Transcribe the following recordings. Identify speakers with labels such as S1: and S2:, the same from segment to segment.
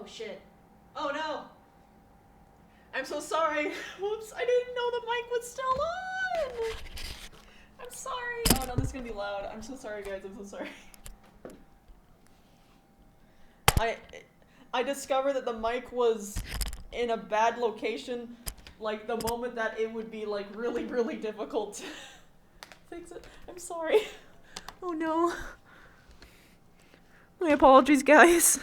S1: Oh shit. Oh no! I'm so sorry. Whoops, I didn't know the mic was still on! I'm sorry. Oh no, this is gonna be loud. I'm so sorry, guys. I'm so sorry. I discovered that the mic was in a bad location, like the moment that it would be like really, really difficult to fix it. I'm sorry. Oh no. My apologies, guys.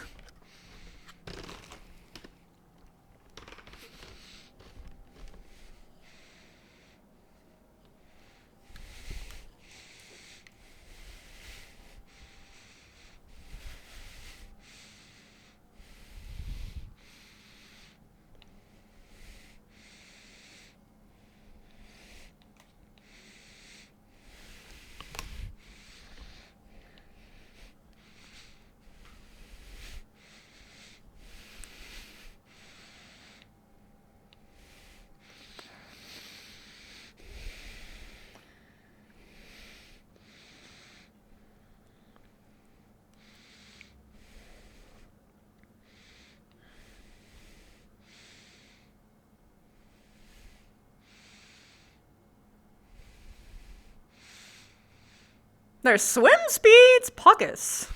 S1: There's swim speeds, pockets.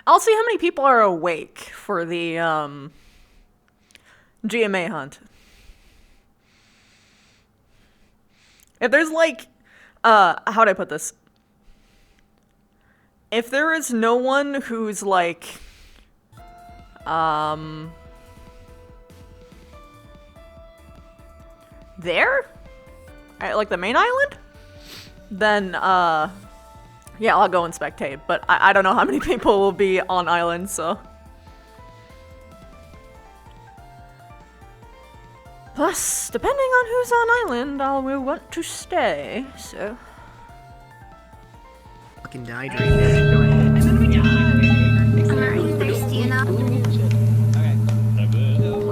S1: I'll see how many people are awake for the GMA hunt. If there's like, how'd I put this? If there is no one who's like, there? At, like, the main island? Then, yeah, I'll go and spectate, but I don't know how many people will be on island, so. Plus, depending on who's on island, I will want to stay, so.
S2: Fucking died right there. Go ahead.
S3: Are you thirsty enough?
S2: What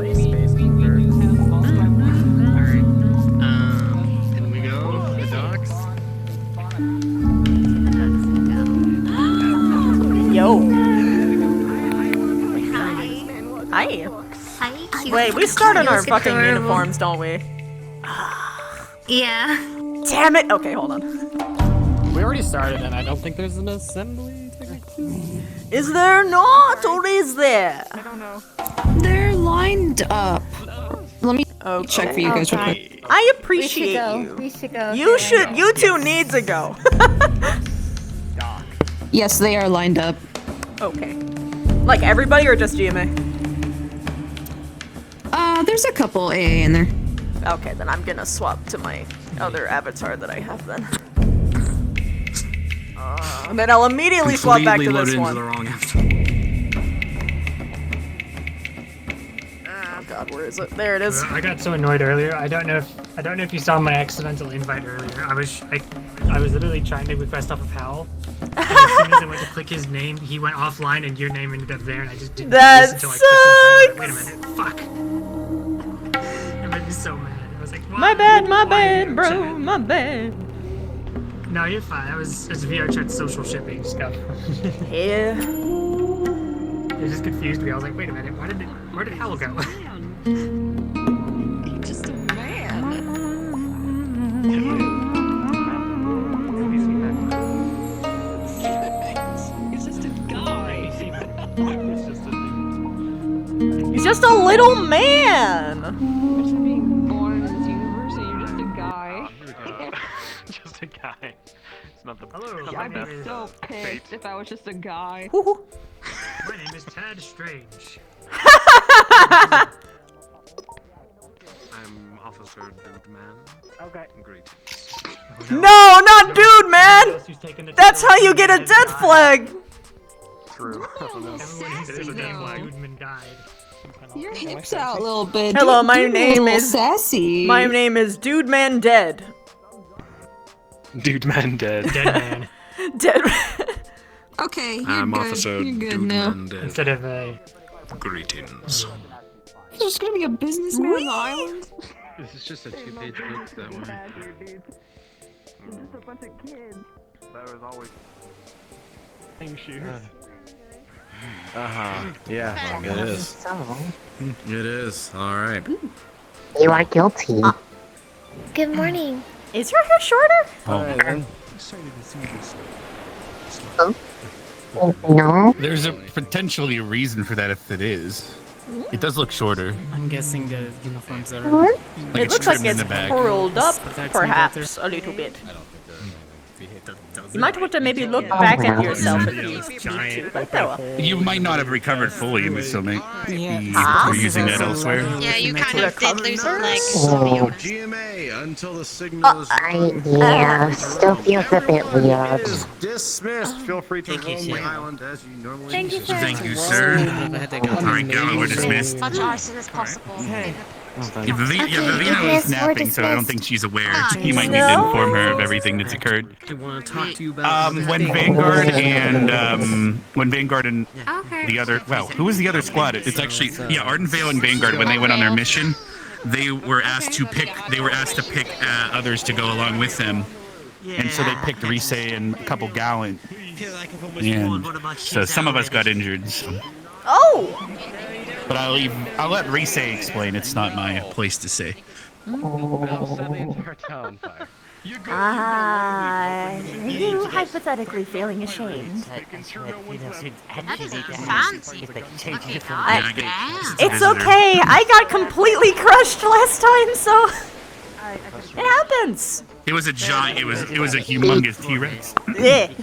S2: is space convert? Alright. Can we go? The docks?
S1: Yo.
S3: Hi.
S1: Hi.
S3: Hi, cute.
S1: Wait, we start in
S3: You
S1: our
S3: look
S1: fucking
S3: adorable.
S1: uniforms, don't we?
S3: Yeah.
S1: Damn it! Okay, hold on.
S4: We already started, and I don't think there's an assembly.
S1: Is there not, or is there?
S4: I don't know.
S5: They're lined up. Let me
S1: Okay.
S5: check for you guys real quick.
S1: I appreciate you.
S3: We should go.
S1: You should. You two need to go.
S5: Yes, they are lined up.
S1: Okay. Like everybody or just GMA?
S5: There's a couple AA in there.
S1: Okay, then I'm gonna swap to my other avatar that I have then. And then I'll immediately swap back to this one. Oh god, where is it? There it is.
S6: I got so annoyed earlier. I don't know if you saw my accidental invite earlier. I was literally trying to request off of Howell. And as soon as I went to click his name, he went offline and your name ended up there, and I just didn't
S1: That
S6: until I clicked his name. Wait a minute, fuck. It made me so mad. I was like, why?
S1: My bad,
S6: Why
S1: bro,
S6: chat?
S1: my bad.
S6: No, you're fine. It's VR chat social shipping stuff.
S1: Yeah.
S6: It just confused me. I was like, wait a minute, where did Howell go?
S5: He's just a man. He's just a guy.
S1: He's just a little man.
S7: Imagine being born in this universe and you're just a guy.
S4: Just a guy. It's not the.
S6: Hello,
S4: not
S6: my
S7: I'd
S6: name
S7: be
S6: is
S7: so pissed if I was just a guy.
S1: Woohoo.
S6: my name is Tad Strange.
S4: I'm Officer Dude Man.
S6: Okay.
S4: Greetings.
S1: No, not dude, man. That's how you get a death flag.
S4: True.
S6: Everyone who says the name
S5: though.
S6: Dudeman died.
S5: Your hips out a little bit.
S1: Hello, my
S5: Dude,
S1: name
S5: a little
S1: is-
S5: sassy.
S1: My name is Dude Man Dead.
S4: Dude Man dead.
S6: Dead man.
S1: Dead.
S5: Okay, you're
S4: I'm
S5: good.
S4: Officer
S5: You're good
S4: Dude
S5: now.
S4: Man dead.
S6: Instead of a.
S4: Greetings.
S5: There's gonna be a businessman on the island.
S4: This is just a two-page book that way.
S7: It's just a bunch of kids.
S4: That was always.
S8: Yeah, it is.
S3: So,
S8: It is. All right.
S3: you are guilty.
S9: Good morning.
S1: Is your hair shorter?
S3: No?
S10: There's a potentially a reason for that if it is. It does look shorter.
S4: I'm guessing the uniforms are.
S3: What?
S10: Like
S1: It looks like
S10: trimmed in
S1: it's
S10: the back.
S1: curled up,
S4: Protects me
S1: perhaps, a little bit. You might want to maybe look back at yourself if you need to, but oh well.
S10: You might not have recovered fully, so mate.
S4: Yeah.
S10: You're using that elsewhere.
S9: Yeah, you kind of did lose a leg.
S3: Oh,
S8: GMA until the signal is
S3: still feels a bit weird.
S8: dismissed. Feel free to roam the island as you normally
S9: Thank you,
S8: do.
S9: sir.
S10: Thank you, sir. Alright, Galen, we're dismissed.
S9: As much arson as possible.
S10: Yeah, Vivina was napping, so I don't think she's aware. You might need to
S1: No.
S10: inform her of everything that's occurred.
S2: I want to talk to you about
S10: When Vanguard and
S9: Okay.
S10: the other, well, who was the other squad? It's actually, yeah, Ardenvale and Vanguard, when they went on their mission, they were asked to pick others to go along with them. And so they picked Rise and a couple Gallant. And so some of us got injured. So.
S1: Oh!
S10: But I'll let Rise explain. It's not my place to say.
S1: You hypothetically feeling ashamed.
S9: That is a fancy. Okay,
S1: It's okay. I got completely crushed last time, so it happens.
S10: It was a giant. It was a humongous T-Rex.
S1: Yeah.
S3: Big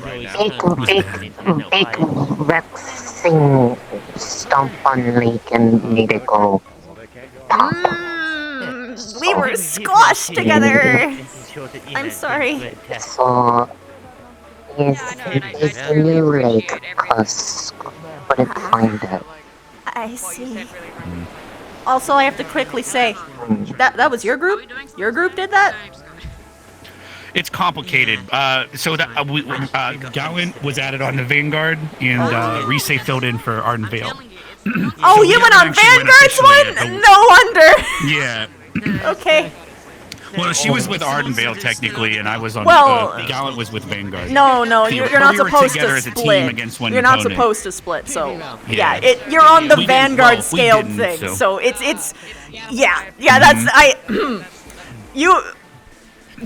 S3: Rexing stomp on Lake and need to go.
S1: We were squashed together. I'm sorry.
S3: So, is the new lake, cause couldn't find it.
S1: I see. Also, I have to quickly say, that was your group? Your group did that?
S10: It's complicated. Gallant was added on to Vanguard, and Rise filled in for Ardenvale.
S1: Oh, you went on Vanguard's one? No wonder.
S10: Yeah.
S1: Okay.
S10: Well, she was with Ardenvale technically, and I was on.
S1: Well,
S10: Gallant was with Vanguard.
S1: No, you're not
S10: we were
S1: supposed
S10: together
S1: to
S10: as a team
S1: split.
S10: against one
S1: You're not
S10: opponent.
S1: supposed to split, so
S10: Yeah.
S1: you're on the
S10: We didn't-
S1: Vanguard
S10: well, we
S1: scaled
S10: didn't,
S1: thing,
S10: so-
S1: so it's that's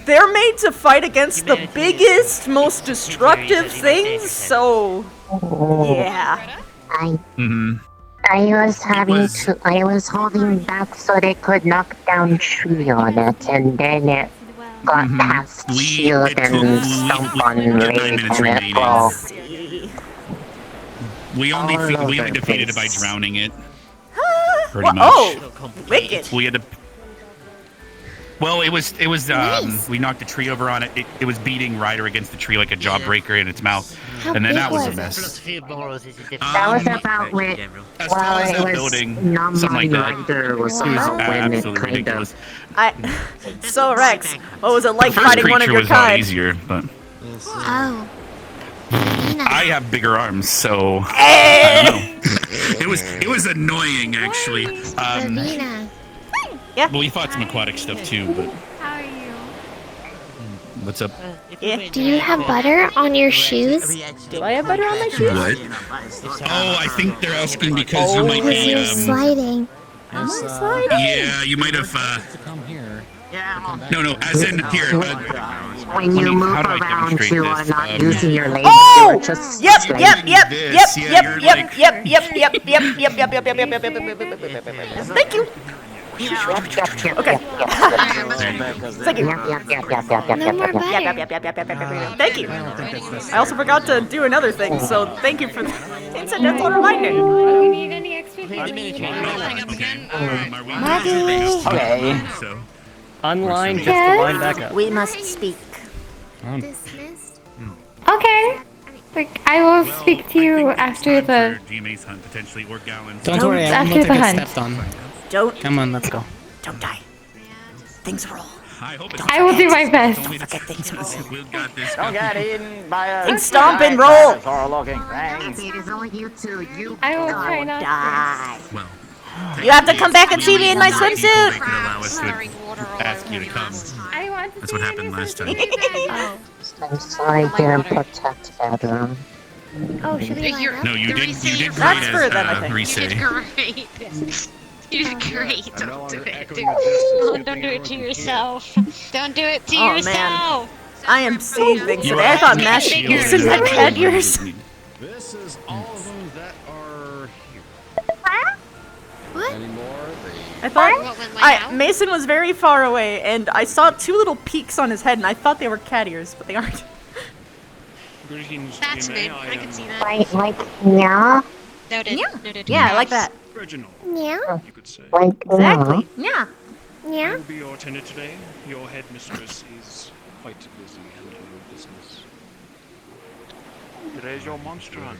S1: they're made to fight against the biggest, most destructive things, so yeah.
S3: I was holding back so they could knock down tree on it, and then it got past shield and stomp on Lake, and it broke.
S10: We only defeated it by drowning it. Pretty much.
S1: Oh, wicked.
S10: We had to. Well, it was we knocked a tree over on it. It was beating Ryder against the tree like a jawbreaker in its mouth, and then that was a mess.
S3: That was about when, it was
S10: building,
S3: not
S10: something
S3: my
S10: like that.
S3: rider was
S10: It was
S3: when it
S10: absolutely
S3: kind
S10: ridiculous.
S1: So Rex, what was it like
S10: The first
S1: fighting one of
S10: creature
S1: your
S10: was a lot
S1: kind?
S10: easier, but
S9: Oh.
S10: I have bigger arms, so I don't know. It was annoying actually.
S9: Ravina.
S10: Well, we fought some aquatic stuff too, but
S9: How are you?
S10: what's up?
S9: Do you have butter on your shoes?
S1: Do I have butter on my shoes?
S10: What? Oh, I think they're asking because you might be.
S9: You're sliding.
S10: Yeah, you might have.
S4: Come here.
S10: No, as in here.
S3: when you move
S10: how do I
S3: around,
S10: demonstrate
S3: you are
S10: this?
S3: not using your legs.
S1: Oh!
S3: You're just
S1: Yep.
S3: sliding.
S1: Thank you. Okay. Thank you.
S9: No more butter.
S1: Thank you. I also forgot to do another thing, so thank you for the incidental reminder.
S9: Do we need any extra
S10: Are we
S4: Okay.
S10: So.
S4: Unline just
S9: Yes?
S4: to line back up.
S1: We must speak.
S9: Dismissed? Okay. Like, I will speak to you after the...
S10: GMA's hunt potentially or Gallon's.
S4: Don't worry, I
S9: After
S4: won't
S9: the
S4: get
S9: hunt.
S4: stepped on.
S1: Don't
S4: Come on, let's go.
S1: die. Things roll.
S10: I hope it's
S9: I will do my best.
S1: Forget things roll.
S10: We've got this.
S11: Don't get eaten by a
S1: Things stomp and roll.
S11: dinosaur looking thing.
S3: It is only you two. You
S9: I will try not to.
S1: Die.
S10: Well,
S1: You have to come back and see me in my
S10: people,
S1: swimsuit.
S10: they could allow us to ask you to come.
S9: I want to
S10: That's what
S9: see
S10: happened
S9: you
S10: last time.
S9: Oh.
S3: I'm sorry I didn't protect better.
S9: Oh, should we line up?
S10: No, you did. You did great
S1: That's for
S10: as
S1: them, I think.
S10: Risei.
S12: You did great. You did great. Don't do it, dude.
S13: Oh, don't do it to yourself. Don't do it to
S1: Oh, man.
S13: yourself.
S1: I am seeing things
S10: You
S1: today. I
S10: are
S1: thought
S10: the
S1: Mash
S10: shield
S1: Houston
S10: and
S1: had
S10: the
S1: cat
S10: shield.
S1: ears.
S8: This is all of them that are here.
S9: What?
S8: Anymore,
S1: I thought
S13: What went like out?
S1: Mason was very far away, and I saw two little peaks on his head, and I thought they were cat ears, but they aren't.
S12: That's good. I can see that.
S3: Like, yeah?
S13: Noted.
S1: Yeah.
S13: Noted.
S1: Yeah, I like that.
S8: Reginald,
S9: Yeah.
S8: you could say.
S3: Like,
S1: Exactly. Yeah.
S9: Yeah.
S8: Will be your attendant today. Your headmistress is quite busy handling business. Today's your monster hunt.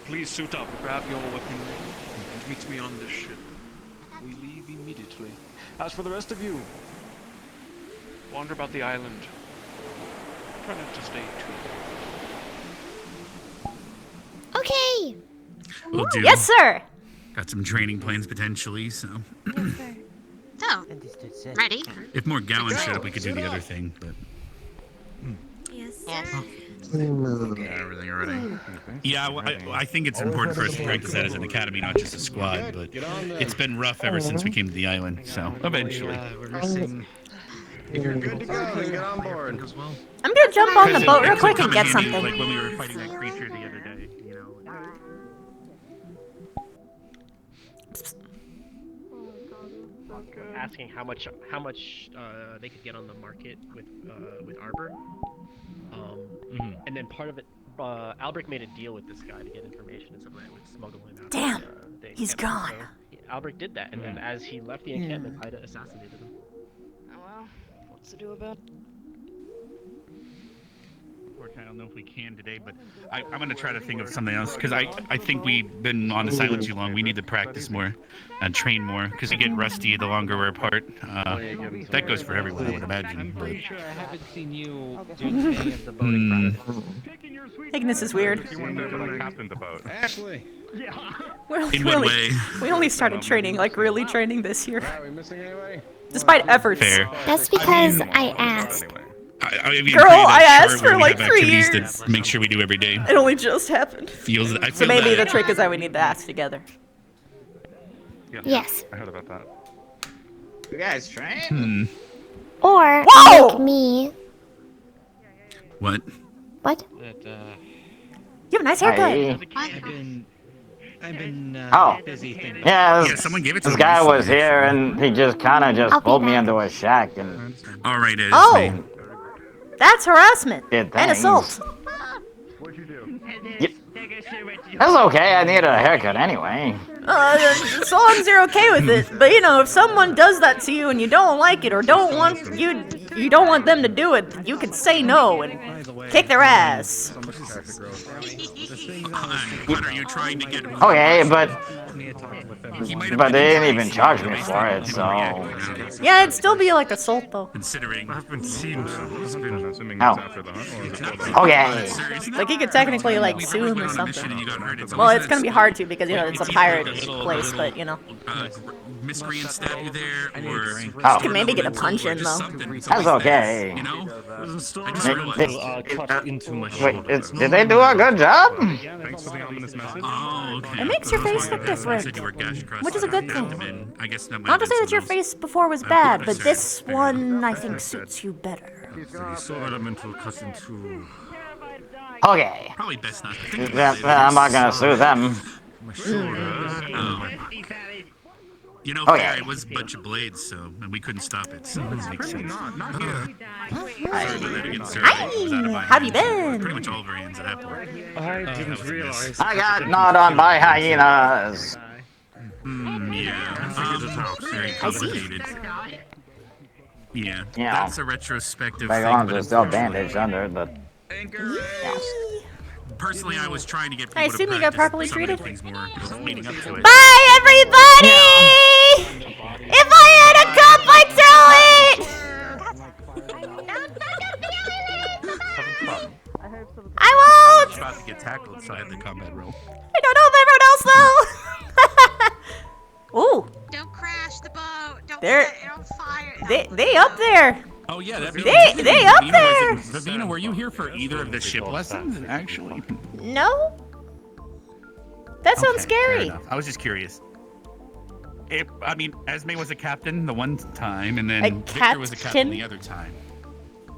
S8: Please suit up, grab your weaponry, and meet me on this ship. We leave immediately. As for the rest of you, wander about the island. Try not to stay too long.
S9: Okay.
S10: Will do.
S1: Yes, sir.
S10: Got some training plans potentially, so.
S12: Oh, ready?
S10: If more gallons showed up, we could do the other thing, but.
S12: Yes.
S10: Everything already. Yeah, well, I think it's important for us to practice that as an academy, not just a squad. But it's been rough ever since we came to the island. So eventually.
S2: We're missing.
S8: If you're good to go, then get on board.
S2: As well.
S1: I'm gonna jump on the boat real
S10: It could
S1: quick and
S10: come
S1: get
S10: in handy,
S1: something.
S10: Like when we were fighting that creature the other day, you know.
S2: Asking how much they could get on the market with Arbor. And then part of it, Albrecht made a deal with this guy to get information and something that would smuggle him out.
S1: Damn,
S2: the
S1: he's
S2: encampment.
S1: gone.
S2: So, Albrecht did that, and then as he left the encampment, Ida assassinated him.
S13: Oh well. What's to do about it?
S10: I don't know if we can today, but I'm going to try to think of something else because I think we've been on this island too long. We need to practice more and train more because you get rusty the longer we're apart. That goes for everyone, I would imagine.
S2: I'm pretty sure I haven't seen you do any of the boating practice.
S1: Ignis is weird.
S8: You want to captain the boat. Ashley.
S10: In what way?
S1: We only started training, like really training this year.
S8: Are we missing anybody?
S1: Despite efforts.
S10: Fair.
S9: That's because I asked.
S10: I mean,
S1: Girl,
S10: pretty
S1: I
S10: that
S1: asked
S10: short
S1: for
S10: where we
S1: like
S10: have
S1: 3
S10: activities
S1: years.
S10: to make sure we do every day.
S1: It only just happened.
S10: I
S1: So
S10: feel
S1: maybe
S10: that.
S1: the trick is that we need to ask together.
S9: Yes.
S8: I heard about that.
S11: You guys train?
S9: Or
S1: Whoa!
S9: make me.
S10: What?
S9: What?
S1: You have a nice haircut.
S11: I've been
S10: Oh.
S11: busy thinking.
S10: Yeah, someone gave it to
S11: this
S10: him
S11: guy
S10: recently,
S11: was here and he just kind of just
S9: I'll be
S11: pulled me
S9: back.
S11: into a shack and
S10: All right, Esme.
S1: Oh, that's harassment
S11: did
S1: and
S11: things.
S1: assault.
S8: What'd you do?
S11: That's okay. I need a haircut anyway.
S1: As long as you're okay with it. But you know, if someone does that to you and you don't like it or don't want you don't want them to do it, you can say no and kick their ass.
S10: What are you trying to get?
S11: Okay, but
S10: He might have
S11: but
S10: been
S11: they didn't
S10: in
S11: even
S10: place
S11: charge
S10: of
S11: me
S10: the
S11: for it, so.
S1: Yeah, it'd still be like assault though.
S10: Considering.
S8: I've been seen. I'm assuming
S11: Oh.
S8: it's after the hunt or is it before?
S11: Okay.
S1: Like you could technically like sue him or something. Well, it's gonna be hard to because you know it's a pirate place, but you know.
S10: Miscreant stab you there, or
S11: Oh.
S1: Could maybe get a punch in though.
S11: That's okay.
S10: You know, I just realized.
S11: Did they do a good job?
S8: Thanks for the ominous message.
S10: Oh, okay.
S1: It makes your face look different,
S10: Said you were gashed across
S1: which is a
S10: the
S1: good thing.
S10: abdomen. I guess that might
S1: Not to
S10: have
S1: say
S10: been
S1: that your
S10: something else.
S1: face before was bad, but this one I think suits you better.
S8: So elemental cut into
S11: Okay.
S10: Probably best not to think
S11: Then
S10: about it.
S11: I'm not gonna sue them.
S8: my shoulder.
S10: Oh. You know,
S11: Oh,
S10: fair,
S11: yeah.
S10: it was a bunch of blades, so and we couldn't stop it, so it makes sense.
S8: Not here.
S10: Sorry about that again, sir. It was out of my
S1: Hi, how have you
S10: hands.
S1: been?
S10: Pretty much all of our hands at that point.
S8: I
S10: that
S8: didn't
S10: was a miss.
S8: realize.
S11: I got gnawed on by hyenas.
S10: Yeah. Very complicated. Yeah.
S11: Yeah.
S10: That's a retrospective
S11: My
S10: thing.
S11: arms
S10: but
S11: are still
S10: unfortunately-
S11: bandaged under, but
S10: Personally, I was trying to get people
S1: I
S10: to
S1: assume you got
S10: practice
S1: properly
S10: some of the
S1: treated?
S10: things more leading up to it.
S1: Bye, everybody! If I had a cup, I'd throw it! I won't!
S10: About to get tackled, so I had the combat roll.
S1: I don't know if everyone else though. Ooh,
S12: Don't crash the boat. Don't
S1: There-
S12: set it on fire.
S1: they up there.
S10: Oh yeah, that'd be
S1: They up there.
S10: Vivina, were you here for either of the ship lessons? Actually.
S1: No. That sounds
S10: Okay, fair
S1: scary.
S10: enough. I was just curious. I mean, Esme was a captain the one time, and then
S1: A
S10: Victor was a captain
S1: captain?
S10: the other time.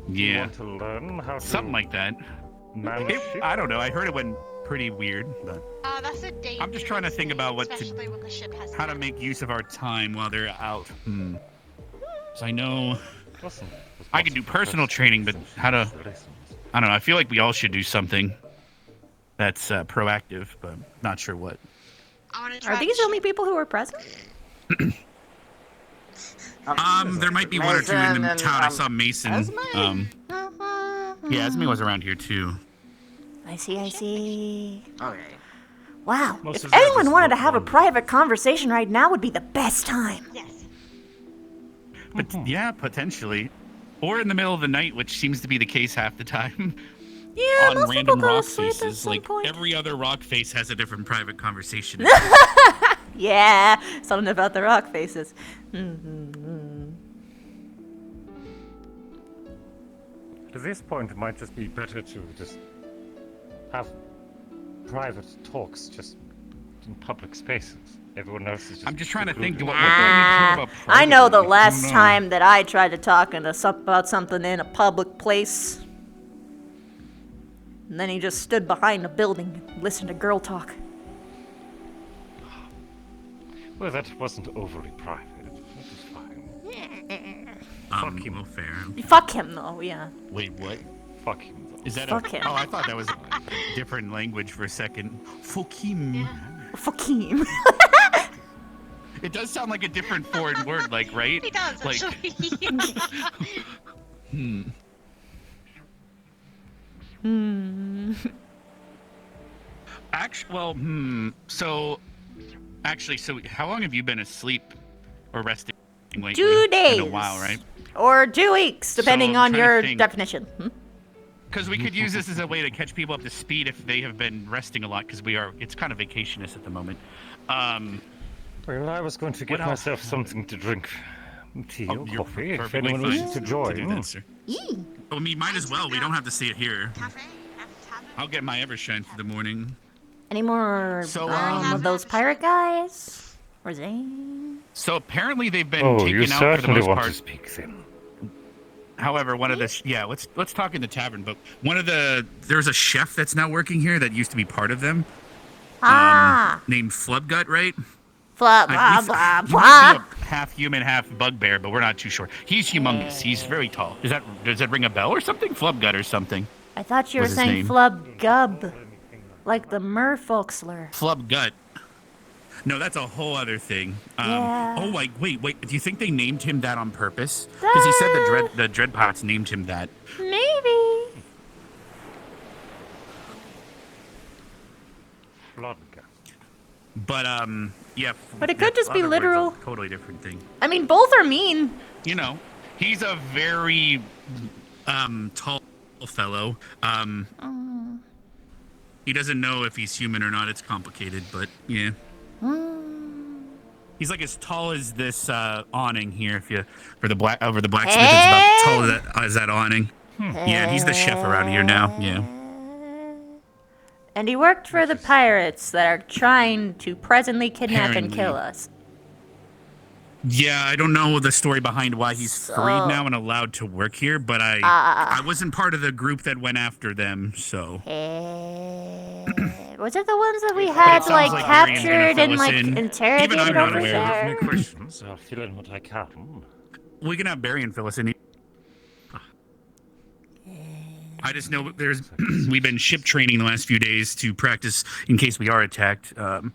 S10: Yeah. Something like that. I don't know. I heard it went pretty weird, but
S13: That's a dangerous
S10: I'm just trying to think about
S13: especially when the ship has
S10: how to make use of our time while they're out. So I know I can do personal training, but how to? I don't know. I feel like we all should do something that's proactive, but not sure what.
S1: Are these the only people who were present?
S10: There might be one or two in the
S11: Mason
S10: town. I
S11: and,
S10: saw Mason.
S11: Esme?
S10: Yeah, Esme was around here too.
S1: I see.
S11: Okay.
S1: Wow.
S8: Most
S1: If
S8: of that
S1: anyone
S8: is
S1: wanted to
S8: not
S1: have a
S8: one.
S1: private conversation right now would be the best time.
S13: Yes.
S10: But yeah, potentially, or in the middle of the night, which seems to be the case half the time.
S1: Yeah,
S10: On
S1: most
S10: random
S1: people go
S10: rock
S1: to sleep at
S10: faces,
S1: some
S10: like
S1: point.
S10: every other rock face has a different private conversation.
S1: Yeah, something about the rock faces.
S14: At this point, it might just be better to just have private talks just in public spaces. Everyone else is just.
S10: I'm just trying to think. What do
S1: Ah,
S10: I need to talk about
S1: I know the
S10: privately?
S1: last
S10: don't know.
S1: time that I tried to talk about something in a public place. And then he just stood behind a building and listened to girl talk.
S14: Well, that wasn't overly private. That was fine.
S10: Fuck him. Well, fair.
S1: Fuck him, though, yeah.
S10: Wait, what?
S14: Fuck him.
S10: Is that
S1: Fuck
S10: a?
S1: him.
S10: Oh, I thought that was a different language for a second. Fuck him.
S1: Fuck him.
S10: It does sound like a different foreign word, like, right?
S13: It does,
S10: like,
S13: actually.
S10: Actually, well, So, actually, so how long have you been asleep or resting lately?
S1: 2 days.
S10: Been a while, right?
S1: Or 2 weeks, depending
S10: So, I'm
S1: on
S10: trying to
S1: your
S10: think.
S1: definition.
S10: Because we could use this as a way to catch people up to speed if they have been resting a lot, because it's kind of vacationist at the moment.
S14: Well, I was going to get
S10: What else?
S14: myself something to drink. Tea or
S10: You're
S14: coffee, if
S10: perfectly
S14: anyone
S10: fine
S14: wishes to
S10: do
S14: join.
S10: that, sir. Well, we might as well. We don't have to see it here. I'll get my Evershine for the morning.
S1: Any more
S10: So,
S1: of those pirate guys? Or Zane?
S10: So apparently they've been
S14: Oh,
S10: taken
S14: you
S10: out for the
S14: certainly
S10: most
S14: want
S10: part.
S14: to speak then.
S10: However, one of the let's talk in the tavern. But there's a chef that's now working here that used to be part of them. Named Flubgut, right?
S1: Blah, blah, blah,
S10: He
S1: blah.
S10: might be a half human, half bugbear, but we're not too sure. He's humongous. He's very tall. Does that ring a bell or something? Flubgut or something?
S1: I thought you were
S10: Was his
S1: saying
S10: name.
S1: flub gub. Like the merfolk slur.
S10: Flubgut. No, that's a whole other thing.
S1: Yeah.
S10: Oh, wait. Do you think they named him that on purpose? Because he said the Dreadpots named him that.
S1: Maybe.
S10: But yeah.
S1: But it could just be
S10: Flubberbird's a
S1: literal.
S10: Totally different thing.
S1: I mean, both are mean.
S10: You know, he's a very tall fellow. He doesn't know if he's human or not. It's complicated, but yeah. He's like as tall as this awning here. For the blacksmith, it's about tall as that awning. Yeah, he's the chef around here now. Yeah.
S1: And he worked for the pirates that are trying to presently kidnap and kill
S10: Apparently.
S1: us.
S10: Yeah, I don't know the story behind why he's freed now and allowed to work here, but I wasn't part of the group that went after them, so.
S1: Was it the ones that we had
S10: sounds
S1: like
S10: like Barion's gonna
S1: captured
S10: fill
S1: and
S10: us
S1: like
S10: in. Even I'm
S1: interrogated
S10: not
S1: over
S10: aware.
S1: there?
S14: Any questions? I'll fill in what I can.
S10: We can have Barry and fill us in. I just know we've been ship training the last few days to practice in case we are attacked.
S13: God,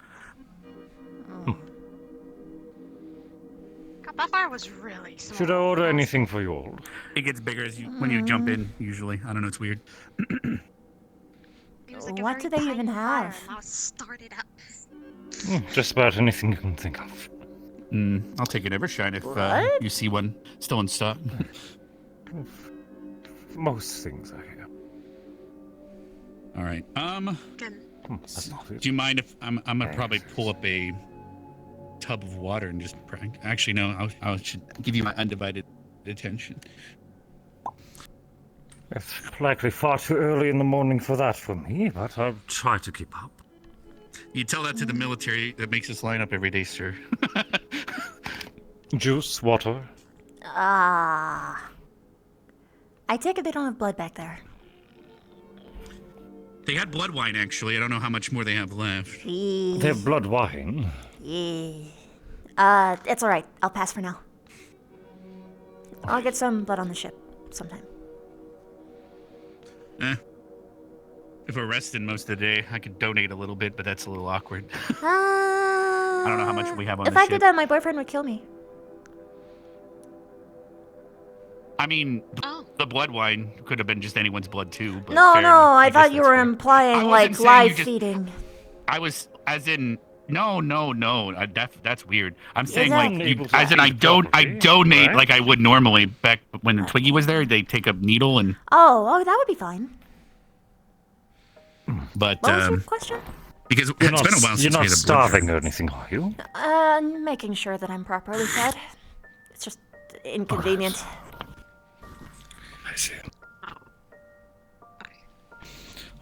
S13: that fire was really small.
S14: Should I order anything for you all?
S10: It gets bigger when you jump in, usually. I don't know, it's weird.
S13: It was like a
S1: What
S13: very
S1: do they even
S13: tiny fire,
S1: have?
S13: and now it's started up.
S14: Just about anything you can think of.
S10: I'll take an Evershine if
S1: What?
S10: you see one still in stock.
S14: Most things I hear.
S10: All right.
S14: That's not it.
S10: Do you mind if I'm gonna probably pull up a tub of water and just actually no, I should give you my undivided attention.
S14: It's likely far too early in the morning for that for me, but I'll try to keep up.
S10: You tell that to the military that makes us line up every day, sir.
S14: Juice, water.
S15: I take it they don't have blood back there.
S10: They had blood wine, actually. I don't know how much more they have left.
S14: They have blood wine.
S15: Yeah. It's alright. I'll pass for now. I'll get some blood on the ship sometime.
S10: If we're resting most of the day, I could donate a little bit, but that's a little awkward. I don't know how much we have on
S15: if
S10: the
S15: I
S10: ship.
S15: did that, my boyfriend would kill me.
S10: I mean, the blood wine could have been just anyone's blood too. But
S15: No,
S10: fair enough.
S15: I thought you were implying like live feeding.
S10: I was, as in, no. That's weird. I'm saying
S15: that-
S10: like, as in, I donate
S14: right?
S10: like I would normally. Back when Twiggy was there, they take a needle and.
S15: Oh, that would be fine.
S10: But
S15: What was your question?
S10: because it's
S14: You're
S10: been a while since
S14: you're
S10: we
S14: not
S10: had a
S14: starving or anything, are you?
S15: Making sure that I'm properly fed. It's just inconvenient.
S14: I see.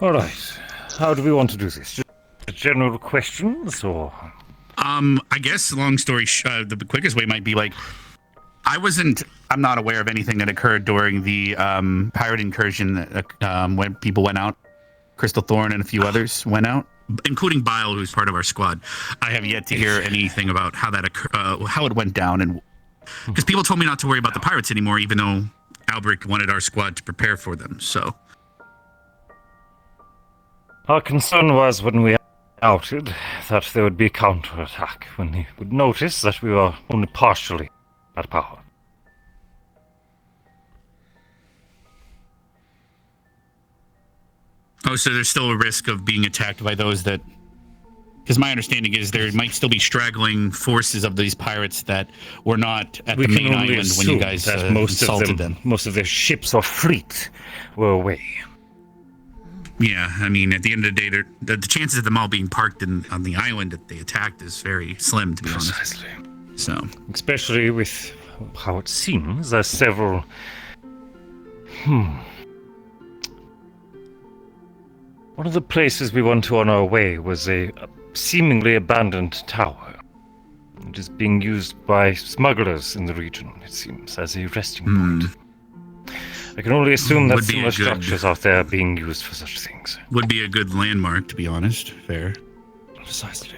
S14: All right. How do we want to do this? Just general questions, or?
S10: I guess long story the quickest way might be like, I'm not aware of anything that occurred during the pirate incursion that, when people went out. Crystal Thorn and a few others went out, including Bile, who's part of our squad. I have yet to hear anything about how that how it went down, and because people told me not to worry about the pirates anymore, even though Albrecht wanted our squad to prepare for them. So
S14: Our concern was when we outed that there would be a counterattack, when he would notice that we were only partially at power.
S10: Oh, so there's still a risk of being attacked by those that... Because my understanding is there might still be straggling forces of these pirates that were not at the main island when you guys assaulted them.
S14: Most of their ships or fleet were away.
S10: Yeah, I mean, at the end of the day, the chances of them all being parked on the island that they attacked is very slim, to be honest. So,
S14: especially with how it seems there's several... One of the places we went to on our way was a seemingly abandoned tower. It is being used by smugglers in the region, it seems, as a resting point. I can only assume that similar structures out there are being used for such things.
S10: Would be a good landmark, to be honest. Fair.
S14: Precisely.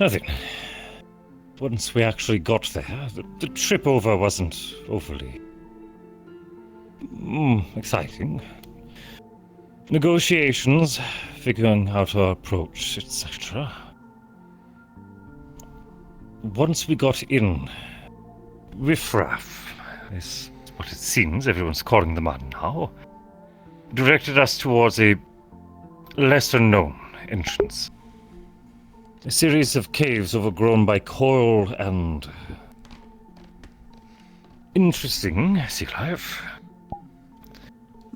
S14: Nothing. Once we actually got there, the trip over wasn't overly exciting. Negotiations, figuring out our approach, etc. Once we got in, Riffraff is what it seems everyone's calling them on now, directed us towards a lesser-known entrance. A series of caves overgrown by coral and interesting sea life.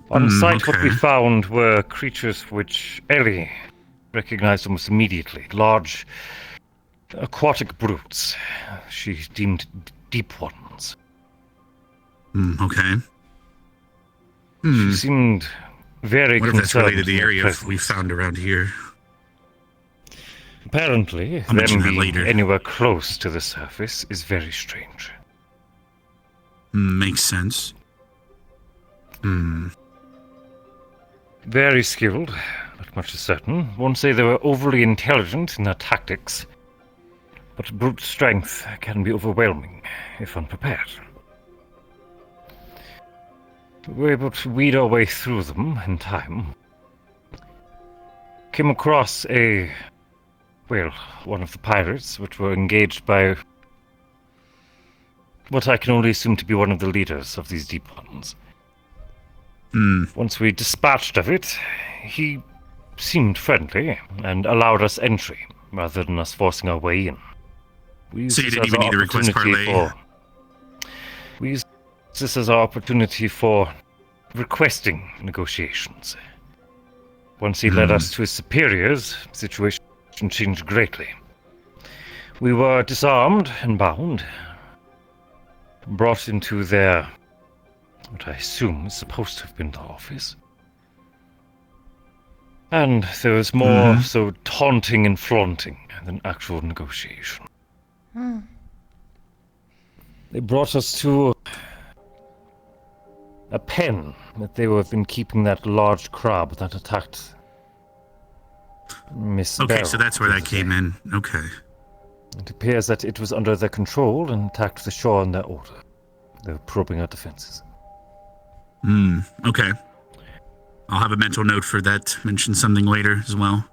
S14: On site, what we found were creatures which Ellie recognized almost immediately. Large, aquatic brutes. She deemed deep ones. She seemed very
S10: what if that's related to the area
S14: presence.
S10: we found around here?
S14: Apparently,
S10: I'll mention
S14: them
S10: that
S14: being
S10: later.
S14: anywhere close to the surface is very strange.
S10: Makes sense.
S14: Very skilled, not much is certain. Won't say they were overly intelligent in their tactics, but brute strength can be overwhelming if unprepared. We were able to weed our way through them in time. Came across one of the pirates, which were engaged by what I can only assume to be one of the leaders of these deep ones. Once we dispatched of it, he seemed friendly and allowed us entry rather than us forcing our way in.
S10: So you didn't even need to request parlay?
S14: We used this as our opportunity for requesting negotiations. Once he led us to his superiors, the situation changed greatly. We were disarmed and bound. brought into their, what I assume is supposed to have been the office. And there was more so taunting and flaunting than actual negotiation. They brought us to a pen that they have been keeping that large crab that attacked Miss
S10: Okay,
S14: Barrow
S10: so that's where that came in. Okay.
S14: It appears that it was under their control and attacked the shore in their order. They were probing our defenses.
S10: Okay. I'll have a mental note for that. Mention something later as well.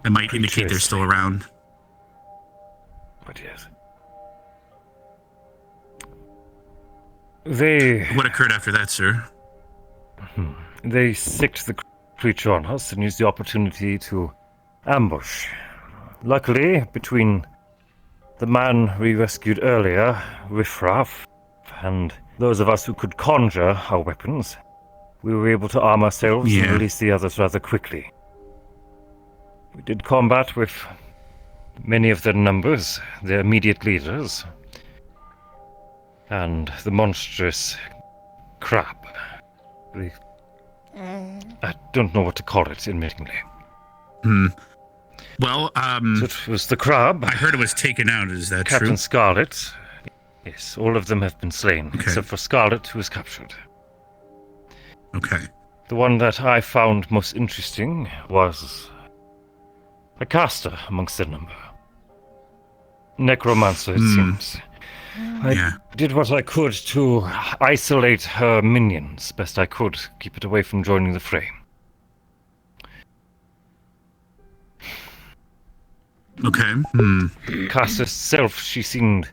S10: That might indicate they're still around.
S14: But yes. They...
S10: What occurred after that, sir?
S14: They sicked the creature on us and used the opportunity to ambush. Luckily, between the man we rescued earlier, Riffraff, and those of us who could conjure our weapons, we were able to arm ourselves and release the others rather quickly. We did combat with many of their numbers, their immediate leaders, and the monstrous crab. I don't know what to call it, admittingly.
S10: Well,
S14: So it was the crab.
S10: I heard it was taken out, is that
S14: Captain
S10: true?
S14: Scarlet. Yes, all of them have been slain, except for Scarlet, who was captured.
S10: Okay.
S14: The one that I found most interesting was a caster amongst their number. Necromancer, it seems. I did what I could to isolate her minions best I could, keep it away from joining the fray.
S10: Okay.
S14: Caster herself, she seemed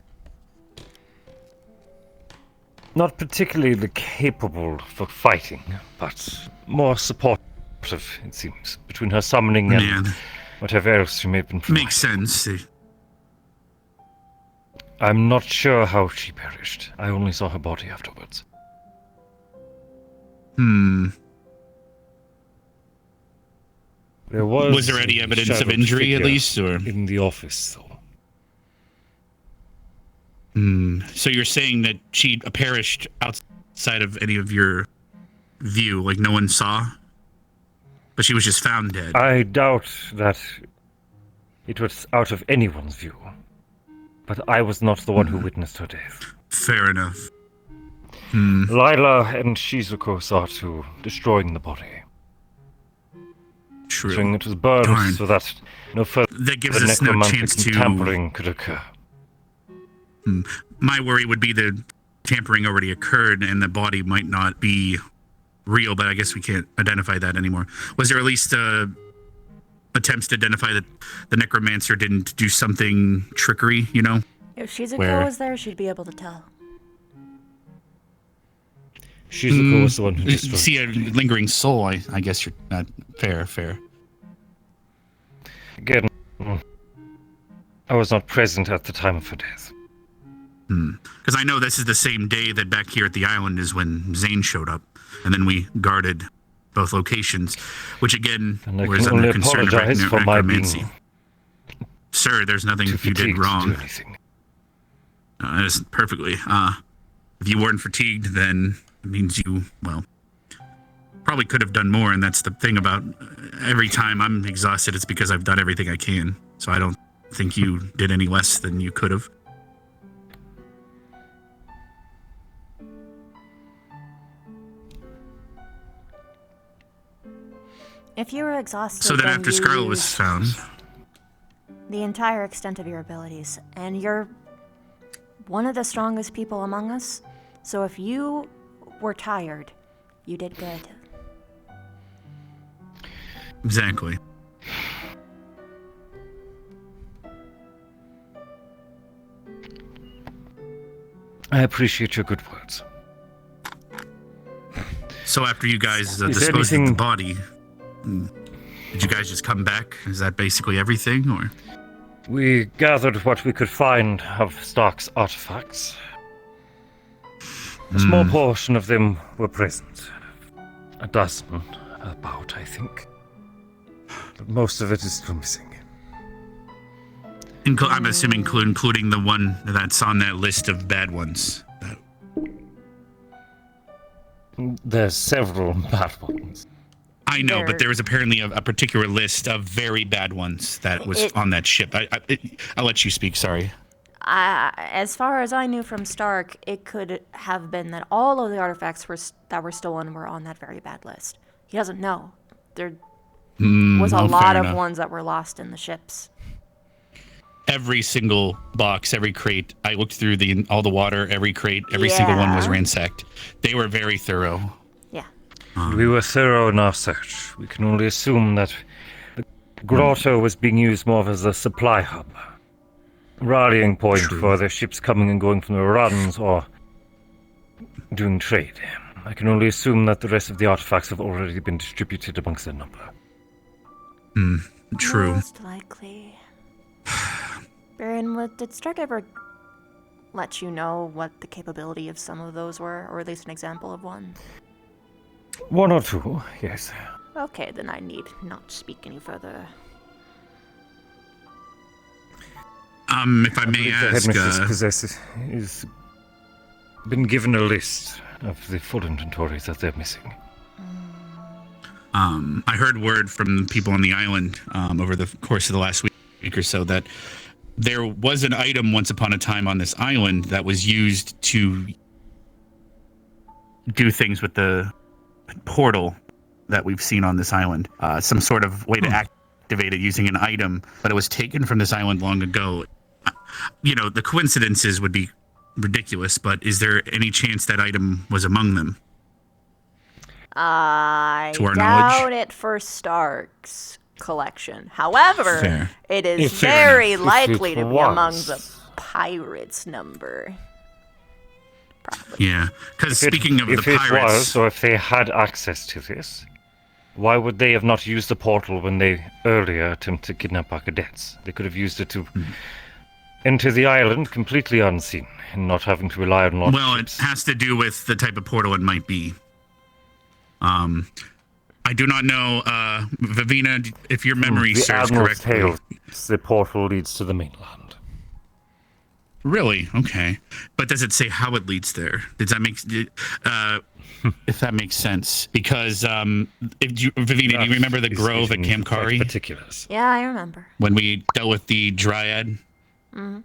S14: not particularly capable for fighting, but more supportive, it seems, between her summoning and whatever else she may have been providing.
S10: Makes sense.
S14: I'm not sure how she perished. I only saw her body afterwards. There
S10: Was there any evidence of injury, at least, or
S14: in the office, though?
S10: So you're saying that she perished outside of any of your view, like no one saw, but she was just found dead?
S14: I doubt that it was out of anyone's view, but I was not the one who witnessed her death.
S10: Fair enough.
S14: Lila and Shizuko saw to destroying the body.
S10: True.
S14: Ensuring it was burned so that no further
S10: that gives us no chance to
S14: tampering could occur.
S10: My worry would be that tampering already occurred and the body might not be real, but I guess we can't identify that anymore. Was there at least attempts to identify that the necromancer didn't do something trickery, you know?
S15: If Shizuko was there, she'd be able to tell.
S14: Shizuko was the one who destroyed.
S10: See a lingering soul, I guess you're not fair.
S14: Again, I was not present at the time of her death.
S10: Because I know this is the same day that back here at the island is when Zane showed up, and then we guarded both locations, which again was under concern of necromancy. Sir, there's nothing you did wrong. That is perfectly. If you weren't fatigued, then it means you, well, probably could have done more, and that's the thing about every time I'm exhausted, it's because I've done everything I can. So I don't think you did any less than you could have.
S15: If you were exhausted,
S10: so then after
S15: you
S10: Scarlet was found,
S15: the entire extent of your abilities, and you're one of the strongest people among us. So if you were tired, you did good.
S10: Exactly.
S14: I appreciate your good words.
S10: So after you guys disposed of the body, did you guys just come back? Is that basically everything, or?
S14: We gathered what we could find of Stark's artifacts. A small portion of them were present. A dozen, about, I think. But most of it is still missing.
S10: I'm assuming including the one that's on that list of bad ones.
S14: There's several bad ones.
S10: I know, but there was apparently a particular list of very bad ones that was on that ship. I'll let you speak, sorry.
S15: As far as I knew from Stark, it could have been that all of the artifacts that were stolen were on that very bad list. He doesn't know. There was a lot of ones that were lost in the ships.
S10: Every single box, every crate, I looked through all the water, every crate, every single one was ransacked. They were very thorough.
S15: Yeah.
S14: We were thorough in our search. We can only assume that the grotto was being used more as a supply hub. Rallying point for the ships coming and going from the runs or doing trade. I can only assume that the rest of the artifacts have already been distributed amongst their number.
S10: True.
S15: Most likely. Baron, did Stark ever let you know what the capability of some of those were, or at least an example of one?
S14: One or two, yes.
S15: Okay, then I need not speak any further.
S10: If I may ask,
S14: the headmistress possesses is been given a list of the full inventory that they're missing.
S10: I heard word from people on the island over the course of the last week or so that there was an item once upon a time on this island that was used to do things with the portal that we've seen on this island. Some sort of way to activate it using an item, but it was taken from this island long ago. The coincidences would be ridiculous, but is there any chance that item was among them?
S15: I
S10: to our
S15: doubt
S10: knowledge?
S15: it for Stark's collection. However,
S10: Fair.
S15: it is
S10: Fair
S15: very
S10: enough.
S15: likely
S14: If
S15: to
S14: it
S15: be among
S14: was.
S15: the pirates' number.
S10: Yeah, because speaking of the
S14: if it
S10: pirates,
S14: was, or if they had access to this, why would they have not used the portal when they earlier attempted to kidnap our cadets? They could have used it to enter the island completely unseen and not having to rely on lots
S10: well, it has to do with the type of portal it might be. I do not know, Vivina, if your memory
S14: the
S10: serves
S14: Admiral's
S10: correctly.
S14: tale, the portal leads to the mainland.
S10: Really? Okay. But does it say how it leads there? Does that make if that makes sense? Because Vivina, do you remember the grove at Kamkari?
S14: Particulars.
S15: Yeah, I remember.
S10: When we dealt with the Dryad?
S15: Mm-hmm.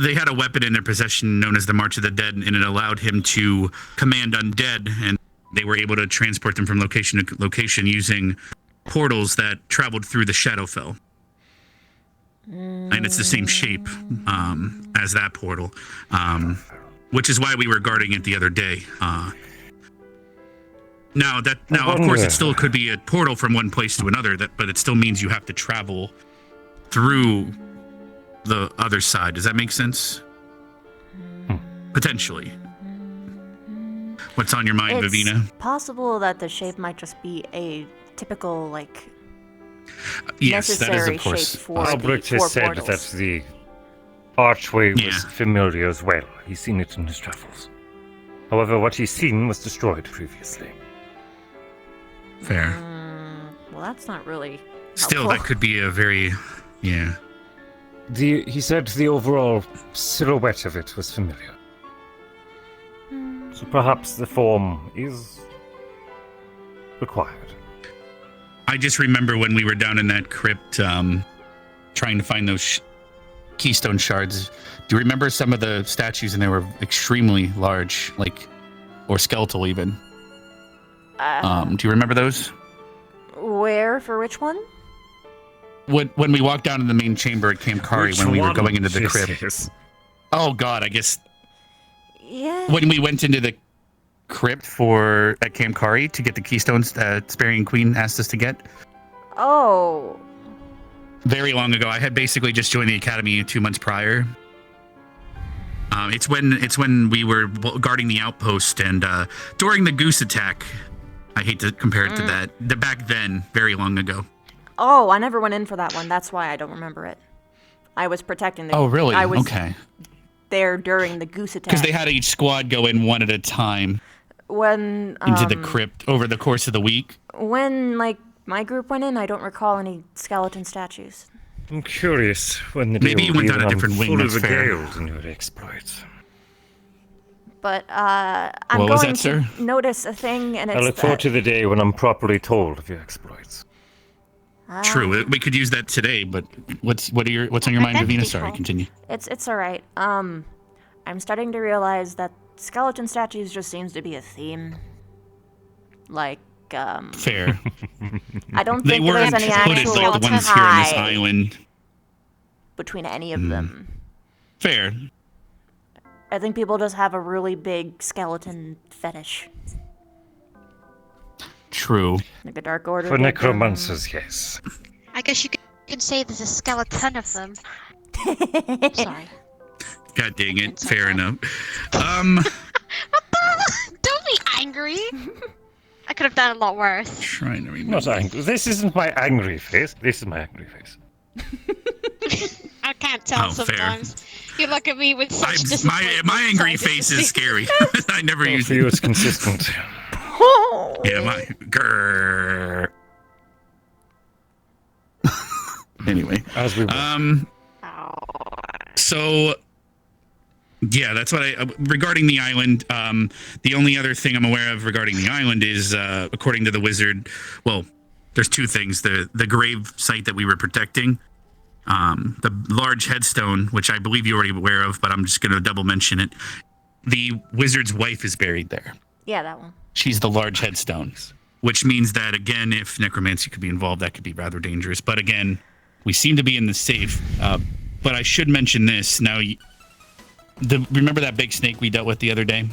S10: They had a weapon in their possession known as the March of the Dead, and it allowed him to command undead, and they were able to transport them from location to location using portals that traveled through the Shadowfell. And it's the same shape as that portal, which is why we were guarding it the other day. Now, of course, it still could be a portal from one place to another, but it still means you have to travel through the other side. Does that make sense? Potentially. What's on your mind,
S15: It's
S10: Vivina?
S15: possible that the shape might just be a typical,
S10: Yes, that is,
S15: necessary
S10: of course.
S15: shape for
S14: Albrecht
S15: the
S14: has
S15: four
S14: said
S15: portals.
S14: that the archway was familiar as well. He's seen it in his travels. However, what he's seen was destroyed previously.
S10: Fair.
S15: Well, that's not really
S10: Still,
S15: helpful.
S10: that could be a very, yeah.
S14: He said the overall silhouette of it was familiar. So perhaps the form is required.
S10: I just remember when we were down in that crypt trying to find those keystone shards. Do you remember some of the statues in there were extremely large, or skeletal even? Do you remember those?
S15: Where? For which one?
S10: When we walked down in the main chamber at Kamkari when we were going into the crypt. Oh God, I guess.
S15: Yeah.
S10: When we went into the crypt at Kamkari to get the keystones that Sparian Queen asked us to get.
S15: Oh.
S10: Very long ago. I had basically just joined the academy 2 months prior. It's when we were guarding the outpost and during the goose attack. I hate to compare it to that. Back then, very long ago.
S15: Oh, I never went in for that one. That's why I don't remember it. I was protecting the...
S10: Oh, really?
S15: I was
S10: Okay.
S15: there during the goose attack.
S10: Because they had each squad go in one at a time
S15: When...
S10: into the crypt over the course of the week.
S15: When, my group went in, I don't recall any skeleton statues.
S14: I'm curious when the
S10: Maybe you went down a different wing,
S14: fully
S10: that's fair.
S14: regaled in your exploits.
S15: But I'm
S10: What was
S15: going
S10: that, sir?
S15: to notice a thing, and it's
S14: I look forward to the day when I'm properly told of your exploits.
S10: True, we could use that today, but what's on your mind, Davina? Sorry, continue.
S15: It's all right. I'm starting to realize that skeleton statues just seems to be a theme. Like,
S10: Fair.
S15: I don't
S10: They
S15: think there's
S10: weren't
S15: any
S10: put
S15: actual
S10: as like the ones here on this
S15: tie
S10: island.
S15: between any of them.
S10: Fair.
S15: I think people just have a really big skeleton fetish.
S10: True.
S15: Like the Dark Order.
S14: For
S15: did them.
S14: necromancers, yes.
S13: I guess you could say there's a skeleton of them. Sorry.
S10: God dang it. Fair enough.
S13: Don't be angry. I could have done a lot worse.
S10: Trying to remember.
S14: Not angry. This isn't my angry face. This is my angry face.
S13: I can't tell
S10: Oh, fair.
S13: sometimes. You look at me with such disappointment.
S10: My angry face is scary. I never use
S14: For you, it's consistent.
S10: Yeah, my grrr. Anyway,
S14: as we
S10: so yeah, that's what regarding the island. The only other thing I'm aware of regarding the island is, according to the wizard, well, there's two things: the grave site that we were protecting, the large headstone, which I believe you're already aware of, but I'm just going to double mention it. The wizard's wife is buried there.
S15: Yeah, that one.
S10: She's the large headstone, which means that, again, if necromancy could be involved, that could be rather dangerous. But again, we seem to be in the safe. But I should mention this. Now, remember that big snake we dealt with the other day?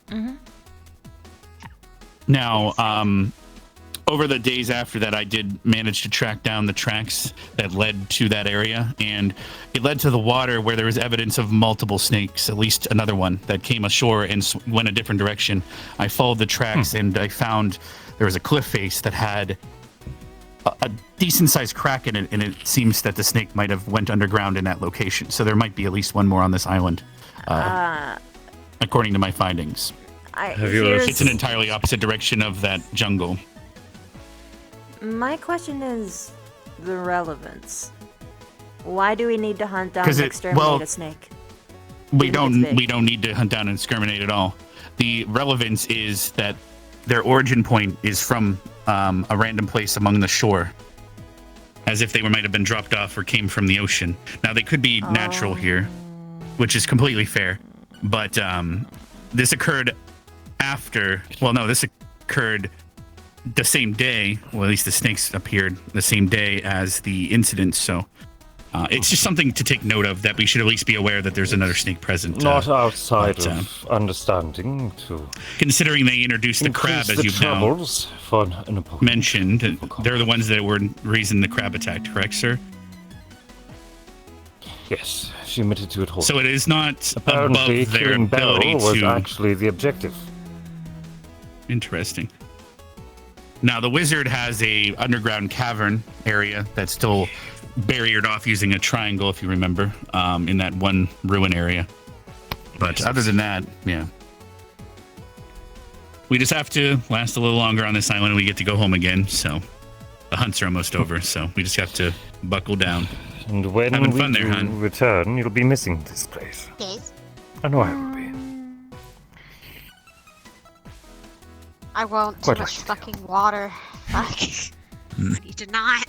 S15: Mm-hmm.
S10: Now, over the days after that, I did manage to track down the tracks that led to that area, and it led to the water where there was evidence of multiple snakes, at least another one that came ashore and went a different direction. I followed the tracks and I found there was a cliff face that had a decent-sized crack in it, and it seems that the snake might have went underground in that location. So there might be at least one more on this island, according to my findings. It's an entirely opposite direction of that jungle.
S15: My question is the relevance. Why do we need to hunt down and exterminate a snake?
S10: We don't need to hunt down and exterminate at all. The relevance is that their origin point is from a random place among the shore, as if they might have been dropped off or came from the ocean. Now, they could be natural here, which is completely fair, but this occurred after. Well, no, this occurred the same day. Well, at least the snakes appeared the same day as the incident. So it's just something to take note of, that we should at least be aware that there's another snake present.
S14: Not outside of understanding to.
S10: Considering they introduced the crab, as you've now mentioned, they're the ones that were reason the crab attacked, correct, sir?
S14: Yes, she admitted to it wholly.
S10: So it is not
S14: Apparently,
S10: above their
S14: killing
S10: ability
S14: Beryl was
S10: to.
S14: actually the objective.
S10: Interesting. Now, the wizard has a underground cavern area that's still barriered off using a triangle, if you remember, in that one ruin area. But other than that, yeah. We just have to last a little longer on this island and we get to go home again, so the hunts are almost over, so we just have to buckle down.
S14: And when
S10: Having
S14: we
S10: fun there,
S14: do return, you'll be missing this place.
S13: Yes.
S14: I know I will be.
S13: I won't. Too
S14: Quite
S13: much
S14: right.
S13: fucking water. Fuck. I need to not.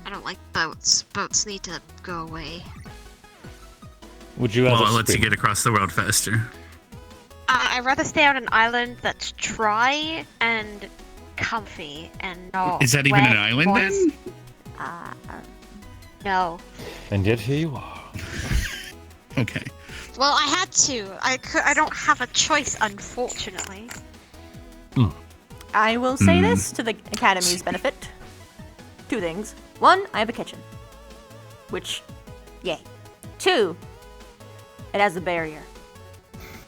S13: I don't like boats. Boats need to go away.
S14: Would you
S10: Well, it lets you get across the world faster.
S13: I'd rather stay on an island that's dry and comfy and not.
S10: Is that even
S13: wet,
S10: an island then?
S13: No.
S14: And yet here you are.
S10: Okay.
S13: Well, I had to. I don't have a choice, unfortunately.
S15: I will say this to the Academy's benefit. Two things. One, I have a kitchen. Which, yay. Two, it has a barrier.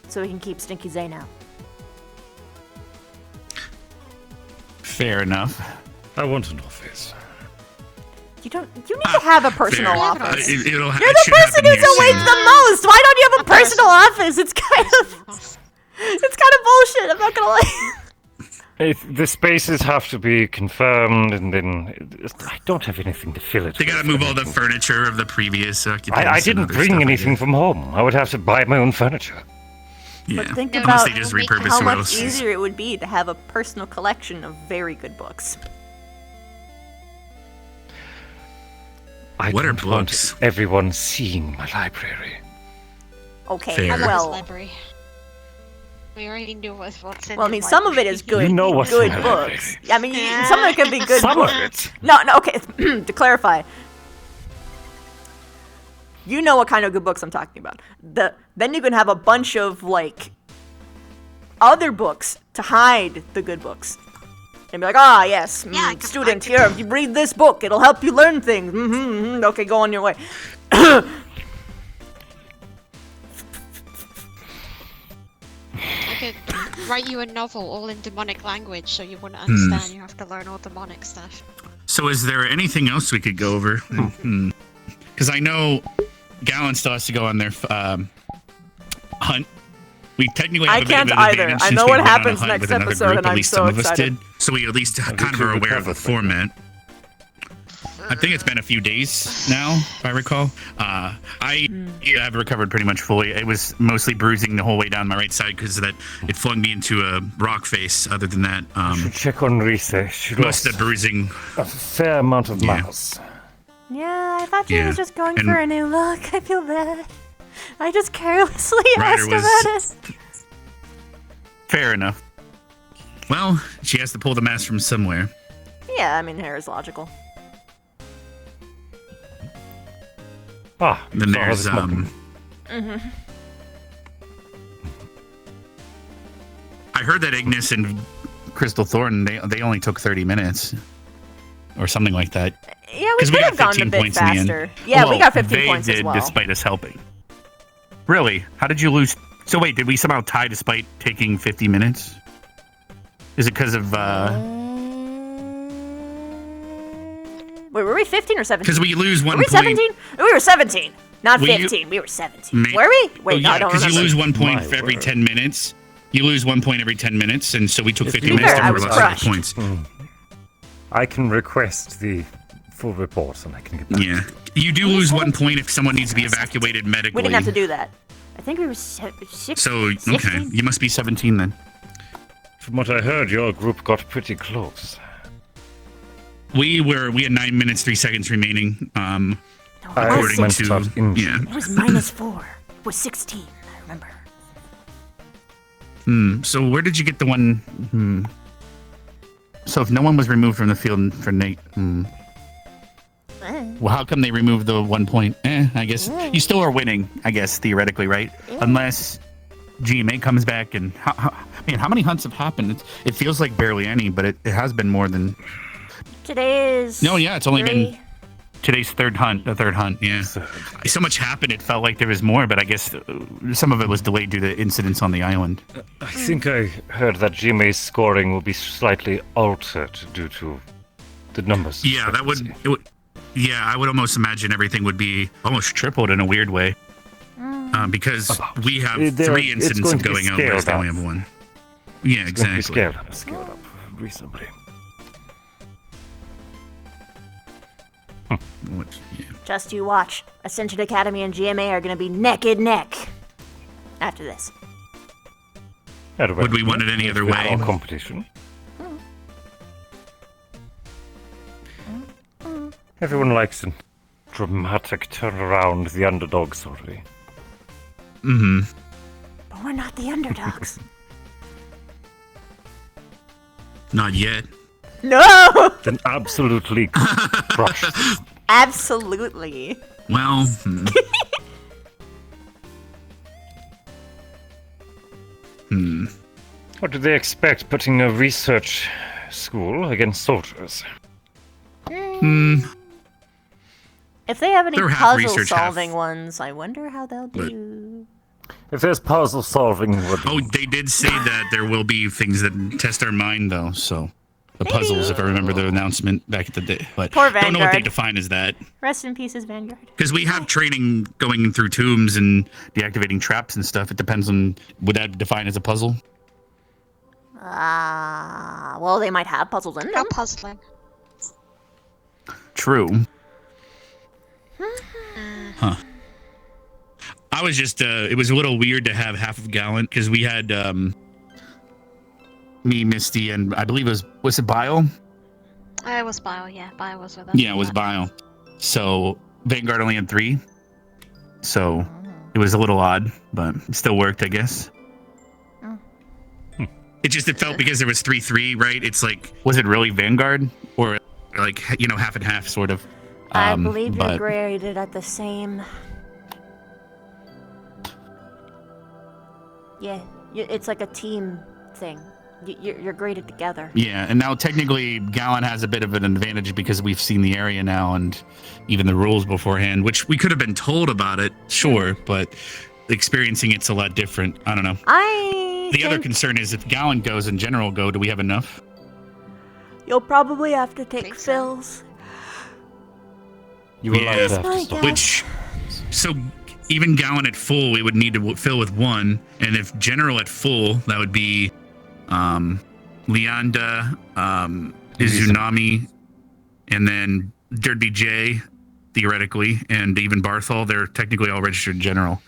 S15: So we can keep Stinky Zane out.
S10: Fair enough.
S14: I want an office.
S15: You need to have a personal
S10: fair.
S15: office.
S10: You're
S15: You're the person who's awake the most! Why don't you have a personal office? It's kind of bullshit, I'm not gonna lie.
S14: The spaces have to be confirmed, and then I don't have anything to fill it.
S10: They gotta move all the furniture of the previous occupants.
S14: I didn't bring anything from home. I would have to buy my own furniture.
S10: Yeah.
S15: But think
S10: Unless
S15: about
S10: they just repurpose
S15: how
S10: the
S15: much
S10: roasts.
S15: easier it would be to have a personal collection of very good books.
S10: What are
S14: don't want
S10: books?
S14: everyone seeing my library.
S15: Okay,
S10: Fair.
S13: I love
S15: well,
S13: this library. We already knew what's in
S15: well, I
S13: the
S15: mean, some of it is good,
S14: You know what's
S15: good
S14: in my
S15: books. I mean, some of it could be good
S14: Some of
S15: books.
S14: it.
S15: No, okay. To clarify, you know what kind of good books I'm talking about. Then you can have a bunch of like other books to hide the good books. And be like, yes, student, here, if you read this book, it'll help you learn things. Okay, go on your way.
S13: I could write you a novel all in demonic language so you wouldn't understand. You have to learn all demonic stuff.
S10: So is there anything else we could go over? Because I know Gallon still has to go on their hunt. We technically have
S15: I
S10: a bit
S15: can't
S10: of an
S15: either.
S10: advantage
S15: I
S10: since
S15: know
S10: we
S15: what
S10: went on a
S15: happens
S10: hunt
S15: next
S10: with another
S15: episode,
S10: group,
S15: and
S10: at
S15: I'm
S10: least
S15: so
S10: some of us
S15: excited.
S10: did. So we at least kind of are aware of the format. I think it's been a few days now, if I recall. I have recovered pretty much fully. It was mostly bruising the whole way down my right side because it flung me into a rock face. Other than that,
S14: should check on Risa. She
S10: most of the bruising.
S14: A fair amount of miles.
S15: Yeah, I thought she
S10: Yeah,
S15: was just going
S10: and-
S15: for a new look. I feel bad. I just carelessly
S10: Ryder
S15: asked
S10: was-
S15: about it.
S10: Fair enough. Well, she has to pull the mask from somewhere.
S15: Yeah, I mean, hair is logical.
S10: Then there's
S15: Mm-hmm.
S10: I heard that Ignis and Crystal Thornton they only took 30 minutes or something like that.
S15: Yeah, we
S10: 'Cause
S15: could have
S10: got
S15: gone a
S10: 15
S15: bit
S10: points in the end.
S15: faster. Yeah, we
S10: Well,
S15: got 15
S10: they
S15: points
S10: did,
S15: as well.
S10: despite us helping. Really? How did you lose? So wait, did we somehow tie despite taking 50 minutes? Is it because of
S15: Wait, were we 15 or 17?
S10: Because we lose one
S15: Were we
S10: point.
S15: 17? We were 17, not
S10: Were you-
S15: 15. We were 17.
S10: May-
S15: Were we? Wait,
S10: Oh,
S15: no, I
S10: yeah,
S15: don't
S10: because you
S15: remember.
S10: lose 1 point
S14: My
S10: for every
S14: word.
S10: 10 minutes. You lose 1 point every 10 minutes, and so we took 50
S15: to be
S10: minutes
S15: fair,
S10: to
S15: I
S10: cover
S15: was
S10: lots of
S15: crushed.
S10: points.
S14: I can request the full report, and I can get back.
S10: Yeah, you do lose 1 point if someone needs to be evacuated medically.
S15: We didn't have to do that. I think we were 16.
S10: So okay, you must be 17 then.
S14: From what I heard, your group got pretty close.
S10: We had 9 minutes 3 seconds remaining. According
S14: went
S10: to
S14: out injured.
S10: yeah.
S15: It was -4. It was 16, I remember.
S10: So where did you get the one? So if no one was removed from the field for Nate, well, how come they removed the 1 point? I guess you still are winning. I guess theoretically, right? Unless GMA comes back and how many hunts have happened? It feels like barely any, but it has been more than.
S15: Today is.
S10: No, yeah, it's only
S15: 3.
S10: been today's third hunt. The third hunt, yeah. So much happened. It felt like there was more, but I guess some of it was delayed due to incidents on the island.
S14: I think I heard that GMA's scoring will be slightly altered due to the numbers.
S10: Yeah, that would. It would. Yeah, I would almost imagine everything would be almost tripled in a weird way, because we have
S14: There-
S10: 3
S14: it's
S10: incidents
S14: going
S10: of
S14: to be
S10: going out, whereas
S14: scaled
S10: they only
S14: up.
S10: have 1. Yeah,
S14: It's going to be
S10: exactly.
S14: scaled up reasonably.
S15: Just you watch. Ascension Academy and GMA are going to be neck and neck after this.
S10: Would we want it any other way?
S14: More competition. Everyone likes a dramatic turnaround, the underdog story.
S10: Mm-hmm.
S15: But we're not the underdogs.
S10: Not yet.
S15: No!
S14: Then absolutely crush this.
S15: Absolutely.
S10: Well.
S14: What do they expect, putting a research school against soldiers?
S15: If they have any
S10: They're half
S15: puzzle
S10: research, half-
S15: solving ones, I wonder how they'll do.
S14: If there's puzzle solving,
S10: Oh, they did say that there will be things that test our mind, though. So the puzzles, if I remember the announcement back at the day, but
S15: Poor
S10: don't know what they
S15: Vanguard.
S10: define as that.
S15: Rest in pieces, Vanguard.
S10: Because we have training going through tombs and deactivating traps and stuff. It depends on would that define as a puzzle?
S15: Well, they might have puzzles in them.
S13: How puzzling.
S10: True. Huh. I was just, it was a little weird to have half of Gallant, because we had, me, Misty, and I believe was it Bile?
S13: It was Bio, yeah. Bio was with us.
S10: Yeah, it was Bile. So, Vanguard only had 3. So, it was a little odd, but it still worked, I guess. It felt because there was 3-3, right? It's like, was it really Vanguard? Or, like, half and half, sort of?
S15: I believe you're graded at the same... Yeah, it's like a team thing. You're graded together.
S10: Yeah, and now technically Gallant has a bit of an advantage because we've seen the area now and even the rules beforehand, which we could have been told about it, sure, but experiencing it's a lot different. I don't know. The other concern is if Gallant goes and General go, do we have enough?
S15: You'll probably have to take fills.
S14: You will have to stop.
S10: Which, so even Gallant at full, we would need to fill with 1, and if General at full, that would be Leanda, Izunami, and then there'd be Jay, theoretically, and even Barthol. They're technically all registered General.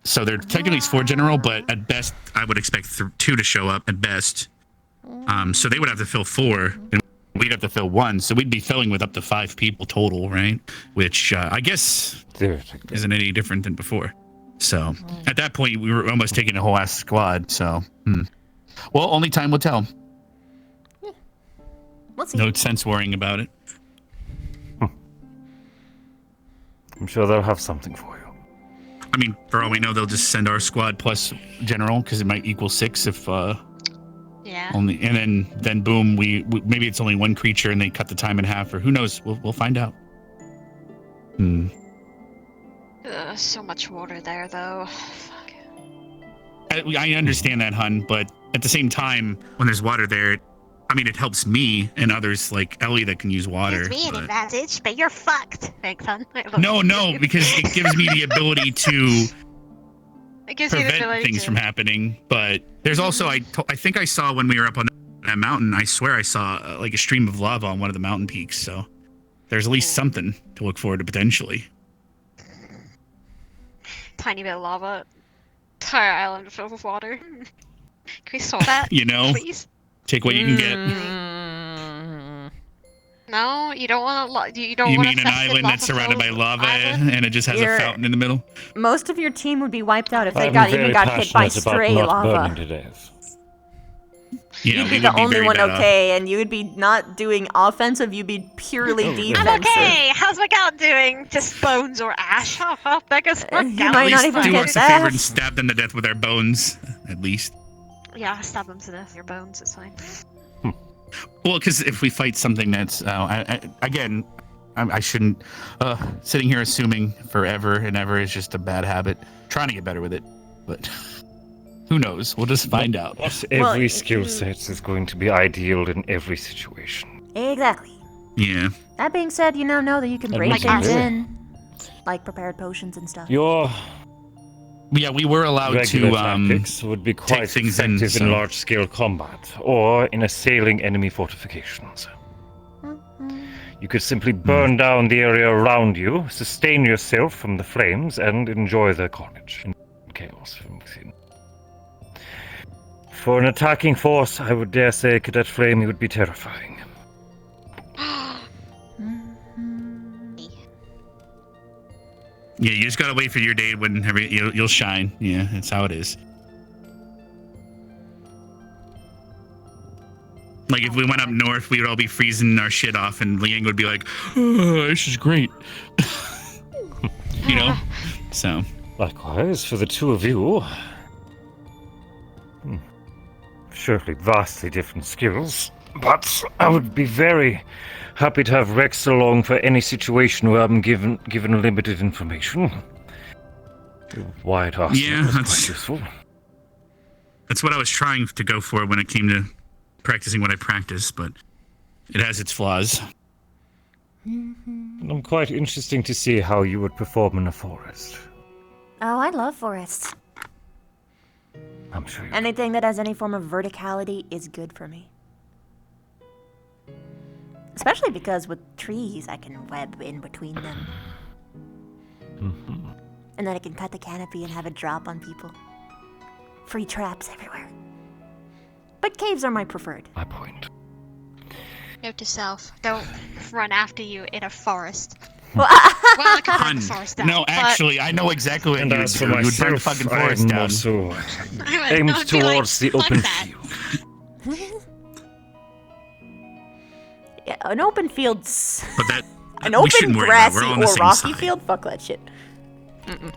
S10: So they're technically 4 General, but at best, I would expect 2 to show up at best. So they would have to fill 4, and we'd have to fill 1. So we'd be filling with up to 5 people total, right? Which I guess isn't any different than before. So at that point, we were almost taking a whole ass squad. So, well, only time will tell.
S15: Yeah. We'll see.
S10: No sense worrying about it.
S14: I'm sure they'll have something for you.
S10: I mean, for all we know, they'll just send our squad plus General because it might equal 6 if
S13: yeah.
S10: Only, and then boom, we maybe it's only 1 creature and they cut the time in half, or who knows? We'll find out.
S13: So much water there, though. Fuck.
S10: I understand that, hun, but at the same time, when there's water there, I mean, it helps me and others like Ellie that can use water.
S13: Gives me an advantage, but you're fucked. Thanks, hun.
S10: No, because it gives me the ability to
S13: it gives you the
S10: prevent
S13: ability
S10: things from happening. But there's also, I think I saw when we were up on that mountain, I swear I saw like a stream of lava on one of the mountain peaks. So there's at least something to look forward to potentially.
S13: Tiny bit of lava. Entire island filled with water. Can we solve that?
S10: Please? Take what you can get.
S13: No, you don't want
S10: You mean an island that's surrounded by lava and it just has a fountain in the middle?
S15: Most of your team would be wiped out if they got hit by stray lava.
S10: Yeah,
S15: you'd be the only one okay, and you would be not doing offensive, you'd be purely defensive.
S13: I'm okay! How's my gout doing? Just bones or ash? Oh, that goes for
S15: you might not even
S10: do us a favor and stab them to death with our bones, at least.
S13: Yeah, stab them to death with your bones, it's fine.
S10: Well, because if we fight something that's, I shouldn't, sitting here assuming forever and ever is just a bad habit, trying to get better with it, but who knows? We'll just find out.
S14: Every skill set is going to be ideal in every situation.
S15: Exactly.
S10: Yeah.
S15: That being said, know that you can break things in, like prepared potions and stuff.
S10: Yeah, we were allowed
S14: Regular
S10: to
S14: tactics would be quite
S10: take things
S14: effective
S10: in
S14: in large-scale combat or in assailing enemy fortifications. You could simply burn down the area around you, sustain yourself from the flames, and enjoy the carnage and chaos from within. For an attacking force, I would dare say Cadet Flame would be terrifying.
S10: Yeah, you just gotta wait for your day when you'll shine. Yeah, that's how it is. Like if we went up north, we would all be freezing our shit off, and Liang would be like, "Oh, this is great," So
S14: likewise for the two of you. Surely vastly different skills, but I would be very happy to have Rex along for any situation where I'm given limited information. Wide arsenal is quite useful.
S10: That's what I was trying to go for when it came to practicing what I practice, but it has its flaws.
S14: And I'm quite interesting to see how you would perform in a forest.
S15: Oh, I love forests.
S14: I'm sure.
S15: Anything that has any form of verticality is good for me. Especially because with trees, I can web in between them. And then I can cut the canopy and have it drop on people. Free traps everywhere. But caves are my preferred.
S14: My point.
S13: Note to self, don't run after you in a forest.
S15: Well,
S13: I can burn the forest down.
S10: No,
S13: but-
S10: actually, I know exactly what
S14: And
S10: you would
S14: as for
S10: do. You would burn the
S14: myself,
S10: fucking forest
S14: I'm
S10: down.
S14: also
S13: I
S14: aimed
S13: would be like,
S14: towards the
S13: "Fuck
S14: open
S13: that."
S14: field.
S15: Yeah, an open field's...
S10: But that
S15: An
S10: we
S15: open
S10: shouldn't worry about it.
S15: grassy
S10: We're all on the
S15: or
S10: same
S15: rocky
S10: side.
S15: field? Fuck that shit. Mm-mm.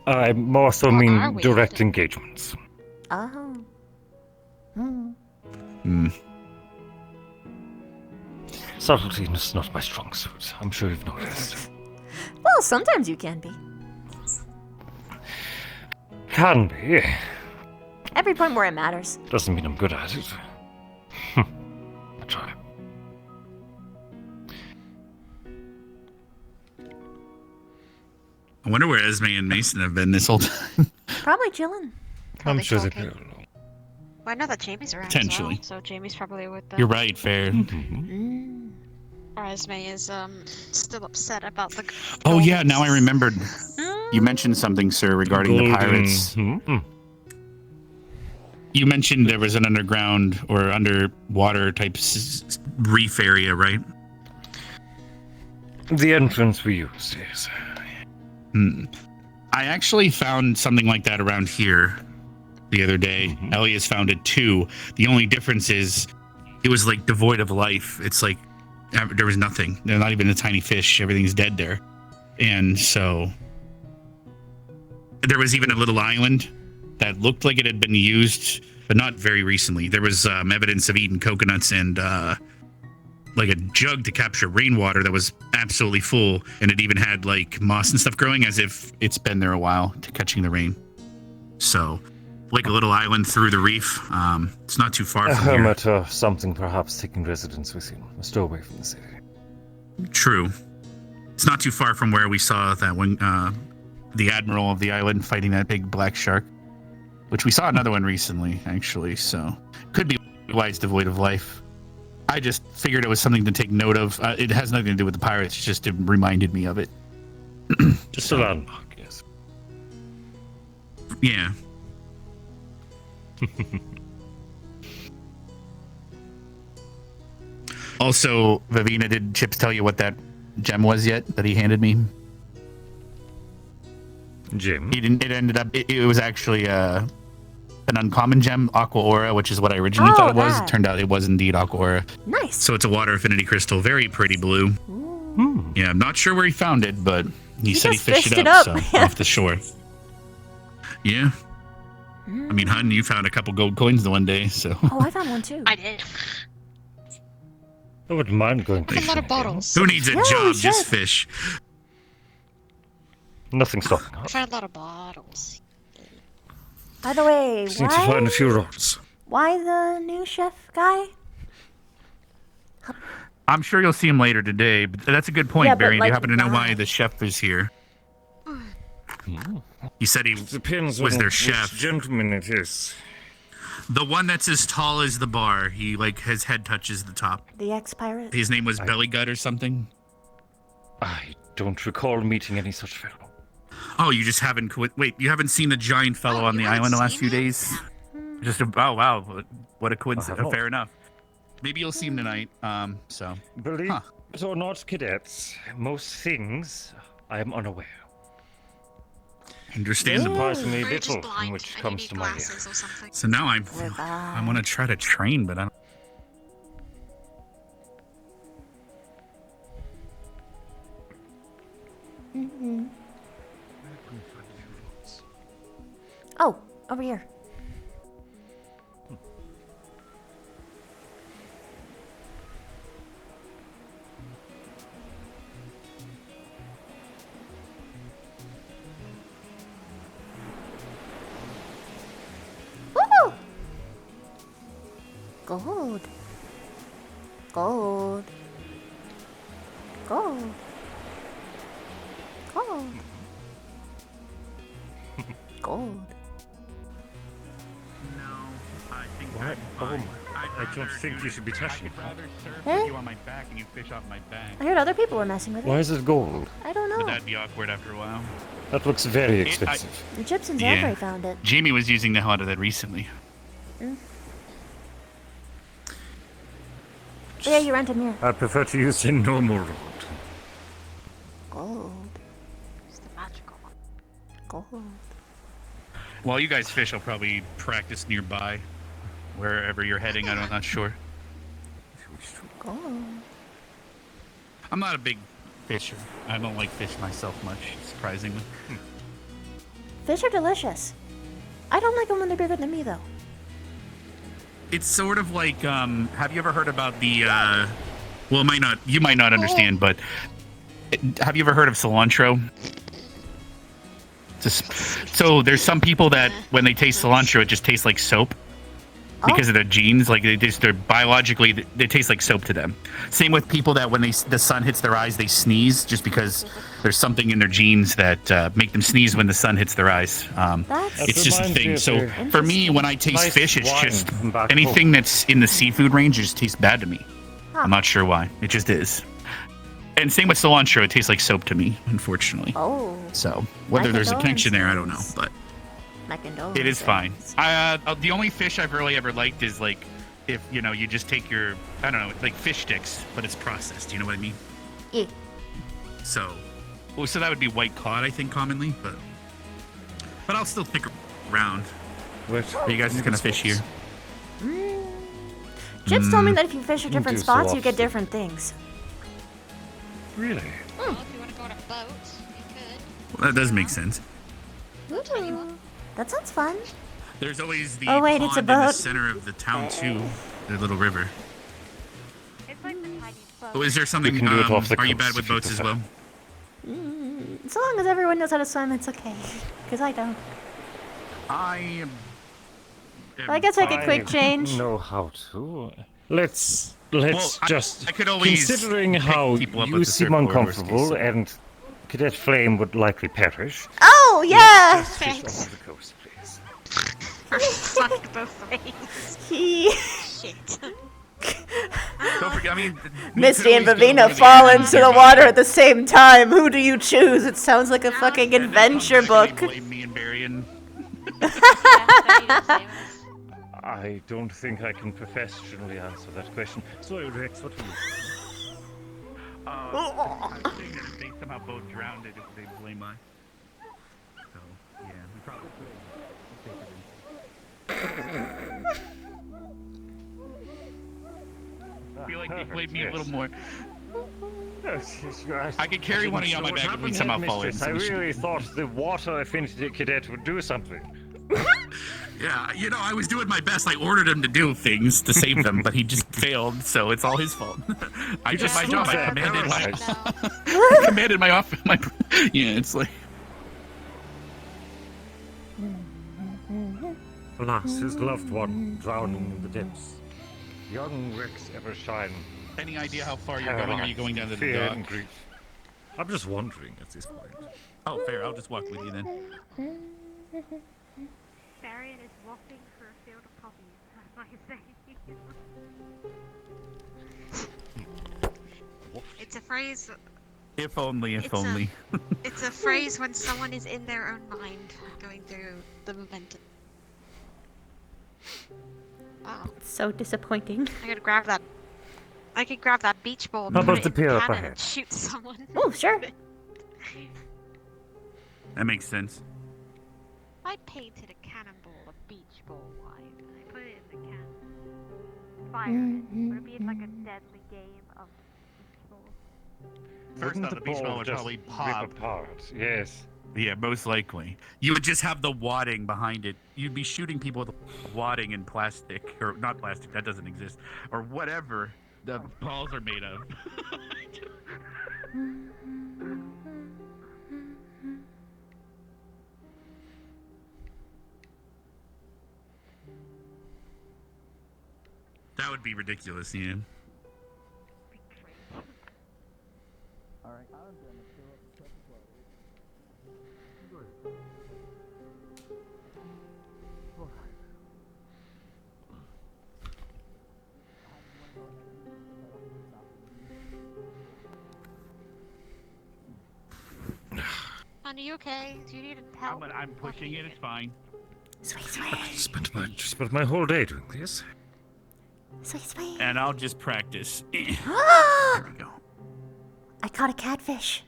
S14: I more so
S13: are
S14: mean
S13: we?
S14: direct engagements.
S15: Oh. Hmm.
S10: Hmm.
S14: Subtlety is not my strong suit. I'm sure you've noticed.
S15: Well, sometimes you can be.
S14: Can be.
S15: Every point where it matters.
S14: Doesn't mean I'm good at it. I try.
S10: I wonder where Esme and Mason have been this whole time.
S15: Probably chilling.
S14: I'm sure they
S13: talking.
S14: will.
S13: Well, I know that Jamie's around
S10: Potentially.
S13: as well, so Jamie's probably with them.
S10: You're right, fair.
S13: Or Esme is still upset about the.
S10: Oh yeah, now I remembered. You mentioned something, sir, regarding the pirates. You mentioned there was an underground or underwater type reef area, right?
S14: The entrance we use, yes.
S10: I actually found something like that around here the other day. Elias found it too. The only difference is it was like devoid of life. It's like there was nothing. There's not even a tiny fish. Everything's dead there. And so there was even a little island that looked like it had been used, but not very recently. There was evidence of eating coconuts and like a jug to capture rainwater that was absolutely full, and it even had like moss and stuff growing as if it's been there a while to catching the rain. So, like a little island through the reef. It's not too far
S14: A
S10: from here.
S14: hermit or something perhaps taking residence within, a stowaway from the city.
S10: True. It's not too far from where we saw that one, the admiral of the island fighting that big black shark, which we saw another one recently, actually. So, could be why it's devoid of life. I just figured it was something to take note of. It has nothing to do with the pirates. Just it reminded me of it.
S14: Just a landmark, yes.
S10: Yeah. Also, Vivina, did Chips tell you what that gem was yet that he handed me?
S14: Gem?
S10: He didn't. It ended up. It was actually an uncommon gem, Aqua Aura, which is what I originally thought it was.
S15: that.
S10: It turned out it was indeed Aqua Aura.
S15: Nice.
S10: So it's a water affinity crystal, very pretty blue. Yeah, I'm not sure where he found it, but he said he
S15: just
S10: fished
S15: fished
S10: it
S15: it
S10: up,
S15: up.
S10: so, off the shore. Yeah. I mean, hun, you found a couple gold coins the one day, so.
S15: Oh, I found one too.
S13: I did.
S14: I wouldn't mind going
S13: A lot of bottles.
S10: Who needs a
S15: Yeah, we
S10: job? Just
S15: should.
S10: fish.
S14: Nothing stopping
S13: I
S14: us.
S13: found a lot of bottles.
S15: By the way,
S14: Just need to find a few rods.
S15: why the new chef guy?
S10: I'm sure you'll see him later today, but that's a good point,
S15: Yeah, but,
S10: Barry. Do you
S15: like,
S10: happen to know why
S15: why?
S10: the chef is here? He said he
S14: Depends
S10: was
S14: on
S10: their
S14: which
S10: chef.
S14: gentleman it is.
S10: The one that's as tall as the bar. He, like, his head touches the top.
S15: The ex-pirate?
S10: His name was Bellygut or something?
S14: I don't recall meeting any such fellow.
S10: Oh, you just haven't... Wait, you haven't seen the giant fellow on the island the last few days? Just a... Oh, wow. What a coincidence.
S14: Oh.
S10: Fair enough. Maybe you'll see him tonight. So...
S14: Believe it or not, cadets, most things I am unaware.
S10: Understandable.
S14: Surprisingly
S13: Or you're just
S14: little
S13: blind
S14: in which
S13: and you
S14: comes
S13: need
S14: to my ear.
S13: glasses or something.
S10: So now I want to try to train, but I don't...
S15: Oh, over here. Woo! Gold. Gold. Gold. Gold. Gold.
S14: don't think you should be touching it.
S10: I'd rather surf
S15: Eh?
S10: with you on my back and you fish off my back.
S15: I heard other people were messing with it.
S14: Why is it gold?
S15: I don't know.
S10: Would that be awkward after a while?
S14: That looks very expensive.
S15: The Gypsians
S10: Yeah.
S15: Andre found it.
S10: Jamie was using the hell out of that recently.
S15: Mm. Yeah, you rented here.
S14: I prefer to use the normal road.
S15: Gold. It's the magical one. Gold.
S10: While you guys fish, I'll probably practice nearby. Wherever you're heading, I'm not sure.
S15: Gold.
S10: I'm not a big fisher. I don't like fish myself much, surprisingly.
S15: Fish are delicious. I don't like them when they're bigger than me, though.
S10: It's sort of like, have you ever heard about the, well, you might not understand, but have you ever heard of cilantro? So there's some people that when they taste cilantro, it just tastes like soap because of their genes. Like they're biologically, they taste like soap to them. Same with people that when the sun hits their eyes, they sneeze just because there's something in their genes that make them sneeze when the sun hits their eyes. It's just a thing. So for me, when I taste fish, it's just anything that's in the seafood range just tastes bad to me. I'm not sure why. It just is. And same with cilantro, it tastes like soap to me, unfortunately.
S15: Oh.
S10: So whether there's a connection there, I don't know, but it is fine. The only fish I've really ever liked is like if you just take your like fish sticks, but it's processed. You know what I mean?
S15: Yeah.
S10: So that would be white cod, I think, commonly, but I'll still stick around. Are you guys just gonna fish here?
S15: Jips told me that if you fish at different spots, you get different things.
S14: Really?
S13: Well, if you want to go on a boat, you could.
S10: Well, that does make sense.
S15: Ooh, that sounds fun.
S10: There's always the
S15: wait,
S10: pond
S15: it's a
S10: in the
S15: boat.
S10: center of the town too, the little river.
S9: It's like the tiny boat.
S10: Oh, is there something?
S14: We can do it off the
S10: Are you
S14: coast
S10: bad with
S14: if you
S10: boats as
S14: prefer.
S10: well?
S15: So long as everyone knows how to swim, it's okay. Because I don't.
S10: I am.
S15: I guess I could quick change.
S14: Know how to. Let's
S10: I could always
S14: considering
S10: pick
S14: how
S10: people up
S14: you
S10: with the
S14: seem
S10: surfboard, worst
S14: uncomfortable
S10: case.
S14: and Cadet Flame would likely perish.
S15: Oh, yeah!
S14: Let's just fish off the coast, please.
S13: Fuck the face. Shit.
S10: Don't forget, I mean,
S15: Misty and Vivina fall into the water at the same time. Who do you choose? It sounds like a fucking adventure book.
S10: Blame me and Barry.
S14: I don't think I can professionally answer that question. Sorry, Rex, what do you?
S10: I was saying that if they somehow both drowned it, if they blame us. So yeah, we probably could. I feel like they played me a little more. I could carry one of you on my back if we somehow fall in.
S14: I really thought the water affinity cadet would do something.
S10: Yeah, I was doing my best. I ordered him to do things to save them, but he just failed, so it's all his fault. I did my job. I commanded my office. Yeah, it's like.
S14: Alas, his loved one drowning in the depths. Young Rex ever shine.
S10: Any idea how far you're going? Are you going down to the
S14: Fear
S10: dock?
S14: and grief. I'm just wondering at this point.
S10: Oh, fair. I'll just walk with you then.
S9: Varian is walking through a field of poppies, like I say.
S13: It's a phrase.
S10: If only, if
S13: It's
S10: only.
S13: It's a phrase when someone is in their own mind going through the momentum. Wow.
S15: So disappointing.
S13: I could grab that. I could grab that beach ball.
S14: How
S13: put
S14: about
S13: it
S14: the
S13: in
S14: pier up
S13: cannon
S14: ahead?
S13: and shoot someone.
S15: Oh, sure.
S10: That makes sense.
S13: I painted a cannonball a beach ball wide.
S9: I put it in the can. Fire it. Would it be like a deadly game of beach ball?
S10: First
S14: Wouldn't
S10: off, the beach ball would
S14: just
S10: probably
S14: rip
S10: pop.
S14: apart? Yes.
S10: Yeah, most likely. You would just have the wadding behind it. You'd be shooting people with wadding and plastic, or not plastic, that doesn't exist, or whatever the balls are made of. That would be ridiculous, yeah.
S13: are you okay? Do you need help?
S10: I'm pushing it. It's fine.
S14: I spent my whole day doing this.
S10: And I'll just practice. There we go.
S15: I caught a catfish.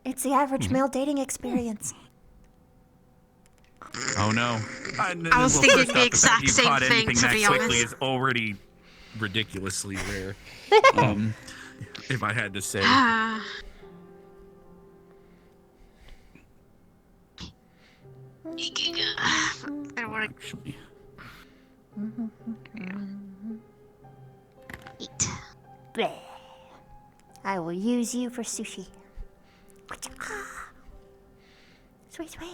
S15: It's the average male dating experience.
S10: Oh no.
S13: I was thinking the exact same thing, to be
S10: quickly
S13: honest.
S10: is already ridiculously rare. If I had to say.
S13: I don't want to eat.
S15: Bleh. I will use you for sushi. Sweet, sweet.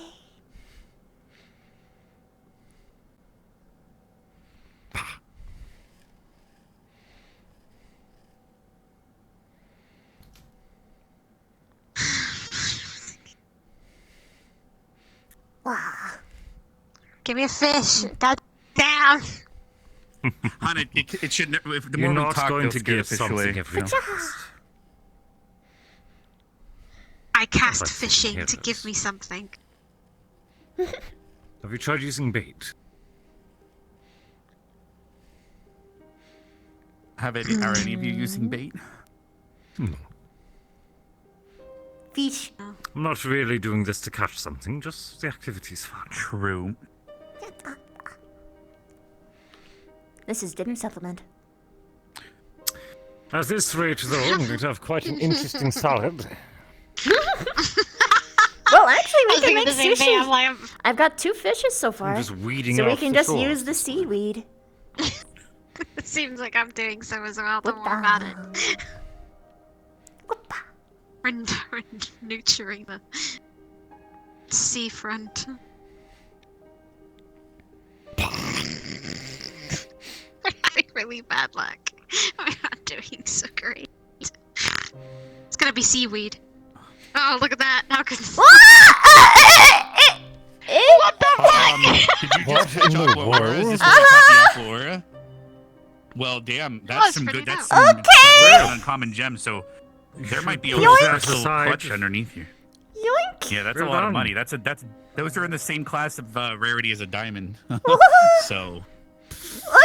S13: Give me a fish. God damn.
S10: Hon, it should never. If the
S14: You're
S10: more we
S14: not
S10: talk,
S14: going
S10: they'll
S14: to
S10: scare
S14: give
S10: the fish
S14: something
S10: away.
S14: every
S13: I cast
S14: Let's
S13: fishing
S14: hear
S13: to
S14: this.
S13: give me something.
S14: Have you tried using bait?
S10: Are any of you using bait?
S15: Fish.
S14: I'm not really doing this to catch something, just the activity's fun.
S10: True.
S15: This is dinner supplement.
S14: At this rate, though, I'm going to have quite an interesting salad.
S15: Well, actually, we
S13: I was
S15: can
S13: thinking
S15: make
S13: the same thing, I'm
S15: sushi.
S13: like-
S15: I've got 2 fishes so far.
S14: just weeding
S15: so we
S14: off
S15: can
S14: the
S15: just
S14: shore.
S15: use the seaweed.
S13: It seems like I'm doing so as well, the more about it. We're nurturing the seafront. We're having really bad luck. We're not doing so great. It's gonna be seaweed. Oh, look at that! How could... What the fuck?
S10: Did you
S14: What
S10: just
S14: in
S10: catch
S14: the
S10: Aquaora? Is
S14: world?
S10: this where I caught the Aquaora? Well, damn, that's
S13: it's
S10: some
S13: pretty
S10: good. That's
S13: dope.
S10: some
S15: Okay.
S10: that's an uncommon gem. So there might be a
S14: Yoink.
S10: special
S14: Aside.
S10: clutch underneath here.
S15: Yoink!
S10: Yeah, that's
S14: Well
S10: a lot
S14: done.
S10: of money. Those are in the same class of rarity as a diamond. So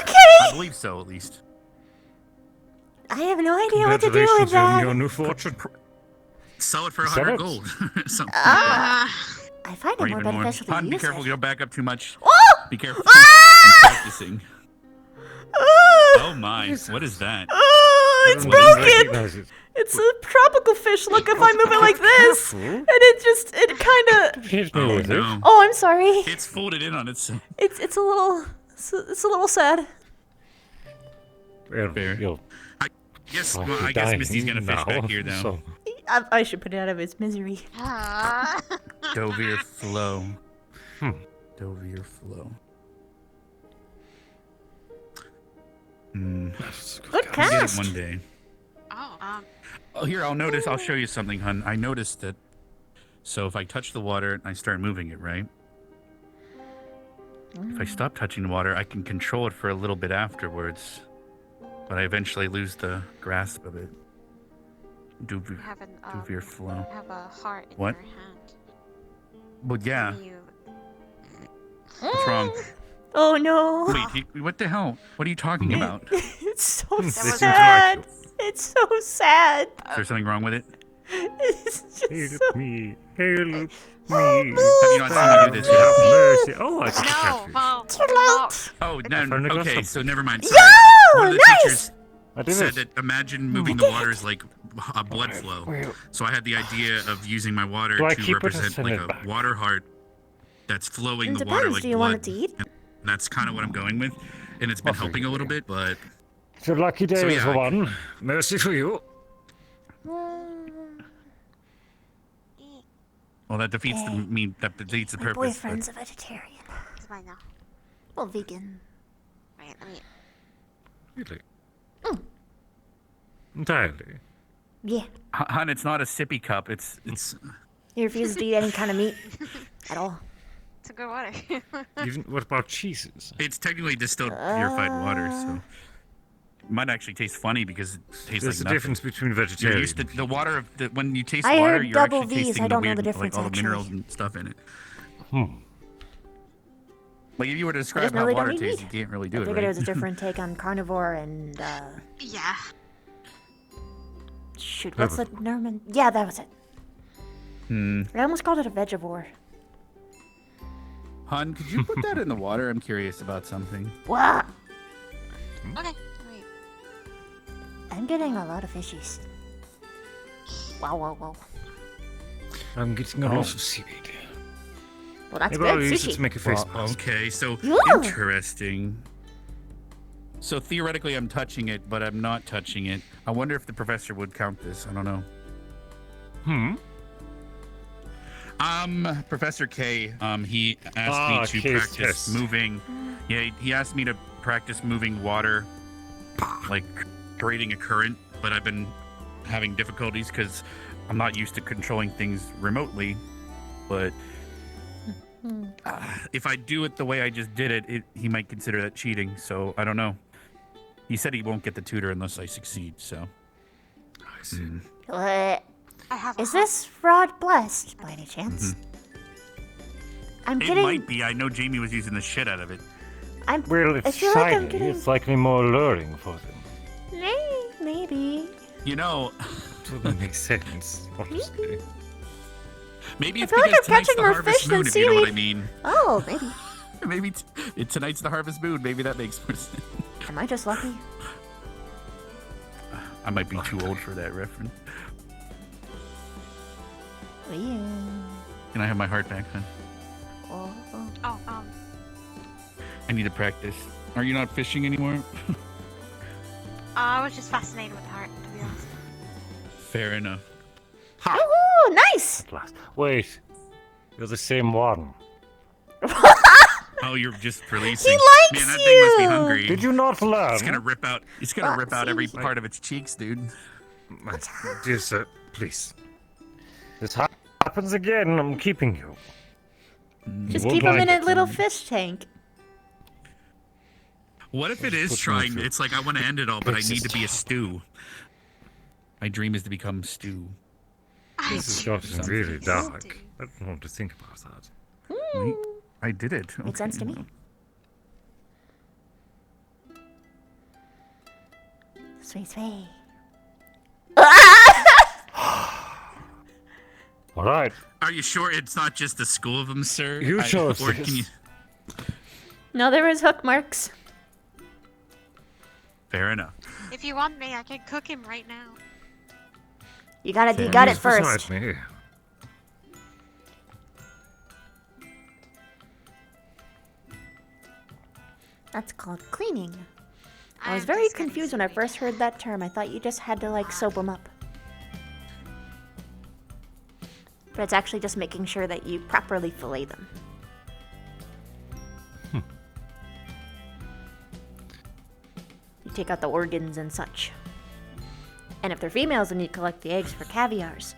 S15: Okay!
S10: I believe so, at least.
S15: I have no idea what to do
S14: Congratulations
S15: with that.
S14: on your new fortune.
S10: Sell it for
S14: Sell
S10: 100
S14: it.
S10: gold. Something
S15: I find
S10: or
S15: it more
S10: even more.
S15: beneficial to
S10: Hon, be
S15: use
S10: careful.
S15: it.
S10: You don't back up too much.
S15: Oh!
S10: Be careful. I'm practicing. Oh my! What is that?
S15: Oh, it's
S10: What is that?
S15: broken! It's a tropical fish. Look, if I move it like this, and it kind of.
S14: Hit me
S10: Oh
S14: with it.
S10: no!
S15: Oh, I'm sorry.
S10: It's folded in on itself.
S15: It's a little sad.
S14: Well,
S10: Fair.
S14: you'll
S10: Yes,
S14: Well,
S10: well, I
S14: you're
S10: guess
S14: dying
S10: Misty's gonna fish
S14: now,
S10: back here though.
S14: so-
S15: I should put it out of its misery.
S10: Dovier flow. Dovier flow.
S15: Good
S10: I'll get it
S15: cast.
S10: one day.
S13: Oh,
S10: Oh, here, I'll show you something, hun. I noticed that. So if I touch the water and I start moving it, right? If I stop touching the water, I can control it for a little bit afterwards. But I eventually lose the grasp of it. Dovier,
S13: have an,
S10: Dovier flow.
S13: have a heart in
S10: What?
S13: your hand.
S10: Well, yeah.
S13: You...
S10: What's wrong?
S15: Oh no.
S10: Wait, what the hell? What are you talking about?
S15: It's so
S14: This is
S15: sad.
S14: like
S15: It's so sad.
S10: Is there something wrong with it?
S15: It's just
S14: Help
S15: so.
S14: me, help me.
S10: Have you not seen me do this yet?
S14: Have mercy. Oh, I got
S13: No,
S14: catfish.
S13: well,
S15: Too late.
S10: Oh, no,
S14: Found a
S10: okay,
S14: grasshopper.
S10: so never mind.
S15: Yo,
S10: Sorry. One of the
S15: nice.
S10: teachers
S14: I did
S10: said
S14: it.
S10: that imagine moving the water is like a blood flow. So I had the idea of using my water
S14: Do I
S10: to
S14: keep it or
S10: represent
S14: send
S10: like
S14: it
S10: a
S14: back?
S10: water heart that's flowing
S15: It
S10: the water
S15: depends.
S10: like
S15: Do you
S10: blood.
S15: want it to eat?
S10: And that's kind of what I'm going with. And it's been
S14: I'll
S10: helping a little bit, but
S14: It's a lucky day,
S10: So, yeah, I-
S14: one. Mercy for you.
S10: well, that defeats that defeats the
S15: My
S10: purpose.
S15: boyfriend's a vegetarian.
S13: it's mine now.
S15: Well, vegan.
S13: Wait, let me...
S14: Really? Entirely.
S15: Yeah.
S10: But, hun, it's not a sippy cup. It's
S15: He refuses to eat any kind of meat at all.
S13: It's a good water.
S14: Even what about cheeses?
S10: technically distilled purified water. So might actually taste funny because it tastes
S14: There's
S10: like
S14: a difference between
S10: You're
S14: vegetarian.
S10: used to the water of when you taste
S15: I
S10: water,
S15: heard
S10: you're
S15: double
S10: actually
S15: V's,
S10: tasting
S15: I don't know
S10: weird,
S15: the difference,
S10: like all the minerals
S15: actually.
S10: and stuff in it.
S14: Hmm.
S10: Like if you were to
S15: I
S10: describe
S15: just
S10: how
S15: really
S10: water
S15: don't eat
S10: tastes,
S15: meat.
S10: you can't really do
S15: I
S10: it,
S15: figured
S10: right?
S15: it was a different take on carnivore and,
S13: Yeah.
S15: shoot, what's the Norman? Yeah, that was it. I almost called it a vegivore.
S10: Hun, could you put that in the water? I'm curious about something.
S15: What?
S13: Okay, wait.
S15: I'm getting a lot of fishies. Wow.
S14: I'm getting a lot of seaweed.
S15: Well, that's
S14: Maybe I'll
S15: good.
S14: use it
S15: Sushi.
S14: to make a face
S10: Well,
S14: mask.
S10: okay, so
S15: Yeah.
S10: interesting. So theoretically, I'm touching it, but I'm not touching it. I wonder if the professor would count this. I don't know. Professor K, he asked me to
S14: K's
S10: practice
S14: test.
S10: moving. Yeah, he asked me to practice moving water, like creating a current, but I've been having difficulties because I'm not used to controlling things remotely. But if I do it the way I just did it, he might consider that cheating. So I don't know. He said he won't get the tutor unless I succeed. So.
S14: I see.
S15: What? Is this fraud blessed by any chance? I'm
S10: It
S15: getting.
S10: might be. I know Jamie was using the shit out of it.
S14: Well,
S15: I
S14: it's
S15: feel like I'm
S14: shiny.
S15: getting.
S14: It's likely more alluring for them.
S15: Maybe.
S10: You know,
S14: Doesn't make sense. Honestly.
S10: maybe
S15: I
S10: it's
S15: feel like
S10: because
S15: I'm
S10: tonight's
S15: catching
S10: the
S15: more
S10: harvest
S15: fish
S10: moon,
S15: than
S10: if you know what I
S15: seaweed.
S10: mean.
S15: Oh, maybe.
S10: Maybe tonight's the harvest moon. Maybe that makes more sense.
S15: Am I just lucky?
S10: I might be too old for that reference.
S15: Yeah.
S10: Can I have my heart back, then?
S13: Oh,
S10: I need to practice. Are you not fishing anymore?
S13: I was just fascinated with the heart, to be honest.
S10: Fair enough.
S15: Ooh, nice.
S14: At last. Wait. You're the same one.
S10: Oh, you're just releasing.
S15: He likes
S10: Man, that thing must be
S15: you.
S10: hungry.
S14: Did you not learn?
S10: It's gonna rip out. It's gonna rip out every part of its cheeks, dude.
S14: My dear sir, please. This happens again. I'm keeping you.
S15: Just
S14: You
S15: keep
S14: won't
S15: him in
S14: like
S15: a
S14: it.
S15: little fish tank.
S10: What if it is
S14: put
S10: trying?
S14: me through.
S10: It's like I want to end it all, but I
S14: Fix
S10: need
S14: this
S10: to be a stew. My dream is to become stew.
S14: This has gotten really dark. I don't want to think about that.
S10: Wait, I did it.
S15: Makes sense to me. Sweet.
S14: All right.
S10: Are you sure it's not just a school of them, sir?
S14: You chose
S10: or
S14: this.
S10: can you?
S15: No, there was hook marks.
S10: Fair enough.
S13: If you want me, I can cook him right now.
S15: You got it. You
S10: Fair
S15: got it
S14: He's beside
S15: first.
S14: me.
S15: That's called cleaning. I was
S13: I'm
S15: very
S13: just getting
S15: confused when I first heard that term. I thought you just had to like soap them up. But it's actually just making sure that you properly fillet them. You take out the organs and such. And if they're females, then you collect the eggs for caviars.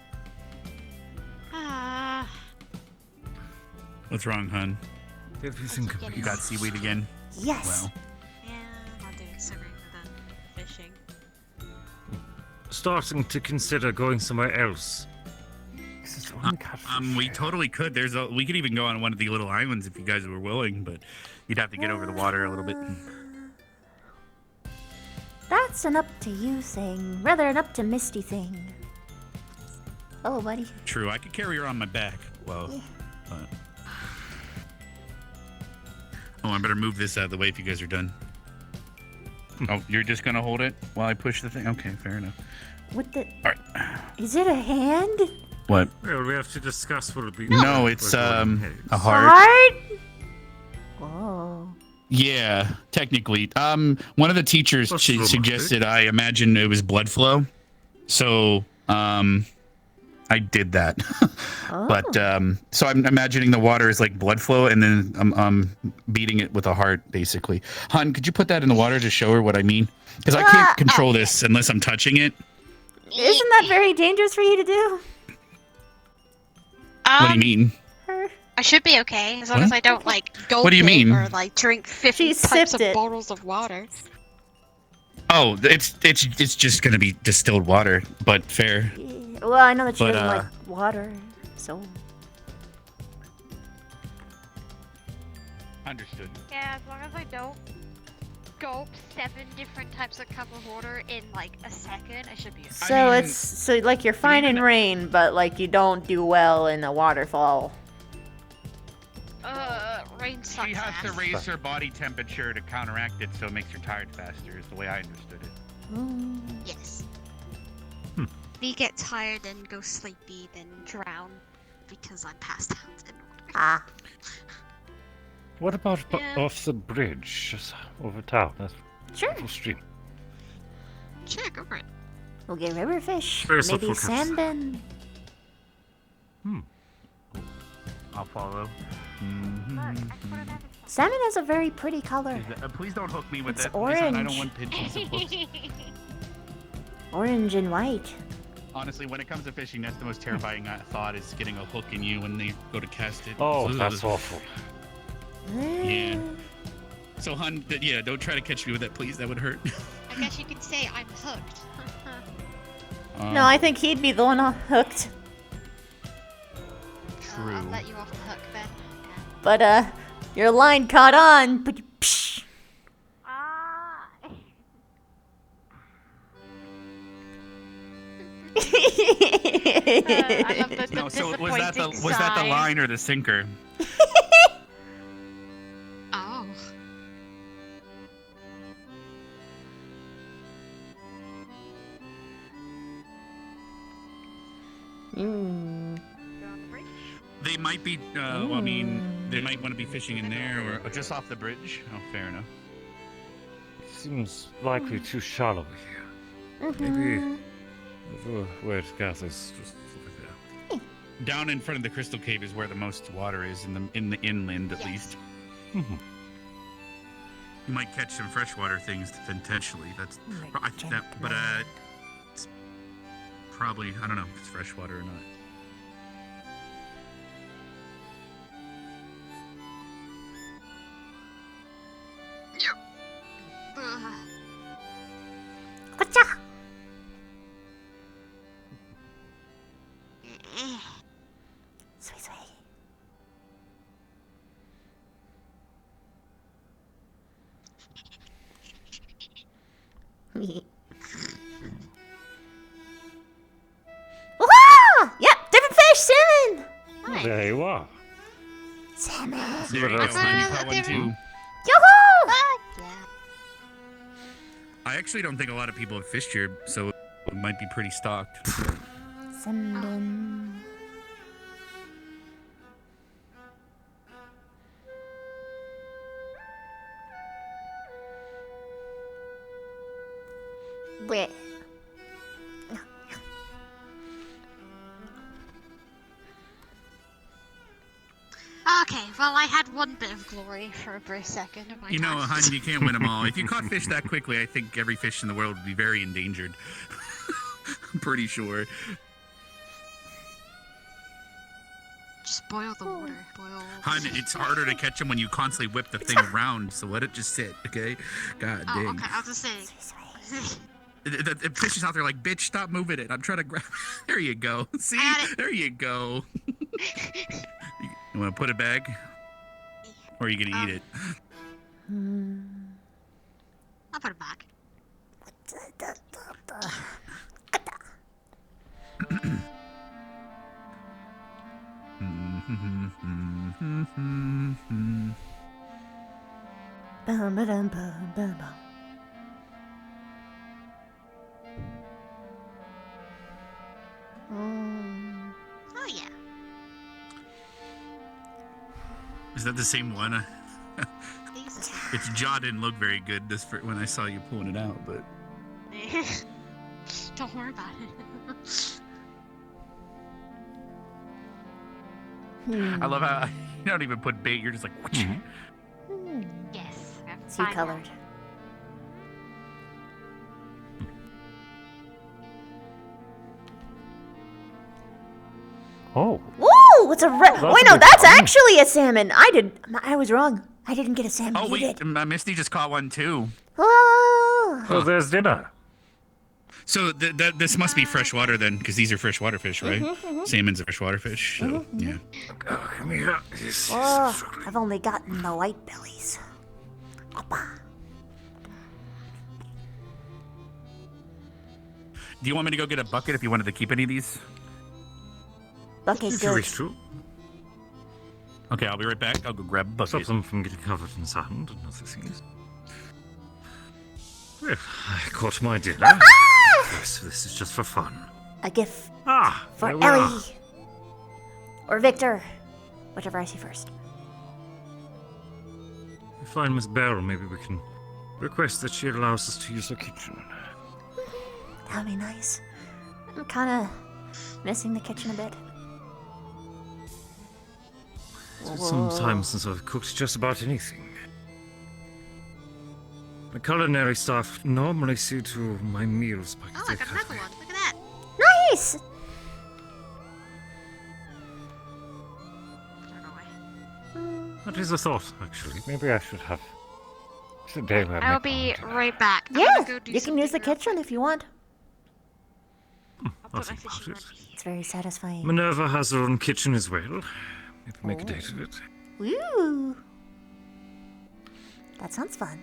S10: What's wrong, hun?
S14: Everything
S10: You got seaweed again?
S15: Yes.
S10: Well,
S13: Yeah, I'm not doing so great with the fishing.
S14: starting to consider going somewhere else. This is only catfish.
S10: we totally could. We could even go on one of the little islands if you guys were willing, but you'd have to get over the water a little bit.
S15: That's an up to you thing, rather an up to Misty thing. Oh, buddy.
S10: True, I could carry her on my back. Well, oh, I better move this out of the way if you guys are done. Oh, you're just gonna hold it while I push the thing? Okay, fair enough.
S15: What the?
S10: All right.
S15: Is it a hand?
S10: What?
S14: Well, we have to discuss what it'll be.
S10: No, it's a heart.
S15: Heart? Oh.
S10: Yeah, technically. One of the teachers suggested I imagine it was blood flow. So, I did that. But so I'm imagining the water is like blood flow, and then I'm beating it with a heart, basically. Hun, could you put that in the water to show her what I mean? Because I can't control this unless I'm touching it.
S15: Isn't that very dangerous for you to do?
S10: What do you mean?
S13: I should be okay as long as I don't like gulp
S10: What do you
S13: it
S10: mean?
S13: or like drink 50
S15: She
S13: types
S15: sipped
S13: of
S15: it.
S13: bottles of water.
S10: Oh, it's just gonna be distilled water, but fair.
S15: Well, I know that she
S10: But,
S15: doesn't like water, so.
S10: Understood.
S12: Yeah, as long as I don't gulp 7 different types of cup of water in like a second, I should be.
S15: So it's like you're fine in rain, but like you don't do well in a waterfall.
S12: Rain sucks.
S10: She has to raise her body temperature to counteract it, so it makes her tired faster. Is the way I understood it.
S13: Yes. Me get tired and go sleepy, then drown because I'm passed out in water.
S15: Ah.
S14: What about off the bridge, just over town? That's
S15: Sure.
S14: Stream.
S13: Sure, go for it.
S15: We'll get river fish,
S14: First
S15: maybe
S14: of all,
S15: salmon.
S10: I'll follow.
S15: Salmon has a very pretty color.
S10: Please don't hook me with
S15: It's
S10: that. Please, I don't
S15: orange.
S10: want pinches of hooks.
S15: Orange and white.
S10: Honestly, when it comes to fishing, that's the most terrifying thought is getting a hook in you when they go to cast it.
S14: Oh, that's awful.
S10: Yeah. So, hun, yeah, don't try to catch me with that, please. That would hurt.
S12: I guess you could say I'm hooked.
S15: No, I think he'd be the one hooked.
S10: True.
S12: I'll let you off the hook then.
S15: But your line caught on. But psh.
S12: I love the
S10: No, so was that the
S12: sigh.
S10: line or the sinker?
S13: Oh.
S10: They might be. Well, I mean, they might want to be fishing in there or just off the bridge. Oh, fair enough.
S14: Seems likely too shallow here. Maybe where it gathers just over there.
S10: Down in front of the crystal cave is where the most water is in the inland, at least. You might catch some freshwater things potentially. That's, but it's probably, I don't know if it's freshwater or not.
S15: Gotcha. Sweet, sweet. Woohoo! Yep, different fish, salmon.
S14: There you are.
S15: Salmon.
S10: There you go, honey. You caught one too.
S15: Yoo-hoo!
S10: I actually don't think a lot of people have fished here, so it might be pretty stocked.
S15: Salmon. Bleh.
S13: Okay, well, I had one bit of glory for a brief second of my
S10: You know,
S13: time.
S10: hun, you can't win them all. If you caught fish that quickly, I think every fish in the world would be very endangered. I'm pretty sure.
S13: Just boil the water. Boil.
S10: Hun, it's harder to catch them when you constantly whip the thing around, so let it just sit, okay? God
S13: Oh,
S10: dang.
S13: okay, I was just saying.
S10: The fish is out there like, bitch, stop moving it. I'm trying to grab. There you go. See? There you go. You want to put it back? Or are you going to eat it?
S13: I'll put it back.
S15: Bum, ba-dum, bum, bum, bum.
S13: Oh, yeah.
S10: Is that the same one? Its jaw didn't look very good when I saw you pulling it out, but...
S13: Don't worry about it.
S10: I love how you don't even put bait, you're just like...
S13: Yes.
S15: Two colored.
S14: Oh.
S15: Woo! It's a red.
S14: That's
S15: Wait,
S14: a
S15: no,
S14: big
S15: that's
S14: one.
S15: actually a salmon. I was wrong. I didn't get a salmon.
S10: Oh,
S15: You
S10: wait,
S15: did.
S10: Misty just caught one, too.
S15: Oh.
S14: Oh, there's dinner.
S10: So this must be freshwater then, because these are freshwater fish, right? Salmon's a freshwater fish, so yeah.
S14: Oh, come here.
S15: Oh, I've only gotten the white bellies.
S10: Do you want me to go get a bucket if you wanted to keep any of these?
S15: Bucket
S14: If you
S15: good.
S14: wish to.
S10: Okay, I'll be right back. I'll go grab a bucket.
S14: Stop them from getting covered in sand and other things. Well, I caught my dinner. Yes, this is just for fun.
S15: A gift for
S14: there we
S15: Ellie.
S14: are.
S15: Or Victor. Whichever I see first.
S14: We find Miss Bell, maybe we can request that she allows us to use her kitchen.
S15: That would be nice. I'm kind of missing the kitchen a bit.
S14: It's been some time since I've cooked just about anything. The culinary staff normally see to my meals by
S13: Oh, look, another one. Look at that.
S15: Nice!
S14: That is a thought, actually. Maybe I should have today where
S13: I'll be right back. I'm
S15: Yeah,
S13: gonna go do
S15: you can use the kitchen if you want.
S14: I'll think about it.
S15: It's very satisfying.
S14: Minerva has her own kitchen as well. Maybe make a date of it.
S15: Woo! That sounds fun.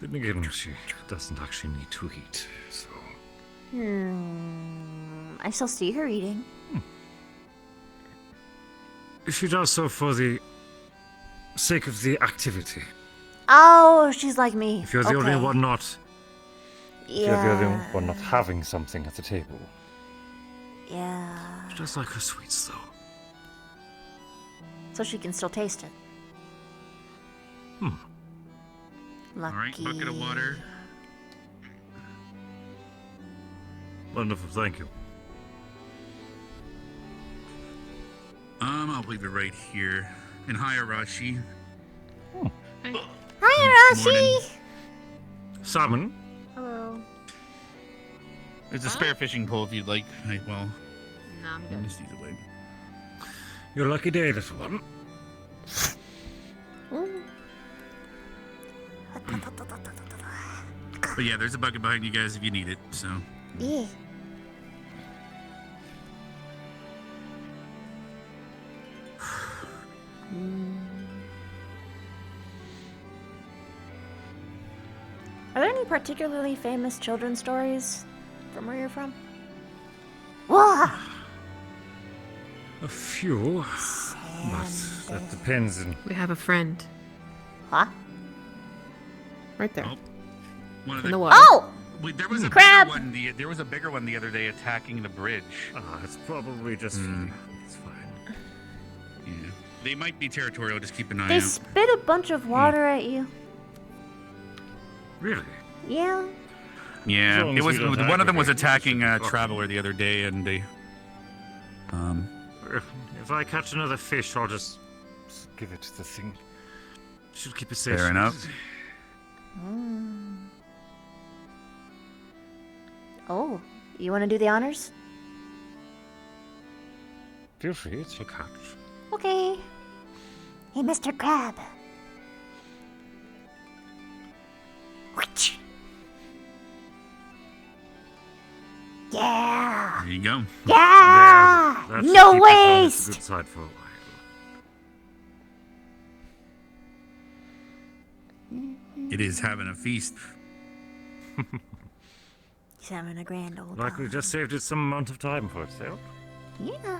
S14: Then again, she doesn't actually need to eat, so...
S15: I still see her eating.
S14: She does so for the sake of the activity.
S15: Oh, she's like me.
S14: If you're the only
S15: Okay.
S14: one not... If you're the only
S15: Yeah.
S14: one not having something at the table.
S15: Yeah.
S14: She does like her sweets, though.
S15: So she can still taste it. Lucky.
S10: All right, bucket of water.
S14: Wonderful, thank you.
S10: I'll leave it right here. And hi, Arashi.
S15: Hi, Arashi!
S14: Salmon?
S15: Hello.
S10: There's a spare fishing pole if you'd like. Well,
S13: No, I'm
S10: I'll just use it away.
S14: Your lucky day, little one.
S10: But yeah, there's a bucket behind you guys if you need it, so.
S15: Yeah. Are there any particularly famous children's stories from where you're from? Whoa!
S14: A few. But that depends on...
S5: We have a friend.
S15: Huh?
S5: Right there.
S10: One of
S5: In
S10: the
S5: the water.
S15: Oh!
S10: Wait, there was a
S15: Crab!
S10: bigger one. There was a bigger one the other day attacking the bridge.
S14: It's probably just... It's fine.
S10: Yeah. They might be territorial. Just keep an eye
S15: They
S10: out.
S15: spit a bunch of water at you.
S14: Really?
S15: Yeah.
S10: Yeah,
S14: As long
S10: it
S14: as
S10: was
S14: we don't
S10: one of them was
S14: aggravate,
S10: attacking a traveler the other day, and they.
S14: If I catch another fish, I'll just give it to the thing. Should keep it safe.
S10: Fair enough.
S15: Oh, you want to do the honors?
S14: Feel free, it's your catch.
S15: Okay. Hey, Mr. Crab. Whoosh. Yeah.
S10: There you go.
S15: Yeah.
S14: That should
S15: No
S14: keep us on its
S15: waste.
S14: good side for a while.
S10: It is having a feast.
S15: He's having a grand old
S14: Like we just saved it some amount of time for itself.
S15: Yeah.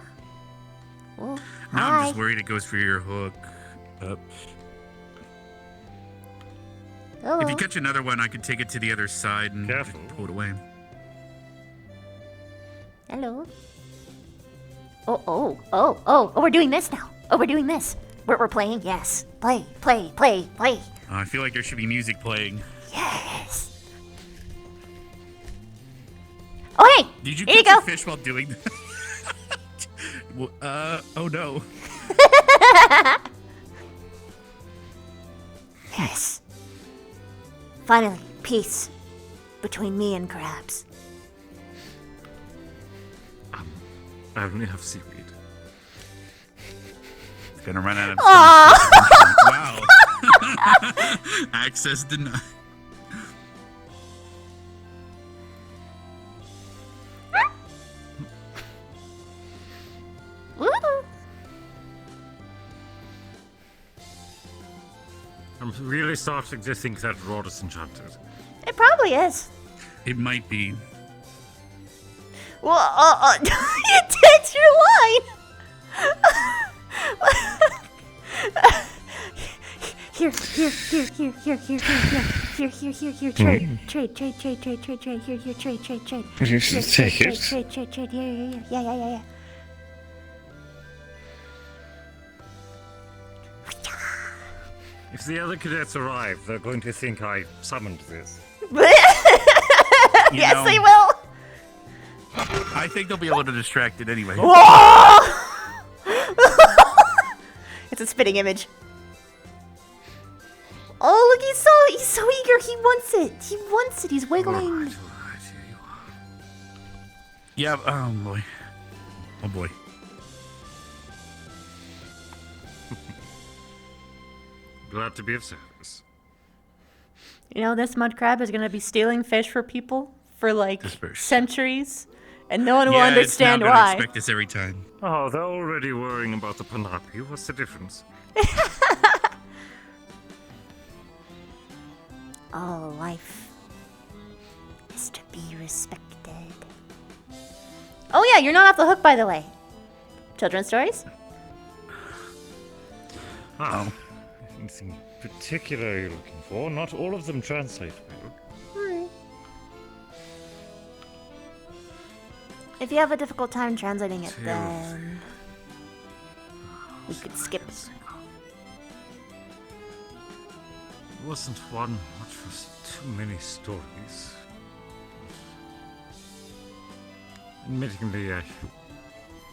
S15: Well,
S10: Now
S15: hi.
S10: I'm just worried it goes for your hook. Up.
S15: Hello.
S10: If you catch another one, I could take it to the other side and pull it away.
S15: Hello. Oh, we're doing this now. Oh, we're doing this. We're playing, yes. Play.
S10: I feel like there should be music playing.
S15: Yes. Oh, hey!
S10: Did you
S15: Here you
S10: catch
S15: go.
S10: a fish while doing that? Well, oh no.
S15: Yes. Finally, peace between me and crabs.
S14: I only have seaweed.
S10: Gonna run out of
S15: Aw.
S10: Wow. Access denied.
S15: Woo.
S14: I'm really starting to think that rod is enchanted.
S15: It probably is.
S10: It might be.
S15: Well, you takes your line. Here, trade.
S14: You should take it.
S15: Trade. Yeah.
S14: If the other cadets arrive, they're going to think I summoned this.
S15: Yes, they will.
S10: I think they'll be able to distract it anyway.
S15: It's a spitting image. Oh, look, he's so eager. He wants it. He's wiggling.
S10: Yeah. Oh boy.
S14: Glad to be of service.
S15: You know, this mud crab is gonna be stealing fish for people for like centuries, and no one will understand
S10: it's not
S15: why.
S10: Expect this every time.
S14: Oh, they're already worrying about the panapi. What's the difference?
S15: All life is to be respected. Oh yeah, you're not off the hook, by the way. Children's stories?
S14: Oh. Anything particular you're looking for? Not all of them translate well.
S15: If you have a difficult time translating it, then we could skip it.
S14: Wasn't one which was too many stories. Admittingly, I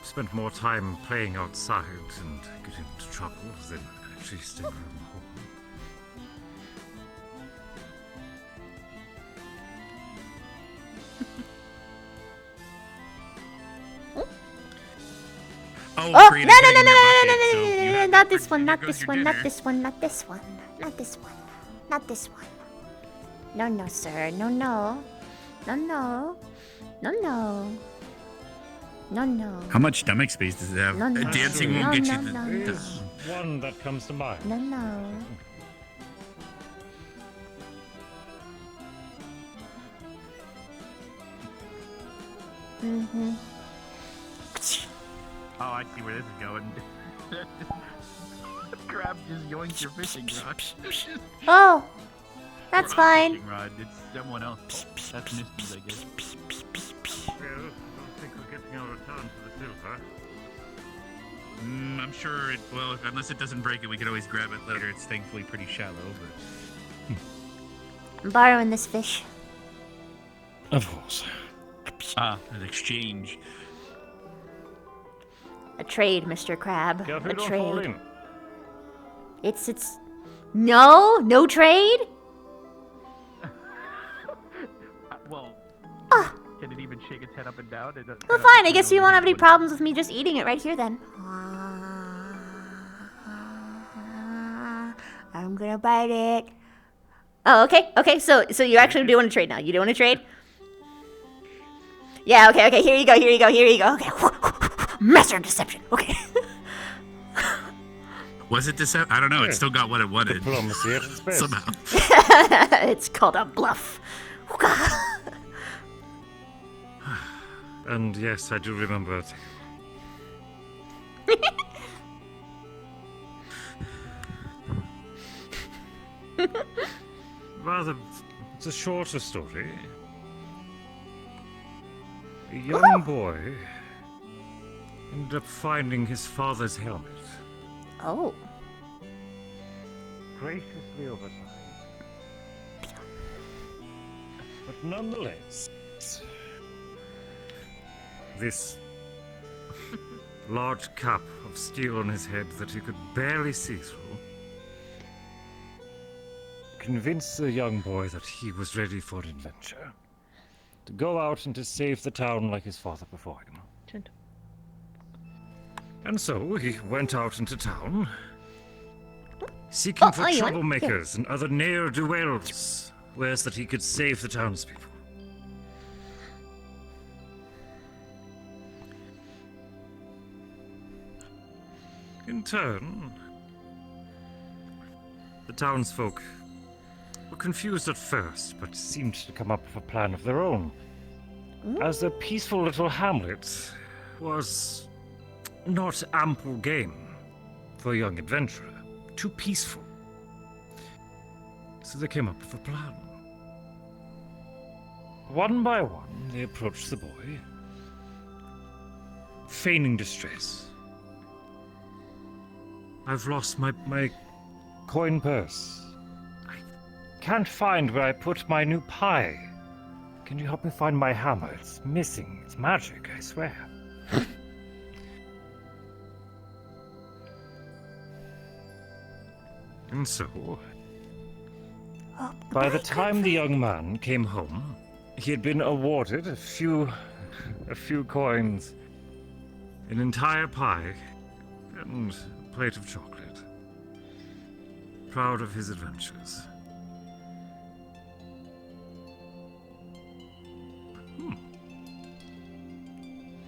S14: spent more time playing outside and getting into trouble than actually staying around home.
S15: Oh, no, not this one. No, sir. No.
S10: How much stomach space does it have?
S15: No.
S10: Dancing won't get you
S15: No.
S14: One that comes to mind.
S15: No. Mm-hmm.
S10: Oh, I see where this is going. Crab just yoinks your fishing rod.
S15: Oh, that's fine.
S10: Fishing rod. It's someone else. That's Misty's, I guess.
S14: Well, I don't think we're getting out of town for the silver.
S10: I'm sure it. Well, unless it doesn't break it, we could always grab it later. It's thankfully pretty shallow, but.
S15: I'm borrowing this fish.
S14: Of course.
S10: An exchange.
S15: A trade, Mr. Crab.
S14: Careful,
S15: A
S14: don't
S15: trade.
S14: fall in.
S15: It's no trade.
S10: Well, can it even shake its head up and down?
S15: Well, fine. I guess you won't have any problems with me just eating it right here then. I'm gonna bite it. Oh, okay. So you actually do want to trade now? You do want to trade? Yeah. Okay. Here you go. Okay. Master of deception. Okay.
S10: Was it deception? I don't know. It still got what it wanted.
S14: Diplomacy at its best.
S10: Somehow.
S15: It's called a bluff.
S14: And yes, I do remember it. Rather, it's a shorter story. A young boy ended up finding his father's helmet.
S15: Oh.
S14: Graciously oversized. But nonetheless, this large cap of steel on his head that he could barely see through convinced the young boy that he was ready for adventure. To go out and to save the town like his father before him. And so he went out into town, seeking for
S15: are you on?
S14: troublemakers and other ne'er-do-wells, ways that he could save the townspeople. In turn, the townsfolk were confused at first, but seemed to come up with a plan of their own. As a peaceful little hamlet was not ample game for a young adventurer. Too peaceful. So they came up with a plan. One by one, they approached the boy, feigning distress. I've lost my coin purse. I can't find where I put my new pie. Can you help me find my hammer? It's missing. It's magic, I swear. And so, by the time the young man came home, he had been awarded a few coins, an entire pie, and a plate of chocolate. Proud of his adventures.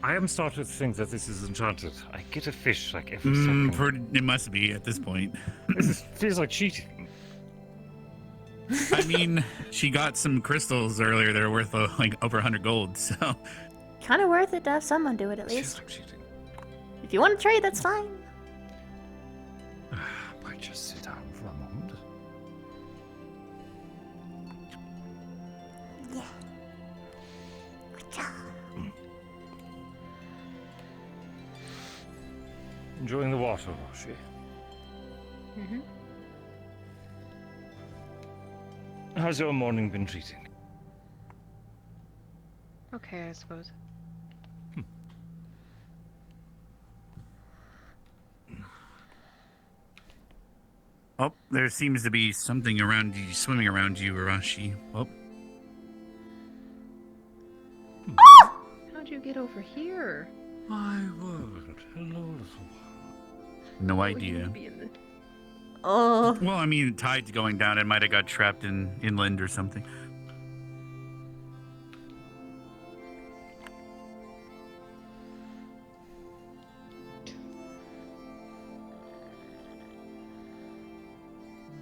S14: I am starting to think that this is enchanted. I get a fish like every second.
S10: It must be at this point.
S14: Feels like cheating.
S10: I mean, she got some crystals earlier that are worth like over 100 gold, so.
S15: Kind of worth it to have someone do it at least. If you want to trade, that's fine.
S14: Might just sit down for a moment.
S15: Yeah. Good job.
S14: Enjoying the water, was she?
S15: Mm-hmm.
S14: How's your morning been treating?
S7: Okay, I suppose.
S10: Oh, there seems to be something around you, swimming around you, Arashi. Oh.
S7: How'd you get over here?
S14: My word. Hello, little one.
S10: No idea.
S15: Oh.
S10: Well, I mean, the tide's going down. It might have got trapped in inland or something.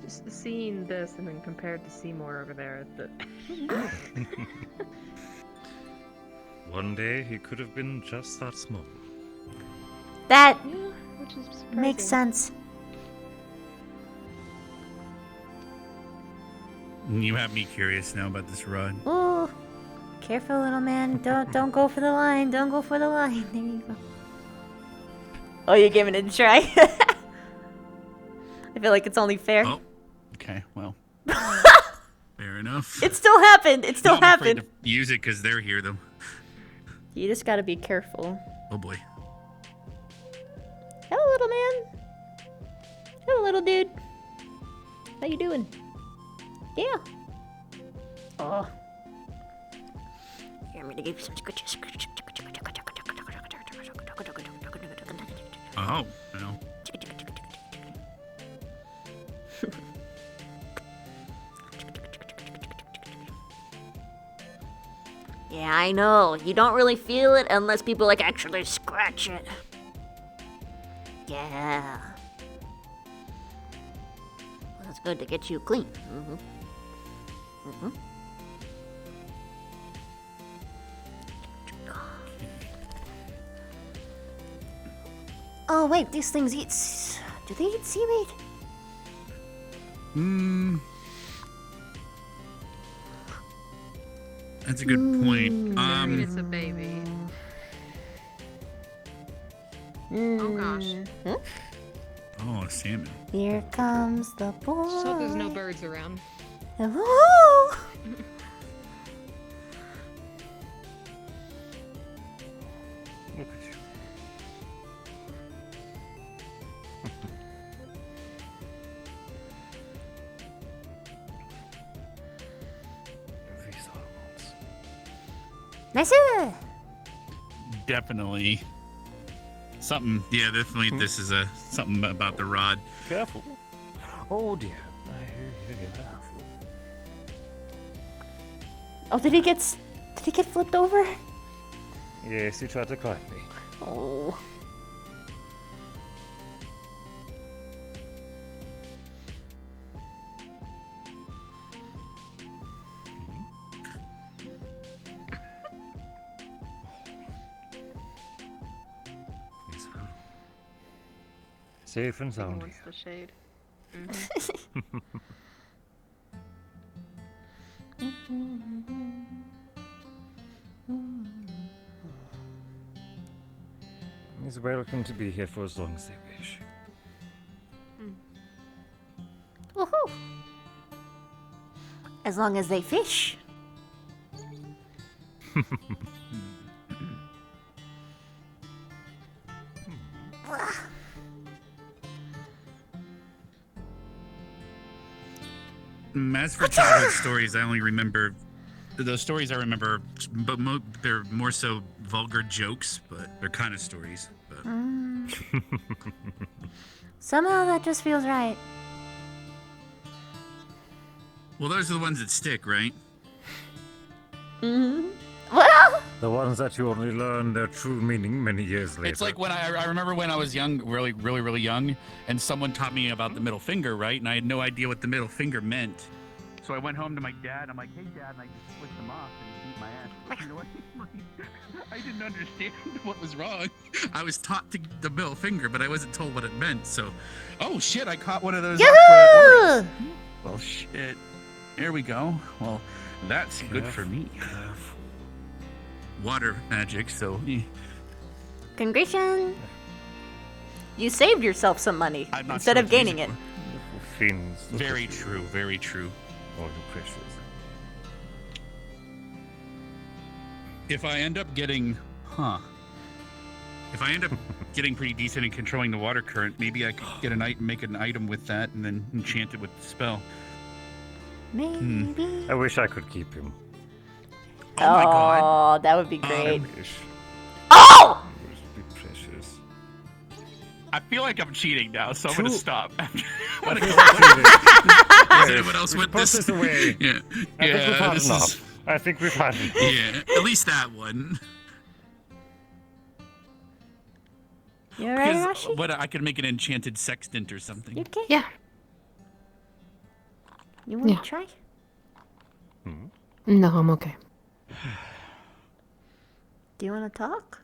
S7: Just seeing this and then compared to Seymour over there,
S14: One day he could have been just that small.
S15: That
S7: which is
S15: makes sense.
S10: You have me curious now about this rod.
S15: Ooh, careful, little man. Don't go for the line. Don't go for the line. There you go. Oh, you're giving it a try. I feel like it's only fair.
S10: Oh, okay, well. Fair enough.
S15: It still happened. It still
S10: No, I'm afraid
S15: happened.
S10: to use it because they're here, though.
S15: You just gotta be careful.
S10: Oh boy.
S15: Hello, little man. Hello, little dude. How you doing? Yeah. Oh. Here, I'm gonna give you some scratches.
S10: Oh, no.
S15: Yeah, I know. You don't really feel it unless people like actually scratch it. Yeah. Well, that's good to get you clean. Oh wait, these things eat. Do they eat seaweed?
S10: That's a good point.
S7: it's a baby. Oh gosh.
S15: Huh?
S10: Oh, a salmon.
S15: Here comes the boy.
S7: Just hope there's no birds around.
S15: Hello.
S14: Look at you. These hormones.
S15: Nice.
S10: Definitely something. Yeah, definitely. This is something about the rod.
S14: Careful. Oh dear. I hear you.
S15: Oh, did he get flipped over?
S14: Yes, he tried to climb me.
S15: Oh.
S14: Safe and sound.
S7: Wants the shade.
S14: He's welcome to be here for as long as they wish.
S15: Woohoo! As long as they fish.
S10: As for childhood stories, I only remember those stories I remember, but they're more so vulgar jokes, but they're kind of stories. But.
S15: Somehow that just feels right.
S10: Well, those are the ones that stick, right?
S15: Mm-hmm. Well,
S14: the ones that you only learn their true meaning many years later.
S10: It's like when I remember when I was young, really young, and someone taught me about the middle finger, right? And I had no idea what the middle finger meant. So I went home to my dad. I'm like, "Hey, Dad," and I just flicked him off, and he beat my ass. You know what? I didn't understand what was wrong. I was taught the middle finger, but I wasn't told what it meant. So, oh shit! I caught one of those.
S15: Yahoo!
S10: Well, shit. There we go. Well, that's good for me. Water magic, so.
S15: Congratulations! You saved yourself some money instead of gaining it.
S14: Fiends.
S10: Very true. Very true.
S14: All the precious.
S10: If I end up getting, If I end up getting pretty decent in controlling the water current, maybe I could get make an item with that and then enchant it with the spell.
S15: Maybe.
S14: I wish I could keep him.
S10: Oh my god.
S15: Oh, that would be great.
S14: Oh! Be precious.
S10: I feel like I'm cheating now, so I'm
S14: True.
S10: gonna stop.
S14: Does
S10: anyone else with this?
S14: Away.
S10: Yeah.
S14: I think we've had
S10: this
S14: enough.
S10: is-
S14: I think we've had enough.
S10: Yeah, at least that one.
S15: You alright,
S10: Because
S15: Rashi?
S10: what I could make an enchanted sextant or something.
S15: You okay?
S5: Yeah.
S15: You want to
S5: Yeah.
S15: try?
S5: No, I'm okay.
S15: Do you want to talk?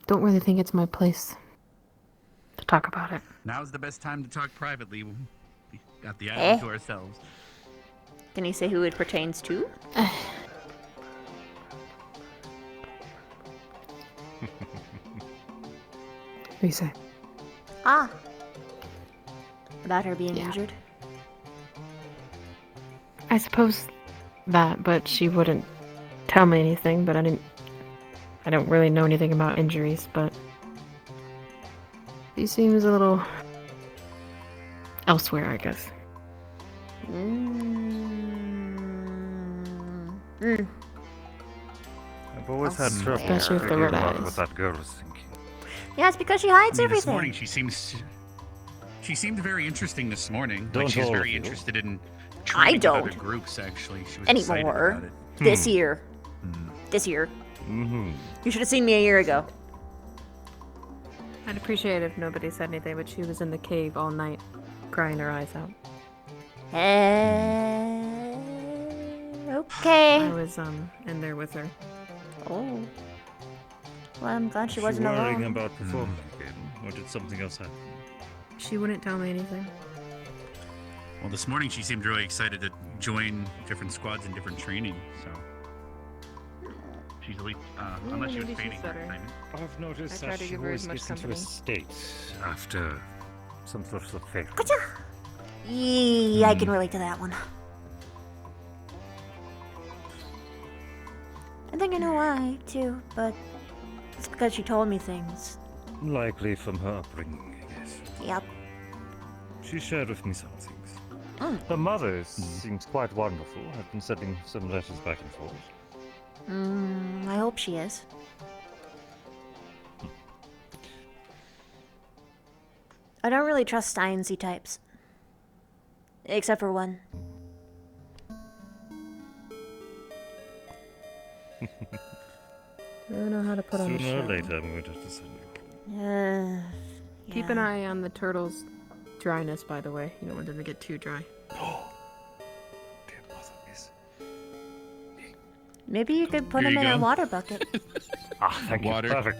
S5: Don't really think it's my place to talk about it.
S10: Now's the best time to talk privately. We got the
S15: Eh?
S10: island to ourselves.
S15: Can you say who it pertains to?
S5: What do you say?
S15: Ah. About her being injured?
S5: I suppose that, but she wouldn't tell me anything, but I don't really know anything about injuries, but he seems a little elsewhere, I guess.
S14: I've always had trouble
S5: Especially with the
S14: figuring
S5: red
S14: out
S5: eyes.
S14: what that girl is thinking.
S15: Yeah, it's because she hides
S10: This
S15: everything.
S10: morning she seemed very interesting this morning.
S14: Don't
S10: Like she's
S14: all
S10: very
S14: of you?
S10: interested in
S15: I
S10: training with other
S15: don't.
S10: groups. Actually, she was excited
S15: Anymore.
S10: about it.
S15: This year. This year.
S14: Mm-hmm.
S15: You should have seen me a year ago.
S5: I'd appreciate it if nobody said anything, but she was in the cave all night, crying her eyes out.
S15: Okay.
S5: I was in there with her.
S15: Oh. Well, I'm glad she
S14: Is
S15: wasn't
S14: worrying
S15: alone.
S14: about performing again, or did something else happen?
S5: She wouldn't tell me anything.
S10: Well, this morning she seemed really excited to join different squads and different training. So she's at least, unless she was
S5: maybe she's
S10: feigning her
S5: better.
S10: excitement.
S14: I've noticed
S5: I try
S14: that
S5: to
S14: she
S5: give her
S14: always
S5: as much
S14: gets into a
S5: company.
S14: state after some sort of failure.
S15: Yeah, I can relate to that one. I think I know why, too, but it's because she told me things.
S14: Likely from her upbringing, I guess.
S15: Yep.
S14: She shared with me some things.
S15: Mm.
S14: Her mother seems quite wonderful. I've been sending some letters back and forth.
S15: I hope she is. I don't really trust sciencey types. Except for one.
S5: I don't know how to put on the
S14: Sooner
S5: show.
S14: or later, I'm going to have to send you.
S15: Yeah.
S5: Keep an eye on the turtle's dryness, by the way. You don't want them to get too dry.
S15: Maybe you could put
S10: Here
S15: him
S10: you
S15: in a
S10: go.
S15: water bucket.
S14: Thank
S10: Water.
S14: you. Perfect.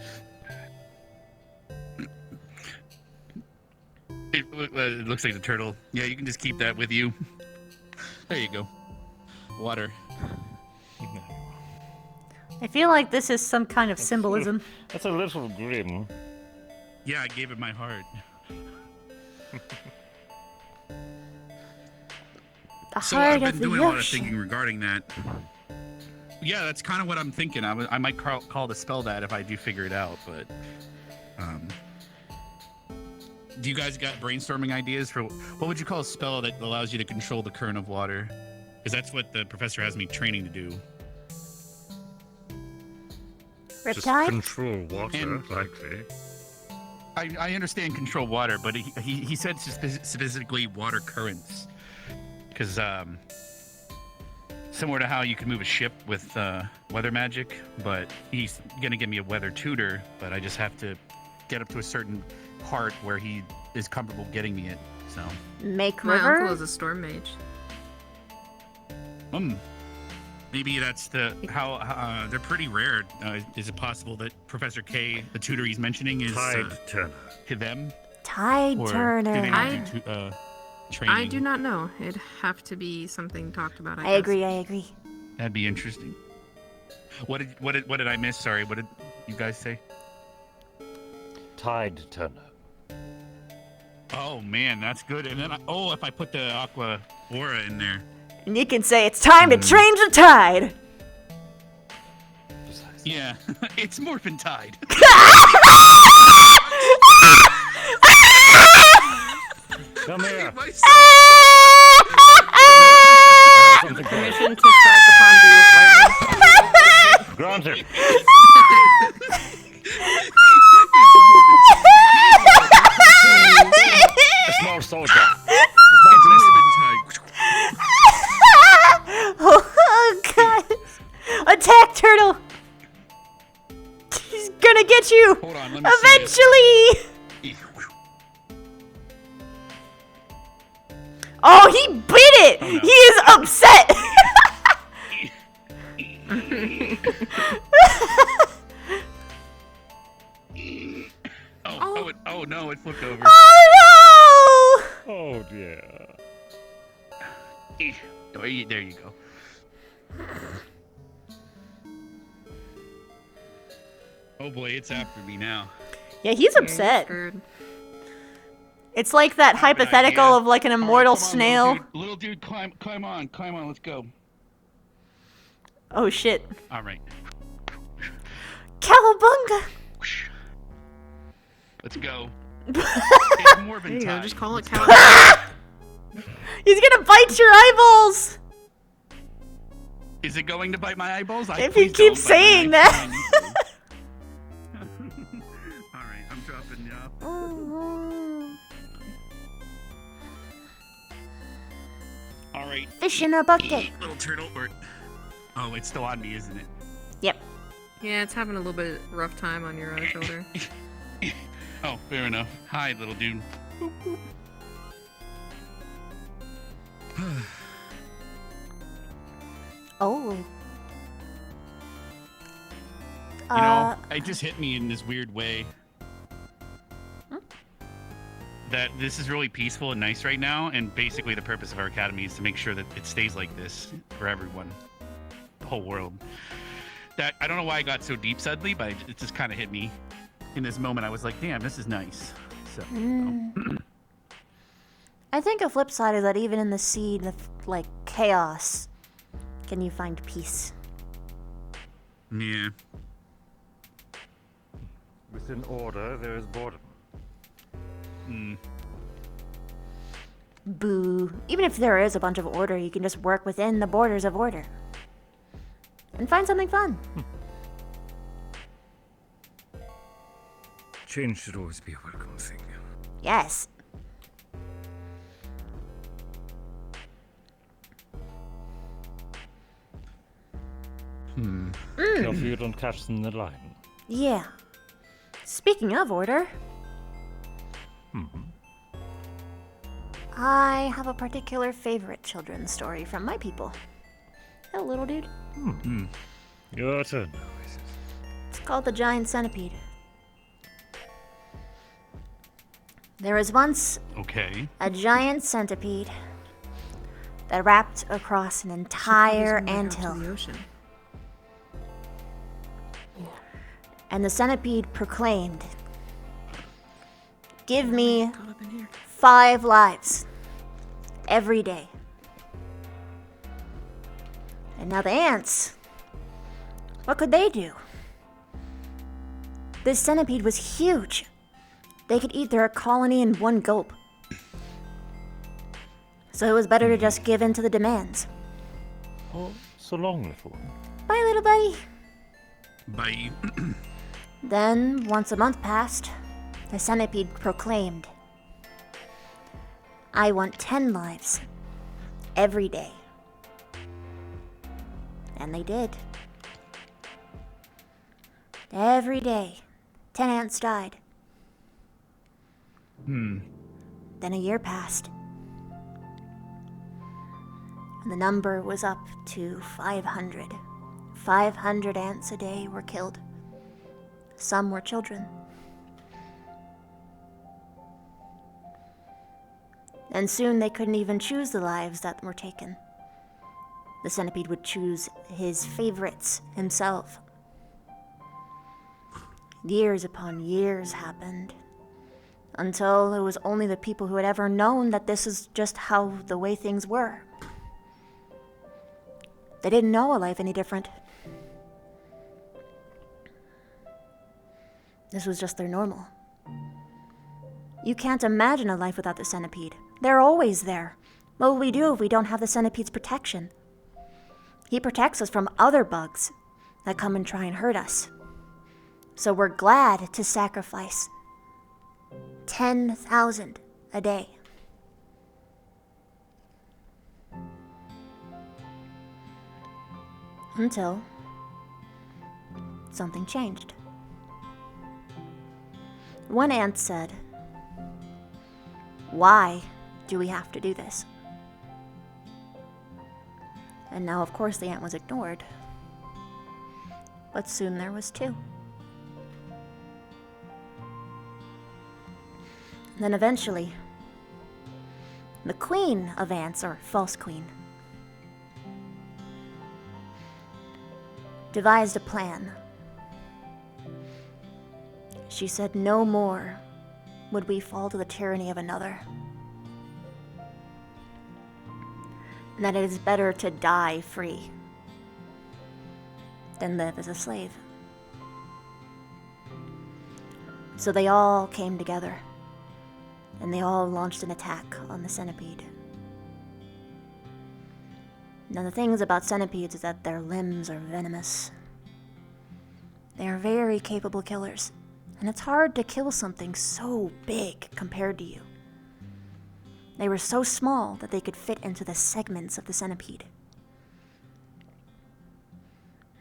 S10: It looks like the turtle. Yeah, you can just keep that with you. There you go. Water.
S15: I feel like this is some kind of symbolism.
S14: That's a little grim.
S10: Yeah, I gave it my heart.
S15: The
S10: So
S15: heart
S10: I've
S15: of
S10: been
S15: the
S10: doing a lot of
S15: ocean.
S10: thinking regarding that. Yeah, that's kind of what I'm thinking. I might call the spell that if I do figure it out, but do you guys got brainstorming ideas for what would you call a spell that allows you to control the current of water? Because that's what the professor has me training to do.
S14: Just
S15: Riptide?
S14: control water, likely.
S10: I understand control water, but he said specifically water currents. Because similar to how you can move a ship with weather magic, but he's going to give me a weather tutor, but I just have to get up to a certain part where he is comfortable getting me it. So
S15: Make
S5: My
S15: river?
S5: uncle is a storm mage.
S10: Maybe that's how they're pretty rare. Is it possible that Professor K, the tutor he's mentioning, is
S14: Tide Turner.
S10: to them?
S15: Tide
S10: Or
S15: Turner.
S10: do they not do training?
S5: I do not know. It'd have to be something talked about.
S15: I
S5: guess.
S15: agree.
S10: That'd be interesting. What did I miss? Sorry, what did you guys say?
S14: Tide Turner.
S10: Oh man, that's good. And then if I put the aqua aura in there.
S15: And you can say it's time to change the tide.
S10: Yeah, it's Morphin Tide.
S14: Come here.
S5: Permission to strike upon the lightning.
S14: Granted. A small soldier. With my blessing.
S15: Oh god! Attack turtle! He's gonna get you!
S10: Hold on, let me see this.
S15: Eventually! Oh, he bit it!
S10: Oh, no.
S15: He is upset!
S10: Oh no, it flipped over.
S15: Oh no!
S14: Oh dear.
S10: There you go. Oh boy, it's after me now.
S15: Yeah, he's upset. It's like that hypothetical of like an immortal snail.
S10: Little dude, climb on, let's go.
S15: Oh shit.
S10: All right,
S15: Cowabunga!
S10: let's go. It's Morbin
S5: There you go,
S10: Tide.
S5: just call it
S10: Let's go.
S5: cow.
S15: He's gonna bite your eyeballs!
S10: Is it going to bite my eyeballs?
S15: If you keep saying that.
S10: All right, I'm dropping you off. All right.
S15: Fish in a bucket.
S10: Little turtle. Oh, it's still on me, isn't it?
S15: Yep.
S5: Yeah, it's having a little bit rough time on your other shoulder.
S10: Oh, fair enough. Hi, little dude.
S15: Oh.
S10: You know, it just hit me in this weird way. That this is really peaceful and nice right now, and basically the purpose of our academy is to make sure that it stays like this for everyone, the whole world. That I don't know why I got so deep suddenly, but it just kind of hit me in this moment. I was like, "Damn, this is nice." So,
S15: I think a flip side is that even in the seed of like chaos, can you find peace?
S10: yeah.
S14: Within order, there is boredom.
S15: Boo. Even if there is a bunch of order, you can just work within the borders of order. And find something fun.
S14: Change should always be a welcome thing.
S15: Yes.
S14: Careful you don't catch them in the line.
S15: Yeah. Speaking of order, I have a particular favorite children's story from my people. Hello, little dude.
S14: Your turn.
S15: It's called The Giant Centipede. There was once
S10: Okay.
S15: a giant centipede that wrapped across an entire anthill. And the centipede proclaimed, "Give me 5 lives every day." And now the ants, what could they do? This centipede was huge. They could eat their colony in one gulp. So it was better to just give in to the demands.
S14: Oh, so long, little one.
S15: Bye, little buddy.
S10: Bye.
S15: Then, once a month passed, the centipede proclaimed, "I want 10 lives every day." And they did. Every day, 10 ants died. Then a year passed. And the number was up to 500. 500 ants a day were killed. Some were children. And soon they couldn't even choose the lives that were taken. The centipede would choose his favorites himself. Years upon years happened, until it was only the people who had ever known that this is just how the way things were. They didn't know a life any different. This was just their normal. You can't imagine a life without the centipede. They're always there. What will we do if we don't have the centipede's protection? He protects us from other bugs that come and try and hurt us. So we're glad to sacrifice 10,000 a day. Until something changed. One ant said, "Why do we have to do this?" And now, of course, the ant was ignored. But soon there was 2. And then eventually, the queen of ants, or false queen, devised a plan. She said no more would we fall to the tyranny of another. And that it is better to die free than live as a slave. So they all came together, and they all launched an attack on the centipede. Now, the things about centipedes is that their limbs are venomous. They are very capable killers, and it's hard to kill something so big compared to you. They were so small that they could fit into the segments of the centipede.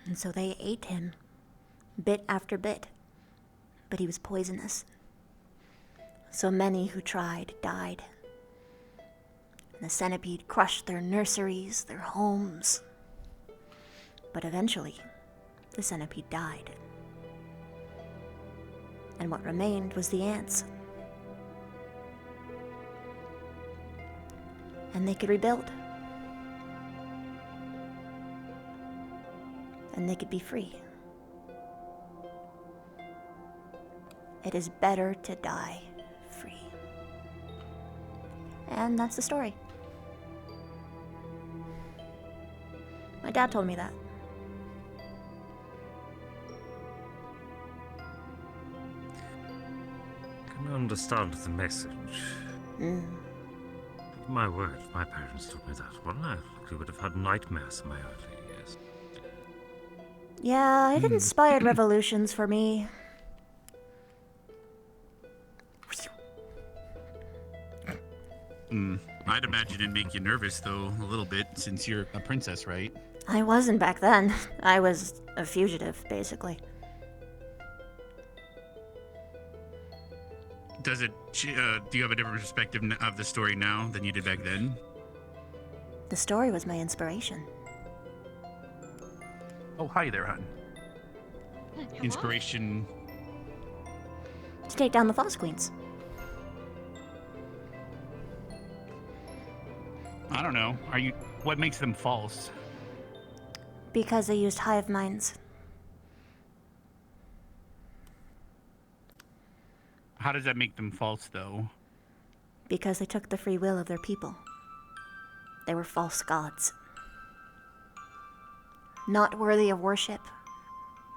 S15: And so they ate him, bit after bit, but he was poisonous. So many who tried died. And the centipede crushed their nurseries, their homes. But eventually, the centipede died. And what remained was the ants. And they could rebuild. And they could be free. It is better to die free. And that's the story. My dad told me that.
S14: Can I understand the message? My word, my parents told me that. Well, I likely would have had nightmares in my early years.
S15: Yeah, it inspired revolutions for me.
S10: I'd imagine it'd make you nervous, though, a little bit, since you're a princess, right?
S15: I wasn't back then. I was a fugitive, basically.
S10: Do you have a different perspective of the story now than you did back then?
S15: The story was my inspiration.
S10: Oh, hi there, hon. Inspiration.
S15: To take down the False Queens.
S10: I don't know. What makes them false?
S15: Because they used hive minds.
S10: How does that make them false, though?
S15: Because they took the free will of their people. They were false gods. Not worthy of worship.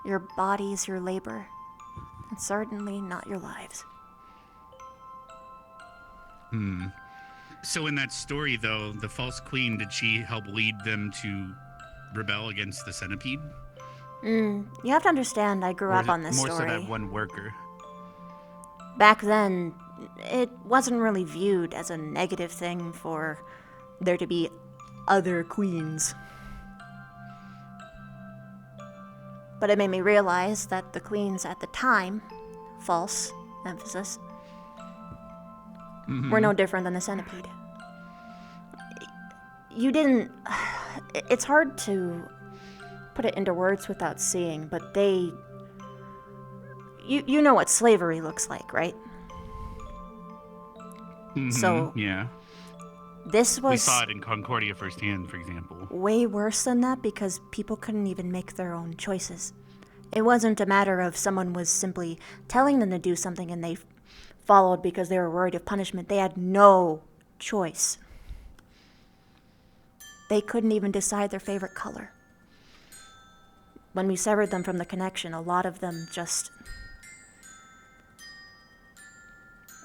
S15: Your bodies, your labor, and certainly not your lives.
S10: So in that story, though, the false queen, did she help lead them to rebel against the centipede?
S15: You have to understand, I grew up on this
S10: more
S15: story.
S10: More so that one worker.
S15: Back then, it wasn't really viewed as a negative thing for there to be other queens. But it made me realize that the queens at the time, false emphasis, were no different than the centipede. It's hard to put it into words without seeing, but you know what slavery looks like, right? So
S10: yeah,
S15: this was,
S10: we saw it in Concordia firsthand, for example.
S15: Way worse than that because people couldn't even make their own choices. It wasn't a matter of someone was simply telling them to do something and they followed because they were worried of punishment. They had no choice. They couldn't even decide their favorite color. When we severed them from the connection, a lot of them just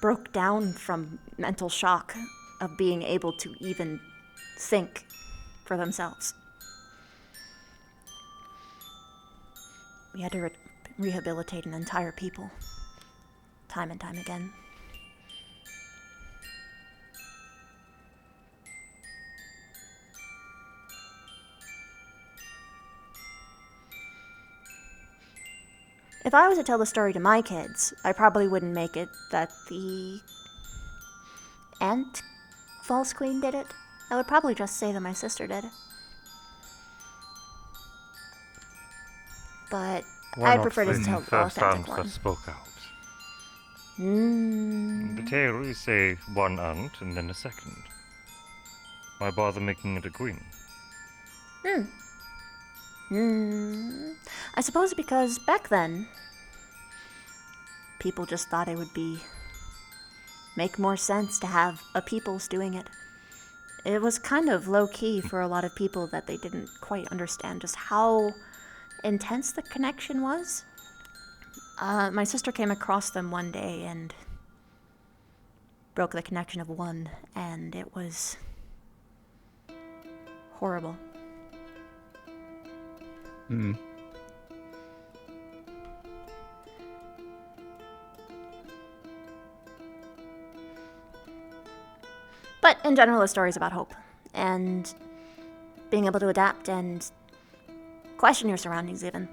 S15: broke down from mental shock of being able to even think for themselves. We had to rehabilitate an entire people, time and time again. If I was to tell the story to my kids, I probably wouldn't make it that the Ant False Queen did it. I would probably just say that my sister did. But I prefer to tell the authentic one.
S14: That spoke out. In the tale, you say one ant and then a second. Why bother making it a queen?
S15: I suppose because back then, people just thought it would make more sense to have a peoples doing it. It was kind of low-key for a lot of people that they didn't quite understand just how intense the connection was. My sister came across them one day and broke the connection of one, and it was horrible. But in general, the story is about hope and being able to adapt and question your surroundings even.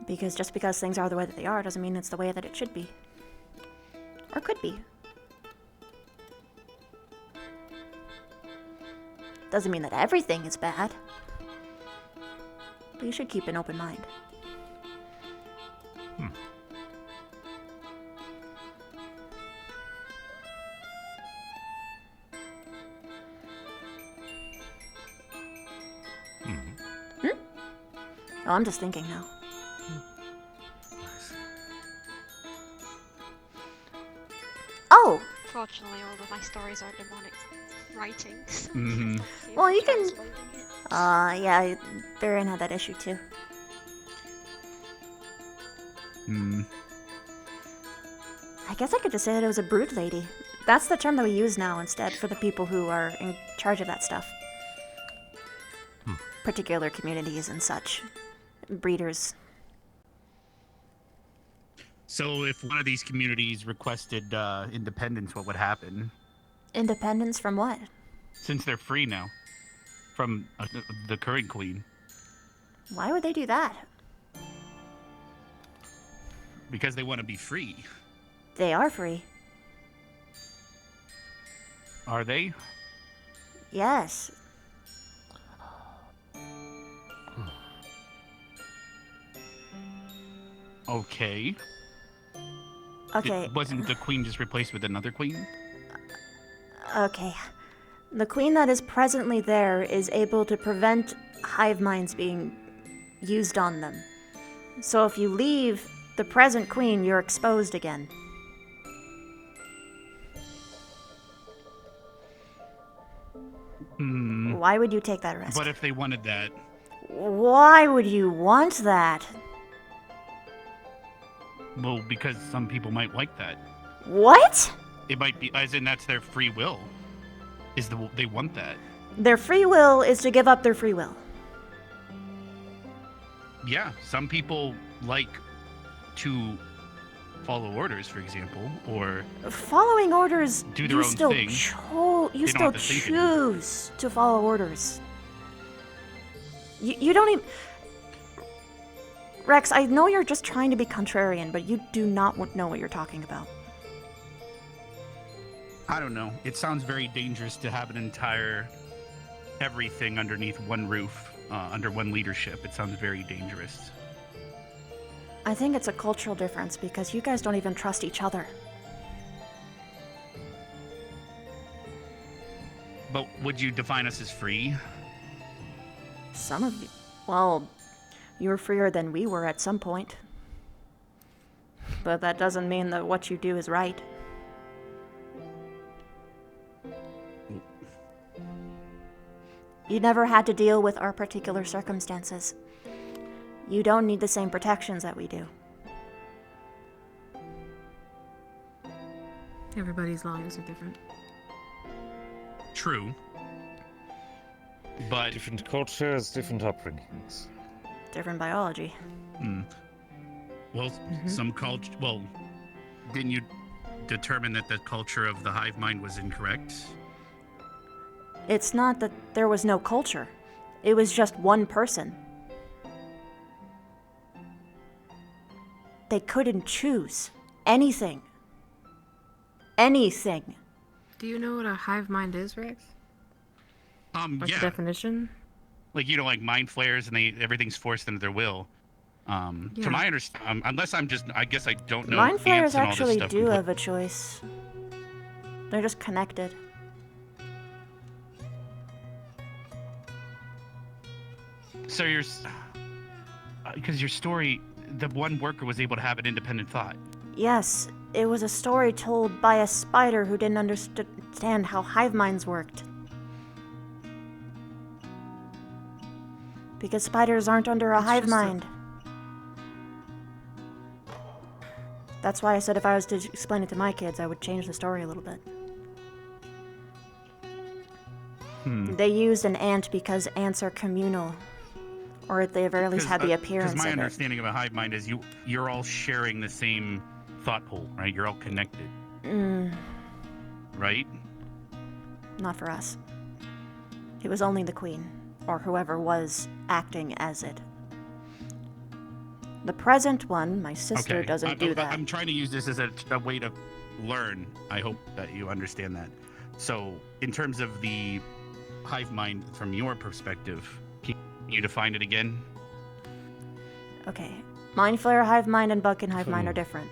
S15: Because just because things are the way that they are doesn't mean it's the way that it should be. Or could be. Doesn't mean that everything is bad. But you should keep an open mind. Oh, I'm just thinking now. Oh!
S12: Fortunately, all of my stories are demonic writings.
S15: Well, you can... yeah, Varian had that issue too. I guess I could just say that it was a brood lady. That's the term that we use now instead for the people who are in charge of that stuff. Particular communities and such. Breeders.
S10: So if one of these communities requested independence, what would happen?
S15: Independence from what?
S10: Since they're free now from the current queen.
S15: Why would they do that?
S10: Because they want to be free.
S15: They are free.
S10: Are they?
S15: Yes.
S10: Okay.
S15: Okay.
S10: Wasn't the queen just replaced with another queen?
S15: Okay. The queen that is presently there is able to prevent hive minds being used on them. So if you leave the present queen, you're exposed again. Why would you take that risk?
S10: But if they wanted that...
S15: Why would you want that?
S10: Well, because some people might like that.
S15: What?
S10: It might be, as in that's their free will. They want that.
S15: Their free will is to give up their free will.
S10: Yeah, some people like to follow orders, for example, or
S15: following orders.
S10: Do their
S15: you
S10: own
S15: still
S10: thing.
S15: You still choose to follow orders. You don't even. Rex, I know you're just trying to be contrarian, but you do not know what you're talking about.
S10: I don't know. It sounds very dangerous to have an entire everything underneath one roof, under one leadership. It sounds very dangerous.
S15: I think it's a cultural difference because you guys don't even trust each other.
S10: But would you define us as free?
S15: Some of you. Well, you were freer than we were at some point. But that doesn't mean that what you do is right. You never had to deal with our particular circumstances. You don't need the same protections that we do.
S5: Everybody's lives are different.
S10: True. But
S14: different cultures, different upbringings.
S15: Different biology.
S10: Well, some culture. Well, didn't you determine that the culture of the hive mind was incorrect?
S15: It's not that there was no culture. It was just one person. They couldn't choose anything. Anything.
S5: Do you know what a hive mind is, Rex? Like
S10: Yeah.
S5: the definition?
S10: Like, you know, like mind flayers, and everything's forced into their will. To my understanding, unless I guess I don't know.
S15: Mind flayers
S10: ants and all this
S15: actually
S10: stuff
S15: do have a choice. They're just connected.
S10: So because your story, the one worker was able to have an independent thought.
S15: Yes, it was a story told by a spider who didn't understand how hive minds worked. Because spiders aren't under a hive mind. That's why I said if I was to explain it to my kids, I would change the story a little bit. They used an ant because ants are communal. Or at the very least had the appearance of it.
S10: Because my understanding of a hive mind is you're all sharing the same thought pool, right? You're all connected. Right?
S15: Not for us. It was only the queen, or whoever was acting as it. The present one, my sister, doesn't do that.
S10: I'm trying to use this as a way to learn. I hope that you understand that. So, in terms of the hive mind from your perspective, can you define it again?
S15: Okay. Mind Flayer hive mind and Buck and hive mind are different.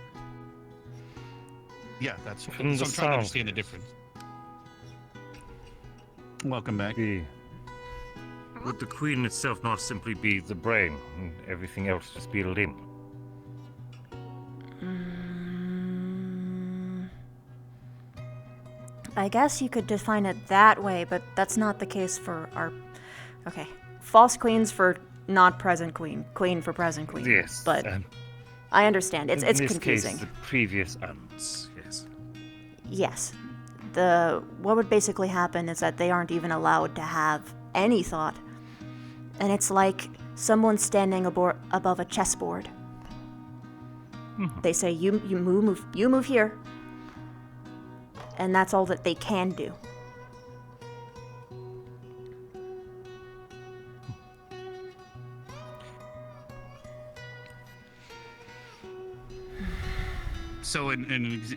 S10: Yeah, that's so I'm trying to understand the difference. Welcome back.
S14: Would the queen itself not simply be the brain, and everything else just be a limb?
S15: I guess you could define it that way, but that's not the case for our... Okay. False queens for not present queen. Queen for present queen.
S14: Yes.
S15: But I understand. It's
S14: in this
S15: confusing.
S14: case, the previous aunts, yes.
S15: Yes. What would basically happen is that they aren't even allowed to have any thought. And it's like someone standing above a chessboard. They say you move here, and that's all that they can do.
S10: So,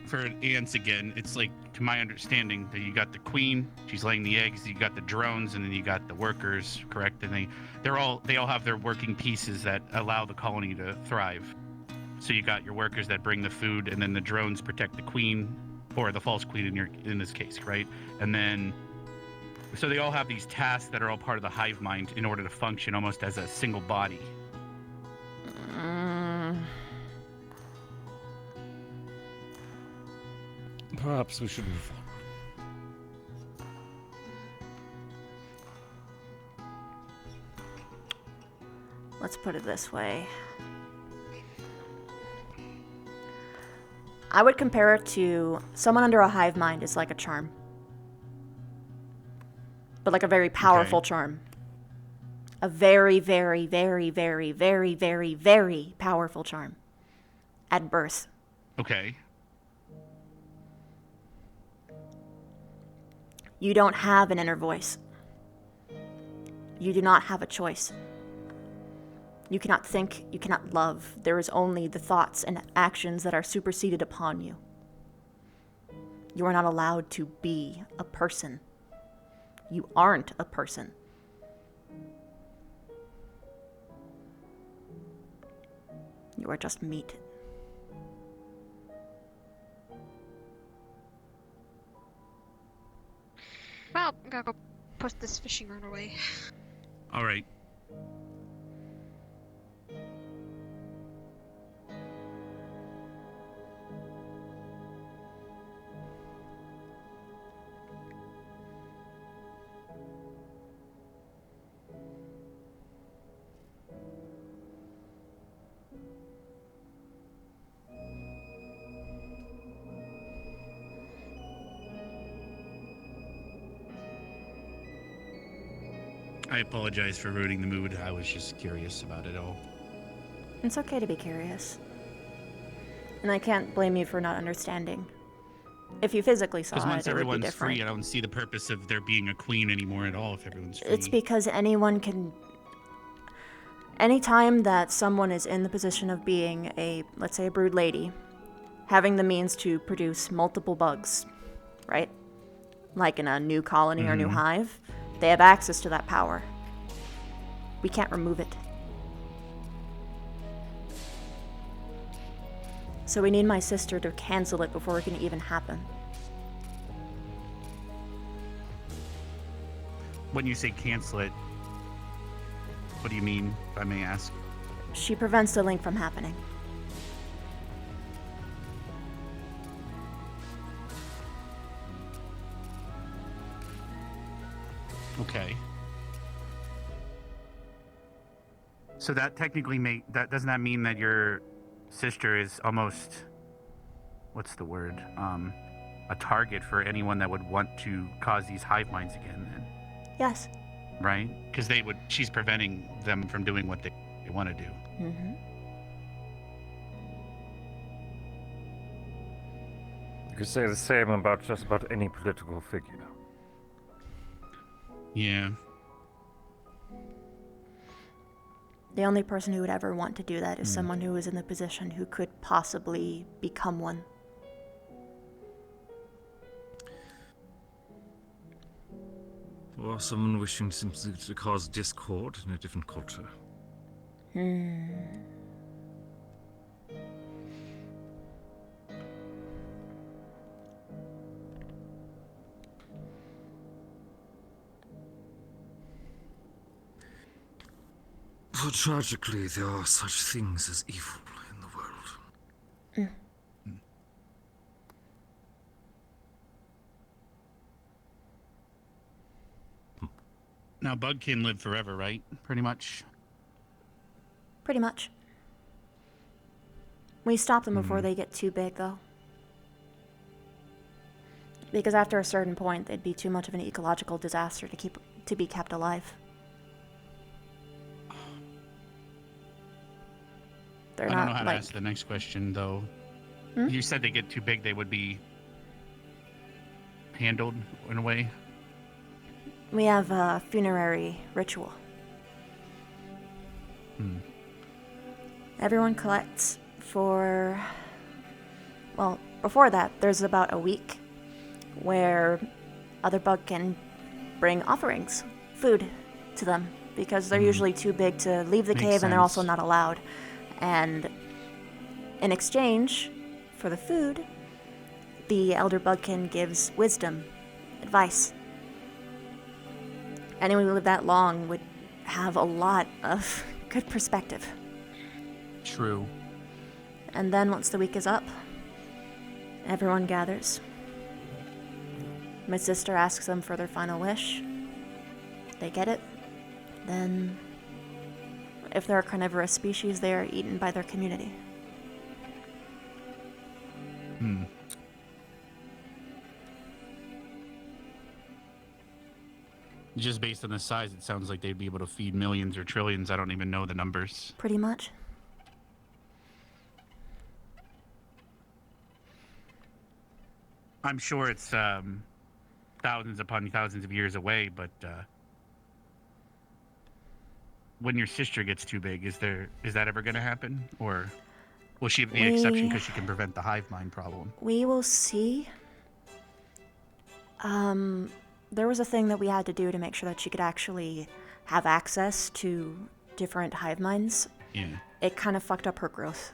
S10: for ants again, it's like, to my understanding, that you got the queen, she's laying the eggs. You got the drones, and then you got the workers, correct? And they all have their working pieces that allow the colony to thrive. So you got your workers that bring the food, and then the drones protect the queen, or the false queen in this case, right? And then, so they all have these tasks that are all part of the hive mind in order to function almost as a single body.
S14: Perhaps we should move on.
S15: Let's put it this way. I would compare it to someone under a hive mind is like a charm. But like a very powerful charm. A very, very, very, very, very, very, very powerful charm. At birth.
S10: Okay.
S15: You don't have an inner voice. You do not have a choice. You cannot think, you cannot love. There is only the thoughts and actions that are superseded upon you. You are not allowed to be a person. You aren't a person. You are just meat.
S12: Well, I'm gonna go put this fishing rod away.
S10: All right. I apologize for ruining the mood. I was just curious about it all.
S15: It's okay to be curious. And I can't blame you for not understanding. If you physically saw
S10: Because once
S15: it would be
S10: everyone's
S15: different.
S10: free, I don't see the purpose of there being a queen anymore at all if everyone's free.
S15: It's because anyone can... Anytime that someone is in the position of being a, let's say, a brood lady, having the means to produce multiple bugs, right? Like in a new colony or new hive, they have access to that power. We can't remove it. So we need my sister to cancel it before it can even happen.
S10: When you say cancel it, what do you mean, if I may ask?
S15: She prevents the link from happening.
S10: Okay. So that technically doesn't that mean that your sister is almost, what's the word? A target for anyone that would want to cause these hive minds again then?
S15: Yes.
S10: Right? Because she's preventing them from doing what they want to do.
S15: Mm-hmm.
S14: You could say the same about just about any political figure.
S10: Yeah.
S15: The only person who would ever want to do that is someone who is in the position who could possibly become one.
S14: Or someone wishing simply to cause discord in a different culture. For tragically, there are such things as evil in the world.
S10: Now, Bug can live forever, right? Pretty much.
S15: Pretty much. We stop them before they get too big, though. Because after a certain point, they'd be too much of an ecological disaster to be kept alive. They're
S10: I don't
S15: not
S10: know how
S15: like.
S10: to ask the next question though.
S15: Hmm?
S10: You said they get too big, they would be handled in a way.
S15: We have a funerary ritual.
S10: Hmm.
S15: Everyone collects for. Well, before that, there's about a week where other bug can bring offerings, food, to them because they're usually too big to leave the
S10: Makes
S15: cave and they're also
S10: sense.
S15: not allowed. And in exchange for the food, the elder bugkin gives wisdom, advice. Anyone who lived that long would have a lot of good perspective.
S10: True.
S15: And then once the week is up, everyone gathers. My sister asks them for their final wish. They get it. Then, if they're a carnivorous species, they are eaten by their community.
S10: Hmm. Just based on the size, it sounds like they'd be able to feed millions or trillions. I don't even know the numbers.
S15: Pretty much.
S10: I'm sure it's thousands upon thousands of years away, but when your sister gets too big, is that ever going to happen, or will she be the exception because she can prevent the hive mind problem?
S15: We will see. There was a thing that we had to do to make sure that she could actually have access to different hive minds.
S10: Yeah.
S15: It kind of fucked up her growth.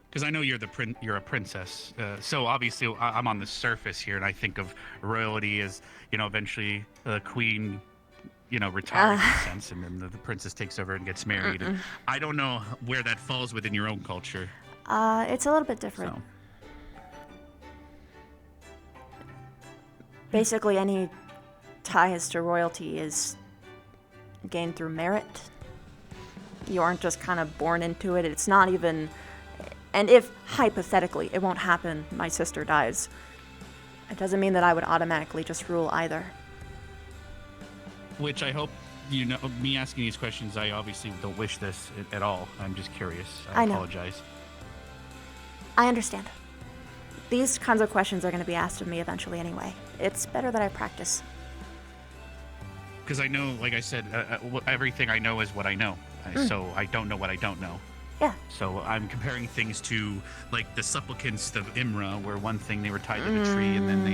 S10: Because I know you're a princess, so obviously I'm on the surface here, and I think of royalty as, eventually the queen, retires in a sense, and then the princess takes over and gets married. And I don't know where that falls within your own culture.
S15: It's a little bit different.
S10: So.
S15: Basically, any ties to royalty is gained through merit. You aren't just kind of born into it. It's not even... And if, hypothetically, it won't happen, my sister dies, it doesn't mean that I would automatically just rule either.
S10: Which I hope, me asking these questions, I obviously don't wish this at all. I'm just curious. I
S15: know.
S10: apologize.
S15: I understand. These kinds of questions are going to be asked of me eventually anyway. It's better that I practice.
S10: Because I know, like I said, everything I know is what I know. So I don't know what I don't know.
S15: Yeah.
S10: So I'm comparing things to, like, the supplicants of Imra, where one thing they were tied to the tree, and then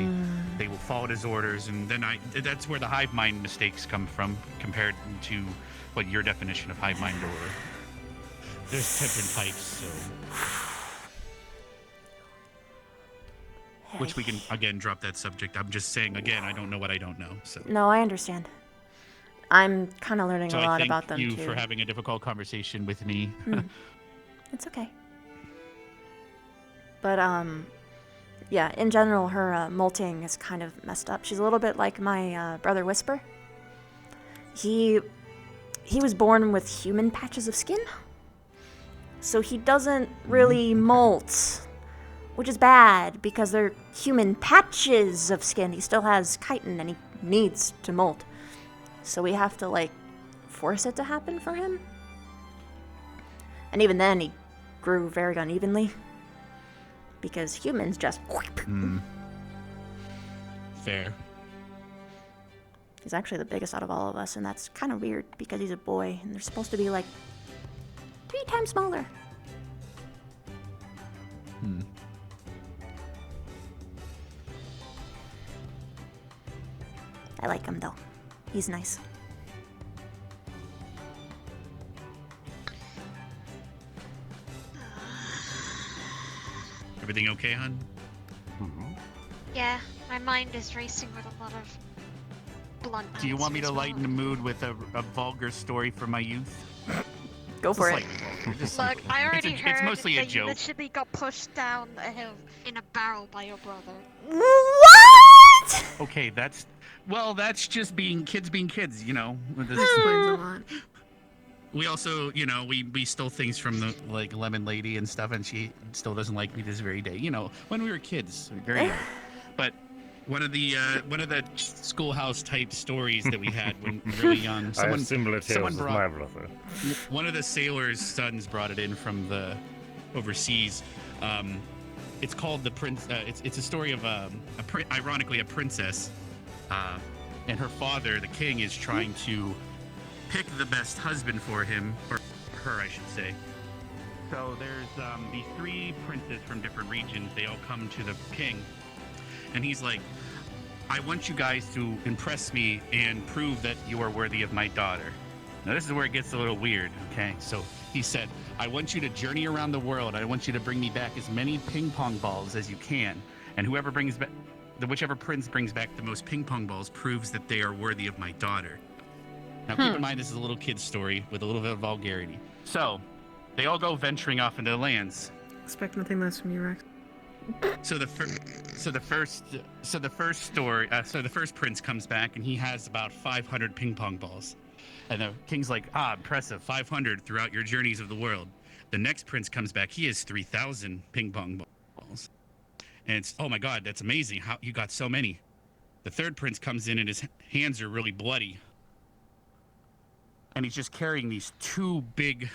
S10: they followed his orders, and then that's where the hive mind mistakes come from, compared to what your definition of hive mind or there's different types, so. Which we can, again, drop that subject. I'm just saying, again, I don't know what I don't know, so.
S15: No, I understand. I'm kind of learning a lot about them,
S10: too.
S15: too.
S10: So I thank you for having a difficult conversation with me.
S15: It's okay. But, yeah, in general, her molting is kind of messed up. She's a little bit like my brother Whisper. He was born with human patches of skin. So he doesn't really molt, which is bad because they're human patches of skin. He still has chitin and he needs to molt. So we have to, like, force it to happen for him. And even then, he grew very unevenly. Because humans just...
S10: Fair.
S15: He's actually the biggest out of all of us, and that's kind of weird because he's a boy, and they're supposed to be, like, 3 times smaller. I like him, though. He's nice.
S10: Everything okay, hon?
S12: Yeah, my mind is racing with a lot of blunt.
S10: Do you want me to
S12: answers,
S10: lighten the mood with a vulgar story from my youth?
S15: Go for it.
S12: Look, I already heard
S10: it's mostly a
S12: that you
S10: joke.
S12: literally got pushed down a hill in a barrel by your brother.
S15: What?
S10: Okay, that's just being kids, you know.
S15: That explains a lot.
S10: We also, we stole things from the, like, Lemon Lady and stuff, and she still doesn't like me this very day. When we were kids, very young. But one of the schoolhouse type stories that we had when we were really young.
S14: I have similar tales of my brother.
S10: One of the sailors' sons brought it in from the overseas. It's called The Prince. It's a story of ironically a princess, and her father, the king, is trying to pick the best husband for him, or her, I should say. So there's these 3 princes from different regions. They all come to the king, and he's like, I want you guys to impress me and prove that you are worthy of my daughter. Now this is where it gets a little weird, okay? So he said, I want you to journey around the world. I want you to bring me back as many ping pong balls as you can. And whoever brings back, whichever prince brings back the most ping pong balls proves that they are worthy of my daughter. Now keep in mind, this is a little kid's story with a little bit of vulgarity. So they all go venturing off into the lands.
S5: Expect nothing less from you, Rex.
S10: So the first prince comes back and he has about 500 ping pong balls. And the king's like, impressive, 500 throughout your journeys of the world. The next prince comes back, he has 3,000 ping pong balls. And it's, oh my God, that's amazing, how you got so many. The third prince comes in and his hands are really bloody. And he's just carrying these 2 big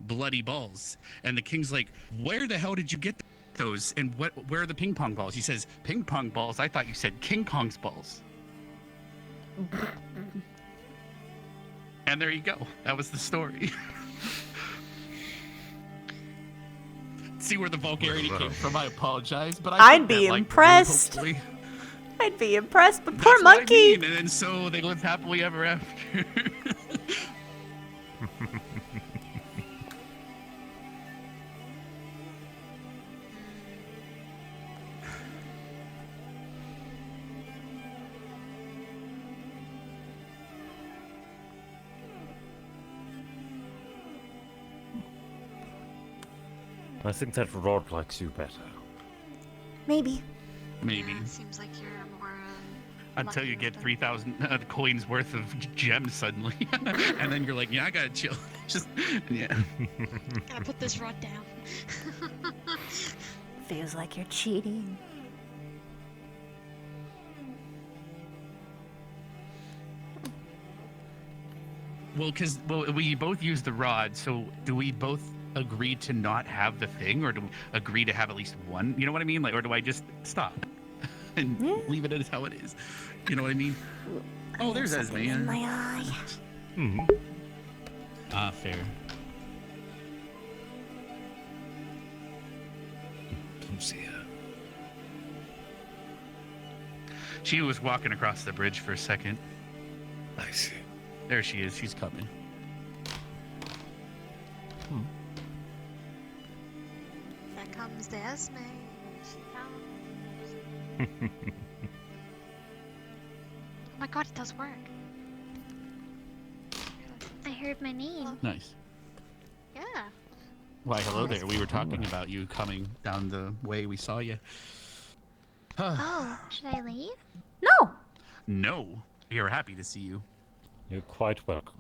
S10: bloody balls. And the king's like, where the hell did you get those? And where are the ping pong balls? He says, ping pong balls? I thought you said King Kong's balls. And there you go. That was the story. See where the vulgarity came from? I apologize, but
S15: I'd be impressed. I'd be impressed, but poor monkey.
S10: And then so they lived happily ever after.
S14: I think that Rod likes you better.
S15: Maybe.
S10: Maybe.
S13: Yeah, seems like you're more.
S10: Until you get 3,000 coins worth of gems suddenly, and then you're like, yeah, I gotta chill. Just yeah.
S12: Gotta put this rod down.
S15: Feels like you're cheating.
S10: Well, we both use the rod, so do we both agree to not have the thing, or do we agree to have at least one? You know what I mean? Like, or do I just stop and leave it as how it is? You know what I mean? Oh, there's Esme.
S15: In my eye.
S10: Mm-hmm. Fair.
S14: Come see her.
S10: She was walking across the bridge for a second.
S14: I see.
S10: There she is. She's coming.
S13: There comes the Esme. She comes. Oh my God, it does work.
S12: I heard my name.
S10: Nice.
S13: Yeah.
S10: Why, hello there. We were talking about you coming down the way we saw you.
S12: Oh, should I leave?
S15: No.
S10: No. We were happy to see you.
S14: You're quite welcome.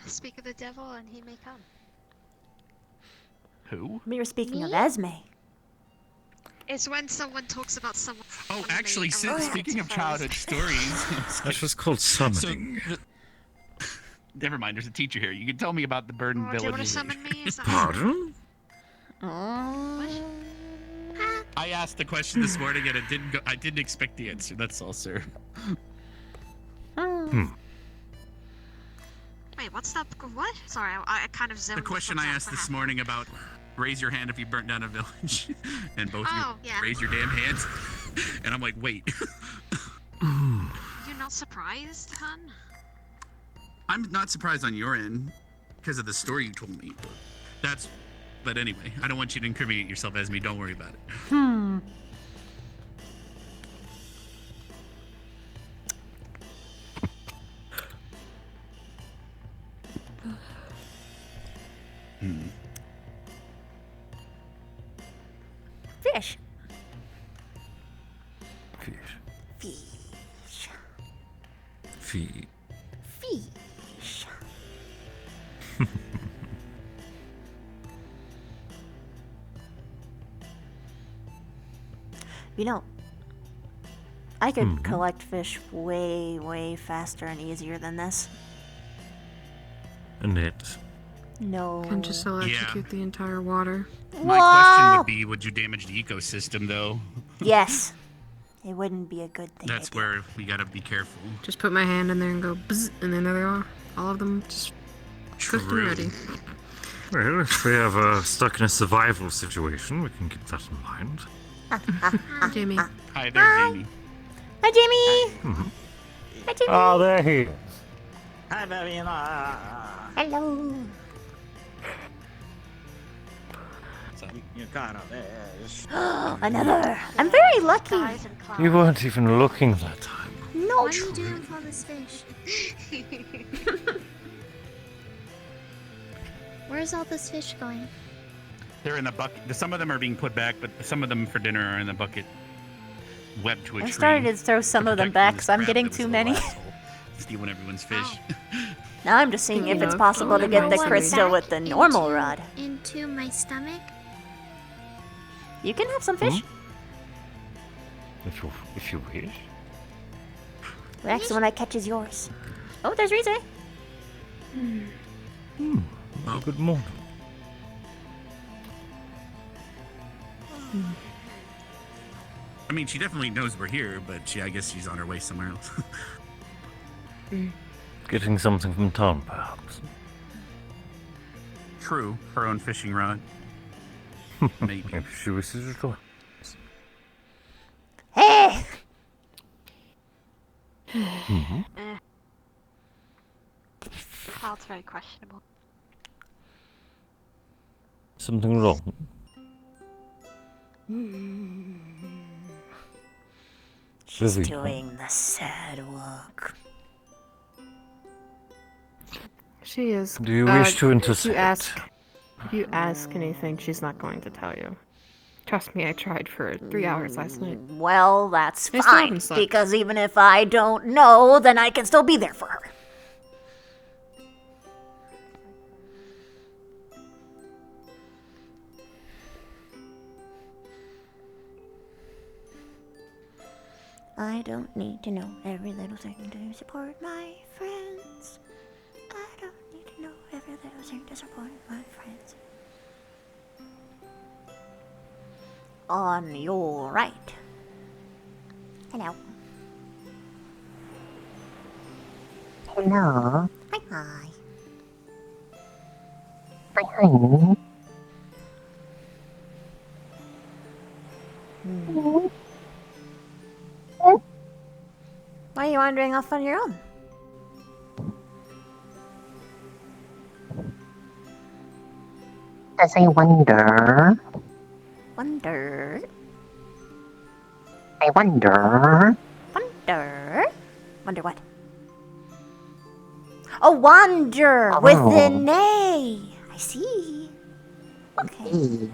S13: Speak of the devil and he may come.
S10: Who?
S15: We were speaking of Esme.
S13: It's when someone talks about someone.
S10: Oh, actually, speaking of childhood stories,
S14: that was called summoning.
S10: Never mind. There's a teacher here. You can tell me about the Burden
S13: Do you want to
S10: Village.
S13: summon me? Is that
S14: Pardon?
S10: I asked the question this morning and it didn't go. I didn't expect the answer. That's all, sir.
S13: Wait, what's that? What? Sorry, I kind of zoned.
S10: The question I asked this morning about raise your hand if you burnt down a village, and both of you raise your damn hands, and I'm like, wait.
S13: You're not surprised, hun?
S10: I'm not surprised on your end because of the story you told me. But anyway, I don't want you to incriminate yourself, Esme. Don't worry about it.
S15: Fish.
S14: Fish.
S15: Fish.
S14: Fish.
S15: Fish. You know, I could collect fish way, way faster and easier than this.
S14: And it.
S15: No.
S5: Can just electrocute the entire water.
S10: My question would be, would you damage the ecosystem, though?
S15: Yes. It wouldn't be a good thing.
S10: That's where we gotta be careful.
S5: Just put my hand in there and go bzz, and then there they are. All of them just cooked and ready.
S14: Well, if we are stuck in a survival situation, we can keep that in mind.
S5: Hi, Jamie.
S10: Hi there, Jamie.
S15: Hi, Jamie. Hi, Jamie.
S14: Oh, there he is.
S11: Hi, baby.
S15: Hello.
S11: You got this.
S15: Another. I'm very lucky.
S14: You weren't even looking that time.
S15: No.
S16: What are you doing with all this fish? Where's all this fish going?
S10: They're in the bucket. Some of them are being put back, but some of them for dinner are in the bucket. Webbed to a tree.
S15: I started to throw some of them back because I'm getting too many.
S10: Stealing everyone's fish.
S15: Now I'm just seeing if it's possible to get the crystal with the normal rod.
S16: Into my stomach?
S15: You can have some fish.
S14: If you wish.
S15: Rex, when I catch is yours. Oh, there's Rize.
S14: Good morning.
S10: I mean, she definitely knows we're here, but I guess she's on her way somewhere else.
S14: Getting something from town, perhaps.
S10: True, her own fishing rod. Maybe.
S14: If she wishes to join.
S15: Hey!
S12: Child's very questionable.
S14: Something wrong?
S15: She's doing the sad walk.
S5: She is.
S14: Do you wish to
S5: If
S14: intercept?
S5: you ask anything, she's not going to tell you. Trust me, I tried for 3 hours last night.
S15: Well, that's
S5: I still
S15: fine,
S5: haven't slept.
S15: because even if I don't know, then I can still be there for her. I don't need to know every little thing to support my friends. I don't need to know every little thing to support my friends. On your right. Hello.
S3: Hello.
S15: Hi, hi.
S3: Hi.
S15: Why are you wandering off on your own?
S3: As I wonder.
S15: Wonder.
S3: I wonder.
S15: Wonder. Wonder what? Oh, wander with an A. I see. Okay.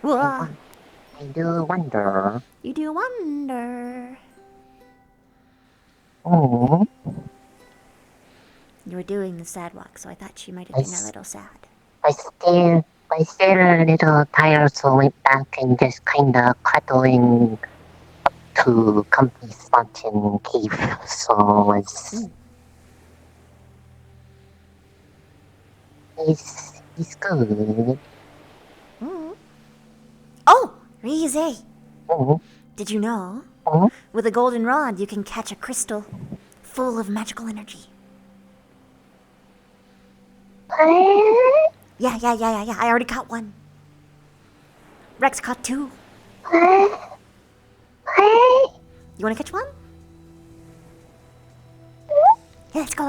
S15: Whoa.
S3: I do wonder.
S15: You do wonder.
S3: Oh.
S15: You were doing the sad walk, so I thought she might have been a little sad.
S3: I stayed a little tired, so I went back and just kinda cuddling up to comfy spot in cave. So he's good.
S15: Oh, Rize.
S3: Oh.
S15: Did you know?
S3: Oh.
S15: With a golden rod, you can catch a crystal full of magical energy. Yeah. I already caught one. Rex caught two. You wanna catch one? Yeah, let's go.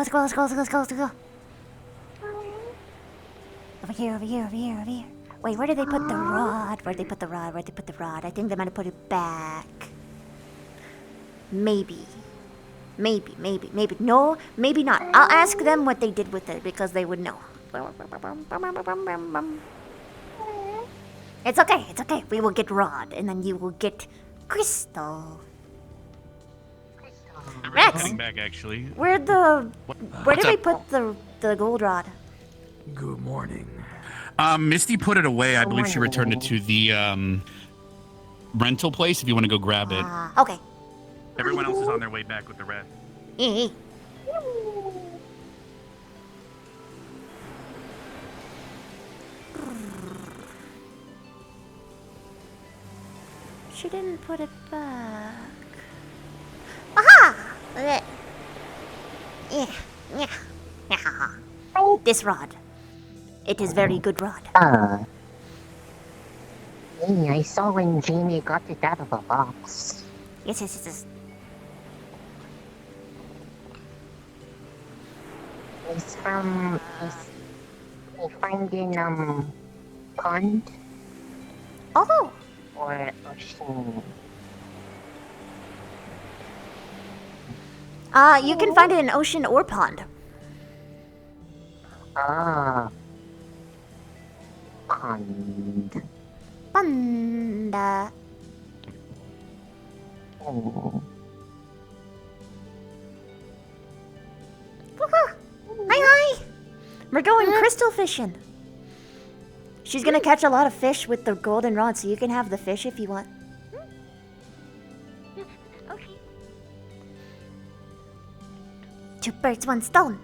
S15: Over here. Wait, where did they put the rod? Where'd they put the rod? I think they might have put it back. Maybe. No, maybe not. I'll ask them what they did with it because they would know. It's okay. We will get rod and then you will get crystal. Rex,
S10: Coming back, actually.
S15: where did we put the gold rod?
S10: Good morning. Misty put it away. I believe she returned it to the rental place if you want to go grab it.
S15: Okay.
S10: Everyone else is on their way back with the rest.
S15: She didn't put it back. Aha! This rod. It is very good rod.
S3: Hey, I saw when Jamie got it out of a box.
S15: Yes.
S3: It's from... I find in, pond.
S15: Oh!
S3: Or ocean.
S15: You can find it in ocean or pond.
S3: Ah. Pond.
S15: Panda.
S3: Oh.
S15: Hi! We're going crystal fishing. She's gonna catch a lot of fish with the golden rod, so you can have the fish if you want.
S12: Okay.
S15: 2 birds, 1 stone.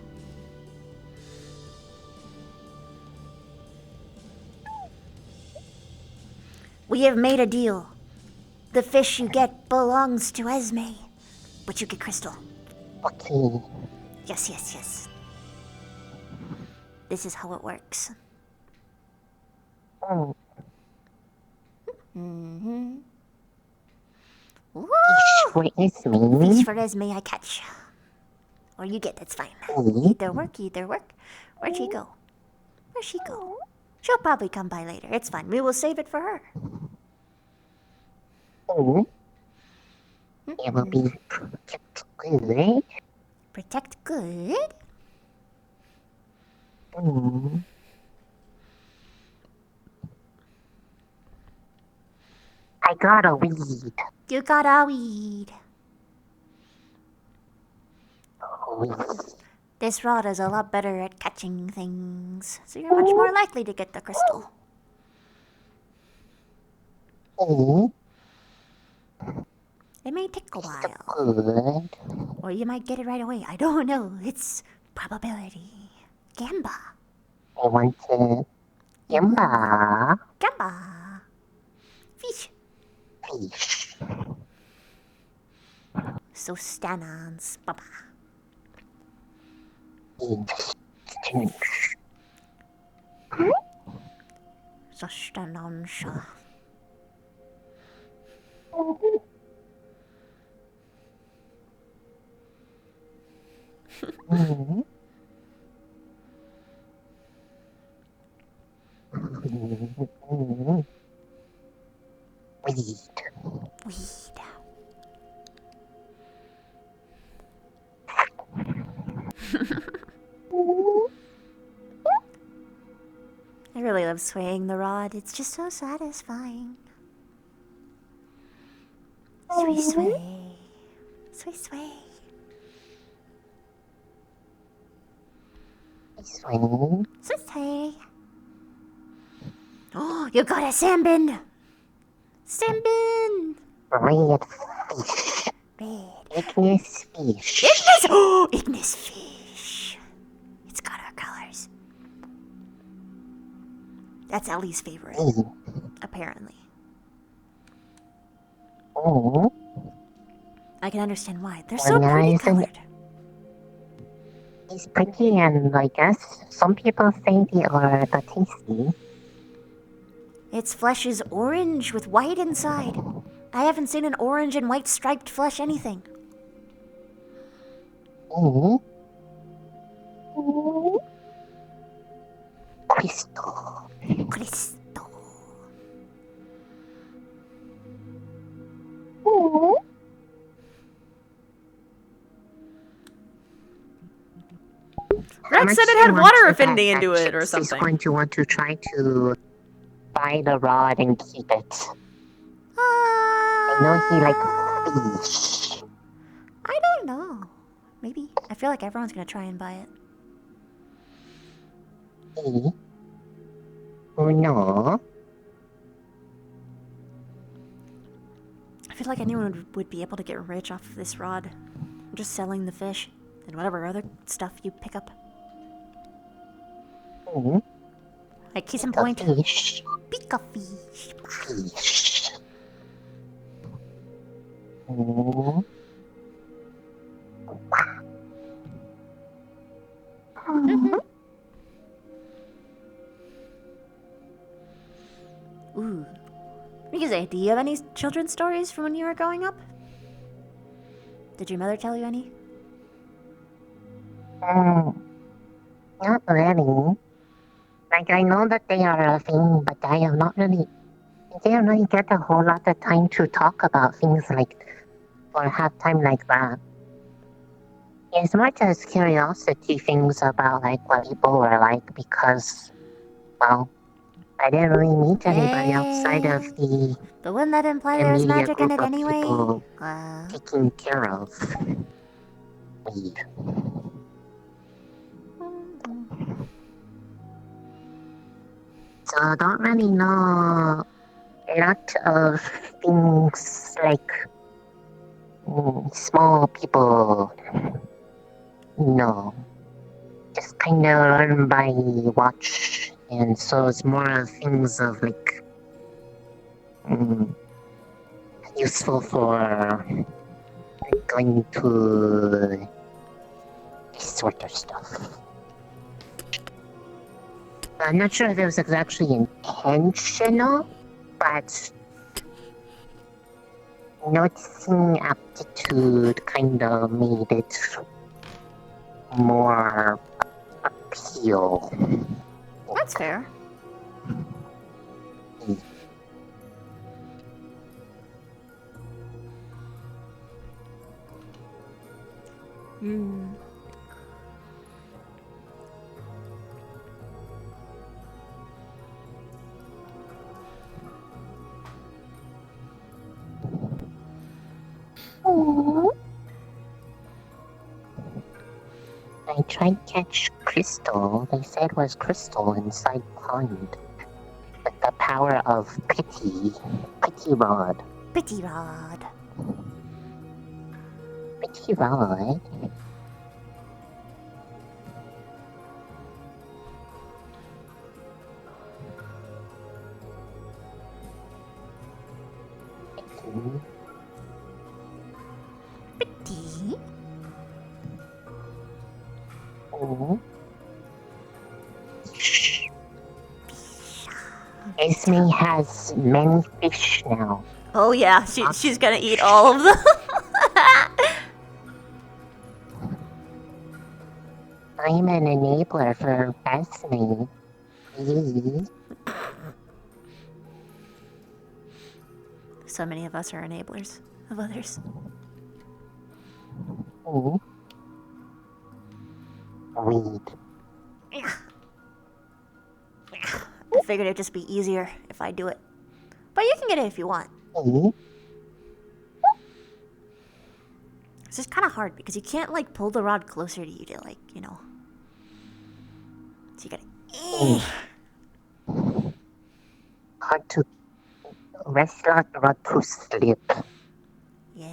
S15: We have made a deal. The fish you get belongs to Esme, but you get crystal.
S3: Okay.
S15: Yes. This is how it works.
S3: Oh.
S15: Mm-hmm. Woo!
S3: Fish for Esme.
S15: Fish for Esme I catch. Or you get, that's fine. Either work. Where'd she go? She'll probably come by later. It's fine. We will save it for her.
S3: Oh. It will be protect good.
S15: Protect good?
S3: Mm. I got a weed.
S15: You got a weed. This rod is a lot better at catching things, so you're much more likely to get the crystal.
S3: Oh.
S15: It may take a while.
S3: Good.
S15: Or you might get it right away. I don't know. It's probability. Gamba.
S3: I want to... Gamba.
S15: Fish. So stanans, Baba. So stanansha. Weed. I really love swaying the rod. It's just so satisfying. Sway, sway. Sway, sway.
S3: Swing.
S15: Sway, sway. Oh, you got a sambin! Sambin!
S3: Red fish. Ignis fish.
S15: Ignis! Oh, Ignis fish. It's got our colors. That's Ellie's favorite. Apparently.
S3: Oh.
S15: I can understand why. They're so pretty colored.
S3: It's pretty, and I guess some people say they are the tasty.
S15: Its flesh is orange with white inside. I haven't seen an orange and white striped flesh anything.
S3: Oh. Crystal. Oh.
S15: Rex said it had water affinity into it or something.
S3: He's going to want to try to buy the rod and keep it. I know he likes fish.
S15: I don't know. Maybe. I feel like everyone's gonna try and buy it.
S3: Hey. Oh no.
S15: feel like anyone would be able to get rich off of this rod. Just selling the fish and whatever other stuff you pick up. Like case in point.
S3: Fish.
S15: Pick a fish.
S3: Fish. Mm.
S15: Ooh. Because, do you have any children's stories from when you were growing up? Did your mother tell you any?
S3: Not really. Like, I know that they are a thing, but I have not really... I didn't really get a whole lot of time to talk about things like... or have time like that. As much as curiosity things about, like, what people were like, because, well, I didn't really meet anybody outside of the
S15: But wouldn't that imply there was
S3: immediate
S15: magic in
S3: group
S15: it
S3: of
S15: anyway?
S3: people taking care of weed. So I don't really know a lot of things like small people know. Just kind of learn by watch, and so it's more of things of like useful for going to this sort of stuff. I'm not sure if it was actually intentional, but noticing aptitude kind of made it more appeal.
S15: That's fair.
S3: I tried to catch Crystal. They said it was Crystal inside pond. With the power of pity. Pity rod.
S15: Pity rod.
S3: Pity rod?
S15: Pity?
S3: Esme has many fish now.
S15: Oh yeah, she's gonna eat all of them.
S3: I'm an enabler for Esme.
S15: So many of us are enablers of others.
S3: Weed.
S15: I figured it'd just be easier if I do it. But you can get it if you want. It's just kind of hard because you can't like pull the rod closer to you to like, you know. So you gotta.
S3: Hard to rest out rod to sleep.
S15: Yeah.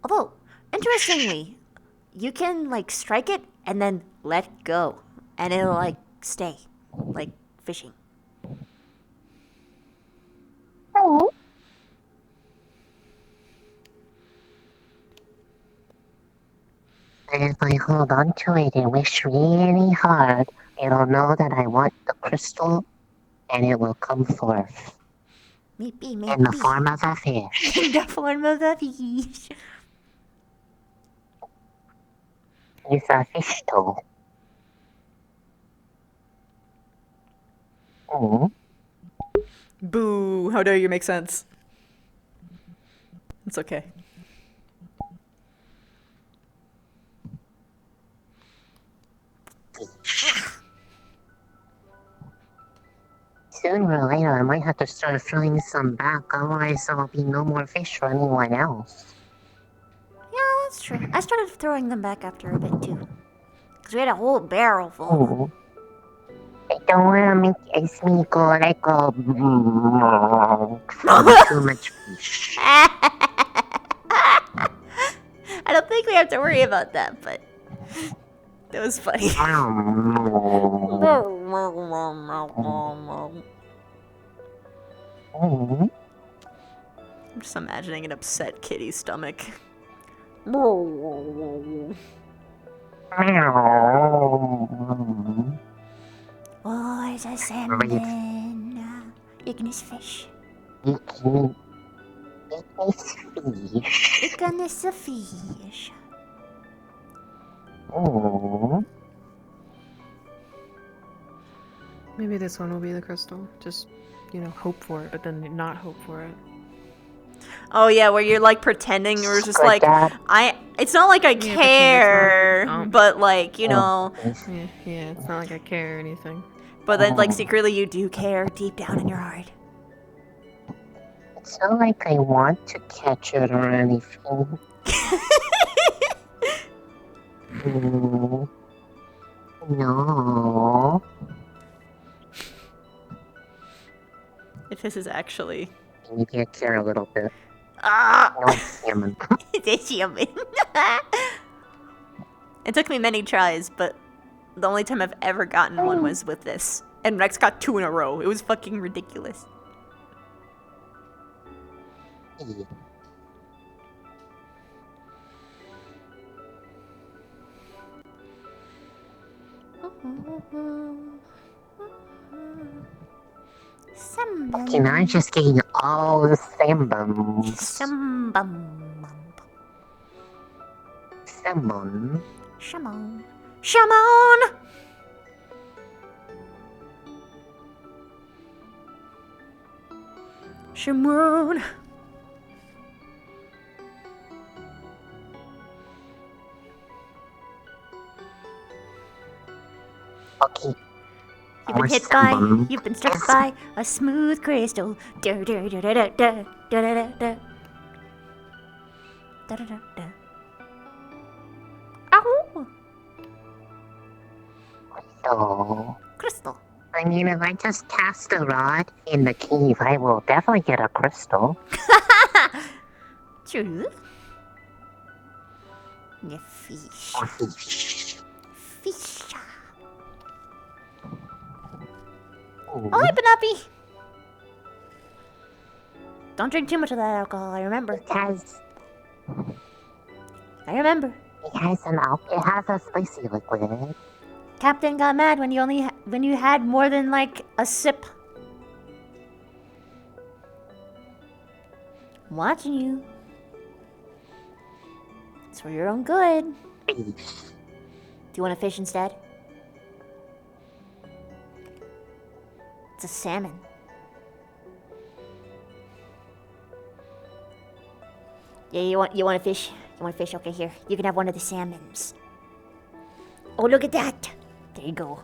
S15: Although, interestingly, you can like strike it and then let go, and it'll like stay, like fishing.
S3: And if I hold on to it and wish really hard, it'll know that I want the crystal, and it will come forth.
S15: Maybe.
S3: In the form of a fish.
S15: In the form of a fish.
S3: It's a fish toe.
S1: Boo! How dare you make sense? It's okay.
S3: Sooner or later, I might have to start throwing some back, otherwise there will be no more fish for anyone else.
S15: Yeah, that's true. I started throwing them back after a bit too. Because we had a whole barrel full.
S3: I don't want to make me go like a from too much fish.
S15: I don't think we have to worry about that, but that was funny. I'm just imagining an upset kitty's stomach. Oh, it's a salmon. Ignis fish. Ignis fish.
S3: Oh.
S5: Maybe this one will be the crystal. Just, hope for it, but then not hope for it.
S15: Oh yeah, where you're like pretending you're just like it's not like I
S5: Yeah,
S15: care,
S5: pretend it's not-
S15: but like
S5: Yeah, it's not like I care or anything.
S15: But then like secretly you do care deep down in your heart.
S3: It's not like I want to catch it or anything. No.
S15: If this is actually
S3: Maybe I care a little bit.
S15: Ah!
S3: No salmon.
S15: It's a salmon. It took me many tries, but the only time I've ever gotten one was with this. And Rex got 2 in a row. It was fucking ridiculous.
S3: Okay, now I'm just getting all the salmon.
S15: Salmon.
S3: Salmon.
S15: Shamon. Shamon! Shamon.
S3: Okay.
S15: You've been hit by, you've been struck by a smooth crystal. Da da da da da da da da da da da da. Ow!
S3: So,
S15: Crystal.
S3: I mean, if I just cast a rod in the cave, I will definitely get a crystal.
S15: True. Yeah, fish.
S3: Or fish.
S15: Fish. Oh, hi, Penelope. Don't drink too much of that alcohol. I remember. I remember.
S3: It has a spicy liquid.
S15: Captain got mad when you had more than like a sip. I'm watching you. It's for your own good. Do you want a fish instead? It's a salmon. Yeah, you want a fish? You want a fish? Okay, here. You can have one of the salmons. Oh, look at that. There you go.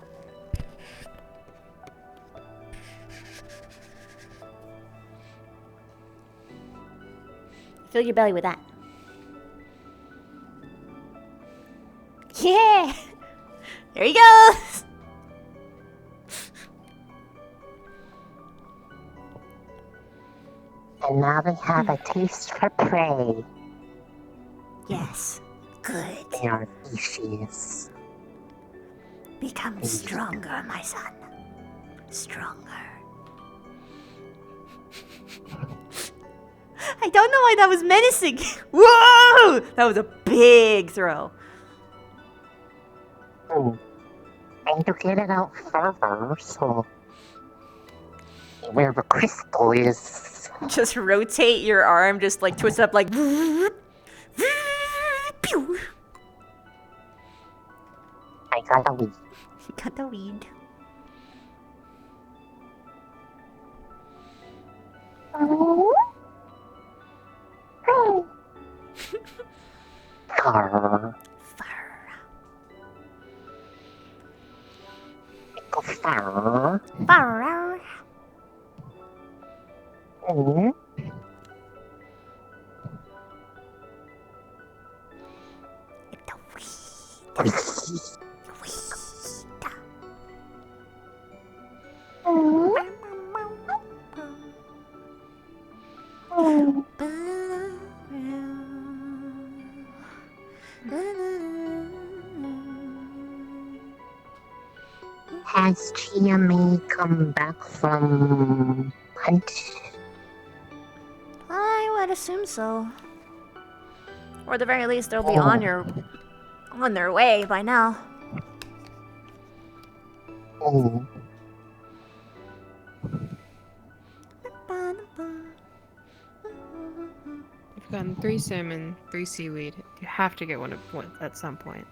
S15: Fill your belly with that. Yeah! There he goes!
S3: And now they have a taste for prey.
S15: Yes. Good.
S3: They are fishes.
S15: Become stronger, my son. Stronger. I don't know why that was menacing. Whoa! That was a big throw.
S3: Oh. I need to get it out further, so... Where the crystal is.
S15: Just rotate your arm, just like twist it up like...
S3: I got a weed.
S15: You got the weed.
S3: Far. Go far.
S15: Far.
S3: Mm. Has Chia May come back from hunt?
S15: I would assume so. Or at the very least, they'll be
S3: Oh.
S15: on their way by now.
S3: Oh.
S5: You've gotten 3 salmon, 3 seaweed. You have to get one at some point.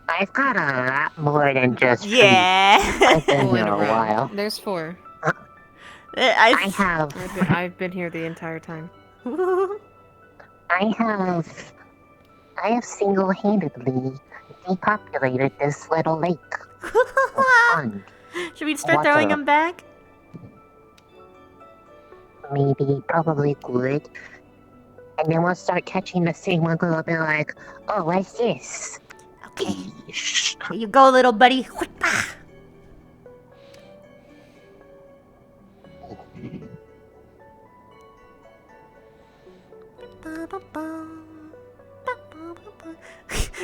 S3: I've got a lot more than just
S15: Yeah.
S3: three. I've been
S5: All
S3: here
S5: in
S3: a
S5: row.
S3: while.
S5: There's 4.
S3: I have.
S5: I've been here the entire time.
S3: I have single-handedly depopulated this little lake. Pond.
S15: Should we start throwing them back?
S3: Maybe, probably good. And then we'll start catching the same one. We'll be like, oh, what's this?
S15: Okay. Here you go, little buddy.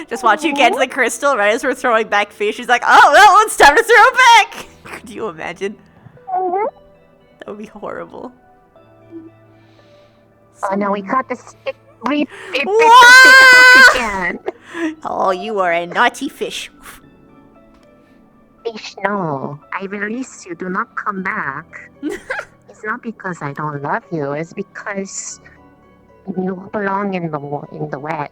S15: Just watch you get to the crystal right as we're throwing back fish. He's like, oh, well, it's time to throw back. Could you imagine? That would be horrible.
S3: Oh no, we caught the stick. We
S15: What? Oh, you are a naughty fish.
S3: Fish, no. I release you. Do not come back. It's not because I don't love you. It's because you belong in the wet.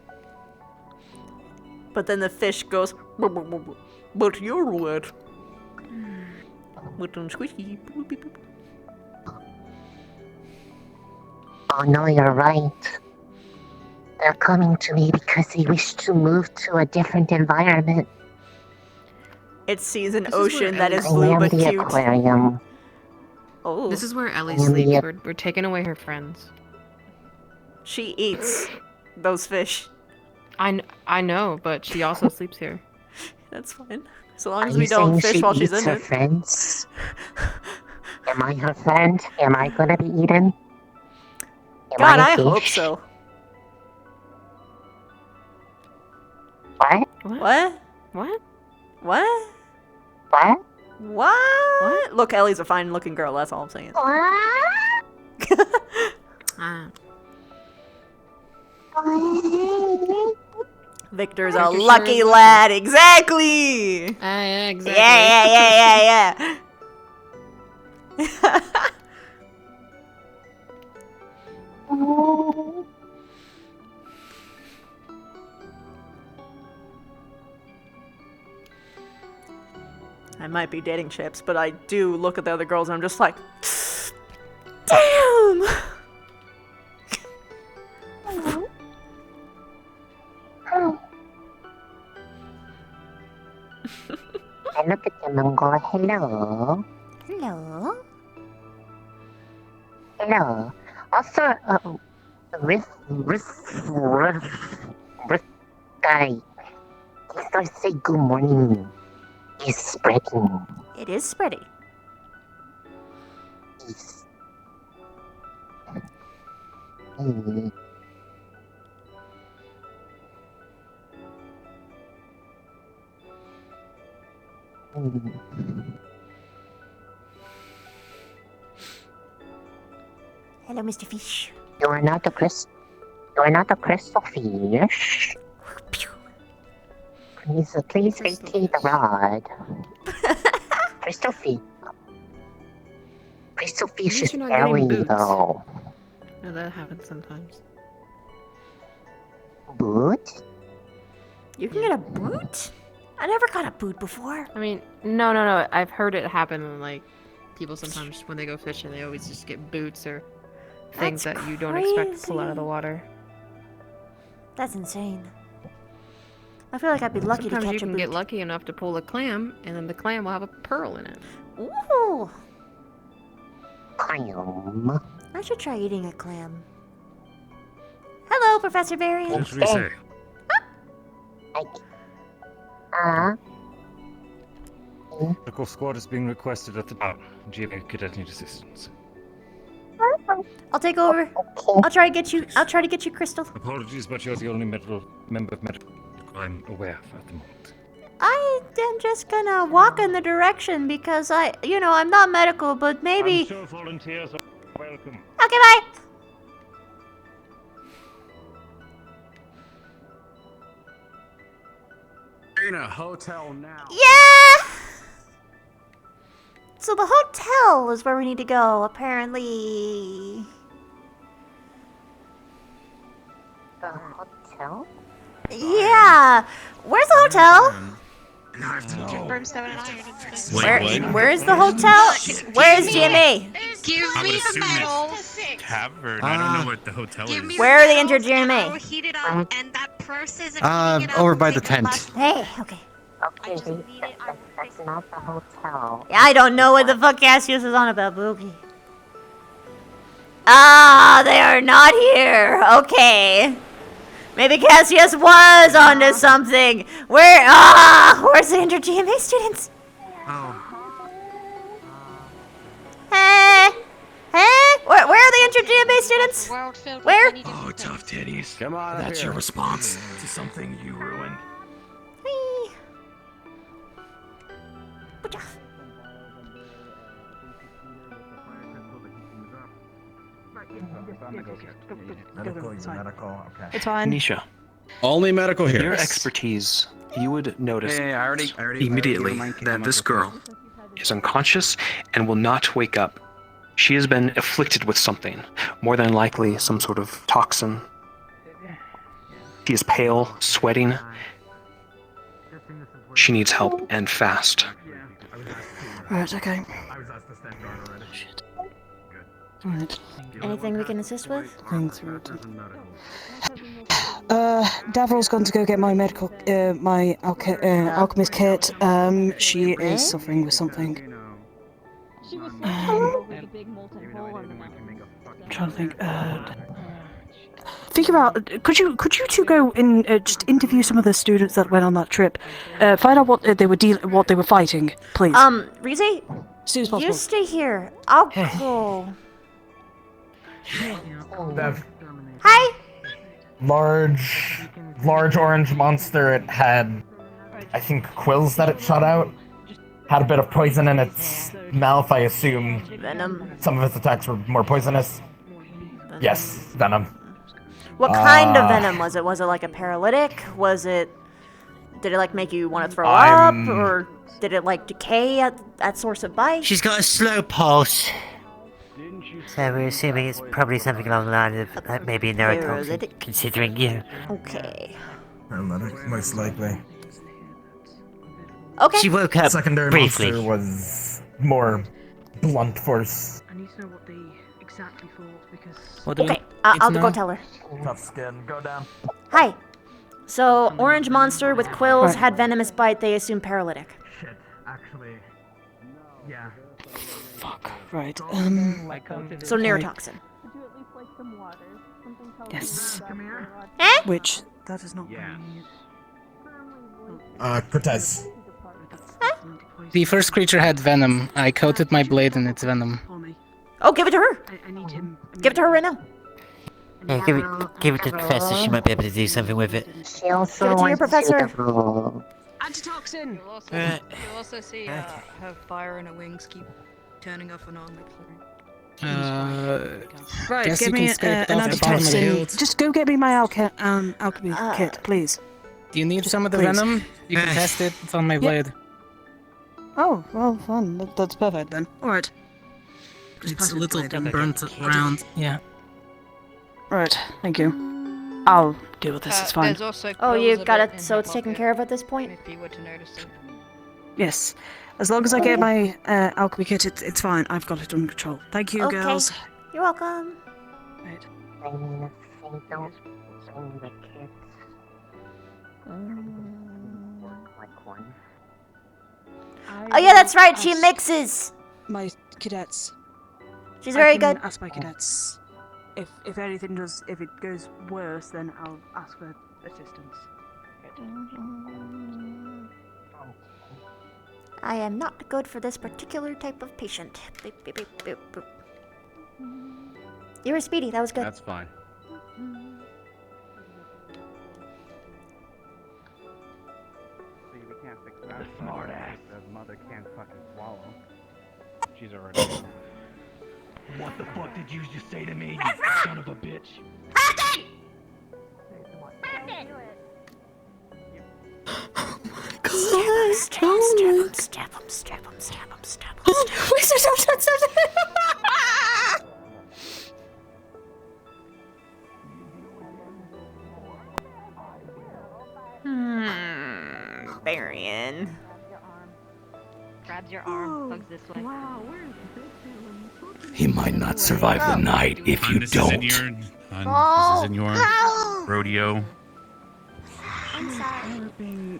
S15: But then the fish goes, but you're wet. But I'm squishy.
S3: Oh no, you're right. They're coming to me because they wish to move to a different environment.
S15: It sees an
S5: This is
S15: ocean
S5: where
S15: that is
S3: I
S15: blue
S3: am
S15: but
S3: the
S15: cute.
S3: aquarium.
S15: Oh.
S5: This is where Ellie
S3: Yeah,
S5: sleeps.
S3: yeah.
S5: We're taking away her friends.
S15: She eats those fish.
S5: I know, but she also sleeps here.
S15: That's fine. So long as
S3: Are
S15: we
S3: you
S15: don't
S3: saying
S15: fish
S3: she
S15: while she's
S3: eats
S15: in
S3: her
S15: it.
S3: friends? Am I her friend? Am I gonna be eaten? Am
S15: God,
S3: a
S15: I hope
S3: fish?
S15: so.
S3: What?
S15: What?
S5: What?
S15: What?
S3: What?
S15: What? Look, Ellie's a fine looking girl, that's all I'm saying. Victor's a
S5: Victor
S15: lucky
S5: sure is
S15: lad, exactly!
S5: Yeah, exactly.
S15: Yeah. I might be dating Chips, but I do look at the other girls and I'm just like, damn!
S3: I look at them and go, hello.
S15: Hello?
S3: Hello. Also, Riff guy. He starts to say good morning. He's spreading.
S15: It is spready.
S3: He's... Hey.
S15: Hello, Mr. Fish.
S3: You are not a crystal fish. Please vacate the rod. Crystal fish. Crystal fish is
S5: you're not getting
S3: belly
S5: boots.
S3: though.
S5: No, that happens sometimes.
S3: Boot?
S15: You can get a boot? I never got a boot before.
S5: I mean, no. I've heard it happen. Like, people sometimes when they go fishing, they always just get boots or things
S15: That's
S5: that you don't expect to pull out of the
S15: crazy.
S5: water.
S15: That's insane. I feel like I'd be lucky
S5: Sometimes
S15: to catch
S5: you
S15: a
S5: can
S15: boot.
S5: get lucky enough to pull a clam, and then the clam will have a pearl in it.
S15: Ooh!
S3: Clam.
S15: I should try eating a clam. Hello, Professor Varian.
S14: What should we say? Medical squad is being requested at the town. Do you get any assistance?
S15: I'll take over. I'll try to get you. I'll try to get you, Crystal.
S14: Apologies, but you're the only member of medical I'm aware of at the moment.
S15: I am just gonna walk in the direction because I'm not medical, but maybe.
S14: I'm sure volunteers are welcome.
S15: Okay, bye.
S17: In a hotel now.
S15: Yeah. So the hotel is where we need to go, apparently.
S3: The hotel?
S15: Yeah. Where's the hotel? Where's the hotel? Where's Jimmy?
S13: Give
S10: I would
S13: me the
S10: assume
S13: medal.
S10: it's tavern. I don't know what the hotel is.
S15: Where are the injured Jimmy?
S13: Heat it up, and that purse isn't
S17: Over by the tent.
S15: Hey, okay.
S3: Okay, that's not the hotel.
S15: Yeah, I don't know what the fuck Cassius is on about, but okay. Ah, they are not here. Okay. Maybe Cassius was onto something. Where's the injured GMA students? Hey, where are the injured GMA students? Where?
S17: Oh, tough titties. Come on. That's your response to something you ruined.
S15: Whee.
S18: Medical. Okay.
S15: It's fine.
S19: Nisha,
S17: Only medical here.
S19: your expertise, you would notice
S17: I already
S19: immediately that this girl is unconscious and will not wake up. She has been afflicted with something, more than likely some sort of toxin. She is pale, sweating. She needs help, and fast.
S15: Right, okay. Alright. Anything we can assist with?
S20: Going through it. Davryl's gone to go get my medical, my alchemist kit. She is suffering with something. I'm trying to think. Figure out. Could you two go and just interview some of the students that went on that trip? Find out what they were fighting, please.
S15: Rize,
S20: soon as possible.
S15: you stay here. I'll go.
S18: Bev.
S15: Hi.
S18: Large orange monster. It had, I think, quills that it shot out. Had a bit of poison in its mouth, I assume.
S15: Venom.
S18: Some of its attacks were more poisonous. Yes, venom.
S15: What kind of venom was it? Was it like a paralytic? Did it like make you want to throw up? Or did it like decay at source of bite?
S21: She's got a slow pulse. So we're assuming it's probably something along the line of maybe a neurotoxin, considering you.
S15: Okay.
S18: Paralytic, most likely.
S15: Okay.
S21: She woke up
S18: Secondary
S21: briefly.
S18: monster was more blunt force.
S20: I need to know what they exactly thought because.
S15: Okay, I'll go tell her.
S18: Tough skin, go down.
S15: Hi. So, orange monster with quills had venomous bite. They assume paralytic.
S18: Shit, actually, yeah.
S20: Fuck. Right.
S15: So neurotoxin.
S20: Yes.
S15: Eh?
S20: Which that is not.
S18: Cortez.
S2: The first creature had venom. I coated my blade in its venom.
S15: Oh, give it to her. Give it to her right now.
S21: Yeah, give it to the professor. She might be able to do something with it.
S3: She also
S15: Give it to your
S3: wants
S15: professor.
S3: you to roll.
S20: Antitoxin.
S22: You'll also see her fire and her wings keep turning off and on.
S20: Right,
S2: guess
S20: get
S2: you
S20: me
S2: can scrape it off the bottom of the
S20: antitoxin.
S2: hilt.
S20: Just go get me my alchemy kit, please.
S2: Do you need some of the
S20: please.
S2: venom? You can test it. It's on my blade.
S20: Oh, well, fun. That's perfect then. Alright.
S2: It's a little burnt around. Yeah.
S20: Right, thank you. I'll deal with this, it's fine.
S22: There's also
S15: Oh, you
S22: quills
S15: got
S22: a
S15: it.
S22: bit in
S15: So
S22: her
S15: it's taken
S22: pocket,
S15: care of at this point.
S22: If you were to notice it.
S20: Yes. As long as I get my alchemy kit, it's fine. I've got it under control. Thank you,
S15: Okay.
S20: girls.
S15: You're welcome.
S20: Right.
S3: I mean, if they don't bring the kids. Like one.
S15: Oh yeah, that's right. She mixes.
S20: My cadets.
S15: She's very
S20: I can
S15: good.
S20: ask my cadets. If anything if it goes worse, then I'll ask for assistance.
S15: I am not good for this particular type of patient. Beep, beep, beep, beep, beep. You were speedy. That was good.
S2: That's fine.
S17: Smart ass.
S2: The mother can't fucking swallow. She's already.
S17: What the fuck did you just say to me, you son of a bitch?
S15: Stab him, stab him, stab him, stab him, stab him, stab him. Varian.
S12: Grabs your arm, bugs this way.
S17: He might not survive the night if you
S10: This
S17: don't.
S10: is in your rodeo.
S16: I'm sorry.
S2: Being,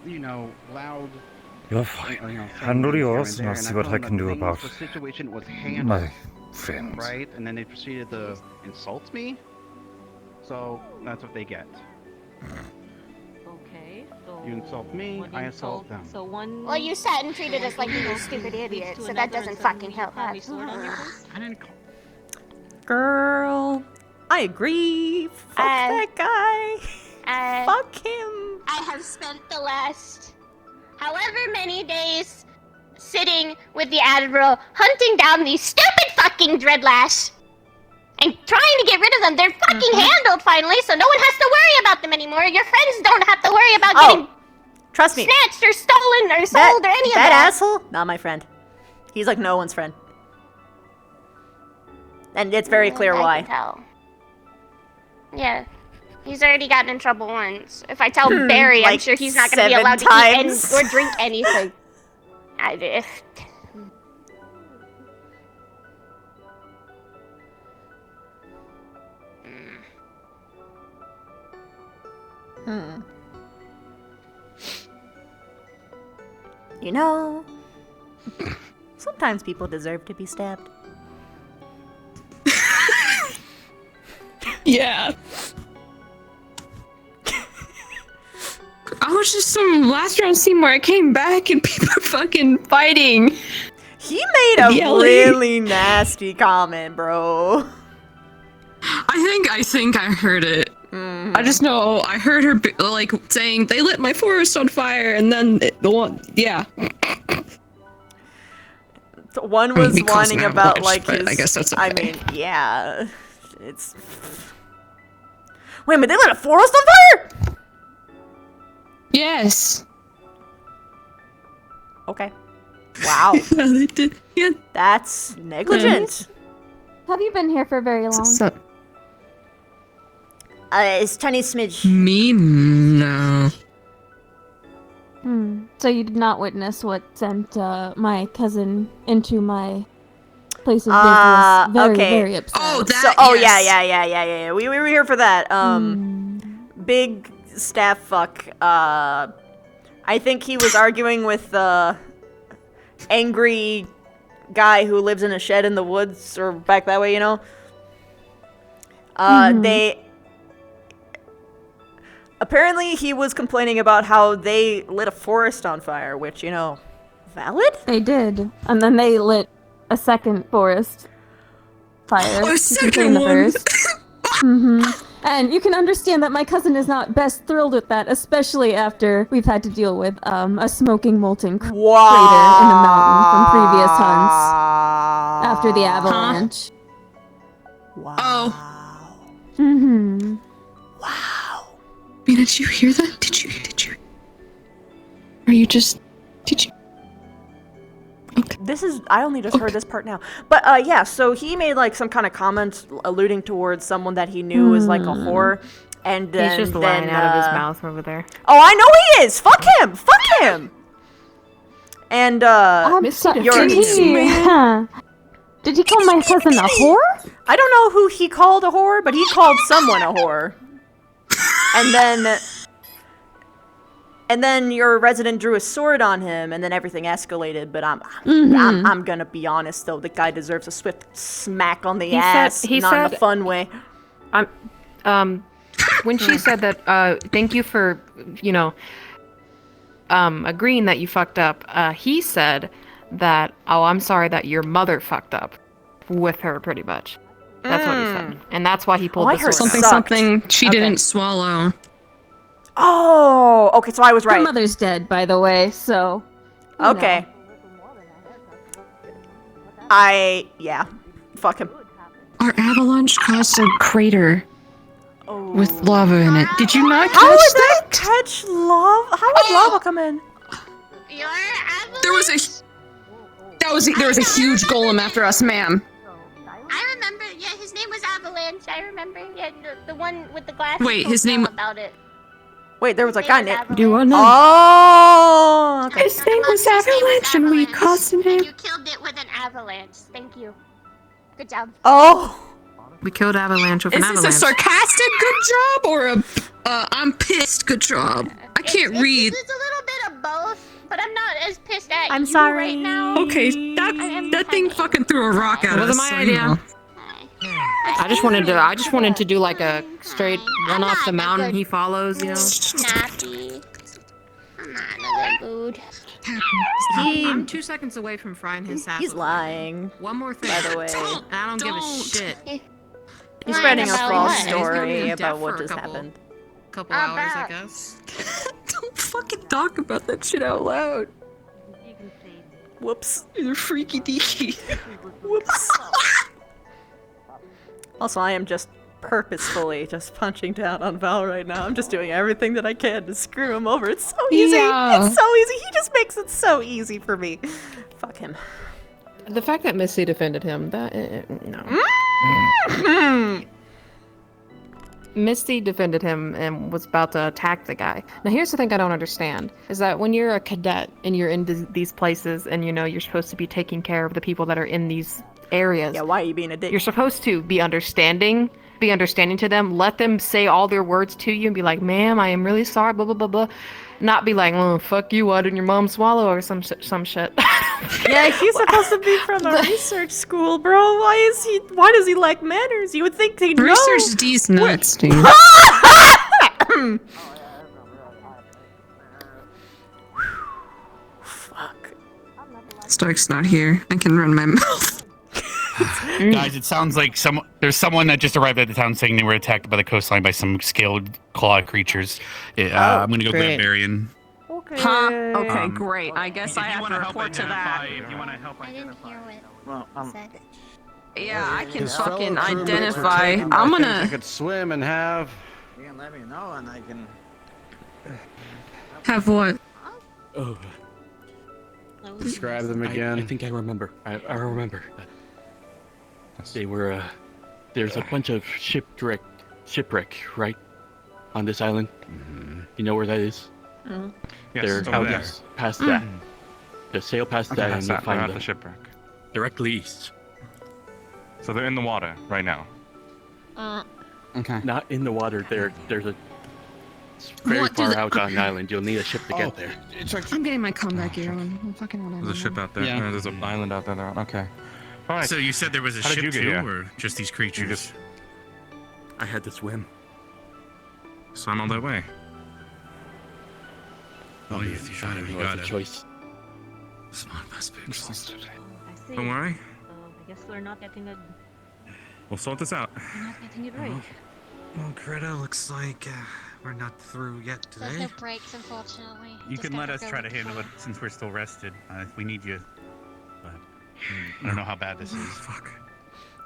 S2: loud.
S14: You're fine. Handle yours, and I'll see what I can do about
S2: The situation was handled,
S14: my friends.
S2: right? And then they proceeded to insult me. So that's what they get.
S4: Okay, so
S2: You insult me, I insult them.
S4: So one.
S16: Well, you sat and treated us like we were stupid idiots, so that doesn't fucking help us.
S2: I didn't call.
S15: Girl, I agree. Fuck that guy. Fuck him.
S16: I have spent the last however many days sitting with the Admiral hunting down these stupid fucking dreadlash and trying to get rid of them. They're fucking handled finally, so no one has to worry about them anymore. Your friends don't have to worry about getting
S15: trust me.
S16: snatched or stolen or sold or any of
S15: that
S16: that.
S15: asshole, not my friend. He's like no one's friend. And it's very clear
S16: I
S15: why.
S16: can tell. Yeah. He's already gotten in trouble once. If I tell Barry, I'm
S15: Like
S16: sure he's not going to be
S15: 7
S16: allowed to
S15: times.
S16: eat or drink anything.
S15: You know, sometimes people deserve to be stabbed.
S6: Yeah. I was just some last round scene where I came back and people are fucking fighting.
S15: He made a
S6: Yelling.
S15: really nasty comment, bro.
S6: I think I heard it. I just know I heard her like saying they lit my forest on fire, and then
S15: One
S6: I mean,
S15: was
S6: he caused
S15: whining
S6: mad
S15: about
S6: lives,
S15: like
S6: but
S15: his.
S6: I guess that's
S15: I
S6: okay.
S15: mean, yeah, it's. Wait a minute, they lit a forest on fire?
S6: Yes.
S15: Okay. Wow.
S6: They did. Yeah.
S15: That's negligent.
S23: Have you been here for very long?
S15: It's tiny smidge.
S6: Me? No.
S23: So you did not witness what sent my cousin into my place of business. Very,
S15: okay.
S23: very upset.
S6: Oh,
S15: Yeah. We were here for that. Big staff fuck. I think he was arguing with the angry guy who lives in a shed in the woods or back that way, you know? They... Apparently he was complaining about how they lit a forest on fire, which, valid?
S23: They did. And then they lit a second forest fire.
S6: A
S23: to
S6: second
S23: contain the
S6: one!
S23: first. And you can understand that my cousin is not best thrilled with that, especially after we've had to deal with a smoking molten crater in the mountain from previous hunts after the avalanche.
S15: Wow.
S6: Oh.
S15: Wow.
S6: Wait, did you hear that? Did you? Or you just... Did you?
S15: I only just heard this part now. But yeah, so he made like some kind of comment alluding towards someone that he knew was like a whore. And then,
S5: He's just lying out of his mouth over there.
S15: Oh, I know he is! Fuck him! Fuck him! And
S23: Did he call my cousin a whore?
S15: I don't know who he called a whore, but he called someone a whore. And then your resident drew a sword on him, and then everything escalated. But I'm gonna be honest though, the guy deserves a swift smack on the ass, not in a fun way.
S5: When she said that, thank you for, agreeing that you fucked up. He said that, oh, I'm sorry that your mother fucked up with her, pretty much. That's what he said. And that's why he pulled
S15: I
S5: the
S15: heard
S5: sword out.
S6: Something she
S15: Okay.
S6: didn't swallow.
S15: Oh, okay, so I was right.
S23: Her mother's dead, by the way, so. you
S15: Okay. Yeah. Fuck him.
S6: Our avalanche caused a crater with lava in it. Did you not catch
S15: How would
S6: that?
S15: that catch lava? How would lava come in?
S6: There was a huge golem after us, ma'am.
S16: I remember. Yeah, his name was Avalanche. I remember. Yeah, the one with the glasses.
S6: Wait,
S16: told
S6: his name-
S16: me all about it.
S15: Wait, there was a guy named.
S5: Do you want to?
S15: Oh, okay.
S6: His name was Avalanche, and we caused him.
S16: You killed it with an avalanche. Thank you. Good job.
S15: Oh.
S5: We killed Avalanche with
S6: Is
S5: an
S6: this a
S5: avalanche.
S6: sarcastic good job or a I'm pissed good job? I can't read.
S16: It's a little bit of both, but I'm not as pissed at
S15: I'm
S16: you
S15: sorry.
S16: right now.
S6: Okay, that thing fucking threw a rock at
S5: It
S6: us.
S5: wasn't my
S6: so, you
S5: idea.
S6: know.
S5: I just wanted to do like a straight run off the mountain he follows, you know.
S16: Snappy. I'm not in a good mood.
S5: I'm 2 seconds away from frying his sass.
S15: He's lying.
S5: One more thing.
S15: By the way.
S5: And I don't give a shit.
S15: He's spreading a
S16: about
S15: false
S16: what?
S5: He's gonna
S15: story
S5: be
S15: about
S5: deaf
S15: what
S5: for a
S15: just
S5: couple-
S15: happened.
S5: Couple hours, I
S16: About-
S5: guess.
S6: Don't fucking talk about that shit out loud.
S15: Whoops.
S6: You're freaky deaky.
S15: Whoops. Also, I am just purposefully just punching down on Val right now. I'm just doing everything that I can to screw him over. It's so easy.
S6: Yeah.
S15: It's so easy. He just makes it so easy for me. Fuck him.
S5: The fact that Missy defended him, that no. Misty defended him and was about to attack the guy. Now here's the thing I don't understand, is that when you're a cadet and you're in these places and you know you're supposed to be taking care of the people that are in these areas.
S15: Yeah, why are you being a dick?
S5: You're supposed to be understanding to them, let them say all their words to you and be like, ma'am, I am really sorry, blah, blah, blah, blah. Not be like, oh, fuck you, why didn't your mom swallow or some shit.
S15: Yeah, he's supposed to be from a research school, bro. Why does he lack manners? You would think he'd know.
S6: Research D's nuts, dude.
S15: Fuck.
S6: Stark's not here. I can run my mouth.
S10: Guys, it sounds like there's someone that just arrived at the town saying they were attacked by the coastline by some scaled clawed creatures. I'm gonna go grab Varian.
S6: Huh? Okay, great. I guess I have to report to that.
S10: If you want to help
S16: I didn't hear what you said.
S6: Yeah, I can
S4: His
S6: fucking
S4: fellow crewmates
S6: identify.
S4: were taken by
S6: I'm
S4: things I
S6: gonna
S4: could swim and have. You can let me know, and I can.
S6: have what?
S19: Oh.
S4: Describe them again.
S19: I think I remember. I remember. They were. There's a bunch of shipwreck, right, on this island. You know where that is?
S10: Yes,
S19: They're
S10: over
S19: out
S10: there.
S19: past that. Just sail past that and you'll find
S10: at
S19: them.
S10: the shipwreck.
S8: Directly east. So they're in the water right now.
S19: Okay. Not in the water. There's a. It's very
S6: What do
S19: far
S6: the-
S19: out on an island. You'll need a ship to get there.
S6: I'm getting my combat gear on. I'm fucking on.
S8: There's a ship out there.
S10: Yeah.
S8: There's an island out there. Okay. All right.
S10: So you said there was a
S8: How did
S10: ship
S8: you get
S10: too,
S8: here?
S10: or just these creatures?
S19: I had to swim.
S8: Swim all that way.
S10: Oh, you got it. You got
S19: a
S10: it.
S19: choice.
S10: Smart must be exhausted.
S8: Don't worry.
S9: I guess we're not getting it.
S8: We'll sort this out.
S9: We're not getting it right.
S24: Well, Greta, looks like we're not through yet
S12: There's
S24: today.
S12: no breaks, unfortunately.
S10: You
S12: Just
S10: can let
S12: gotta
S10: us
S12: go
S10: try to
S12: with
S10: handle it
S12: flow.
S10: since we're still rested. If we need you. But I don't know how bad this is.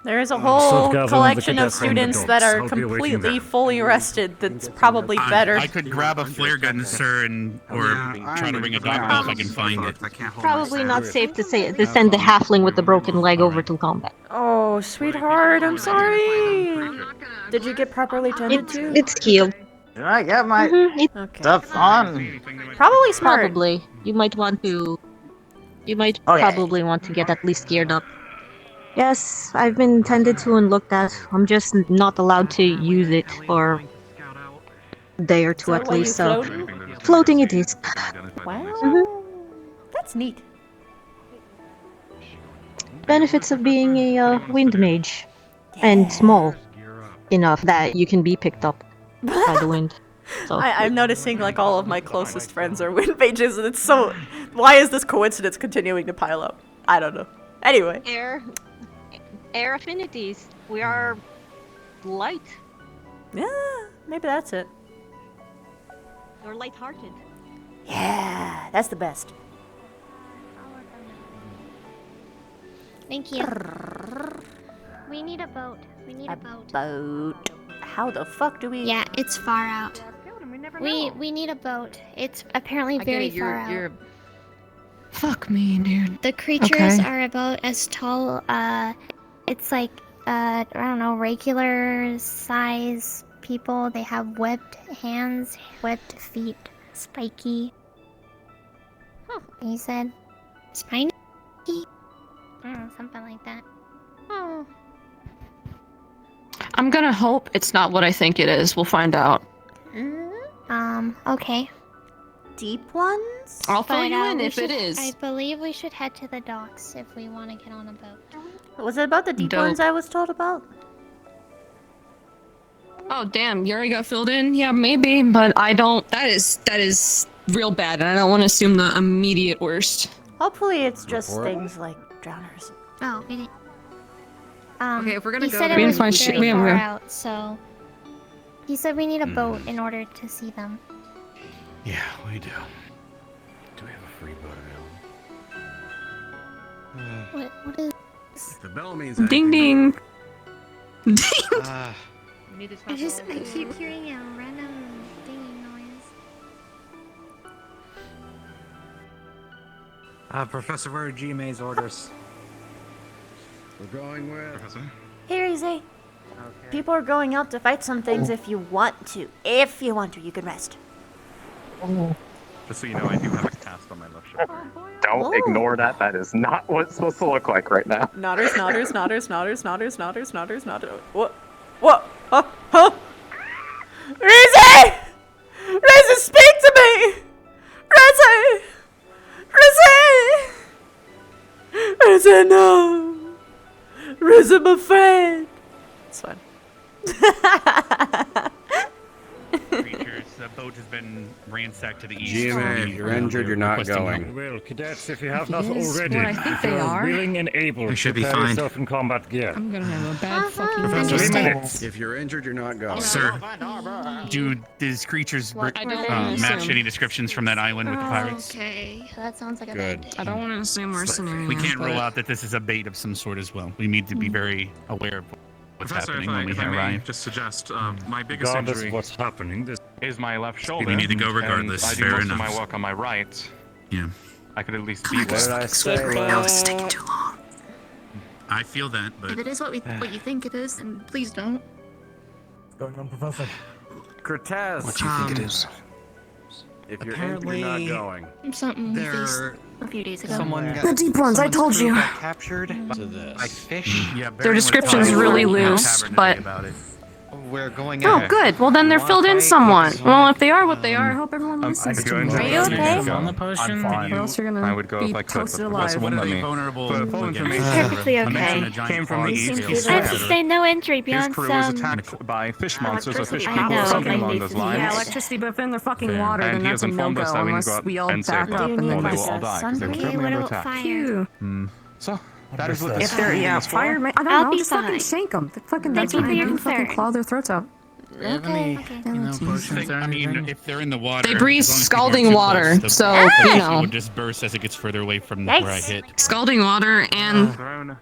S15: There is a
S10: So
S15: whole
S10: gather
S15: collection
S10: the
S15: of
S10: cadets from the
S15: students that
S10: docks.
S15: are
S10: I'll be awaiting
S15: completely
S10: them.
S15: fully rested. That's probably better.
S10: I could grab a flare gun, sir, or try to ring a doorbell if I can find it.
S9: Probably not safe to say to send the halfling with the broken leg over to combat.
S15: Oh, sweetheart, I'm sorry. Did you get properly tended to?
S9: It's healed.
S4: Did I get my
S15: Okay.
S4: stuff on?
S15: Probably smart.
S9: Probably. You might want to. You might
S4: Okay.
S9: probably want to get at least geared up. Yes, I've been tended to and looked at. I'm just not allowed to use it for a day or two
S15: So
S9: at
S15: why you
S9: least. So
S15: float?
S9: floating it is.
S15: Wow. That's neat.
S9: Benefits of being a wind mage, and small enough that you can be picked up by the wind. So
S15: I'm noticing like all of my closest friends are wind mages, and it's so. Why is this coincidence continuing to pile up? I don't know. Anyway.
S1: air affinities. We are light.
S15: Yeah, maybe that's it.
S1: We're light-hearted.
S15: Yeah, that's the best.
S16: Thank you. We need a boat. We need a boat.
S15: Boat. How the fuck do we?
S16: Yeah, it's far out. We need a boat. It's apparently very far out.
S6: Fuck me, dude.
S16: The creatures
S6: Okay.
S16: are about as tall. It's like I don't know, regular size people. They have webbed hands, webbed feet, spiky. You said spiny? I don't know, something like that. Oh.
S6: I'm gonna hope it's not what I think it is. We'll find out.
S16: Okay.
S15: Deep ones?
S6: I'll fill
S16: But,
S6: you in
S16: we
S6: if it
S16: should-
S6: is.
S16: I believe we should head to the docks if we want to get on a boat.
S15: Was it about the deep
S6: Dope.
S15: ones I was told about?
S6: Oh damn, you already got filled in? Yeah, maybe, but I don't. That is real bad, and I don't want to assume the immediate worst.
S15: Hopefully it's just things like drowners.
S16: Oh, we didn't.
S6: Okay, if we're gonna
S16: he
S6: go
S16: said
S6: there,
S16: it
S6: we
S16: was
S6: can find
S16: very
S6: shit. We have
S16: far
S6: to go.
S16: out, so he said we need a boat in order to see them.
S10: Yeah, we do.
S14: Do we have a free boat available?
S16: What is?
S17: The bell means
S6: Ding ding. Ding.
S16: I keep hearing a random dinging noise.
S24: Professor, where are G-May's orders? We're going with...
S8: Professor?
S15: Here, Izzy. People are going out to fight some things if you want to. If you want to, you can rest.
S8: Just so you know, I do have a cast on my left shoulder.
S3: Don't ignore that. That is not what it's supposed to look like right now.
S15: Nodders, nodders, nodders, nodders, nodders, nodders, nodders, nodders. What? What? Huh? Rizzy! Rizzy, speak to me! Rizzy! Rizzy! Rizzy, no! Rizzy, my friend! It's fine.
S10: Creatures, the boat has been ransacked to the east.
S4: G-Man, you're injured, you're not
S10: Requesting
S4: going.
S10: help.
S14: Well, cadets, if you have not
S6: Yes,
S14: already,
S6: well, I think
S14: if
S6: they
S14: you're
S6: are.
S14: willing and able,
S24: We should be
S14: prepare
S24: fine.
S14: yourself in combat gear.
S6: I'm gonna have a bad fucking
S24: Professor,
S14: 3
S6: day.
S14: minutes.
S24: if you're injured, you're not going.
S10: Sir, do these creatures
S6: I don't wanna
S10: match
S6: assume.
S10: any descriptions from that island with the pirates?
S16: Okay, that sounds like a
S10: Good.
S16: bad day.
S6: I don't want to assume worse scenarios.
S10: We can't
S6: but...
S10: rule out that this is a bait of some sort as well. We need to be very aware of what's
S8: Professor,
S10: happening
S8: if I,
S10: when we
S8: if I may
S10: arrive.
S8: just suggest, my biggest
S14: Regardless
S8: injury
S14: of what's happening, this
S8: is my left shoulder.
S10: We need to go
S8: and
S10: regardless,
S8: I do
S10: fair
S8: most
S10: enough.
S8: of my work on my right.
S10: Yeah.
S8: I could at least
S6: Come
S8: be
S6: on, just
S8: there.
S6: fucking sweep right now. This is taking too long.
S10: I feel that, but
S6: If it is what you think it is, then please don't.
S18: What's going on, Professor?
S4: Cortez.
S19: What do you think it is?
S4: If you're injured, you're not
S17: Apparently,
S4: going.
S6: Something we faced
S17: there
S6: a few days ago.
S17: someone got
S20: The deep ones, I told
S17: crew
S20: you.
S17: got captured to this.
S8: By fish?
S10: yeah,
S6: Their description's really loose, but
S10: about it.
S17: We're going
S6: oh,
S17: ahead.
S6: good. Well, then they're filled in somewhat. Well, if they are what they are, I hope everyone listens
S8: if
S6: to
S8: you're
S6: me.
S8: injured,
S15: Are you okay?
S8: I'm
S10: potion?
S6: Or else you're gonna
S8: I would go
S6: be
S8: if I could,
S6: toasted
S8: but
S6: alive.
S8: Professor wouldn't let
S10: Really
S8: me.
S10: vulnerable.
S8: For full
S10: against-
S8: information,
S16: Perfectly
S10: I mentioned
S16: okay.
S10: a giant
S8: Came from the
S10: frog
S8: east.
S10: scales
S16: I have to
S10: that are-
S16: say no injury
S8: His
S16: beyond
S8: crew was
S16: some.
S8: attacked by fish monsters or fish
S16: I
S8: people
S16: know,
S8: or something
S16: my
S8: along
S16: niece
S8: those
S16: is
S8: lines.
S6: Yeah, electricity, but if in their fucking
S10: Fair.
S6: water,
S8: And
S6: then
S8: he
S6: that's
S8: has
S6: a
S8: informed us
S6: no-go
S8: that we need
S6: unless
S8: to go
S6: we all
S8: and save
S6: back
S8: them.
S6: up
S15: Do you
S6: and
S15: need
S8: Or
S6: then
S8: they
S15: like
S8: will all
S15: a
S8: die because they're
S15: sunbreak?
S8: currently
S16: what
S8: under
S16: about
S8: attack.
S16: fire?
S6: Phew.
S8: So that is what
S18: If
S8: this
S6: If they're
S8: meeting is for.
S6: I don't
S16: I'll
S6: know,
S16: be
S6: just fucking
S16: fine.
S6: shank them. Fucking
S16: Thank
S6: that's
S16: you for
S6: fine.
S16: your
S6: Don't fucking
S16: concern.
S6: claw their throats out.
S16: Okay.
S10: I mean, if they're in the water,
S6: They breathe
S10: as long as people
S6: scalding
S10: aren't too
S6: water,
S10: close, the
S6: so,
S10: potion
S6: you know.
S10: will disperse as it gets further away from where I
S15: Yikes.
S10: hit.
S6: Scalding water, and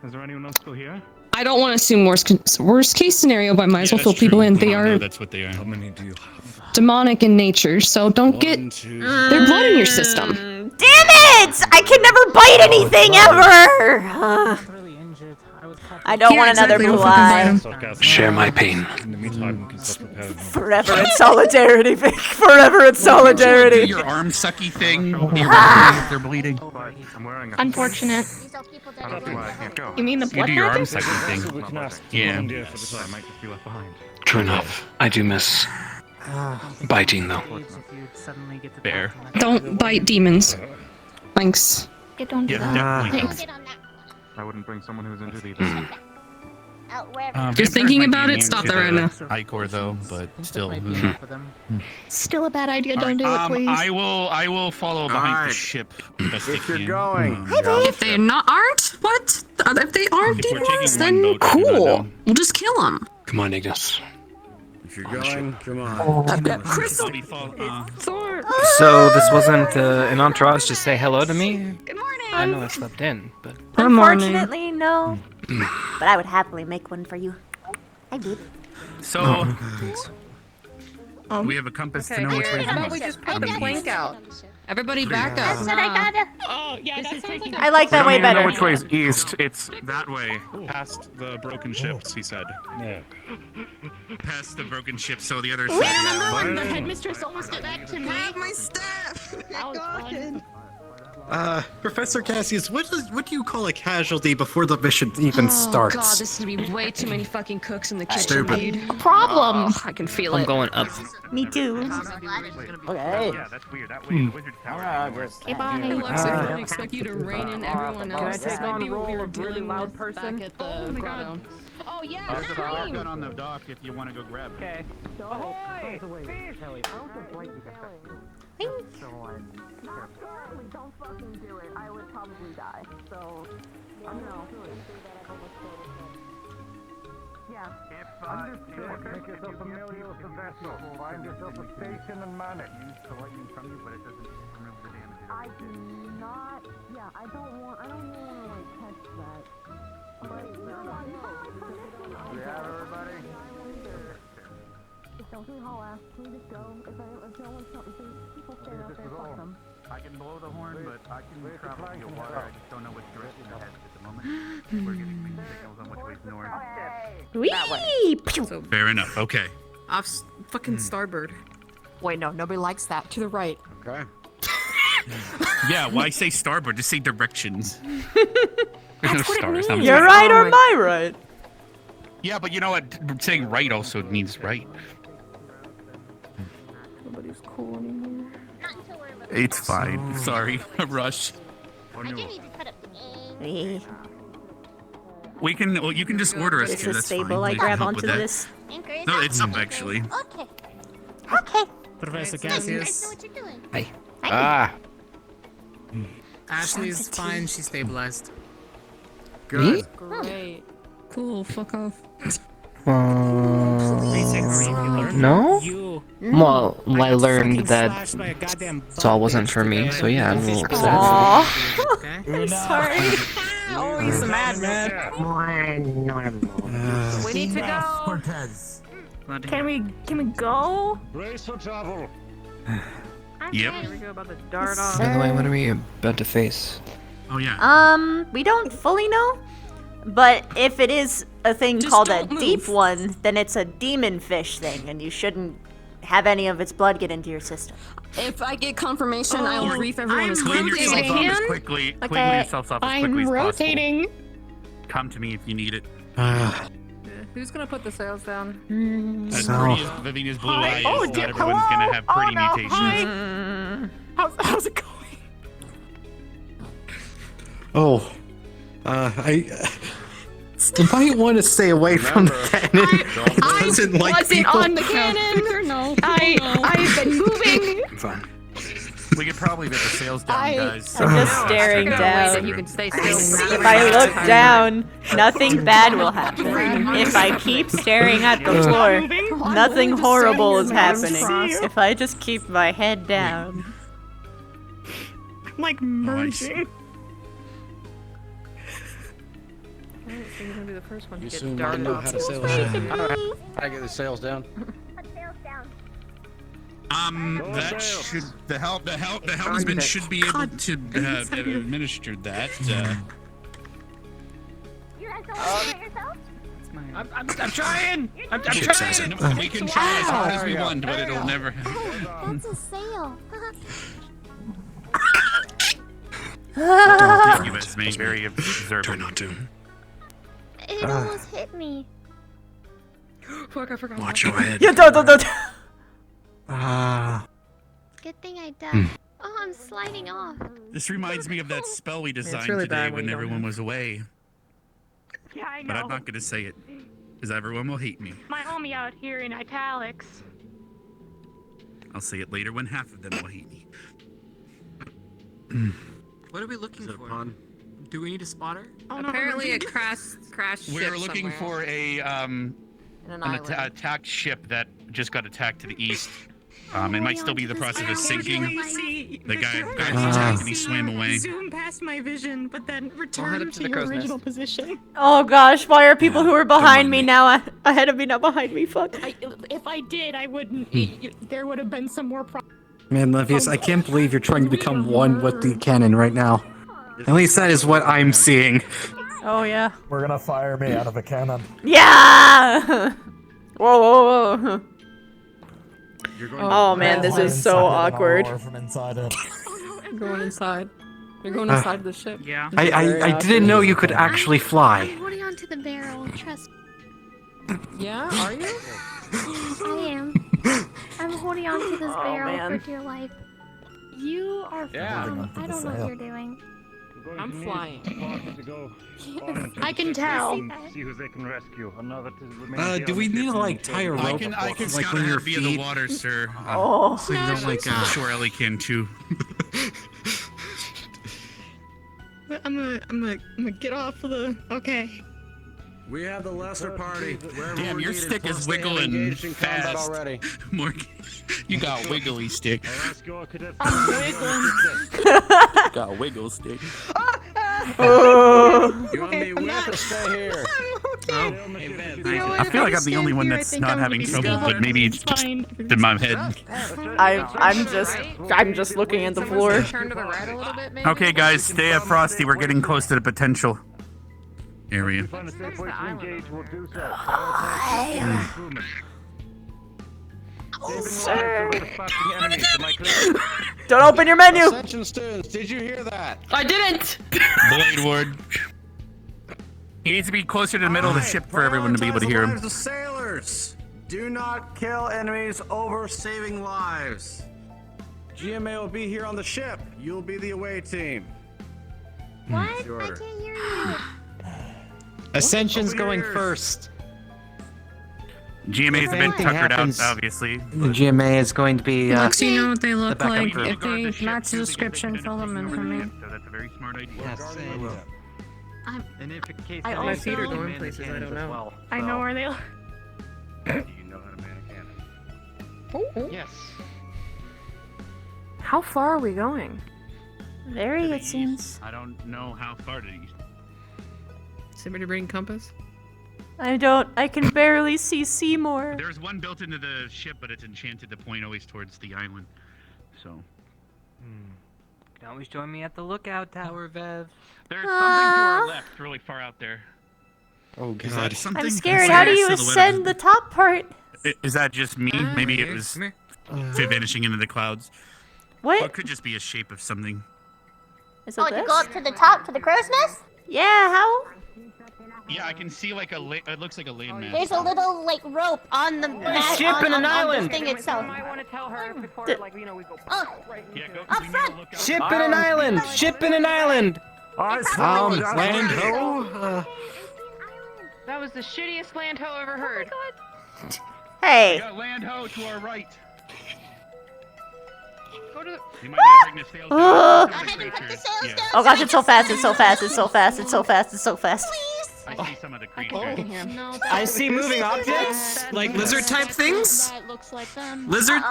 S8: Is there anyone else still here?
S6: I don't want to assume worst case scenario, but I might as well
S10: Yeah,
S6: fill
S10: that's
S6: people
S10: true.
S6: in.
S10: We
S6: They
S10: don't know
S6: are
S10: that's what they are.
S14: How many do you have?
S6: demonic in nature, so don't get their blood in your system.
S15: Damn it! I can never bite anything ever! I don't
S6: Yeah,
S15: want another
S6: exactly,
S15: blue
S6: don't fucking bite
S15: eye.
S6: 'em.
S19: Share my pain.
S14: In the meantime, we can start preparing.
S15: Forever in solidarity, Vic. Forever in
S10: Do
S15: solidarity.
S10: your arm sucky thing. If they're bleeding.
S8: I'm wearing a
S6: Unfortunate.
S8: I don't know why I can't go.
S6: You mean the
S10: You
S6: blood
S10: do your arm
S6: magic?
S10: sucky thing.
S14: So we can ask to
S10: Yeah.
S14: volunteer for the
S8: I
S14: time.
S8: might just be left behind.
S19: True enough. I do miss biting, though.
S10: Fair.
S6: Don't bite demons. Thanks.
S16: Okay, don't do
S10: Yeah,
S16: that.
S10: definitely.
S6: Thanks.
S8: I wouldn't bring someone who's injured either.
S6: Just thinking about it, stop that right now.
S10: Icor though, but still.
S6: Still a bad idea. Don't do it, please.
S10: I will follow behind the ship.
S4: If you're going,
S6: If they aren't, what? If they aren't demons, then cool. We'll just kill them.
S19: Come on, Ignis.
S4: if you're going, come on.
S6: I've got crystal.
S7: So this wasn't an entourage to say hello to me? Good morning. I know I slept in, but...
S15: Unfortunately, no. But I would happily make one for you. I did.
S10: So, we have a compass to know which way
S5: How about we just put the plank out? Everybody back up.
S16: That's what I gotta.
S5: Oh, yeah, that's taking.
S15: I like that way better.
S8: Know which way is east? It's
S10: that way, past the broken ships, he said. Yeah. Past the broken ship, so the other side.
S6: Remember when the headmistress almost did that to me? Have my staff.
S5: That was fun.
S11: Professor Cassius, what do you call a casualty before the mission even starts?
S6: Oh god, this is gonna be way too many fucking cooks in the kitchen,
S11: Stupid.
S6: dude.
S5: A problem.
S6: Oh, I can feel it.
S7: I'm going up.
S15: Me too.
S3: Okay.
S8: Yeah, that's weird. That way, wizard tower.
S5: Hey, Bonnie. Alexa, I fully expect you to rein in everyone else. This might be what we were dealing with back at the grotto. Oh, yeah,
S10: There's a shotgun on the dock if you want to go grab it. Okay.
S5: Don't fucking do it. I would probably die. So, no. Yeah.
S24: Make yourself familiar with the vessel. Find yourself a station and man it.
S8: Use the lightning from you, but it doesn't remove the damage.
S5: I do not. Yeah, I don't even want to like test that.
S24: We have everybody.
S5: Just don't do haul ass. Can we just go? If no one's something, people stand out there, fuck them.
S8: I can blow the horn, but I can travel via water. I just don't know which direction it heads at the moment. We're getting mixed signals on which way's north.
S15: Whee!
S10: Fair enough. Okay.
S5: Off fucking starboard. Wait, no, nobody likes that. To the right.
S4: Okay.
S10: Yeah, why say starboard? Just say directions.
S15: That's what
S10: stars.
S15: it
S10: I'm
S15: means. You're
S10: sorry.
S15: right or my right?
S10: Yeah, but you know what? Saying right also means right.
S5: Nobody's cool anymore.
S10: It's fine. Sorry, a rush.
S16: I do need to put up the game.
S10: We can. Well, you can just order us
S15: Is
S10: to.
S15: this
S10: That's
S15: stable?
S10: fine.
S15: I
S10: We can
S15: grab
S10: help
S15: onto
S10: with that.
S15: this.
S16: Anchor,
S10: No, it's up actually.
S16: Okay. Okay.
S13: Professor
S16: You guys know
S13: Cassius.
S16: what you're doing.
S7: Hey.
S4: Ah.
S2: Ashley's fine. She's stabilized.
S4: Good.
S5: Great.
S6: Cool. Fuck off.
S7: No?
S13: You.
S7: Well, I
S13: got
S7: learned
S13: fucking
S7: that
S13: slashed by a goddamn
S7: Saul
S13: bug
S7: wasn't
S13: bitch
S7: for me,
S13: today.
S7: so yeah, I'm a little upset.
S15: Aww. I'm sorry.
S5: Oh, he's a madman.
S3: More normal.
S5: We need to go.
S24: Cortez.
S15: Can we go?
S24: Brace for travel.
S10: Yep.
S5: Here we go about the dart off.
S7: By the way, what are we about to face?
S10: Oh yeah.
S15: We don't fully know, but if it is a thing
S6: Just
S15: called a
S6: don't move.
S15: deep one, then it's a demon fish thing, and you shouldn't have any of its blood get into your system.
S6: If I get confirmation, I'll brief everyone as
S10: Clean
S6: quickly as I
S10: yourself off as
S6: can.
S10: quickly. Clean
S15: Okay.
S10: yourselves off as quickly as
S5: I'm
S10: possible.
S5: rotating.
S10: Come to me if you need it.
S5: Who's gonna put the sails down?
S10: As
S7: So-
S10: pretty as Vivina's blue
S5: Hi.
S10: eyes,
S5: Oh,
S10: not
S5: dear.
S10: everyone's
S5: Hello?
S10: gonna have pretty
S5: Oh, no.
S10: mutations.
S5: How's it going?
S11: Oh, I might want to stay away from the cannon. It doesn't like
S5: wasn't
S11: people.
S5: on the cannon. I've been moving.
S19: Fine.
S10: We could probably get the sails down, guys.
S15: I'm just staring down.
S5: You can stay still.
S15: If I look down, nothing bad will happen. If I keep staring at the floor, nothing horrible is happening. If I just keep my head down.
S13: I'm like merging.
S5: Alright, so you're gonna be the first one to
S4: You
S5: get
S4: soon might
S5: darted
S4: know
S5: off.
S4: how to sail a ship. I get the sails down.
S16: Put sails down.
S10: That should the helmsman should be able to administer that.
S16: You guys don't want to do it yourself?
S13: I'm trying. I'm
S19: Ship says it.
S10: No, we can try as hard as we want, but it'll never happen.
S16: That's a sail.
S10: Thank you, Esme. Very
S19: Try
S10: observant.
S19: not to.
S16: It almost hit me.
S5: Fuck, I forgot.
S19: Watch your head.
S15: Yeah, don't.
S16: Good thing I ducked. Oh, I'm sliding off.
S10: This reminds me of that spell we designed
S5: really
S10: today
S5: bad when
S10: when
S5: you don't
S10: everyone
S5: have-
S10: was away.
S5: Yeah, I know.
S10: But I'm not gonna say it. Because everyone will hate me.
S13: My homie out here in italics.
S10: I'll say it later when half of them will hate me.
S2: What are we looking for? Do we need a spotter?
S6: Apparently a crash ship
S10: We're looking
S6: somewhere.
S10: for a
S6: an island.
S10: attacked ship that just got attacked to the east. It might still be in the process of sinking. The guy attacked and he swam away.
S13: Zoom past my vision, but then return to your original position.
S9: Oh gosh, why are people who are behind me now ahead of me, not behind me? Fuck.
S13: If I did, I wouldn't. There would have been some more problems.
S18: Man, Levius, I can't believe you're trying to become one with the cannon right now. At least that is what I'm seeing.
S9: Oh yeah.
S18: We're gonna fire me out of a cannon.
S9: Yeah! Whoa, whoa, whoa. Oh man, this is so awkward.
S18: From inside it.
S5: You're going inside. You're going inside the ship.
S13: Yeah.
S18: I didn't know you could actually fly.
S16: I'm holding on to the barrel, trust me.
S5: Yeah, are you?
S16: I am. I'm holding on to this barrel
S5: man.
S16: for dear life. You are
S18: Yeah.
S16: I don't know what you're doing.
S5: I'm flying.
S13: I can tell.
S14: See who they can rescue. Another to
S11: Do we need to like tie a rope?
S10: I can
S11: like
S10: scout
S11: when
S10: ahead
S11: your
S10: via
S11: feet.
S10: the water, sir.
S9: Oh.
S11: So you don't like.
S10: I'm sure Ellie can too.
S13: I'm gonna get off of the. Okay.
S4: We have the lesser party.
S10: Damn, your stick is wiggling fast.
S4: Already.
S10: Morgan, you got wiggly stick.
S13: I'm wiggling.
S10: Got a wiggle stick.
S9: Oh.
S4: You want me with or stay here?
S10: I feel like I'm the only one that's not having trouble, but maybe it's just in my head.
S9: I'm just looking at the floor.
S6: Turn to the right a little bit, maybe?
S10: Okay, guys, stay at Frosty. We're getting close to the potential area.
S9: Don't open your menu!
S4: Ascension students, did you hear that?
S9: I didn't!
S10: Blade Ward. He needs to be closer to the middle of the ship for everyone to be able to hear him.
S4: The sailors, do not kill enemies over saving lives. GMA will be here on the ship. You'll be the away team.
S16: What?
S4: That's the
S16: I
S4: order.
S16: can't hear you.
S7: Ascension's
S4: Open your
S7: going
S4: ears.
S7: first.
S10: GMA's a bit
S7: anything
S10: tuckered
S7: happens-
S10: out, obviously.
S7: The GMA is going to be.
S6: Lux, you know what they
S7: the
S6: look
S7: backup
S6: like.
S7: crew.
S6: If they match the description, fill them in for me.
S10: So that's a very smart idea.
S7: Yes, I will.
S17: And if in case
S13: I
S17: they
S13: also-
S17: use
S13: My feet are
S17: man
S5: going places I
S17: cannons
S5: don't
S17: as
S5: know.
S17: well,
S13: I know where they.
S4: Do you know how to man a cannon?
S17: Yes.
S5: How far are we going?
S9: Very, it seems.
S10: I don't know how far to east.
S5: Somebody bring compass?
S9: I can barely see Seymour.
S10: There's one built into the ship, but it's enchanted to point always towards the island. So.
S7: You can always join me at the lookout tower, Vev.
S10: There's something to our left, really far out there.
S18: Oh
S10: Is that
S18: god.
S10: something?
S9: I'm
S10: Is
S9: scared.
S10: that
S9: How do
S10: a
S9: you
S10: silhouette of
S9: ascend the top part?
S10: Is that just me? Maybe it was vanishing into the clouds. Or it
S9: What?
S10: could just be a shape of something.
S9: Is it
S16: Oh, to
S9: this?
S16: go up to the top to the crow's nest?
S9: Yeah, how?
S10: Yeah, I can see like it looks like a landmass.
S16: There's a little like rope on the mat,
S7: ship
S16: on,
S7: in an
S16: on
S7: island.
S16: the thing itself.
S13: I want to tell her before, like, you know, we go.
S16: Oh,
S10: Yeah, go.
S16: up
S10: we need to
S16: front.
S10: look out.
S7: Ship in an island! Ship in an island!
S18: Land ho.
S5: That was the shittiest land ho ever heard.
S10: We
S9: Hey.
S10: got land ho to our right.
S5: Go to the...
S10: You might need to bring the sails down.
S9: Ugh.
S16: Go ahead and put the sails down.
S9: Oh gosh, it's so fast, it's so fast, it's so fast, it's so fast, it's so fast.
S10: I see some of the creatures.
S16: No,
S7: I see moving objects, like lizard type things.
S16: That looks like them.
S7: Lizard?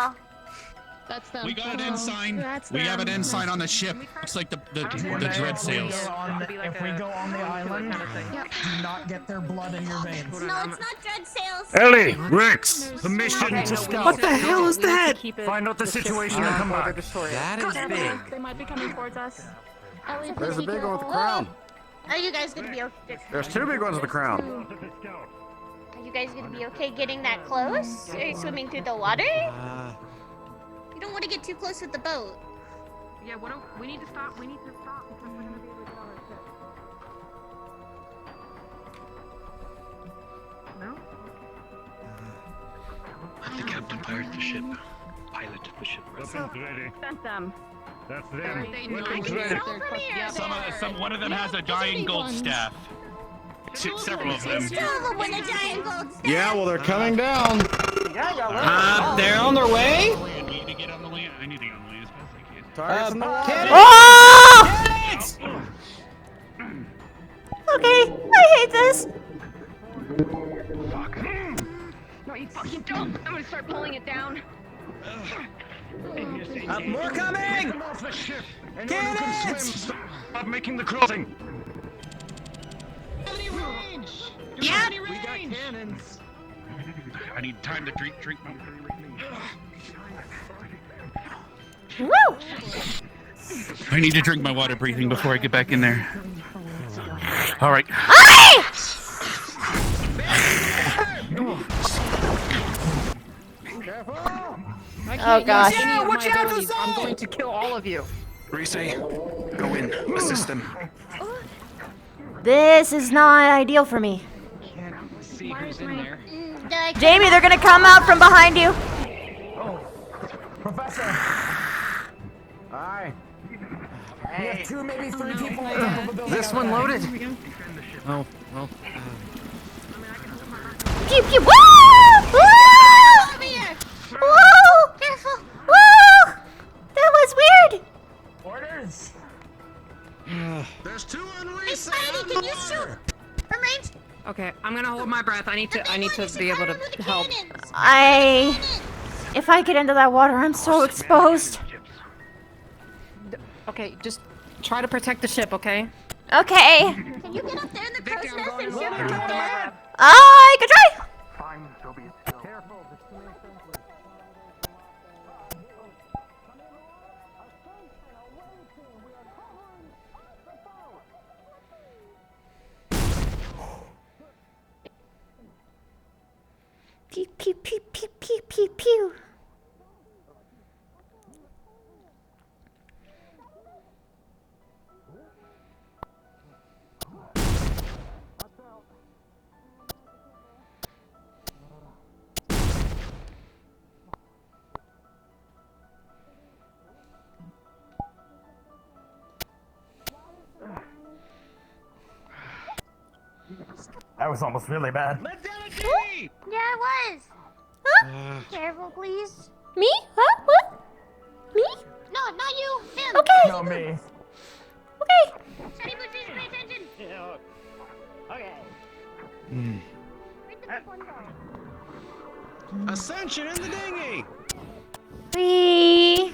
S16: That's them.
S10: We got an ensign.
S16: That's
S10: We have an
S16: them.
S10: ensign on the ship. Looks like the dread sails.
S18: If we go on the island,
S16: Yep.
S18: do not get their blood in your veins.
S16: No, it's not dread sails.
S14: Ellie, Rex, permission
S5: Okay,
S14: to
S5: no,
S14: scout.
S5: what the hell is that?
S14: Find out the situation and come back.
S18: That is big.
S13: They might be coming towards us.
S16: Ellie,
S4: There's a
S16: be
S4: big one with the
S16: careful.
S4: crown.
S16: Are you guys gonna be okay?
S4: There's two big ones with the crown.
S16: Are you guys gonna be okay getting that close? Are you swimming through the water? You don't want to get too close with the boat.
S5: Yeah, what do we need to stop? We need to stop because we're gonna be able to get on our ship. No?
S19: The captain fired the ship. Pilot the ship.
S14: Weapons ready.
S13: Sent them.
S14: That's them.
S5: They know
S14: Weapons
S5: we're
S14: ready.
S5: there.
S10: One of them has a dying gold staff. Several of them.
S4: Yeah, well, they're coming down.
S7: They're on their way?
S10: I need to get on the land. I need to get on the land as fast as I can.
S4: Targets in the water.
S15: Oh! Okay, I hate this.
S1: No, you fucking don't. I'm gonna start pulling it down.
S7: More coming!
S17: Off the ship.
S7: Cannons!
S17: Stop making the crossing.
S1: Yeah.
S7: We got cannons.
S10: I need time to drink my.
S15: Woo!
S10: I need to drink my water breathing before I get back in there. All right.
S15: Oh gosh.
S5: Yeah, watch out for the I'm going to kill all of you.
S19: Rise, go in, assist them.
S15: This is not ideal for me.
S7: See who's in there.
S15: Jamie, they're gonna come out from behind you.
S18: Professor!
S4: Hi.
S18: We have 2, maybe 3 people on top of the building.
S7: This one loaded. Oh, well.
S15: Pew pew. Woo! Woo! Woo! Careful! Woo! That was weird.
S18: Orders!
S4: There's 2 on
S16: Hey,
S4: Reese.
S16: Spidey, can you shoot from range?
S5: Okay, I'm gonna hold my breath. I need to be able to help.
S15: If I get into that water, I'm so exposed.
S5: Okay, just try to protect the ship, okay?
S15: Okay.
S16: Can you get up there in the crow's nest and shoot from up there?
S15: I could try.
S24: Fine, Toby. Careful. This can make sense later.
S15: Pew pew pew pew pew pew pew.
S18: That was almost really bad.
S16: Yeah, it was.
S15: Huh?
S16: Careful, please.
S15: Me? Huh? What? Me?
S16: No, not you. Him.
S15: Okay.
S18: No, me.
S15: Okay.
S16: Steady, Bluetooth, pay attention.
S4: Ascension in the dinghy.
S15: Whee.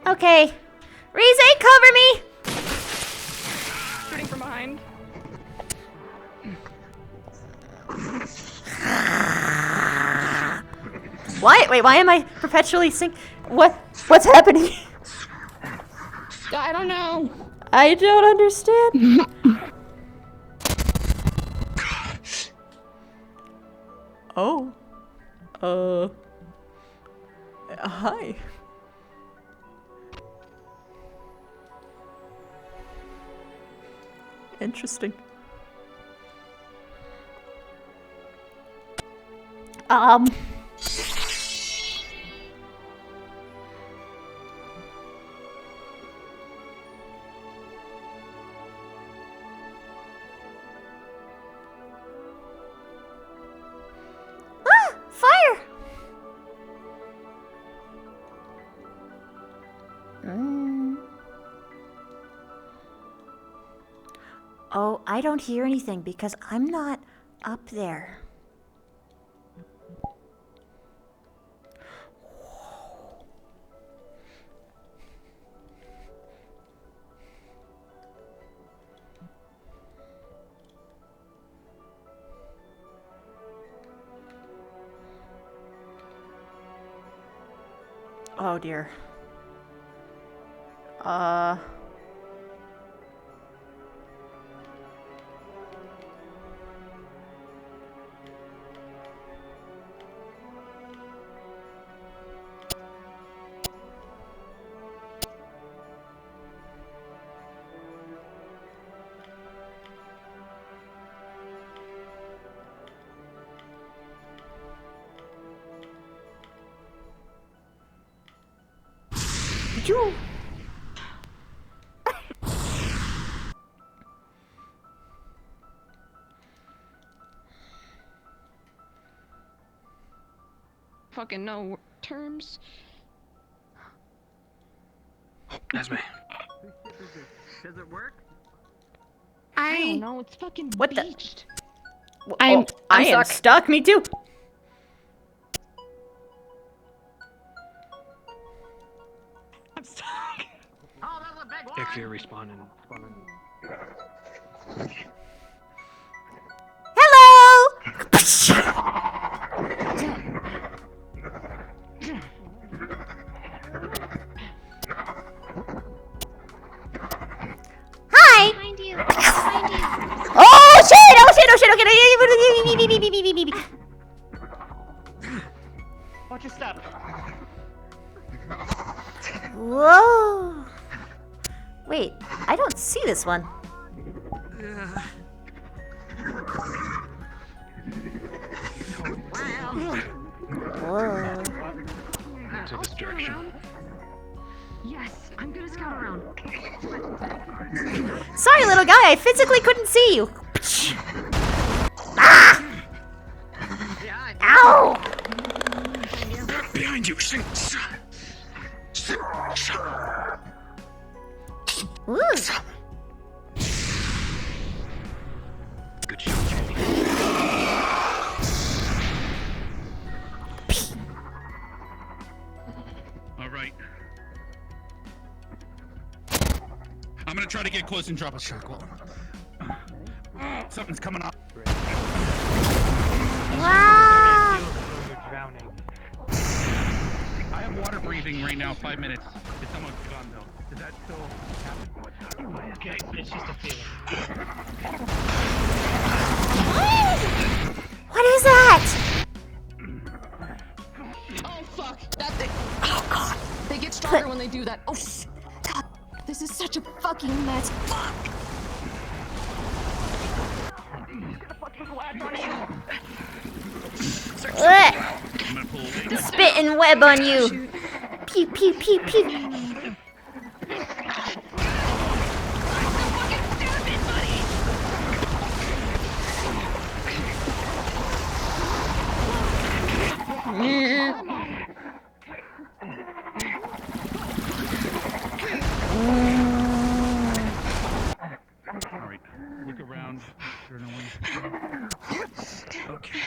S15: Okay. Rize, cover me.
S5: Shooting from behind.
S15: Why? Wait, why am I perpetually What's happening?
S5: I don't know.
S15: I don't understand. Oh. Hi. Interesting. Fire! Oh, I don't hear anything because I'm not up there. Oh dear.
S1: fucking know terms.
S19: Esme.
S8: Does it work?
S1: I don't know. It's fucking
S15: What
S1: beached.
S15: I'm stuck. Me too.
S1: I'm stuck.
S19: If you're respawning.
S16: Hi! Behind you. Behind you.
S15: Oh shit! Oh shit! Okay.
S2: Watch your step.
S15: Whoa. Wait, I don't see this one. Whoa.
S19: To this direction.
S1: Yes, I'm gonna scout around.
S15: Sorry, little guy. I physically couldn't see you. Ah! Ow!
S10: Behind you.
S15: Ooh.
S19: Good shot, Jenny.
S10: All right. I'm gonna try to get close and drop a shock wall. Something's coming up.
S15: Wow.
S10: Drowning. I have water breathing right now. 5 minutes. It's almost gone though. Is that still happening? Okay, it's just a feeling.
S15: What is that?
S1: Oh fuck! That thing. Oh god! They get stronger when they do that. Oh god! This is such a fucking mess. Fuck!
S15: Spit and web on you. Pew pew pew pew.
S10: Alright, look around. Sure no one. Okay.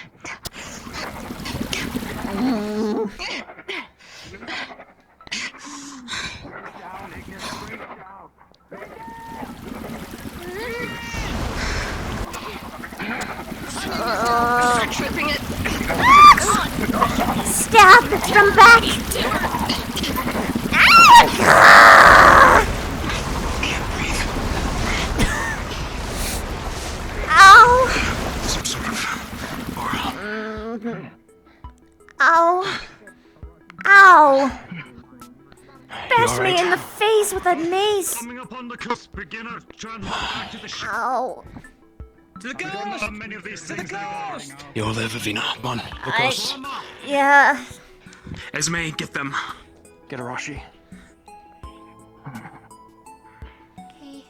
S1: Tripping it.
S15: Stab from back. Ow!
S19: Some sort of oral.
S15: Ow! Ow! Bashed me
S19: right?
S15: in the face with a mace.
S17: Coming up on the cusp, beginner. Try and walk back to the ship.
S15: Ow!
S17: To the ghost! How many of these things there are.
S19: You'll live, Avina. Come on. Look close.
S15: Yeah.
S10: Esme, get them.
S19: Get Arashi.
S15: Okay.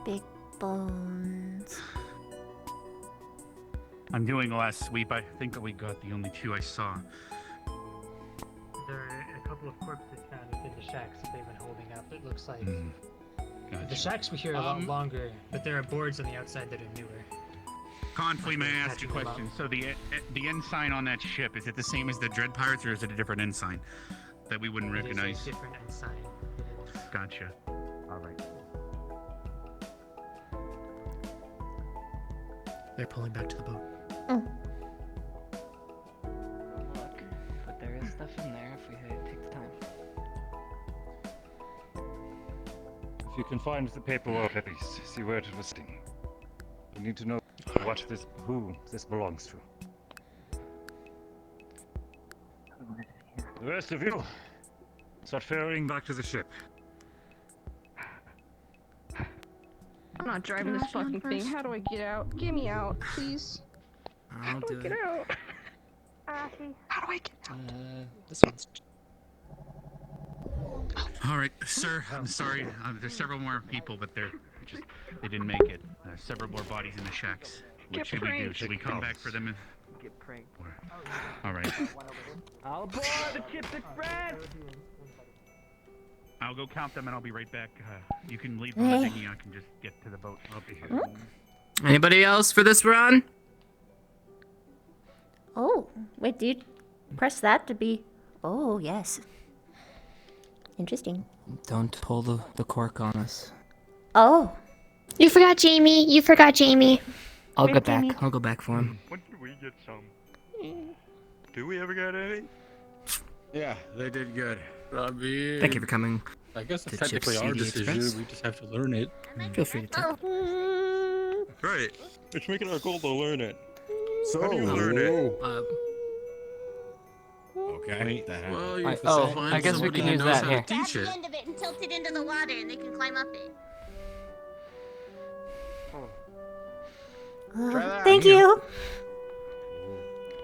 S15: Big bones.
S10: I'm doing a last sweep. I think we got the only two I saw.
S2: There are a couple of corpses found within the shacks that they've been holding up. It looks like
S10: Gotcha.
S2: the shacks we hear a lot longer, but there are boards on the outside that are newer.
S10: Confley, may I ask you a question? So the ensign on that ship, is it the same as the Dread Pirates, or is it a different ensign that we wouldn't recognize?
S2: It is a different ensign.
S10: Gotcha. All right.
S2: They're pulling back to the boat.
S7: Look, but there is stuff in there if we take the time.
S14: If you can find the paperwork at least, see where it was sitting. We need to know who this belongs to. The rest of you, start ferrying back to the ship.
S1: I'm not driving this fucking thing. How do I get out? Get me out, please. How do I get out? How do I get out?
S7: This one's.
S1: Oh,
S10: All right, sir. I'm sorry. There's several more people, but they didn't make it. Several more bodies in the shacks. What should we do? Should we come back for them?
S2: Get pranked.
S10: All right.
S2: All aboard the Chips Express!
S10: I'll go count them and I'll be right back. You can leave on the dinghy. I can just get to the boat. I'll be here.
S6: Anybody else for this run?
S16: Oh, wait, dude. Press that to be. Oh, yes. Interesting.
S2: Don't pull the cork on us.
S16: Oh. You forgot Jamie. You forgot Jamie.
S2: I'll
S16: Where'd
S2: get back.
S16: Jamie-
S2: I'll go back for him.
S14: When did we get some? Do we ever get any?
S4: Yeah, they did good.
S2: Thank you for coming.
S11: I guess
S2: to
S11: it's technically
S2: Chips
S11: our
S2: CD
S11: decision.
S2: Express.
S11: We just have to learn it.
S2: Feel free to tip.
S14: Right. It's making our goal to learn it.
S4: So,
S14: How do you learn it?
S4: Okay.
S17: Well, you have to
S2: Oh,
S17: find
S2: I guess we
S17: somebody
S2: can
S17: who
S2: use
S17: knows
S2: that
S17: how
S2: here.
S17: to teach
S16: Grab
S17: it.
S16: the end of it and tilt it into the water, and they can climb up it.
S9: Thank you.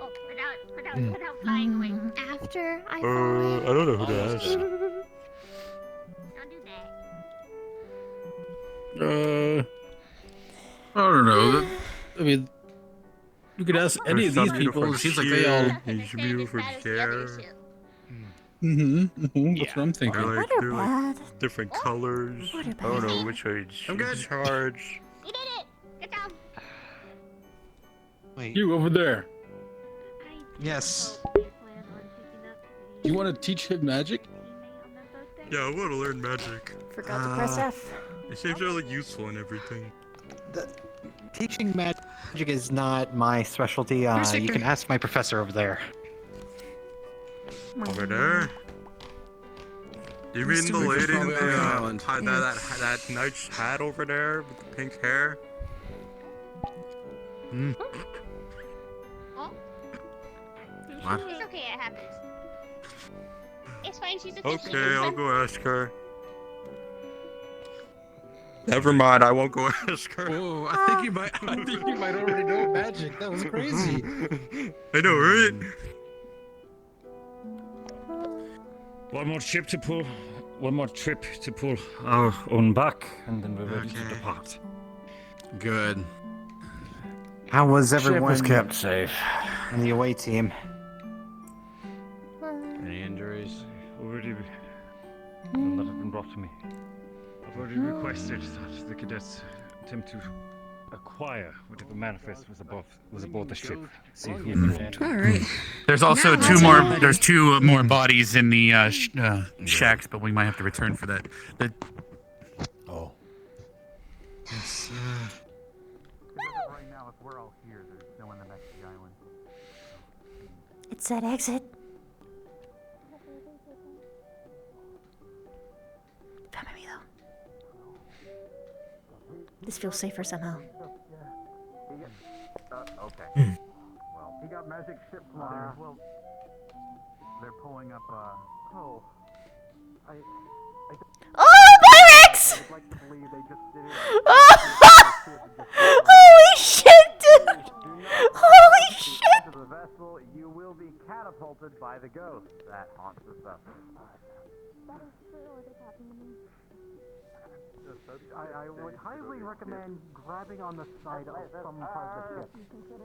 S16: Oh, without flying away. After I
S14: I don't know who to ask.
S16: Don't do that.
S11: I don't know. I mean, you could ask any of these people. It seems like they all.
S14: He should be over there.
S11: That's what I'm thinking.
S14: They're like different colors. I don't know which way
S4: I'm good.
S14: charge.
S16: You did it. Good job.
S11: Wait. You over there.
S4: Yes.
S11: You want to teach him magic?
S14: Yeah, I want to learn magic.
S15: Forgot to press F.
S14: It seems really useful and everything.
S19: Teaching magic is not my specialty. You can ask my professor over there.
S14: Over there? You mean the lady in the
S4: island?
S14: that nice hat over there with the pink hair?
S16: Oh.
S4: What?
S16: It's okay, it happens. It's fine, she's a
S14: Okay, I'll go ask her. Never mind, I won't go ask her.
S11: Oh, I think you might. I think you might already know magic. That was crazy.
S14: I know, right? One more trip to pull. One more trip to pull our own back, and then we're ready to
S4: Okay.
S14: depart.
S4: Good.
S19: How was
S14: Ship
S19: everyone
S14: was kept safe.
S19: in the away team?
S4: Any injuries?
S14: Already, none that have been brought to me. I've already requested that the cadets attempt to acquire whatever manifest was aboard the ship. See who brought.
S6: All right.
S10: There's also two more bodies in the shacks, but we might have to return for that.
S11: Oh.
S4: Yes.
S8: Right now, if we're all here, there's no one next to the island.
S15: It's that exit. Come at me though. This feels safer somehow.
S8: Okay. Well, he got magic ship flyers. Well, they're pulling up. Oh,
S15: Oh, Pyrex!
S8: I'd like to believe they just did it.
S15: Holy shit, dude! Holy shit!
S8: To the vessel, you will be catapulted by the ghost that haunts the vessel. I would highly recommend grabbing on the side of some part of the ship.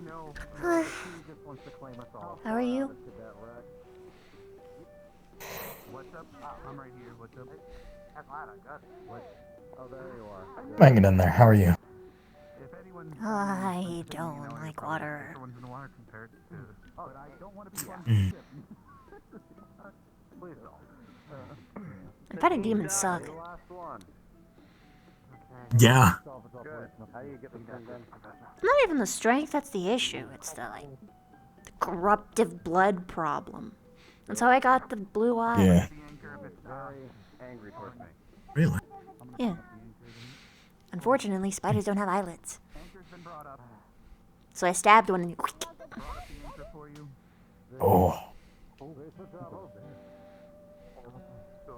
S8: No, he just wants to claim us all.
S15: How are you?
S8: What's up? I'm right here. What's up? That's loud. I got it. What? Oh, there you are.
S18: Hanging in there. How are you?
S8: If anyone,
S15: I don't like water.
S8: everyone's in the water compared to. Oh, but I don't want to be on
S18: Mm.
S8: the ship. Please don't.
S15: I'm fighting demons suck.
S8: The last one.
S18: Yeah.
S8: Good. How do you get them done?
S15: Not even the strength that's the issue. It's the the corruptive blood problem. That's how I got the blue eye.
S18: Yeah.
S8: Very angry towards me.
S18: Really?
S15: Yeah. Unfortunately, spiders don't have eyelids. So I stabbed one and
S18: Oh.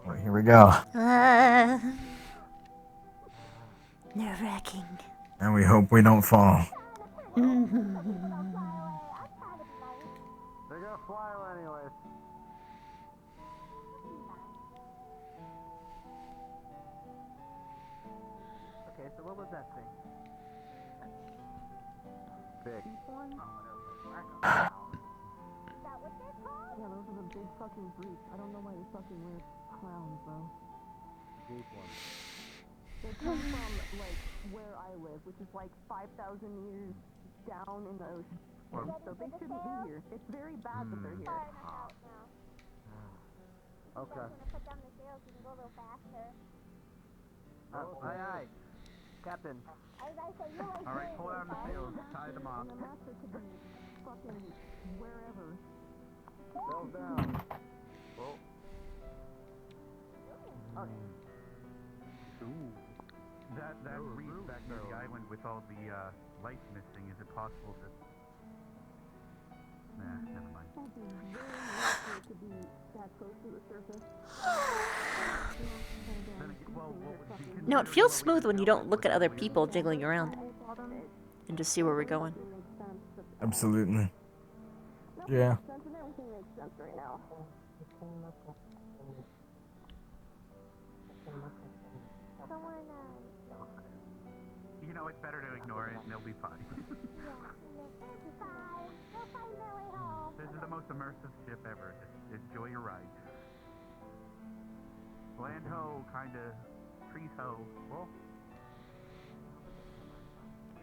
S18: Well, here we go.
S15: nerve-wracking.
S18: And we hope we don't fall.
S8: They're gonna fly away anyways. Okay, so what was that thing? Big.
S1: Yeah, those are the big fucking freaks. I don't know why they fucking wear clowns, though.
S8: Deep one.
S1: They come from, like, where I live, which is like 5,000 years down in the ocean. So they shouldn't be here. It's very bad that they're here.
S8: Okay.
S16: Put down the sails, we can go a little faster.
S8: Aye. Captain. Alright, pull down the sails, tie them off.
S1: And the master could be fucking wherever.
S8: Sails down. Well. Okay. Ooh. That reef back near the island with all the lights missing, is it possible that... Nah, never mind.
S1: To be that close to the surface.
S15: No, it feels smooth when you don't look at other people jiggling around. And just see where we're going.
S18: Absolutely. Yeah.
S1: Everything makes sense right now.
S8: You know, it's better to ignore it and they'll be fine. This is the most immersive ship ever. Just enjoy your ride. Land ho, kinda. Trees ho. Well.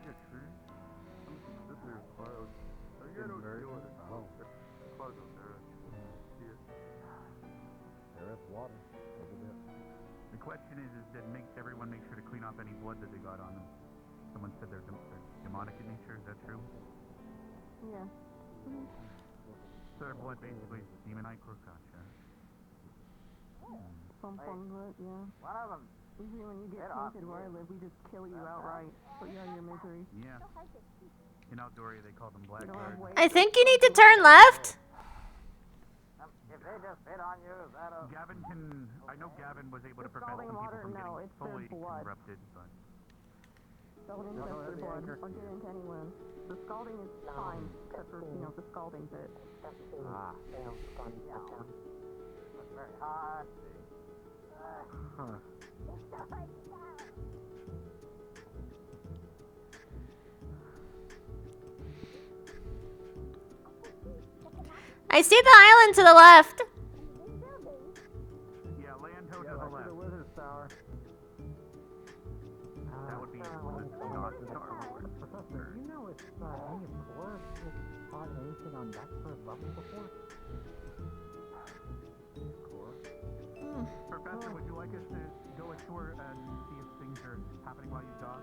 S8: This is close. Close up there. There is water. The question is that everyone make sure to clean off any blood that they got on them. Someone said they're demonic in nature. Is that true?
S1: Yeah.
S8: Their blood basically is demonite. Gotcha.
S1: Some form of it, yeah.
S8: One of them.
S1: Usually when you get tainted where I live, we just kill you outright. Put you out of your misery.
S8: Yeah. In Outdooria, they call them black
S1: You don't have
S8: guards.
S1: weight.
S15: I think you need to turn left.
S8: If they just hit on you, that'll... Gavin can... I know Gavin was able to prevent some people from getting fully corrupted, but...
S1: Scalding is their blood. I'll get into any wound. The scalding is fine, except for, you know, the scalding bit.
S8: Ah. That's very hot. Huh.
S15: I see the island to the left.
S8: Yeah, land ho to the left. The wizard's tower. That would be not Star Wars.
S3: Professor, you know it's any core fought anything on that first level before?
S8: Core. Professor, would you like us to go ashore and see if things are happening while you dock?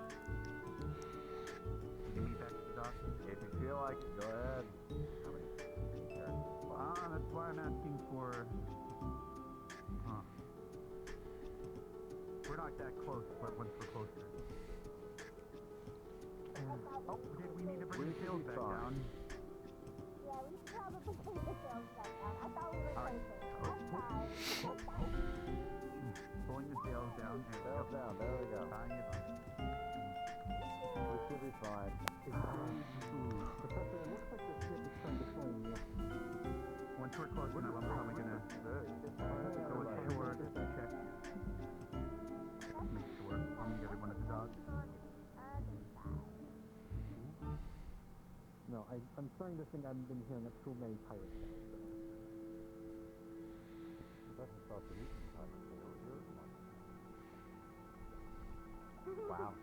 S8: We can meet back at the dock. If you feel like it, go ahead. That's why I'm asking for... Huh. We're not that close, but once we're closer. Oh, did we need to bring the sails back down?
S16: Yeah, we should probably bring the sails back down. I thought we were
S8: Alright. Pulling the sails down. Sails down, there we go. Tying it on. We should be fine. Professor, it looks like the ship is trying to swing you. Once we're close enough, I'm probably gonna go ashore, check. Make sure. I'll meet everyone at the dock.
S3: No, I'm starting to think I've been hearing too many pirate tales. Professor thought the recent pirate tale was yours. Wow.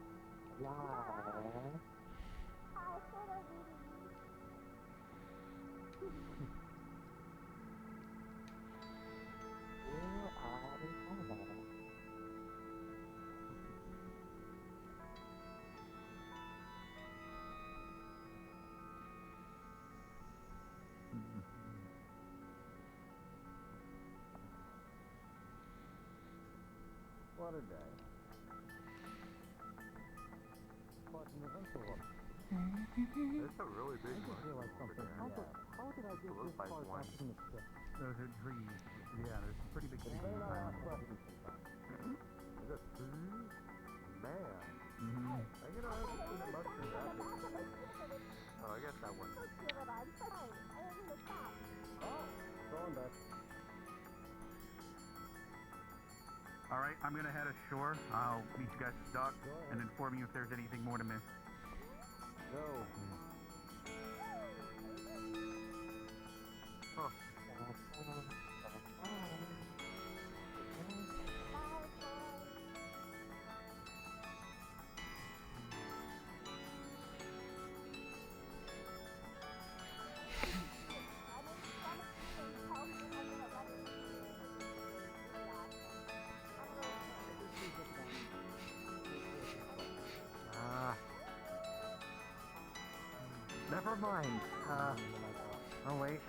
S8: What a day. What an eventful one. It's a really big one. I feel like something.
S3: How did I get this far back from the ship?
S8: Those are trees. Yeah, there's some pretty big trees.
S3: Very
S8: on the
S3: last
S8: island.
S3: question.
S8: Is it trees? Man. I get a mustard out there. Oh, I guess that one. Oh, going back. Alright, I'm gonna head ashore. I'll meet you guys at dock and inform you if there's anything more to miss.
S24: Never mind. Oh wait.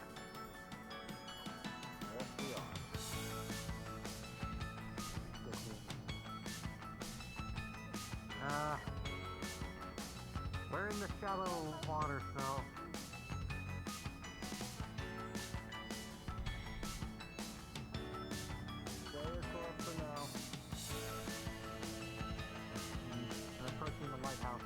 S24: We're in the shallow water, so. Stay ashore for now. We're approaching the lighthouse.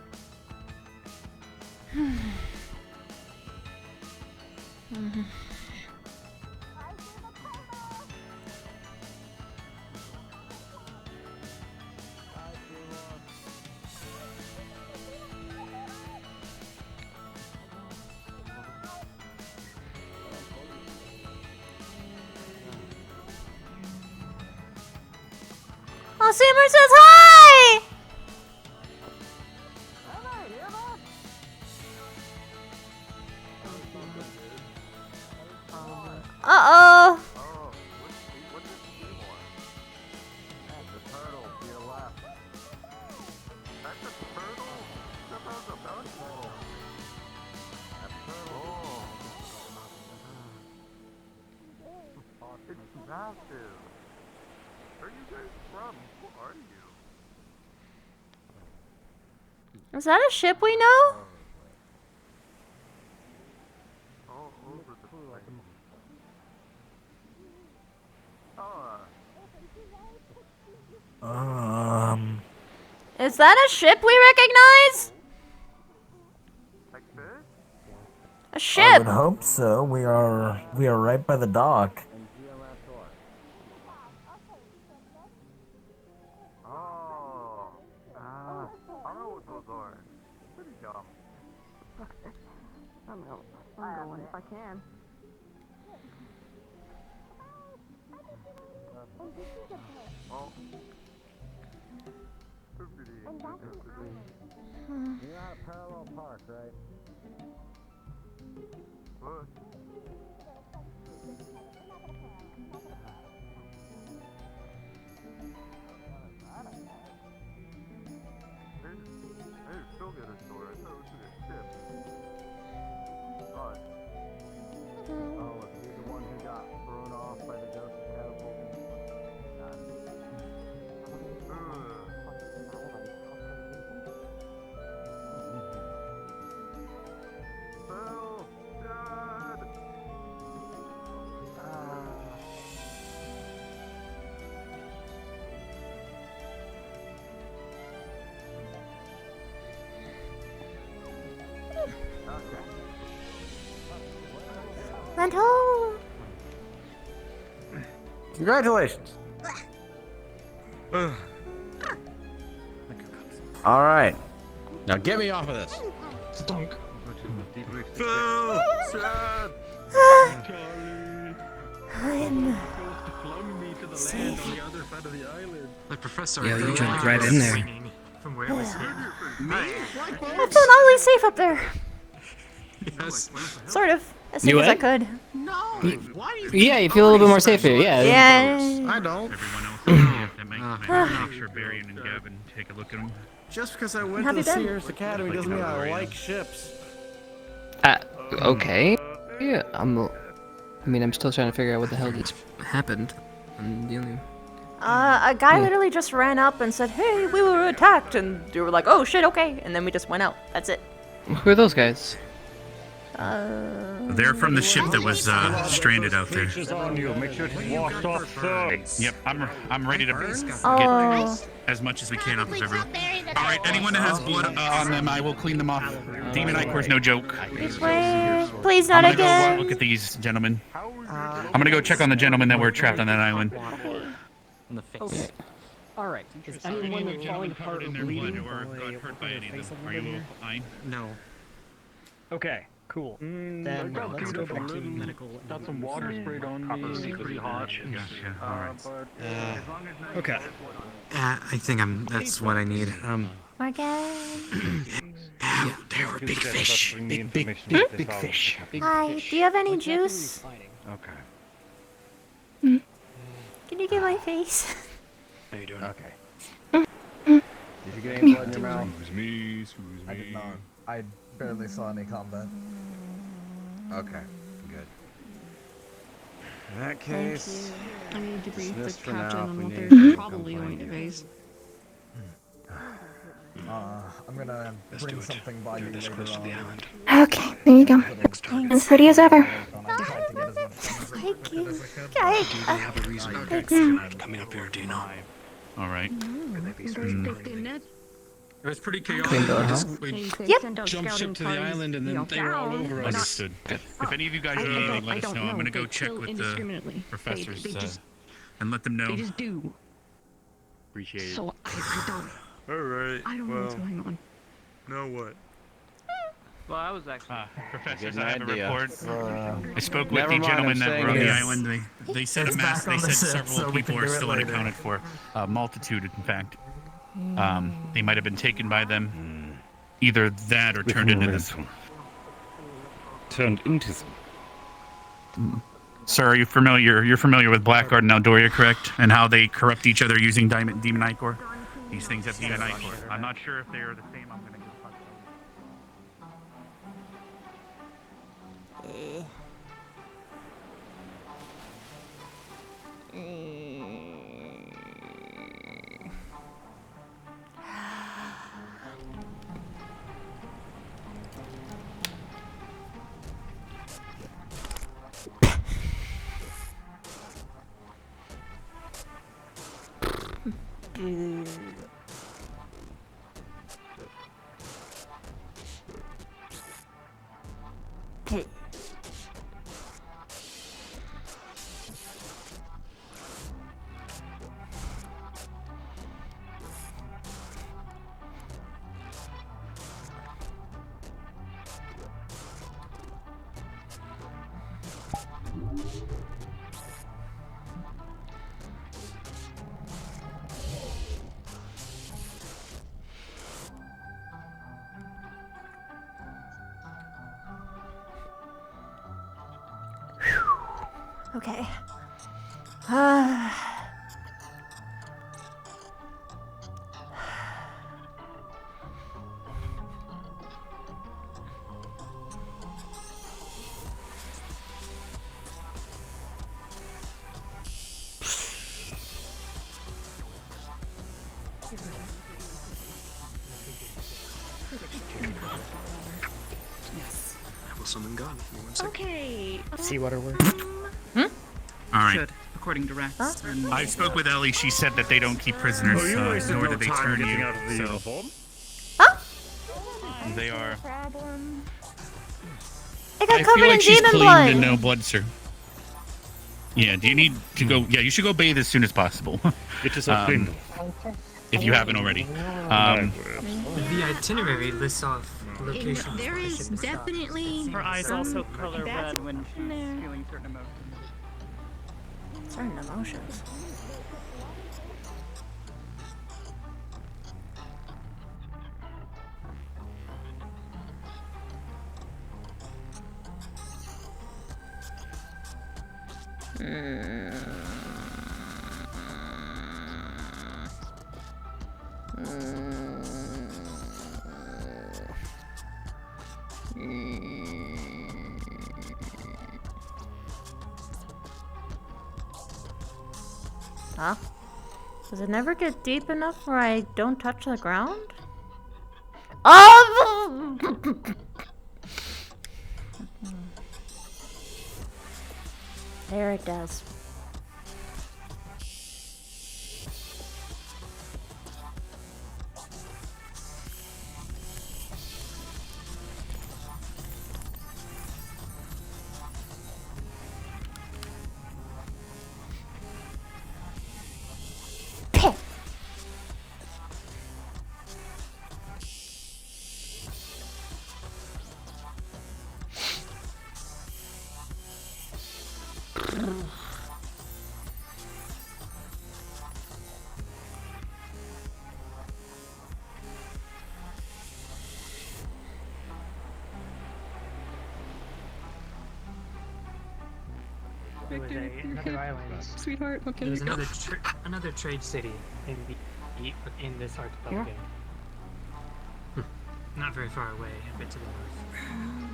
S15: Oh, Simmer says hi! Uh-oh.
S24: It's massive. Where are you guys from? Who are you?
S15: Is that a ship we know?
S24: All over the place.
S15: Is that a ship we recognize? A
S18: I
S15: ship!
S18: would hope so. We are right by the dock.
S24: I know what those are. Pretty dumb.
S1: I'm going if I can.
S24: Oh.
S1: You're
S24: at Parallel Park, right? What? There's still the other store. I thought it was a ship. But, oh, was he the one who got thrown off by the ghost catapult?
S15: Lentil!
S4: Congratulations. All right. Now get me off of this.
S17: Stunk.
S4: Phil!
S15: I'm
S17: safe.
S2: The professor.
S7: Yeah, you jumped right in there.
S2: From where we stand.
S15: I felt oddly safe up there.
S2: Yes.
S15: Sort of. As safe
S7: You
S15: as I
S7: what?
S15: could.
S7: Yeah, you feel a little bit more safe here. Yeah.
S15: Yeah.
S4: I don't.
S10: Make sure Barry and Gavin take a look at him.
S4: Just because I went
S15: Have
S4: to
S15: you
S4: the
S15: been?
S4: Sears Academy doesn't mean I like ships.
S7: Okay. Yeah, I'm still trying to figure out what the hell just happened. I'm dealing.
S15: A guy literally just ran up and said, "Hey, we were attacked," and we were like, "Oh shit, okay," and then we just went out. That's it.
S7: Who are those guys?
S10: They're from the ship that was stranded out there.
S24: On you. Make sure it's washed off thoroughly.
S10: Yep, I'm ready to
S15: Oh.
S10: get as much as we can off of everyone. All right, anyone that has blood on them, I will clean them off. Demon Ichor's no joke.
S15: Please not
S10: I'm gonna
S15: again.
S10: go look at these gentlemen. I'm gonna go check on the gentlemen that were trapped on that island.
S7: Okay.
S2: All right. Is anyone falling apart or bleeding?
S10: Or got hurt by any of them? Are you fine?
S2: No. Okay. Cool. Then let's go back to medical.
S8: Got some water sprayed on me. It's pretty hot.
S2: Okay.
S12: I think that's what I need.
S15: Morgan.
S12: There were big fish. Big fish.
S15: Hi. Do you have any juice?
S14: Okay.
S15: Can you get my face?
S12: How you doing?
S18: Okay. Did you get any blood in your mouth?
S10: Me.
S18: I did not. I barely saw any combat. Okay, good. In that case,
S6: I need to brief the
S18: dismissed for
S6: captain
S18: now
S6: on
S18: if
S6: what
S18: we
S6: they're
S18: need to
S6: probably
S18: come
S6: going
S18: find
S6: to
S18: you.
S6: face.
S18: I'm gonna bring something by you later on.
S21: Okay, there you go. As pretty as ever.
S15: Thank you.
S12: Do they have a reason for coming up here? Do you know?
S10: All right.
S11: It was pretty chaotic.
S12: Cleaned out, huh?
S11: We
S15: Yep.
S11: jumped ship to the island and then they were all over us.
S10: Understood. If any of you guys need anything, let us know. I'm gonna go check with the professors and let them know.
S6: They just do.
S10: Appreciate it.
S6: So I don't.
S10: All right.
S6: I don't know what's going on.
S10: Know what?
S2: Well, I was actually.
S10: Professors, I have a report. I spoke with
S18: Never
S10: the
S18: mind,
S10: gentlemen
S18: I'm
S10: that
S18: saying
S10: were on the
S18: it's-
S10: island. They said
S18: it's back on the ship,
S10: several
S18: so we
S10: people
S18: can
S10: are
S18: do it
S10: still
S18: later.
S10: unaccounted for. A multitude, in fact. They might have been taken by them. Either that or turned into this.
S14: Turned into them.
S10: Sir, are you familiar? You're familiar with Blackguard and Aldoria, correct? And how they corrupt each other using demon ichor? These things have demon ichor. I'm not sure if they are the same. I'm gonna go talk
S15: Okay. Okay.
S12: I will summon God. Give me 1 second.
S6: Okay.
S2: See what it works.
S10: All right.
S6: Should, according to Rex. And
S10: I spoke with Ellie. She said that they don't keep prisoners,
S14: Oh, you wasted
S10: nor
S14: no
S10: do they
S14: time
S10: turn
S14: getting
S10: you.
S14: out of the uniform.
S10: They are.
S15: I got
S10: I
S15: covered
S10: feel
S15: in
S10: like she's
S15: demon
S10: clean
S15: blood.
S10: and no blood, sir. Yeah. Do you need to go? Yeah, you should go bathe as soon as possible.
S14: Get yourself clean.
S10: If you haven't already.
S22: The itinerary lists off locations.
S13: There is definitely
S2: Her eyes
S13: some
S2: also color
S13: bad
S2: red when she's
S13: in there.
S2: feeling certain emotions.
S15: Certain emotions. Huh? Does it never get deep enough where I don't touch the ground? Oh! There it does.
S22: There was another island.
S6: Sweetheart, okay.
S22: There was another trade city in this archipelago. Not very far away, a bit to the north.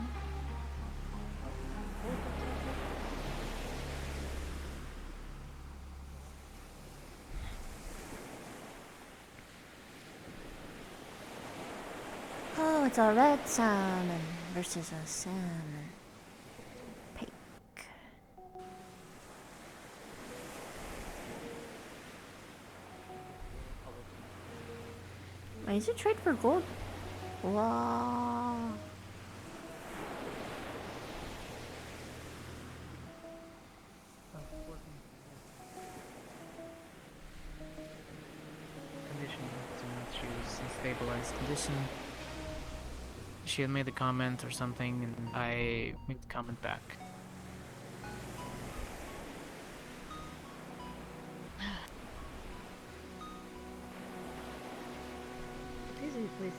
S15: Oh, it's a red salmon versus a salmon. Pink. Wait, is it trade for gold? Wow.
S2: Condition. Do not choose a stabilized condition. She had made the comment or something, and I made the comment back.
S5: Please.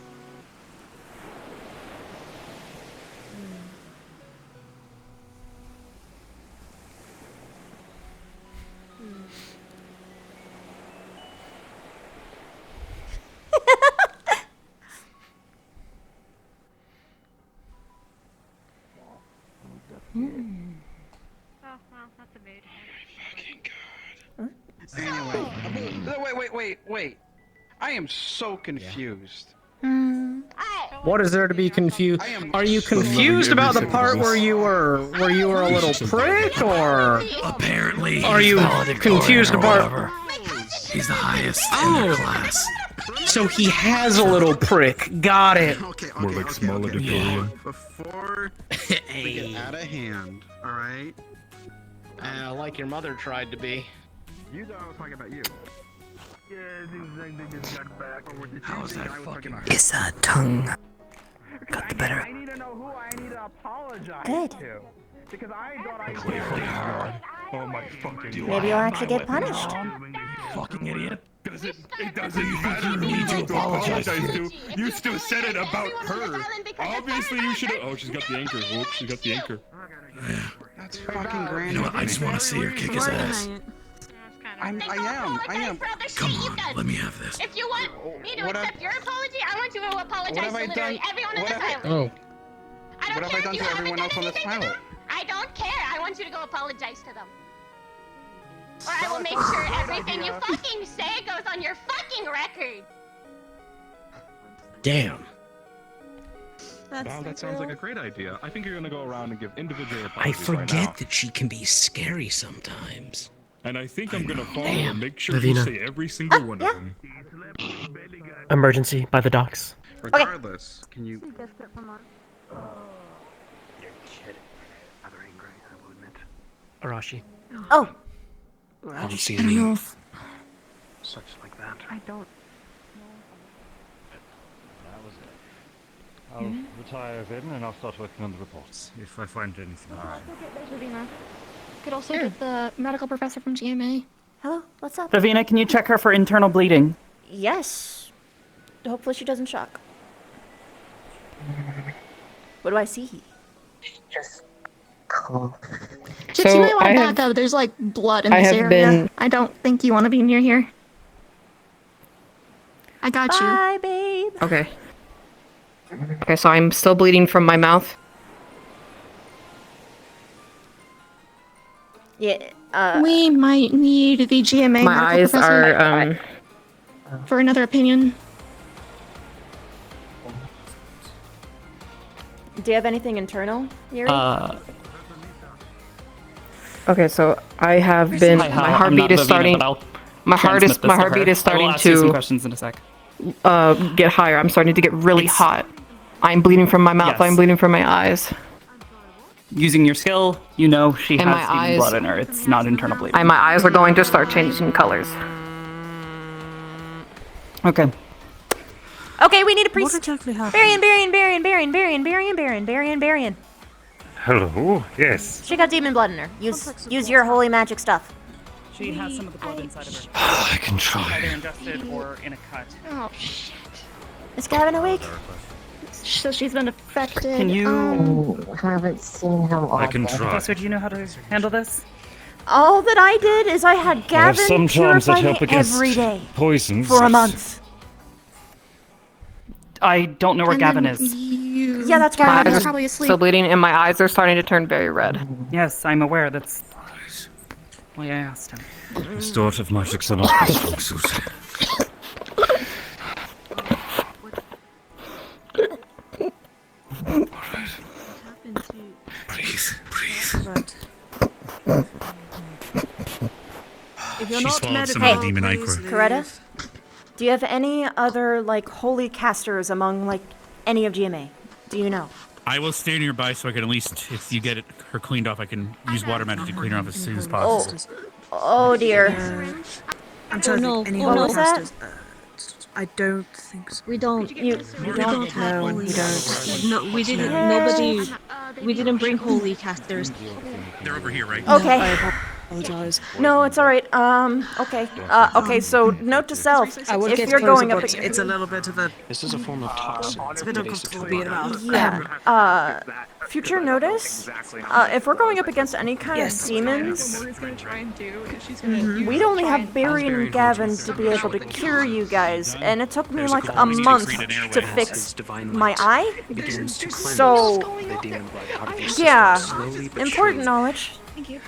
S16: Oh, well, that's a mood.
S4: Anyway, wait. I am so confused.
S7: What is there to be confused? Are you confused about the part where you were a little prick, or
S17: apparently
S7: are you confused about?
S17: He's the highest in their class.
S7: So he has a little prick. Got it.
S4: More like smaller Victorian. Before we get out of hand, all right?
S7: Like your mother tried to be.
S8: You thought I was talking about you. Yeah, it seems like they just got back.
S17: How's that fucking?
S2: It's a tongue. Got the better.
S8: I need to know who I need to apologize
S15: Good.
S8: to. Because I thought I
S17: Oh my fucking.
S15: Maybe you'll actually get punished.
S17: Fucking idiot. It doesn't matter who to apologize to. You still said it about her. Obviously you should have. Oh, she's got the anchor. Whoops, she got the anchor.
S4: That's fucking grand.
S17: You know what? I just want to see her kick his ass.
S4: I am.
S17: Come on, let me have this.
S16: If you want me to accept your apology, I want you to apologize to literally everyone on this island.
S7: Oh.
S16: I don't
S4: What have
S16: care
S4: I done
S16: if you
S4: to
S16: haven't
S4: everyone
S16: done
S4: else on this
S16: anything to
S4: pilot?
S16: them. I don't care. I want you to go apologize to them. Or I will make sure everything you fucking say goes on your fucking record.
S7: Damn.
S8: Wow, that sounds like a great idea. I think you're gonna go around and give individual
S17: I
S8: apologies right now.
S17: forget that she can be scary sometimes. And I think I'm gonna follow and make sure
S7: Lavina.
S17: you say every single one of them.
S7: Emergency by the docks.
S4: Regardless, can you?
S1: Biscuit from us.
S19: You're kidding. Rather angry, I will admit.
S7: Arashi.
S15: Oh.
S19: I haven't seen
S15: I don't
S19: any
S15: know if-
S19: such like that.
S1: I don't.
S14: That was it. I'll retire then, and I'll start working on the reports if I find anything.
S21: Could also get the medical professor from GMA.
S15: Hello, what's up?
S9: Ravina, can you check her for internal bleeding?
S15: Yes. Hopefully she doesn't shock. What do I see?
S3: Just cool.
S21: Chips, you might want to back up. There's like blood in this area. I don't think you want to be near here. I got you.
S15: Bye, babe.
S9: Okay. Okay, so I'm still bleeding from my mouth.
S15: Yeah.
S21: We might need the GMA
S9: My
S21: medical
S9: eyes
S21: professor
S9: are
S21: for another opinion.
S15: Do you have anything internal, Yuri?
S9: Okay, so I have been. My heartbeat is starting. My heartbeat is starting ask you some to
S2: questions in a sec.
S9: Get higher. I'm starting to get really hot. I'm bleeding from my mouth.
S2: Yes.
S9: I'm bleeding from my eyes.
S2: Using your skill, you know she
S9: And my
S2: has even
S9: eyes-
S2: blood in her. It's not internal bleeding.
S9: And my eyes are going to start changing colors.
S2: Okay.
S15: Okay, we need a priest.
S9: What exactly happened?
S15: Barian.
S14: Hello. Yes.
S15: She got demon blood in her. Use your holy magic stuff.
S11: She has some of the blood inside of her.
S14: I can try.
S11: Either ingested or in a cut.
S21: Oh shit.
S15: Is Gavin awake?
S21: So she's been affected.
S11: Can you?
S3: Haven't seen him all
S14: I can
S3: day.
S14: try.
S11: Professor, do you know how to handle this?
S15: All that I did is I had Gavin
S14: some charms that
S15: purify
S14: help
S15: me
S14: against
S15: every day
S14: poisons.
S15: for a month.
S11: I don't know where Gavin is.
S15: Yeah, that's
S9: My
S15: Gavin.
S9: eyes
S15: He's
S9: are
S15: probably asleep.
S9: still bleeding, and my eyes are starting to turn very red.
S11: Yes, I'm aware. That's why I asked him.
S14: Restorative magics are not best for Susie. Alright. Breathe.
S1: If you're
S10: She
S1: not
S10: swallowed some
S1: medical,
S10: of the demon
S1: please
S10: ichor.
S15: Coretta, do you have any other like holy casters among like any of GMA? Do you know?
S10: I will stay nearby so I can at least, if you get her cleaned off, I can use water magic to clean her off as soon as possible.
S15: Oh dear.
S5: I'm trying to think. Any
S15: What
S5: holy
S15: was that?
S5: casters? I don't think so.
S21: We don't.
S15: You
S21: don't.
S5: No, we don't.
S21: No, we didn't.
S15: Yeah.
S21: Nobody. We didn't bring holy casters.
S10: They're over here, right?
S15: Okay.
S5: I apologize.
S15: No, it's all right. Okay. Okay. So, note to self:
S5: I would
S15: if
S5: get
S15: you're
S5: closer,
S15: going up,
S5: but it's a little bit of a.
S19: This is a form of toxin.
S5: It's a bit uncomfortable being about.
S15: yeah. Future notice: if we're going up against any kind
S5: Yes.
S15: of demons,
S21: What we're gonna try and do is she's
S15: we'd only have Barry and Gavin to be able to cure you guys, and it took me like a month to fix my eye. So, yeah, important knowledge.
S21: Thank you.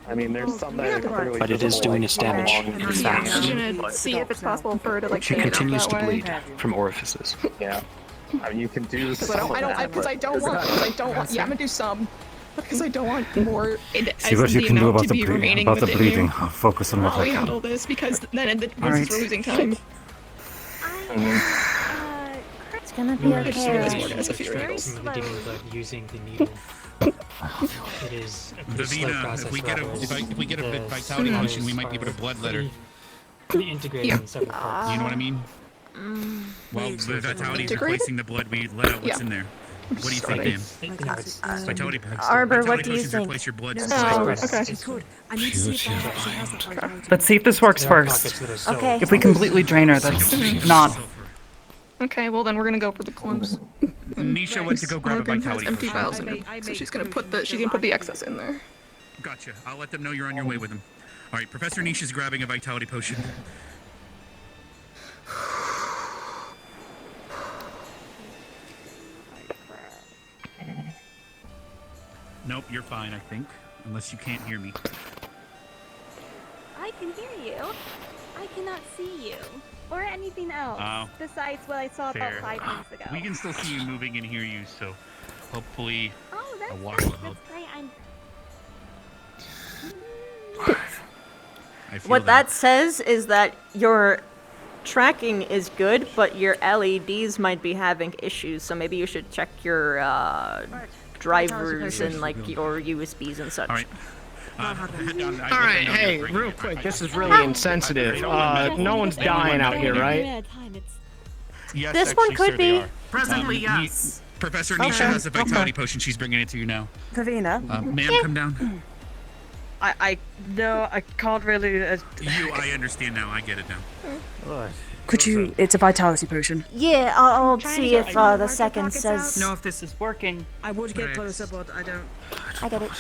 S20: I mean, there's some that are clearly
S19: But it is doing its damage fast.
S21: I'm gonna see if it's possible for her to like.
S19: She
S21: take it out
S19: continues
S21: that
S19: to
S21: way.
S19: bleed from orifices.
S20: Yeah. I mean, you can do
S21: Because
S20: some of that,
S21: I don't want. Yeah, I'm gonna do some. Because I don't want more.
S14: See what you can do about the bleeding. I'll focus on what
S21: While
S14: I
S21: we
S14: can.
S21: handle this, because then
S14: All right.
S21: we're losing time.
S15: It's gonna be okay.
S22: Using the needle. It is a pretty slow
S10: Davina,
S22: process.
S10: if we get a vitality potion, we might be able to blood letter.
S22: Integrating several parts.
S10: You know what I mean? Well, the vitality is replacing the blood. We let out what's in there. What do you think, Dan? Vitality potions.
S15: Arbor, what
S10: Vitality
S15: do you
S10: potions
S15: think?
S10: replace your blood.
S5: I need to see if that actually has that vitality.
S11: Let's see if this works first.
S15: Okay.
S11: If we completely drain her, that's not.
S21: Okay, well then we're gonna go for the clumps.
S10: Nisha went to go grab a
S21: Morgan has
S10: vitality
S21: empty
S10: potion.
S21: vials in her, so she's gonna put the excess in there.
S10: Gotcha. I'll let them know you're on your way with them. All right, Professor Nisha's grabbing a vitality potion. Nope, you're fine, I think. Unless you can't hear me.
S23: I can hear you. I cannot see you. Or anything else. Besides what I saw
S10: Fair.
S23: about 5 minutes ago.
S10: We can still see you moving and hear you, so hopefully
S23: Oh, that's
S10: a walk
S23: great.
S10: will help.
S23: That's great.
S10: I feel
S15: What that says is that your tracking is good, but your LEDs might be having issues. So maybe you should check your drivers and like your USBs and such.
S10: All right.
S7: Alright, hey, real quick, this is really insensitive. No one's dying out here, right?
S10: Yes,
S15: This one
S10: actually,
S15: could
S10: sir, they
S15: be.
S10: are.
S5: Presently,
S10: Ni-
S5: yes.
S10: Professor Nisha has a vitality potion. She's bringing it to you now.
S5: Davina.
S10: Ma'am, come down.
S5: I no, I can't really.
S10: I understand now. I get it now.
S5: Could you? It's a vitality potion.
S15: Yeah, I'll see if the second says.
S11: Know if this is working.
S5: I would get closer, but I don't.
S15: I get it.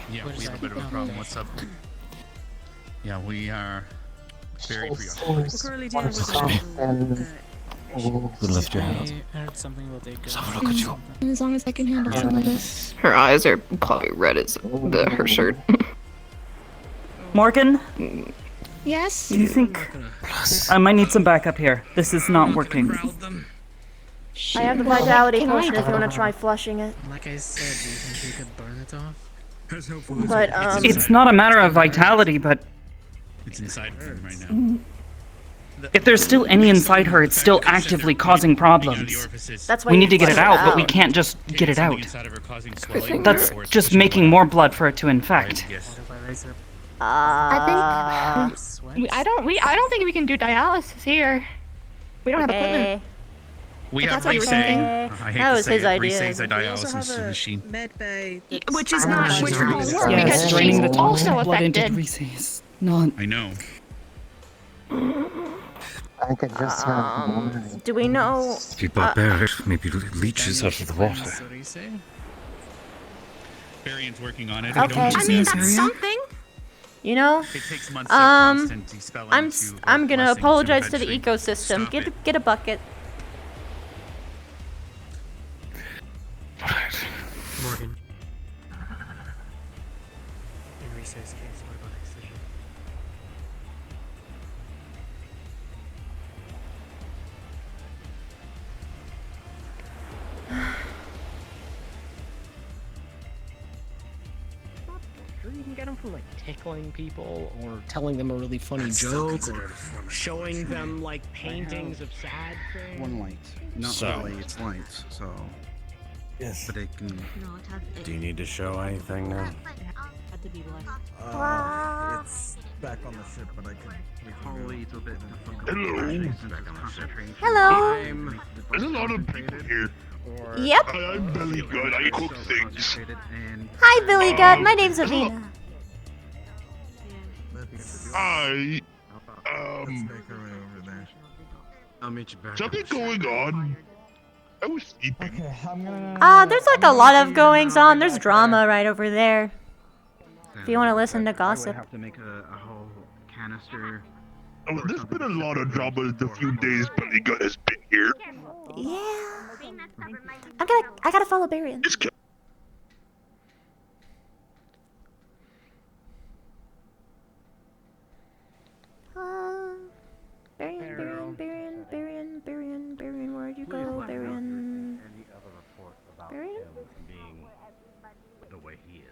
S10: Yeah, we have a bit of a problem. What's up? Yeah, we are very preoccupied.
S5: We're currently dealing with
S14: Lift your head up.
S2: I heard something about they
S14: Let's have a look at you.
S21: As long as I can handle some of this.
S9: Her eyes are probably red as her shirt.
S11: Morgan,
S21: Yes.
S11: do you think I might need some backup here? This is not working.
S15: I have the vitality potion if you want to try flushing it.
S2: Like I said, do you think we could burn it off?
S15: But
S11: It's not a matter of vitality, but
S10: It's inside of him right now.
S11: if there's still any inside her, it's still actively causing problems.
S15: That's why
S11: We
S15: you
S11: need to get it
S15: flush
S11: out, but we can't just get it out. That's just making more blood for it to infect.
S21: I think I don't think we can do dialysis here. We don't have equipment.
S10: We
S15: If
S10: have
S15: that's what you were thinking.
S10: Resay. I hate
S15: That
S10: to
S15: was
S10: say
S15: his
S10: it.
S15: idea.
S10: Resay's a
S5: We also have
S10: dialysis
S5: a
S10: machine.
S5: med bay,
S21: Which is not, which won't work
S11: Yeah,
S21: because she's
S11: draining the
S21: also
S11: toxic blood into
S21: affected.
S11: Reese's. Not.
S10: I know.
S3: I could just have more.
S15: Do we know?
S14: If you barbaric, it maybe leeches out of the water.
S10: Varian's working on it.
S15: Okay.
S10: I mean,
S21: That's something.
S15: You know,
S10: It takes months of constant despelling
S15: I'm gonna
S10: blessing
S15: apologize to the
S10: eventually
S15: ecosystem.
S10: stop
S15: Get a bucket.
S2: Morgan. In Resay's case, what about Ascension?
S7: Sure you can get them from like tickling people or telling them a really funny joke or showing them like paintings of sad things.
S4: One light. Not
S14: So-
S4: really, it's lights, so.
S14: Yes.
S4: But it can.
S14: Do you need to show anything now?
S12: It's back on the ship, but I can.
S4: Probably it's a bit.
S15: Hello.
S17: There's a lot of people here.
S15: Yep.
S17: Hi, I'm Belly Good. I cook things.
S15: Hi, Billy God. My name's Avina.
S17: I
S4: I'll meet you back.
S17: something going on. I was sleeping.
S12: Okay, I'm gonna.
S15: There's like a lot of goings on. There's drama right over there. If you want to listen to gossip.
S4: I would have to make a whole canister.
S17: Oh, there's been a lot of drama the few days Belly Good has been here.
S15: Yeah. I gotta follow Barian. Barian, where'd you go, Barian? Barian?
S4: Being the way he is.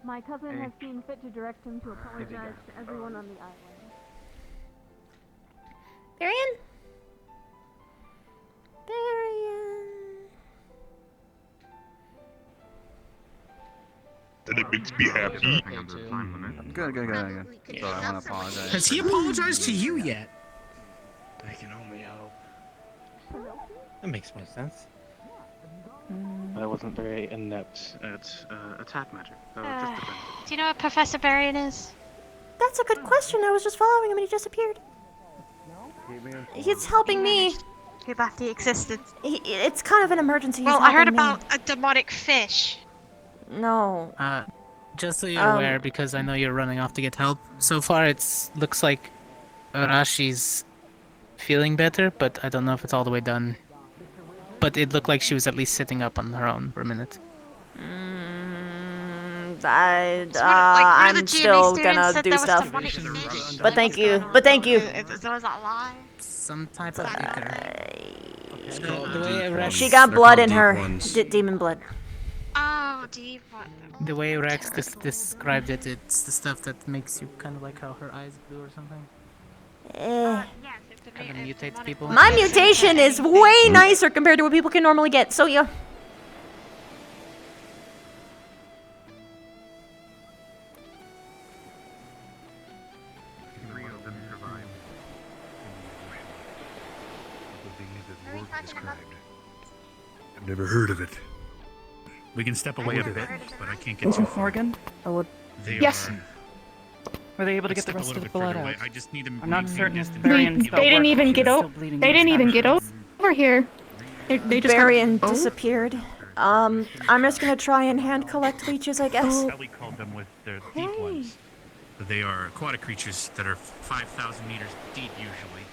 S1: My cousin has seen fit to direct him to apologize to everyone on the island.
S15: Barian? Barian.
S17: And it makes me happy.
S4: Good. So I want to apologize.
S7: Has he apologized to you yet?
S12: I can only hope. That makes more sense.
S19: But I wasn't very inept at attack magic, so it just depends.
S16: Do you know what Professor Barian is?
S15: That's a good question. I was just following him and he disappeared. He's helping me.
S16: He left the existence.
S15: It's kind of an emergency.
S16: Well,
S15: He's
S16: I heard
S15: helping me.
S16: about a demonic fish.
S15: No.
S2: Just so you're aware, because I know you're running off to get help. So far, looks like Arashi's feeling better, but I don't know if it's all the way done. But it looked like she was at least sitting up on her own for a minute.
S15: I'm still gonna do stuff. But thank you.
S16: Was that lie?
S2: Some type of liquor.
S15: She got blood in her. Demon blood.
S16: Oh, deep.
S2: The way Rex described it, it's the stuff that makes you kind of like how her eyes blue or something. Kind of mutates people.
S15: My mutation is way nicer compared to what people can normally get. So yeah.
S17: I've never heard of it.
S10: We can step away a bit, but I can't get too far.
S11: Morgan?
S10: They
S21: Yes.
S11: Were they able to get the
S10: Step a
S11: rest of
S10: little
S11: the
S10: bit
S11: blood
S10: further away.
S11: out?
S10: I just need them
S11: I'm not
S10: breathing
S11: certain if
S10: distance.
S11: Barian's
S21: They didn't even get over. They didn't even get over here. They just
S15: Barian
S21: got,
S15: disappeared. I'm just gonna try and hand collect leeches, I guess.
S10: Ellie called them with their deep ones. They are aquatic creatures that are 5,000 meters deep usually.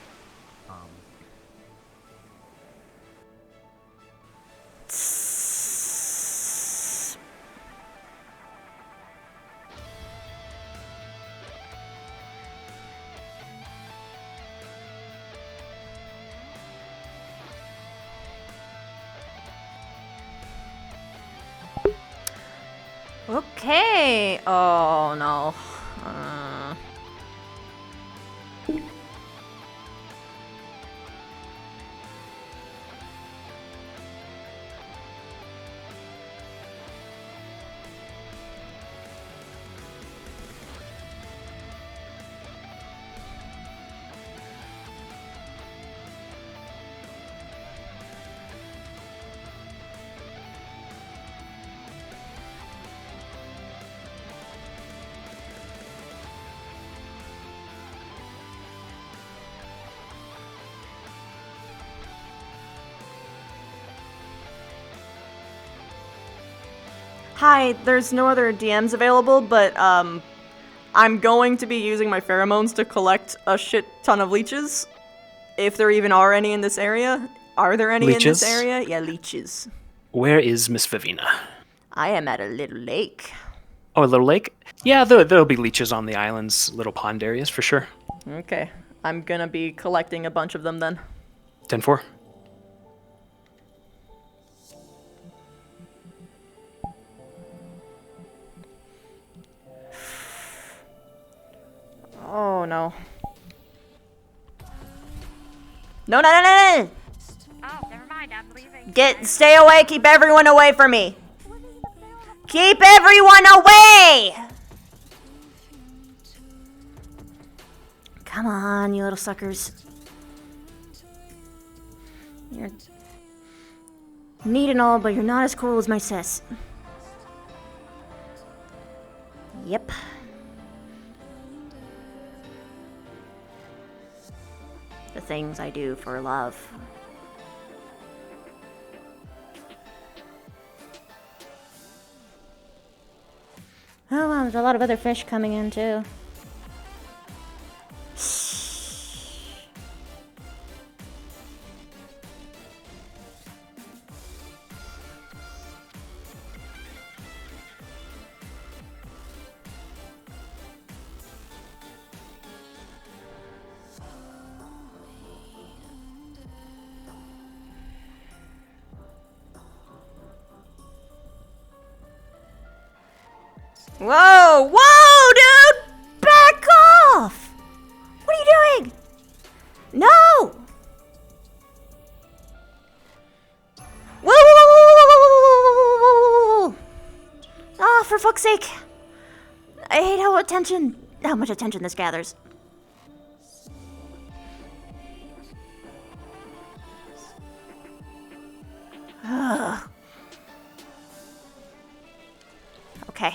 S15: Okay. Oh no.
S6: Hi, there's no other DMs available, but I'm going to be using my pheromones to collect a shit ton of leeches. If there even are any in this area. Are there any in this area? Yeah, leeches.
S19: Where is Miss Vivina?
S6: I am at a little lake.
S19: Oh, a little lake? Yeah, there'll be leeches on the island's little pond areas for sure.
S6: Okay. I'm gonna be collecting a bunch of them then.
S19: 10-4.
S6: Oh no. No, no, no, no, no!
S16: Oh, never mind, I'm leaving.
S6: Stay away, keep everyone away from me! Keep everyone away! Come on, you little suckers. You're neat and all, but you're not as cool as my sis. Yep. The things I do for love. Oh, well, there's a lot of other fish coming in, too. Whoa! Whoa, dude! Back off! What are you doing? No! Whoa! Whoa! Whoa! Oh, for fuck's sake! I hate how much attention this gathers. Ugh. Okay.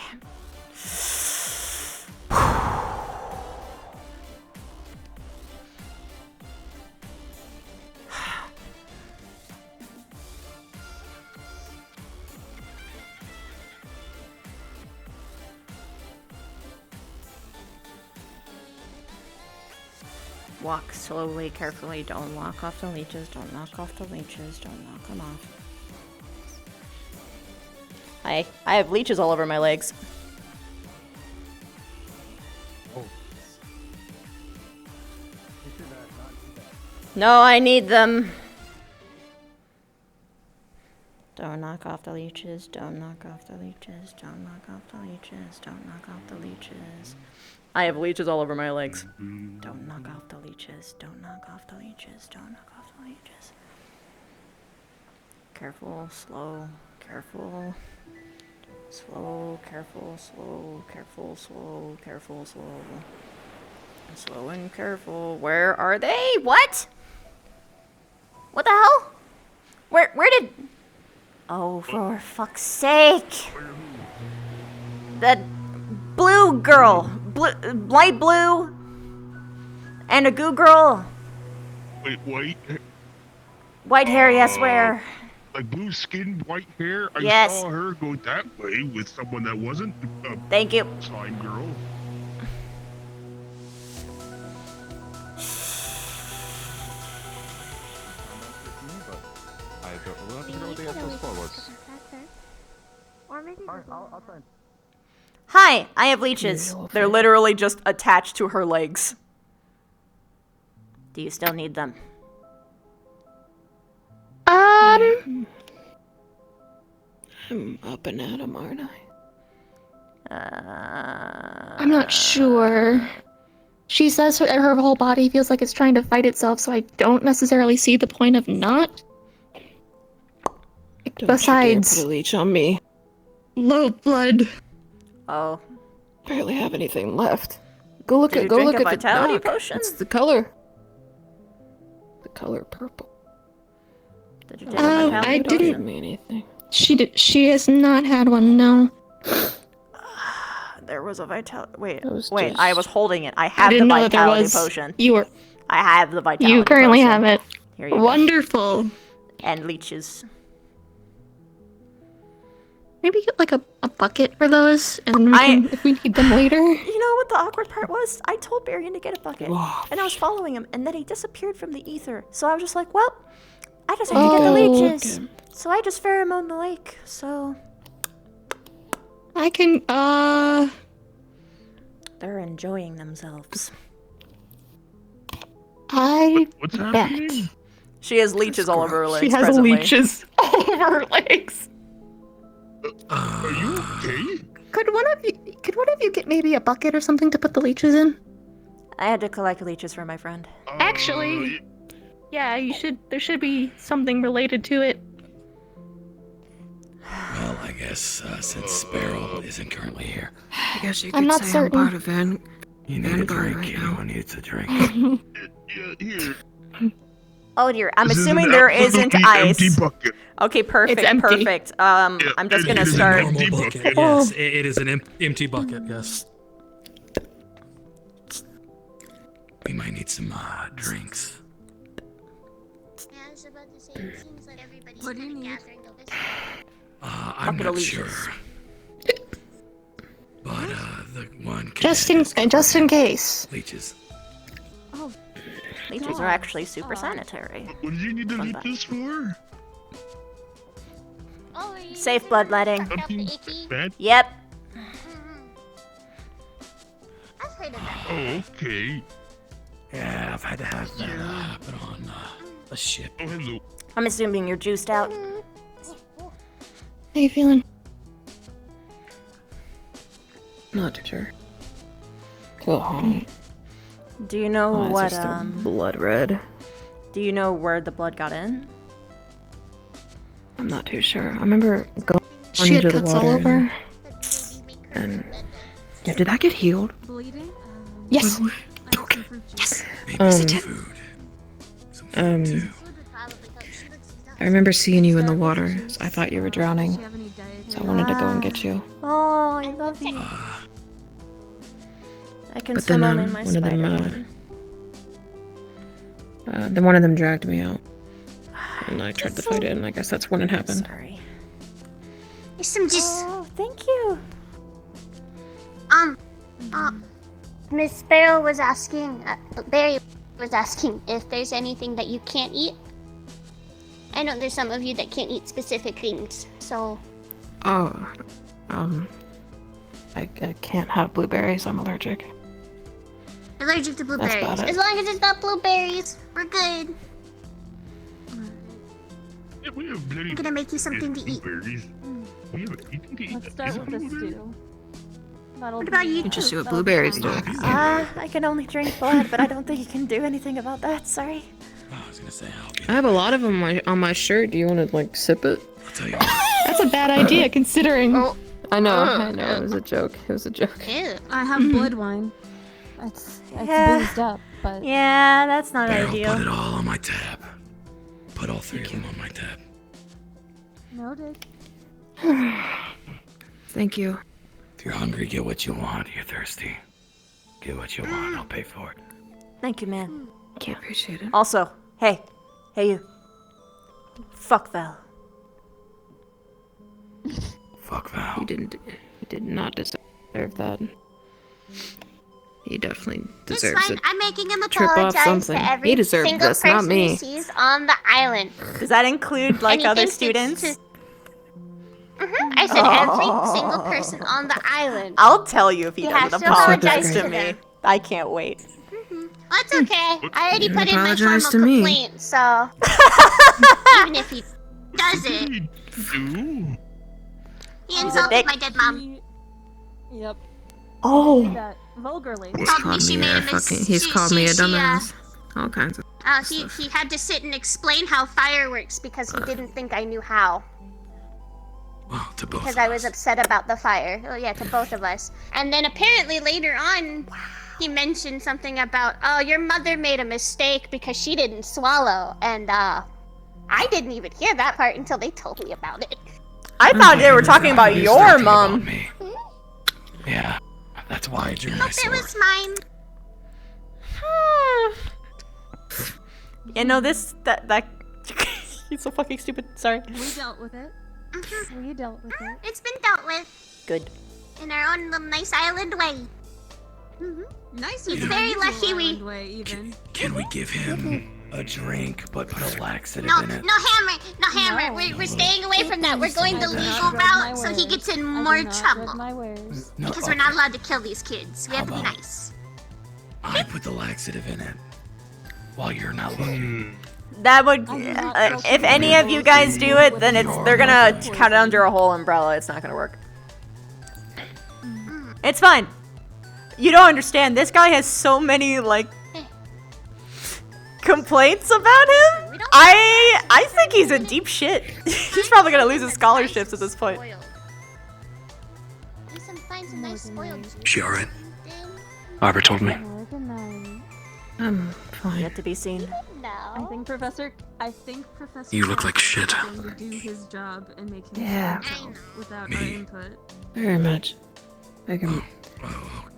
S6: Walk slowly, carefully. Don't knock off the leeches. Don't knock off the leeches. Don't knock them off. I have leeches all over my legs.
S8: Oh.
S6: No, I need them. Don't knock off the leeches. Don't knock off the leeches. Don't knock off the leeches. Don't knock off the leeches. I have leeches all over my legs. Don't knock off the leeches. Don't knock off the leeches. Don't knock off the leeches. Careful, slow, careful. Slow, careful, slow, careful, slow, careful, slow. Slow and careful. Where are they? What? What the hell? Where did... Oh, for fuck's sake. That blue girl. Light blue. And a goo girl.
S17: Wait, white?
S6: White hair, yes, where?
S17: Like blue skin, white hair? I
S6: Yes.
S17: saw her go that way with someone that wasn't a
S6: Thank you.
S17: slime girl.
S8: I don't know. We'll have to figure out what the actual spell was.
S16: Or maybe
S8: I'll try and...
S6: Hi, I have leeches. They're literally just attached to her legs. Do you still need them?
S21: I'm up and at 'em, aren't I? I'm not sure. She says her whole body feels like it's trying to fight itself, so I don't necessarily see the point of not. Besides,
S9: put a leech on me.
S21: Low blood.
S6: Oh.
S9: Barely have anything left. Go look
S6: Did
S9: at
S6: you drink a
S9: the
S6: vitality
S9: dock.
S6: potion?
S9: It's the color. The color purple.
S6: Did you take a vitality
S21: I
S6: potion?
S21: didn't.
S9: Me anything.
S21: She has not had one. No.
S6: There was a vitality. Wait,
S9: was
S6: wait. I was holding it. I have the
S21: didn't know that there
S6: vitality
S21: was.
S6: potion.
S21: You were.
S6: I have the vitality.
S21: You currently
S6: potion.
S21: have it.
S6: Here you
S21: Wonderful.
S6: go. And leeches.
S21: maybe get like a bucket for those, and we can, if we need them later.
S15: You know what the awkward part was? I told Barian to get a bucket, and I was following him, and then he disappeared from the ether. So I was just like, well, I just have to get the leeches.
S21: Okay.
S15: So I just pheromone the lake, so...
S21: I can,
S15: They're enjoying themselves.
S21: What's
S15: bet. She has leeches all over her legs.
S21: She has
S15: presently.
S21: leeches all over her legs.
S17: Are you okay?
S21: Could one of you get maybe a bucket or something to put the leeches in?
S15: I had to collect leeches for my friend.
S21: Actually, yeah, you should. There should be something related to it.
S12: Well, I guess since Sparrow isn't currently here,
S9: I guess you
S21: I'm
S9: could
S21: not
S9: say
S21: certain.
S9: I'm part of
S12: you need a
S9: Vanguard
S12: drink.
S9: right now.
S12: Anyone needs a drink.
S17: Here.
S15: Oh dear, I'm
S17: This is
S15: assuming
S17: an
S15: there isn't
S17: absolutely
S15: ice.
S17: empty bucket.
S15: Okay, perfect,
S21: It's empty.
S15: perfect. I'm just gonna start.
S12: Normal bucket. Yes, it is an empty bucket. Yes. We might need some drinks.
S16: Yeah, I was about to say, it seems like everybody's
S23: What do you
S16: kind of
S23: need?
S16: gathering over
S12: I'm
S15: Bucket
S12: not
S15: of
S12: sure.
S15: leeches.
S12: But the one
S21: Just in case.
S12: leeches.
S23: Oh,
S15: Leeches are actually super sanitary.
S17: What did you need to
S15: Fun
S17: leave
S15: fact.
S17: this for?
S16: Oh, are you
S15: Safe bloodletting.
S16: sucked up the icky?
S17: Bad?
S15: Yep.
S16: I've heard of that.
S17: Oh, okay.
S12: Yeah, I've had to have that happen on a ship.
S17: Oh, hello.
S15: I'm assuming you're juiced out.
S21: How you feeling?
S9: Not too sure. Cool.
S15: Do you know
S9: Oh, it's
S15: what
S9: just a blood red.
S15: Do you know where the blood got in?
S9: I'm not too sure. I remember going
S21: She had
S9: into the
S21: cuts all
S9: water
S21: over.
S9: and yeah, did that get healed?
S23: bleeding?
S21: Yes.
S9: Okay.
S21: Yes.
S12: Maybe some food. Some food too.
S9: I remember seeing you in the water. So I thought you were drowning, so I wanted to go and get you.
S15: Oh, I love you. I can
S9: But
S15: swim
S9: then
S15: only in my
S9: one of them,
S15: spider.
S9: then one of them dragged me out, and I tried to fight it, and I guess that's when it happened.
S15: Sorry.
S16: There's some just.
S15: Oh, thank you.
S16: Miss Sparrow was asking, Barry was asking if there's anything that you can't eat. I know there's some of you that can't eat specific things, so.
S9: Oh, I can't have blueberries. I'm allergic.
S16: Allergic to blueberries.
S9: about it.
S16: As long as it's not blueberries, we're good.
S17: Yeah, we have bloody
S16: I'm gonna make you something to eat.
S17: blueberries. We have anything to eat.
S23: Let's start with the stew.
S16: What about you?
S9: You just see what
S23: That'll be
S9: blueberries do.
S23: fine.
S15: I can only drink blood, but I don't think you can do anything about that. Sorry.
S12: I was gonna say
S9: I have a lot of them on my shirt. Do you want to like sip it?
S12: I'll tell you what.
S21: That's a bad idea considering.
S9: I know. It was a joke. It was a joke.
S16: Ew.
S23: I have blood wine. It's
S15: Yeah.
S23: boozed up, but
S15: Yeah, that's not
S12: Barrel,
S15: ideal.
S12: put it all on my tab. Put all three of them on my tab.
S23: noted.
S9: Thank you.
S12: If you're hungry, get what you want. You're thirsty, get what you want. I'll pay for it.
S15: Thank you, man.
S9: Can't appreciate it.
S15: Also, hey you. Fuck Val.
S12: Fuck Val.
S9: He did not deserve that. He definitely
S16: It's
S9: deserves
S16: fine.
S9: it.
S16: I'm making him
S9: Trip off
S16: apologize
S9: something.
S16: to every
S9: He deserved
S16: single
S9: this, not
S16: person
S9: me.
S16: he sees on the island.
S15: Does that include like
S16: And he
S15: other
S16: thinks
S15: students?
S16: it's I said every single person on the island.
S15: I'll tell you if he
S16: He
S15: doesn't
S16: has to
S15: apologize
S16: apologize
S15: to
S16: to
S15: me.
S16: them.
S15: I can't wait.
S16: That's okay. I already
S9: You
S16: put in my
S9: apologize
S16: formal
S9: to me.
S16: complaint, so even if he does it,
S17: Do.
S16: he insulted
S15: dick.
S16: my dead mom.
S23: Yep.
S9: Oh.
S23: Did that vulgarly.
S16: He told me she made a
S9: He's called me a
S16: she,
S9: dumbass. All kinds of.
S16: he had to sit and explain how fire works because he didn't think I knew how.
S12: Well, to both.
S16: Because I was upset about the fire. Oh yeah, to both of us. And then apparently later on, he mentioned something about, oh, your mother made a mistake because she didn't swallow. And I didn't even hear that part until they told me about it.
S15: I thought they were talking about your mom.
S12: Yeah, that's why I drew my
S16: Hope it
S12: sword.
S16: was mine.
S15: You know that he's so fucking stupid. Sorry.
S23: We dealt with it.
S16: Mhm.
S23: You dealt with it.
S16: It's been dealt with.
S6: Good.
S16: In our own little nice island way.
S23: Nice.
S16: It's very lucky we.
S23: Way, even.
S12: Can we give him a drink, but put a laxative
S16: No,
S12: in it?
S16: no hammer, no hammer. We're staying away from that. We're going the legal route, so he gets in more trouble.
S12: No,
S16: Because we're not allowed to kill these kids. We have to be nice.
S12: I put the laxative in it while you're not looking.
S6: That would, if any of you guys do it, then they're gonna count it under a whole umbrella. It's not gonna work. It's fine. You don't understand. This guy has so many like complaints about him. I think he's in deep shit. He's probably gonna lose his scholarships at this point.
S16: Find some nice spoiled.
S19: She alright? Barbara told me.
S9: I'm fine.
S6: Yet to be seen.
S23: I think Professor
S19: You look like shit.
S23: is going to do his job and make him
S9: Yeah.
S23: himself without our input.
S9: Very much. I can.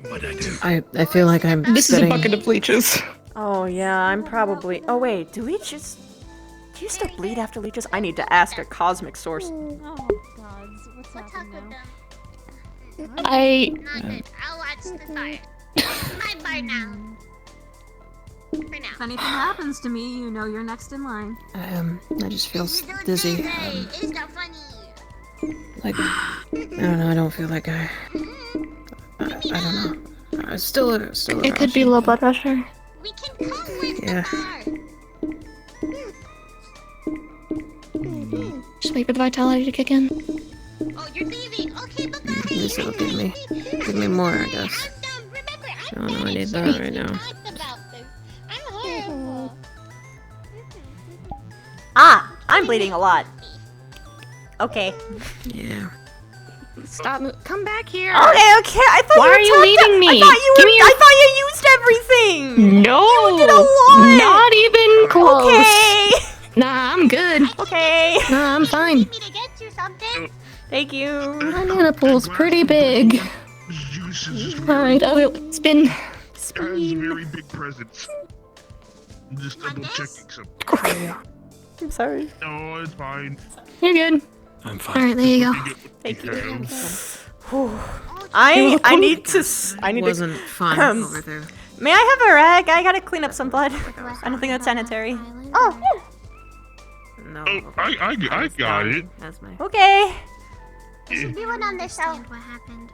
S12: What'd I do?
S9: I feel like I'm.
S11: This is a
S9: setting-
S11: bucket of leeches.
S6: Oh yeah, I'm probably. Oh wait, do leeches? Do you still bleed after leeches? I need to ask a cosmic source.
S23: Oh gods, what's happening now?
S16: I'll watch the fire. My bar now. For now.
S23: If anything happens to me, you know you're next in line.
S9: I just feel dizzy.
S16: It's not funny.
S9: Like, I don't know. I don't feel like I don't know. I still.
S21: It could be low blood pressure.
S16: We can come with
S9: Yeah.
S21: Just wait for the vitality to kick in.
S16: Oh, you're leaving. Okay, bye-bye.
S9: This will give me more, I guess. I don't know. I need that right now.
S6: Ah, I'm bleeding a lot. Okay.
S9: Yeah.
S11: Stop. Come back here.
S6: Okay. I thought
S11: Why
S6: you
S11: are you leaving me?
S6: I thought you used everything.
S11: No.
S6: You did a lot.
S11: Not even close.
S6: Okay.
S11: Nah, I'm good.
S6: Okay.
S21: Nah, I'm fine.
S6: Thank you.
S21: My mana pool's pretty big. Alright, I will spin.
S17: Has very big presence. I'm just double checking something.
S6: I'm sorry.
S17: No, it's fine.
S21: You're good.
S19: I'm fine.
S21: Alright, there you go.
S6: Thank you. I need to.
S9: Wasn't fun over there.
S6: May I have a rag? I gotta clean up some blood. I don't think that's sanitary. Oh.
S9: No.
S17: Oh, I got it.
S9: That's my.
S6: Okay.
S16: There should be one on the shelf. What happened?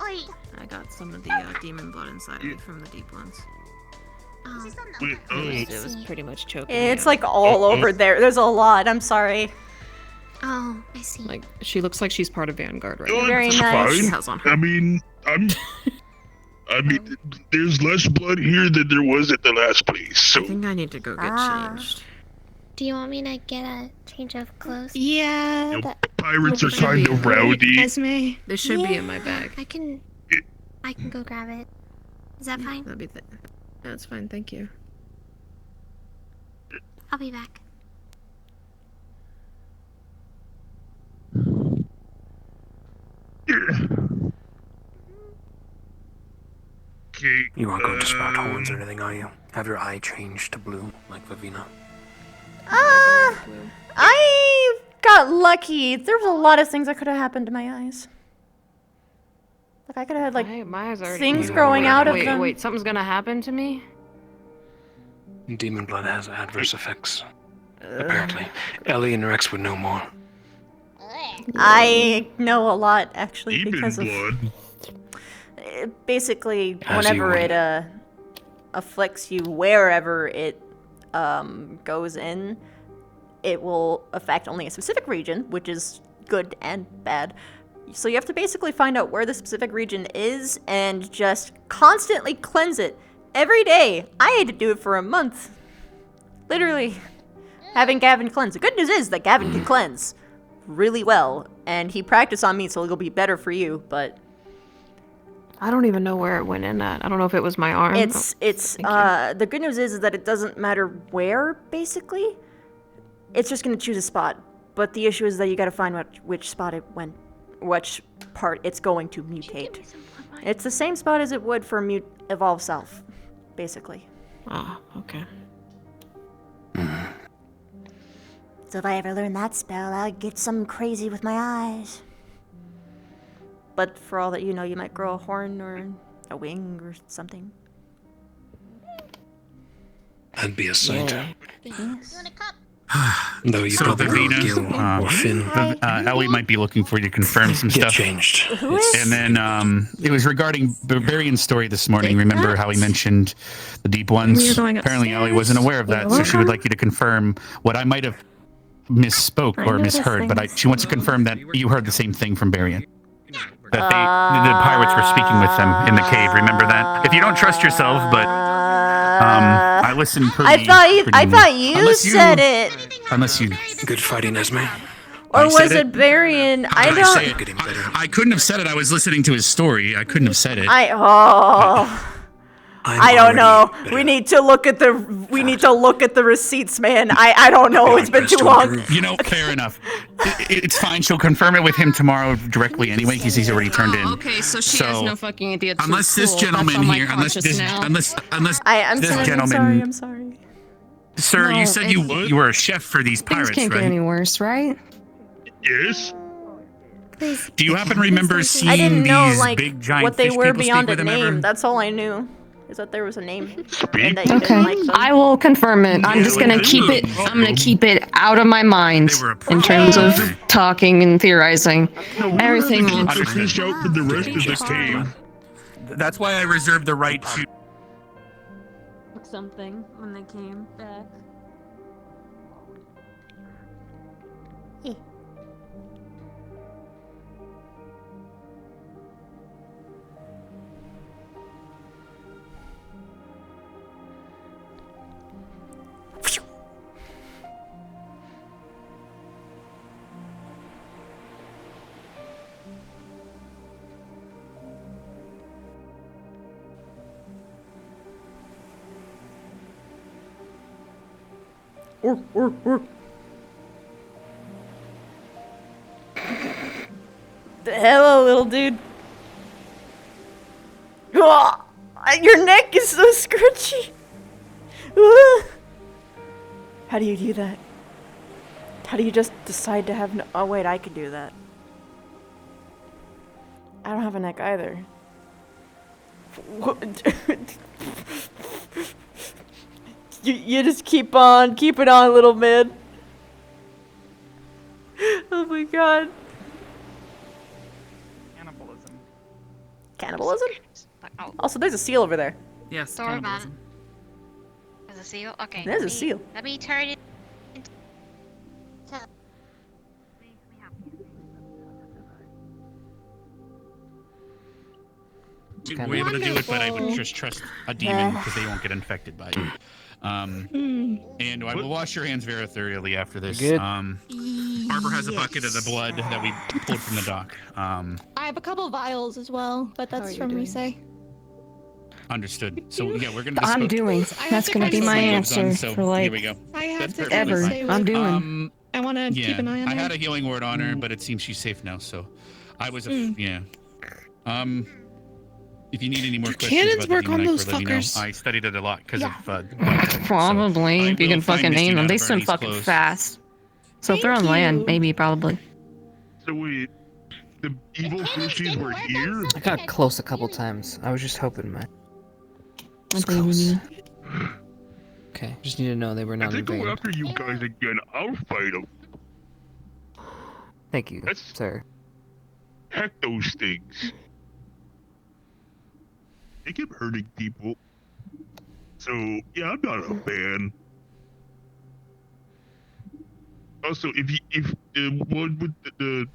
S16: Oi.
S9: I got some of the demon blood inside of me from the deep ones.
S17: Wait,
S9: It was pretty much choking.
S6: It's like all over there. There's a lot. I'm sorry.
S16: Oh, I see.
S9: Like she looks like she's part of Vanguard right
S17: Oh,
S9: now.
S6: Very
S17: it's
S6: nice.
S9: She
S17: fine.
S9: has on her.
S17: I mean, there's less blood here than there was at the last place. So
S9: I think I need to go get changed.
S13: Do you want me to get a change of clothes?
S11: Yeah.
S17: you know, pirates are kind of rowdy.
S11: Esme.
S9: They should be in my bag.
S13: I can go grab it. Is that fine?
S9: That'd be that's fine. Thank you.
S13: I'll be back.
S17: Okay.
S19: You aren't going to sprout horns or anything, are you? Have your eye changed to blue, like Vivina?
S6: I got lucky. There was a lot of things that could have happened to my eyes. Like I could have had like
S9: my eyes already
S6: things growing out of them.
S9: Wait, something's gonna happen to me?
S19: Demon blood has adverse effects. Apparently. Ellie and Rex would know more.
S6: I know a lot actually
S17: Demon
S6: because
S17: blood.
S6: of basically
S19: As you
S6: whenever
S19: would.
S6: it afflicts you wherever it goes in, it will affect only a specific region, which is good and bad. So you have to basically find out where the specific region is and just constantly cleanse it every day. I had to do it for a month. Literally. Having Gavin cleanse. The good news is that Gavin can cleanse really well, and he practiced on me, so it'll be better for you, but
S9: I don't even know where it went in at. I don't know if it was my arm.
S6: it's the good news is that it doesn't matter where, basically. It's just gonna choose a spot. But the issue is that you gotta find which spot it went, which part it's going to mutate. It's the same spot as it would for evolve self, basically.
S9: Ah, okay.
S15: So if I ever learn that spell, I'll get some crazy with my eyes. But for all that you know, you might grow a horn or a wing or something.
S19: That'd be a sight.
S15: Yes.
S19: Though you probably
S10: Vivina,
S19: Gil or Finn.
S10: Ellie might be looking for you to confirm some
S19: Get
S10: stuff.
S19: changed.
S10: And then it was regarding Barbarian's story this morning. Remember how he mentioned the deep ones?
S21: We are going
S10: Apparently Ellie wasn't aware of that, so she would like you to confirm what I might have misspoke or misheard, but she wants to confirm that you heard the same thing from Barian. That the pirates were speaking with them in the cave. Remember that? If you don't trust yourself, but I listened pretty.
S15: I thought you said it.
S10: Unless you.
S19: Good fighting, Esme.
S15: Or was it Barian? I don't.
S10: I couldn't have said it. I was listening to his story. I couldn't have said it.
S15: I don't know. We need to look at the receipts, man. I don't know. It's been too long.
S10: You know, fair enough. It's fine. She'll confirm it with him tomorrow directly anyway, because he's already turned in.
S9: Okay, so she has no fucking idea.
S10: Unless this gentleman here, unless this gentleman.
S15: I'm sorry.
S10: Sir,
S9: No,
S10: you said you were a chef for these pirates,
S9: Things can't
S10: right?
S9: get any worse, right?
S17: Yes.
S10: Do you happen to remember seeing
S15: I didn't know
S10: these
S15: like
S10: big giant
S15: what they
S10: fish
S15: were
S10: people
S15: beyond
S10: speak
S15: a
S10: with him
S15: name.
S10: ever?
S15: That's all I knew. Is that there was a name and that you
S9: Okay,
S15: didn't like them.
S9: I will confirm it. I'm just gonna keep it. I'm gonna keep it out of my mind in terms of talking and theorizing. Everything will.
S17: Keep the fish out for the rest of the cave.
S10: That's why I reserved the right to.
S23: Something when they came back.
S15: Hello, little dude. Oh, your neck is so scratchy. How do you do that? How do you just decide to have no— oh wait, I could do that. I don't have a neck either. You just keep it on, little man. Oh my god. Cannibalism? Also, there's a seal over there.
S2: Yes,
S16: Don't worry about it.
S2: cannibalism.
S16: There's a seal? Okay.
S15: There's a seal.
S16: Let me turn it into...
S10: We're able to do it, but I would just trust a demon because they won't get infected by it. And I will wash your hands very thoroughly after this.
S21: Good.
S10: Harper has a bucket of the blood that we pulled from the dock.
S21: I have a couple vials as well, but that's from Risei.
S10: Understood. So yeah, we're gonna.
S9: I'm doing. That's gonna be my answer for like
S10: here we go.
S21: I have to
S9: ever.
S21: say,
S9: I'm doing.
S21: I want to keep an eye on
S10: I
S21: her.
S10: had a healing word on her, but it seems she's safe now. So I was yeah. If you need any more questions
S21: cannons
S10: about the
S21: work on
S10: demon
S21: those
S10: knife, let me know.
S21: fuckers?
S10: I studied it a lot because of.
S9: Probably, if you can
S10: will find
S9: fucking
S10: Misty
S9: name them.
S10: now
S9: They
S10: to
S9: swim
S10: burn these
S9: fucking
S10: clothes.
S9: fast. So if they're on land, maybe, probably.
S17: So wait, the evil fishies were here?
S18: I got close a couple times. I was just hoping, man. Okay, just need to know they were
S17: If
S18: not
S17: they go
S18: invaded.
S17: after you guys again, I'll fight them.
S18: Thank you, sir.
S17: Heck those things. They keep hurting people. So, yeah, I'm not a fan. Also, if the one with the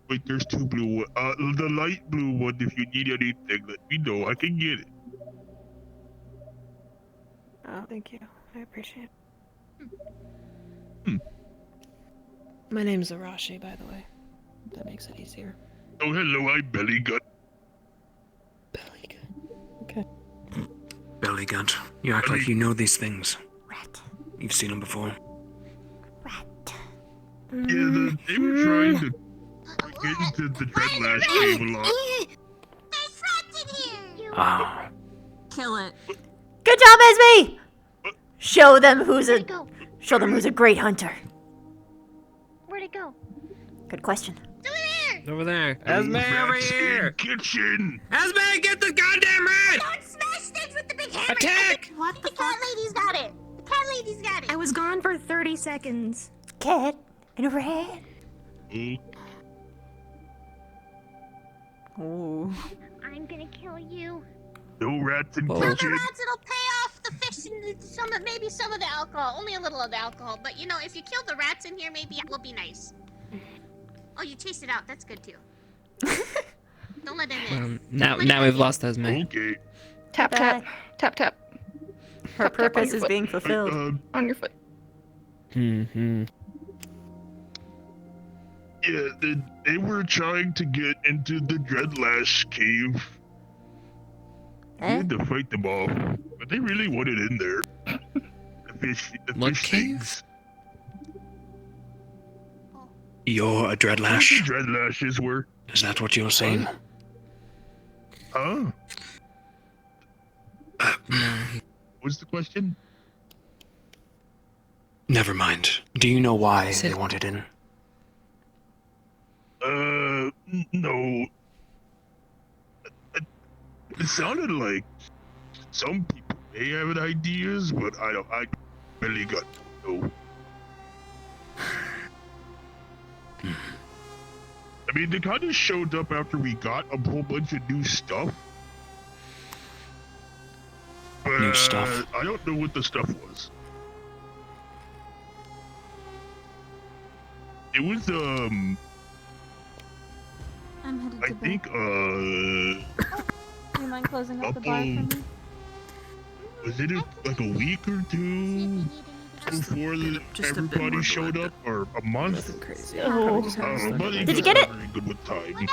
S17: wait, there's two blue ones. The light blue one, if you need anything, let me know. I can get it.
S9: Oh, thank you. I appreciate
S17: it.
S9: My name's Arashi, by the way. That makes it easier.
S17: Oh, hello, I'm Bellygut.
S9: Okay.
S19: Bellygut, you act like you know these things. You've seen them before.
S17: Yeah, they were trying to get into the Dreadlash cave a lot.
S19: Ah.
S23: Kill it.
S15: Good job, Esme! Show them who's a Show them who's a great hunter.
S16: Where'd it go?
S15: Good question.
S7: Over there.
S17: Esme,
S7: over here.
S17: Kitchen.
S7: Esme, get the goddamn rat!
S16: Don't smash things with the big hammer!
S7: Attack!
S16: What the cat lady's got it! The cat lady's got it!
S23: I was gone for 30 seconds.
S15: Cat in a rat. Ooh.
S16: I'm gonna kill you.
S17: No rats in
S16: Kill the
S17: kitchen.
S16: rats, it'll pay off the fish and maybe some of the alcohol. Only a little of the alcohol. But you know, if you kill the rats in here, maybe it will be nice. Oh, you chased it out. That's good too. Don't let them in.
S18: Now we've lost Esme.
S17: Okay.
S21: Tap tap tap tap.
S15: Her
S21: Tap, tap on
S15: purpose
S21: your
S15: is
S21: foot.
S15: being fulfilled.
S21: On your foot.
S17: Yeah, they were trying to get into the Dreadlash cave. We had to fight them off, but they really wanted in there. The fish things.
S19: You're a Dreadlash?
S17: The Dreadlashes were.
S19: Is that what you're saying?
S17: Huh? What's the question?
S19: Never mind. Do you know why they wanted in?
S17: No. It sounded like some people may have ideas, but I really got no. I mean, they kind of showed up after we got a whole bunch of new stuff. But,
S19: New stuff?
S17: I don't know what the stuff was. It was,
S23: I'm headed
S17: I
S23: to
S17: think,
S23: Do you mind closing up the bar for me?
S17: was it like a week or two before everybody showed up, or a month?
S21: Oh.
S17: Did
S21: you get it?
S17: Very good with time.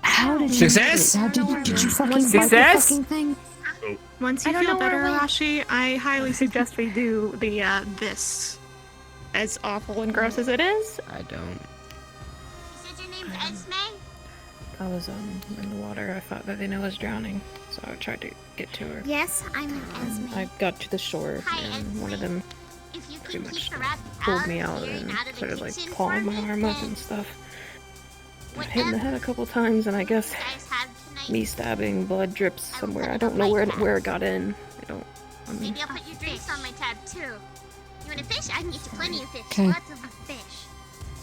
S9: How did
S7: Success?
S9: you did you fucking
S7: Success?
S9: write the fucking thing?
S21: Once you feel better, Arashi, I highly suggest we do the this. As awful and gross as it is.
S18: I don't.
S16: You said your name's Esme?
S9: I was in the water. I thought that I was drowning, so I tried to get to her.
S13: Yes, I'm an Esme.
S9: I got to the shore, and one of them pretty much pulled me out and started like pawing my arm up and stuff. I hit in the head a couple times, and I guess me stabbing, blood drips somewhere. I don't know where it got in. I don't.
S16: Maybe I'll put your drinks on my tab too. You want a fish? I can get you plenty of fish.
S9: Okay.
S16: Lots of fish.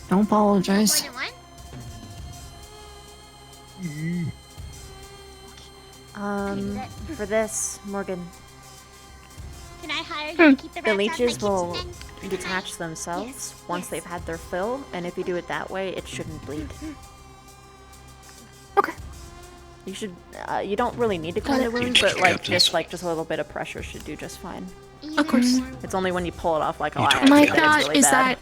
S9: Don't apologize.
S16: More than one?
S15: For this, Morgan,
S16: Can I hire you to keep the
S15: the
S16: rats out of my
S15: leeches will
S16: kitchen then?
S15: detach themselves once they've had their fill, and if you do it that way, it shouldn't bleed.
S21: Okay.
S15: You should. You don't really need to clean the wound, but like just a little bit of pressure should do just fine.
S21: Of course.
S15: It's only when you pull it off like a
S21: My thought is that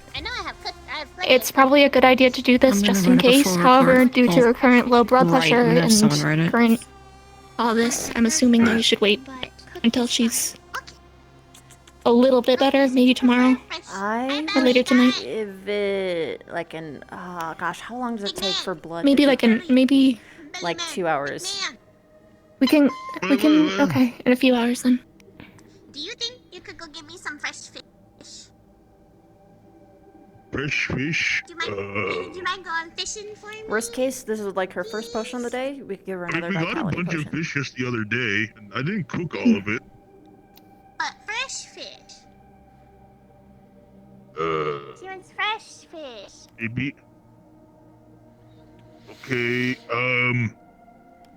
S21: it's probably a good idea to do this
S9: I'm gonna
S21: just in
S9: write up a
S21: case.
S9: full
S21: However,
S9: report.
S21: due to her current low blood
S9: Right,
S21: pressure
S9: and have someone write
S21: and
S9: it.
S21: current all this, I'm assuming that you should wait until she's a little bit better, maybe tomorrow or later tonight.
S15: Give it like an gosh, how long does it take for blood?
S21: Maybe
S15: to
S21: like maybe
S15: like 2 hours.
S21: we can okay in a few hours then.
S16: Do you think you could go get me some fresh fish?
S17: Fresh fish?
S16: Do you mind going fishing for me?
S15: Worst case, this is like her first potion of the day. We could give her another
S17: We got a
S15: vitality
S17: bunch
S15: potion.
S17: of fish just the other day, and I didn't cook all of it.
S16: But fresh fish. She wants fresh fish.
S17: Maybe. Okay,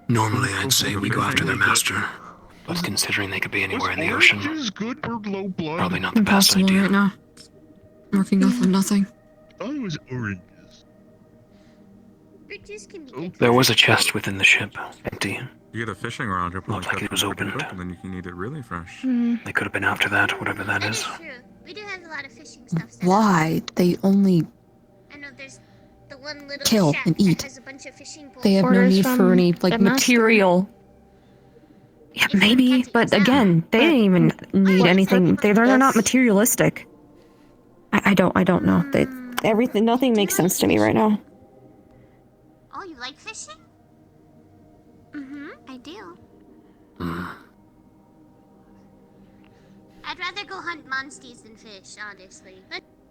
S19: Normally, I'd say we go after their master, but considering they could be anywhere in the ocean,
S17: is good for low blood.
S19: probably not the best
S9: Impossible
S19: idea.
S9: right now. Working off of nothing.
S17: I thought it was orange.
S16: Bridges can be good.
S19: There was a chest within the ship, empty.
S8: You get a fishing rod, you'll
S19: Looked like it was opened.
S8: and then you can eat it really fresh.
S19: They could have been after that, whatever that is.
S16: True. We do have a lot of fishing stuff. set up.
S9: Why? They only
S16: I know there's the one little
S9: kill
S16: shack
S9: and
S16: that
S9: eat.
S16: has a bunch of fishing poles.
S9: They have no
S21: Orders
S9: need
S21: from
S9: for any
S21: the
S9: like
S21: master.
S9: material. Yeah, maybe, but again, they didn't even need anything. They're not materialistic. I don't know. Nothing makes sense to me right now.
S16: Oh, you like fishing? I do. I'd rather go hunt monsties than fish, honestly.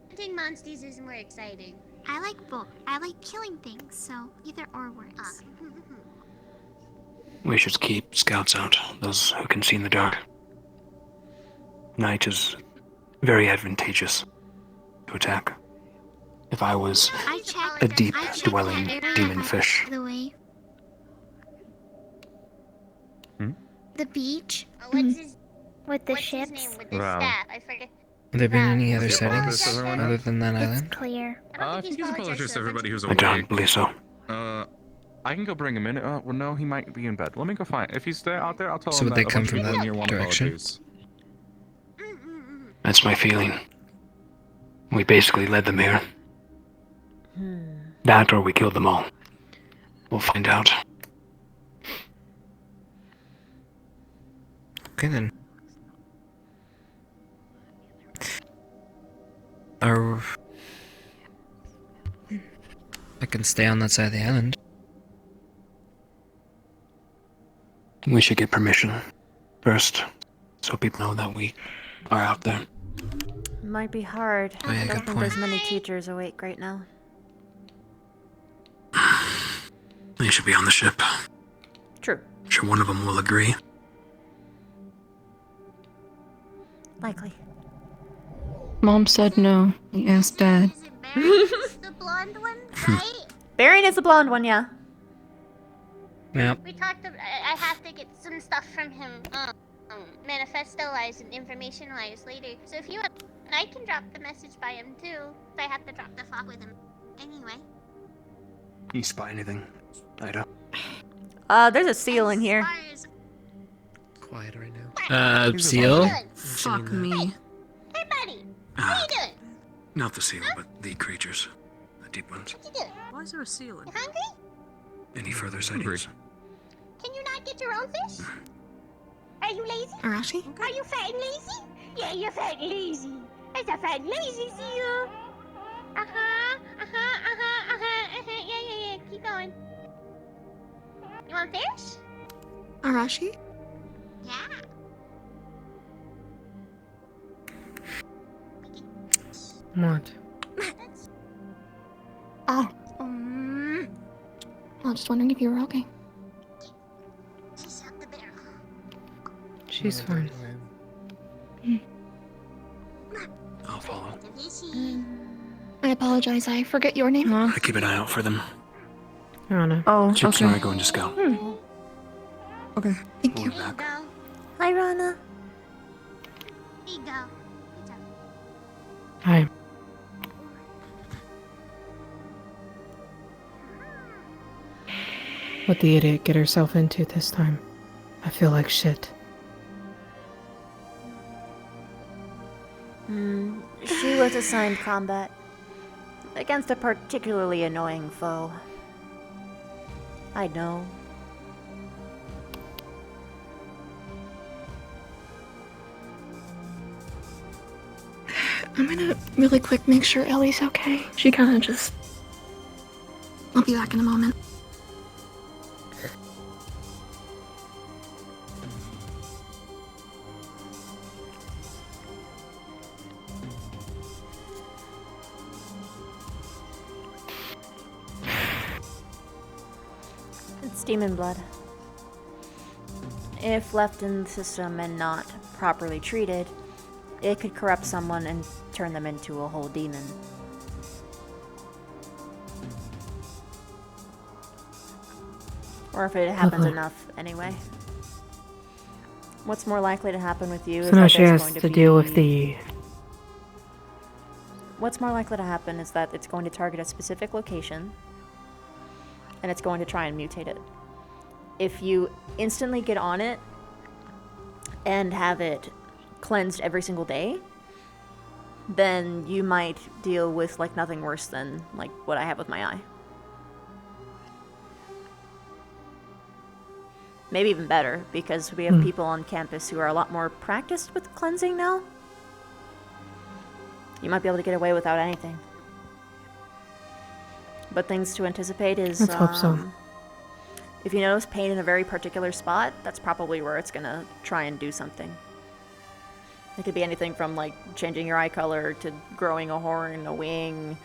S16: Hunting monsties is more exciting.
S13: I like both. I like killing things, so either or works.
S19: We should keep scouts out, those who can see in the dark. Night is very advantageous to attack. If I was a deep-dwelling demon fish.
S13: By the way. The beach.
S16: With the ships? His name with the staff? I forget.
S18: Have there been any other
S8: Is he
S18: settings
S8: apologized to everyone
S18: other
S8: now?
S18: than that island?
S13: Clear.
S8: I think he's apologized to everybody who's
S19: I
S8: awake.
S19: don't believe so.
S8: I can go bring him in. Well, no, he might be in bed. Let me go find. If he's there out there, I'll tell
S18: So
S8: him
S18: would
S8: that
S18: they
S8: a
S18: come
S8: bunch
S18: from
S8: of people
S18: that
S8: in here want
S18: direction?
S8: apologies.
S19: That's my feeling. We basically led them here. That or we killed them all. We'll find out.
S18: Okay then. I can stay on that side of the island.
S19: We should get permission first, so people know that we are out there.
S15: Might be hard.
S18: Oh, yeah,
S15: I
S18: good
S15: don't think
S18: point.
S15: there's many teachers awake right now.
S19: They should be on the ship.
S15: True.
S19: Sure, one of them will agree.
S15: Likely.
S21: Mom said no. He asked Dad.
S16: The blonde one, right?
S15: Baron is the blonde one, yeah.
S18: Yep.
S16: We talked about, I have to get some stuff from him, manifesto-wise and information-wise later. So if you want, I can drop the message by him too. If I have to drop the fog with him. Anyway.
S19: You spy anything, Ida?
S15: There's a seal in here.
S18: Quiet right now.
S2: Seal?
S13: Fuck me.
S16: Hey, buddy. What are you doing?
S19: Not the seal, but the creatures. The deep ones.
S16: What you doing?
S5: Why is there a seal in
S16: You hungry?
S19: Any further sightings?
S16: Can you not get your own fish? Are you lazy?
S13: Arashi?
S16: Are you fat and lazy? Yeah, you're fat and lazy. It's a fat and lazy seal. Yeah. Keep going. You want fish?
S13: Arashi?
S16: Yeah.
S18: What?
S13: Oh. I was just wondering if you were okay.
S16: She's out the barrel.
S18: She's fine.
S19: I'll follow.
S13: I apologize. I forget your name.
S19: I keep an eye out for them.
S18: Anna.
S13: Oh,
S19: Chips and I are going to scout.
S13: Okay. Thank
S19: We'll
S13: you.
S19: be back.
S15: Hi, Rana.
S16: Here you go. Good job.
S18: Hi. What'd the idiot get herself into this time? I feel like shit.
S15: She was assigned combat against a particularly annoying foe. I know.
S21: I'm gonna really quick make sure Ellie's okay. She kind of just... I'll be back in a moment.
S15: It's demon blood. If left in the system and not properly treated, it could corrupt someone and turn them into a whole demon. Or if it happens enough, anyway. What's more likely to happen with you is
S11: So now
S15: that
S11: she
S15: there's
S11: has
S15: going
S11: to
S15: be...
S11: deal with the...
S15: What's more likely to happen is that it's going to target a specific location, and it's going to try and mutate it. If you instantly get on it and have it cleansed every single day, then you might deal with like nothing worse than like what I have with my eye. Maybe even better, because we have people on campus who are a lot more practiced with cleansing now. You might be able to get away without anything. But things to anticipate is
S11: Let's hope so.
S15: if you notice pain in a very particular spot, that's probably where it's gonna try and do something.
S6: It could be anything from like changing your eye color to growing a horn, a wing,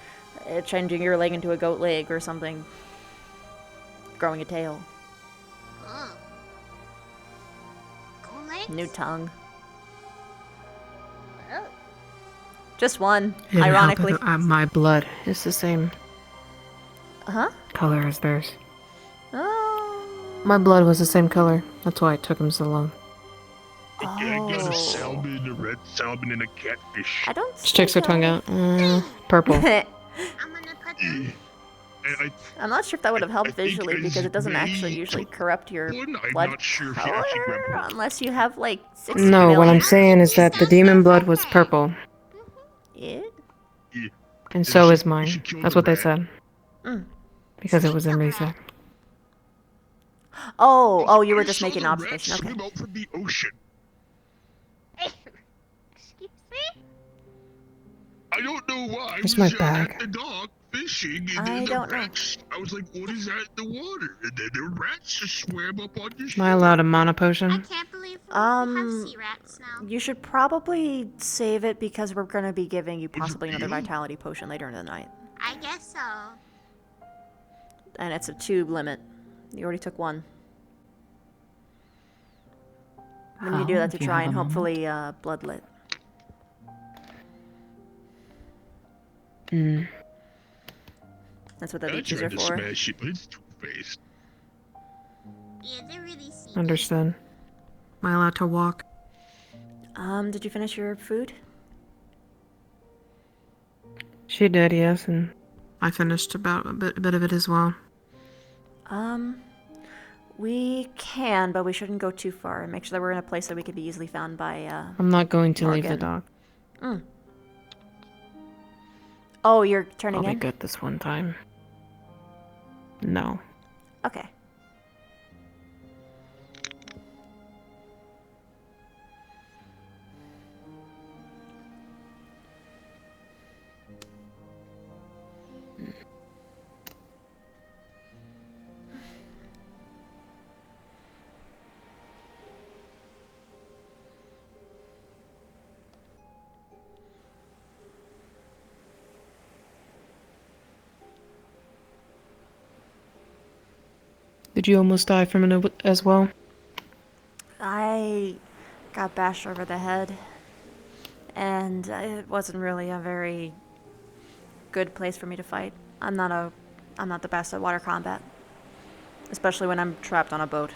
S6: changing your leg into a goat leg or something. Growing a tail.
S16: Oh. Go legs?
S6: New tongue.
S16: Oh.
S6: Just one,
S18: It'd help
S6: ironically.
S18: if my blood is the same
S6: Uh-huh.
S18: color as theirs.
S6: Oh.
S18: My blood was the same color. That's why it took him so long.
S17: Okay, I got a salmon, a red salmon, and a catfish.
S6: I don't
S18: She sticks her tongue out. Purple.
S6: I'm not sure if that would have helped visually because it doesn't actually usually corrupt your blood
S17: not sure if he
S6: color
S17: actually grabbed one.
S6: unless you have like 6
S18: No, what
S6: million.
S18: I'm saying is that the demon blood was purple.
S6: Yeah?
S18: And so is mine. That's what they said.
S6: Mm.
S18: Because it was in reset.
S6: Oh, you were just making an observation. Okay.
S17: Swim out from the ocean.
S16: Excuse me?
S17: I don't know why.
S18: Here's
S17: I
S18: my
S17: was
S18: bag.
S17: at the dock fishing, and
S6: I
S17: then
S6: don't
S17: the
S6: know.
S17: rats. I was like, "What is that in the water?" And then the rats just swam up on your
S18: Am I allowed a mana potion?
S16: Can't believe we have sea rats now.
S6: You should probably save it because we're going to be giving you possibly another vitality potion later in the night.
S16: I guess so.
S6: And it's a tube limit. You already took one. When you do that to
S18: if you
S6: try
S18: have
S6: and
S18: a moment.
S6: hopefully bloodlet.
S18: Mm.
S6: That's what the
S17: I
S6: leeches
S17: tried
S6: are
S17: to
S6: for.
S17: smash it, but it's two-faced.
S16: Yeah, they're really sneaky.
S18: Understood. Am I allowed to walk?
S6: Did you finish your food?
S18: She did, yes, and I finished about a bit of it as well.
S6: We can, but we shouldn't go too far and make sure that we're in a place that we can be easily found by,
S18: I'm not going to leave the
S6: Morgan.
S18: dock.
S6: Mm. Oh, you're turning
S18: I'll
S6: in?
S18: be good this one time. No.
S6: Okay.
S18: Did you almost die from it as well?
S6: I got bashed over the head, and it wasn't really a very good place for me to fight. I'm not the best at water combat, especially when I'm trapped on a boat,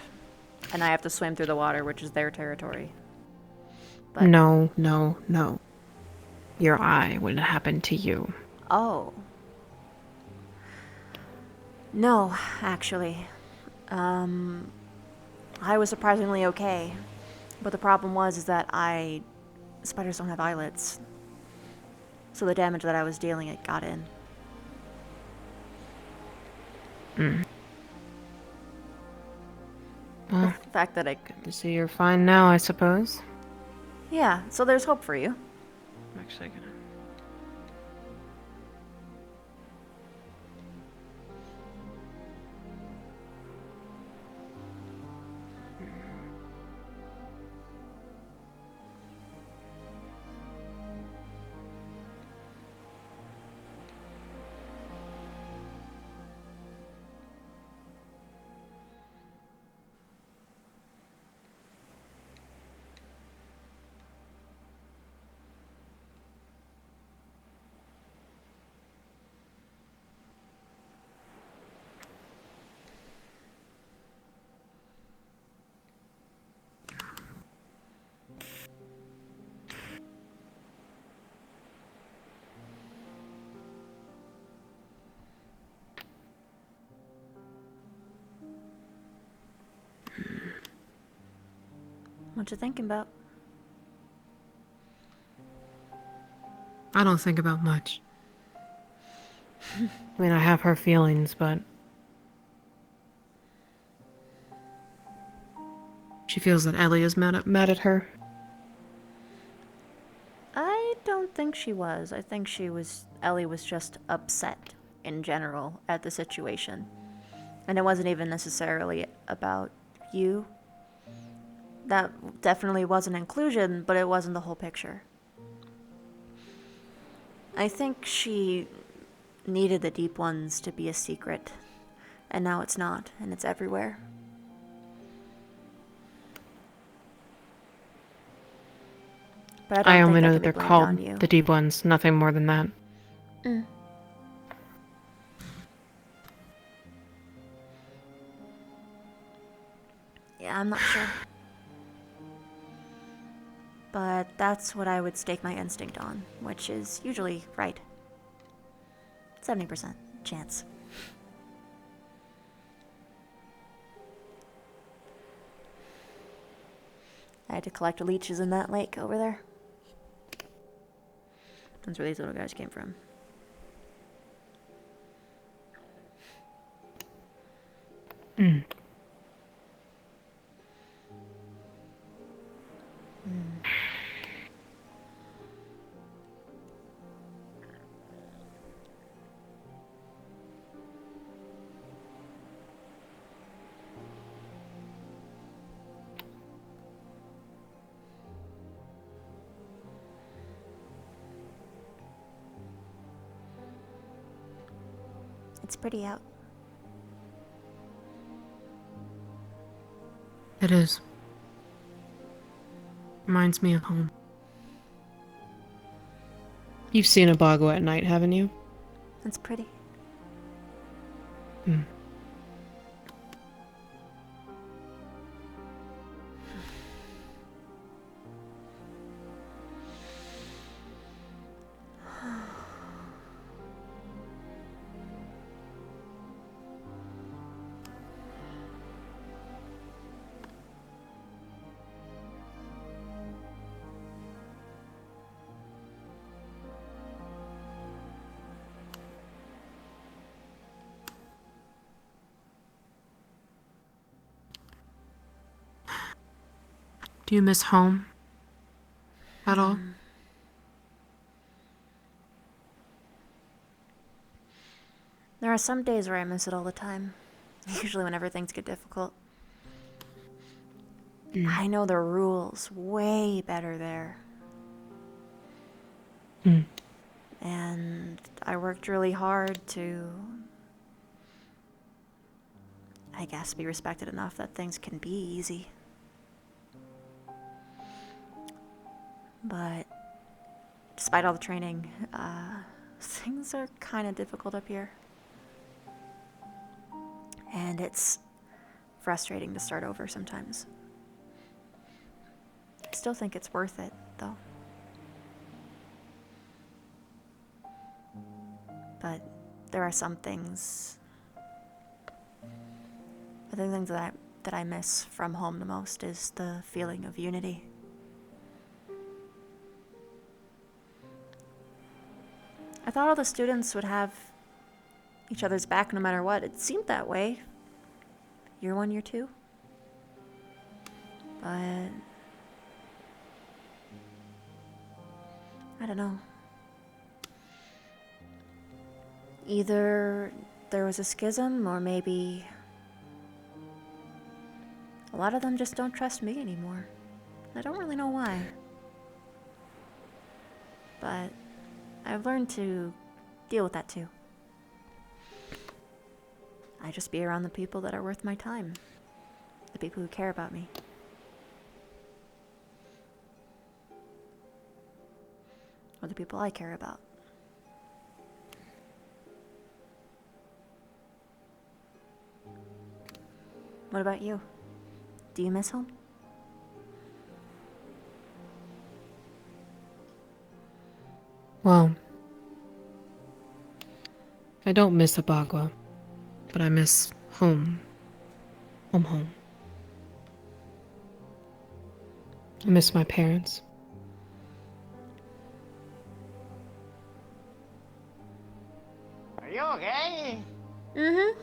S6: and I have to swim through the water, which is their territory. But
S18: No. Your eye would happen to you.
S6: Oh. No, actually. I was surprisingly okay. But the problem was that spiders don't have eyelids. So the damage that I was dealing, it got in.
S18: Mm. Well,
S6: The fact that
S18: good to see you're fine now, I suppose.
S6: Yeah, so there's hope for you.
S18: I'm actually gonna...
S6: What you thinking about?
S18: I don't think about much. I mean, I have her feelings, but... She feels that Ellie is mad at her.
S6: I don't think she was. I think Ellie was just upset in general at the situation. And it wasn't even necessarily about you.
S15: That definitely was an inclusion, but it wasn't the whole picture. I think she needed the deep ones to be a secret, and now it's not, and it's everywhere. But
S18: I
S15: don't
S18: only
S15: think
S18: know
S15: that
S18: that
S15: can
S18: they're
S15: be blamed
S18: called
S15: on you.
S18: the deep ones, nothing more than that.
S15: Mm. Yeah, I'm not sure. But that's what I would stake my instinct on, which is usually right. 70% chance. I had to collect leeches in that lake over there. That's where these little guys came from.
S18: Mm.
S15: It's pretty out.
S18: It is. Reminds me of home. You've seen a boggo at night, haven't you?
S15: It's pretty.
S18: Hmm. Do you miss home? At all?
S15: There are some days where I miss it all the time. Usually whenever things get difficult. I know the rules way better there.
S18: Mm.
S15: And I worked really hard to, I guess, be respected enough that things can be easy. But despite all the training, things are kind of difficult up here. And it's frustrating to start over sometimes. I still think it's worth it, though. But there are some things, I think the things that I miss from home the most is the feeling of unity. I thought all the students would have each other's back no matter what. It seemed that way. Year 1, year 2. But I don't know. Either there was a schism, or maybe a lot of them just don't trust me anymore. I don't really know why. But I've learned to deal with that too. I just be around the people that are worth my time. The people who care about me. Or the people I care about. What about you? Do you miss home?
S18: Well, I don't miss Abagua, but I miss home. Home. I miss my parents.
S5: Are you okay?
S15: Mm-hmm.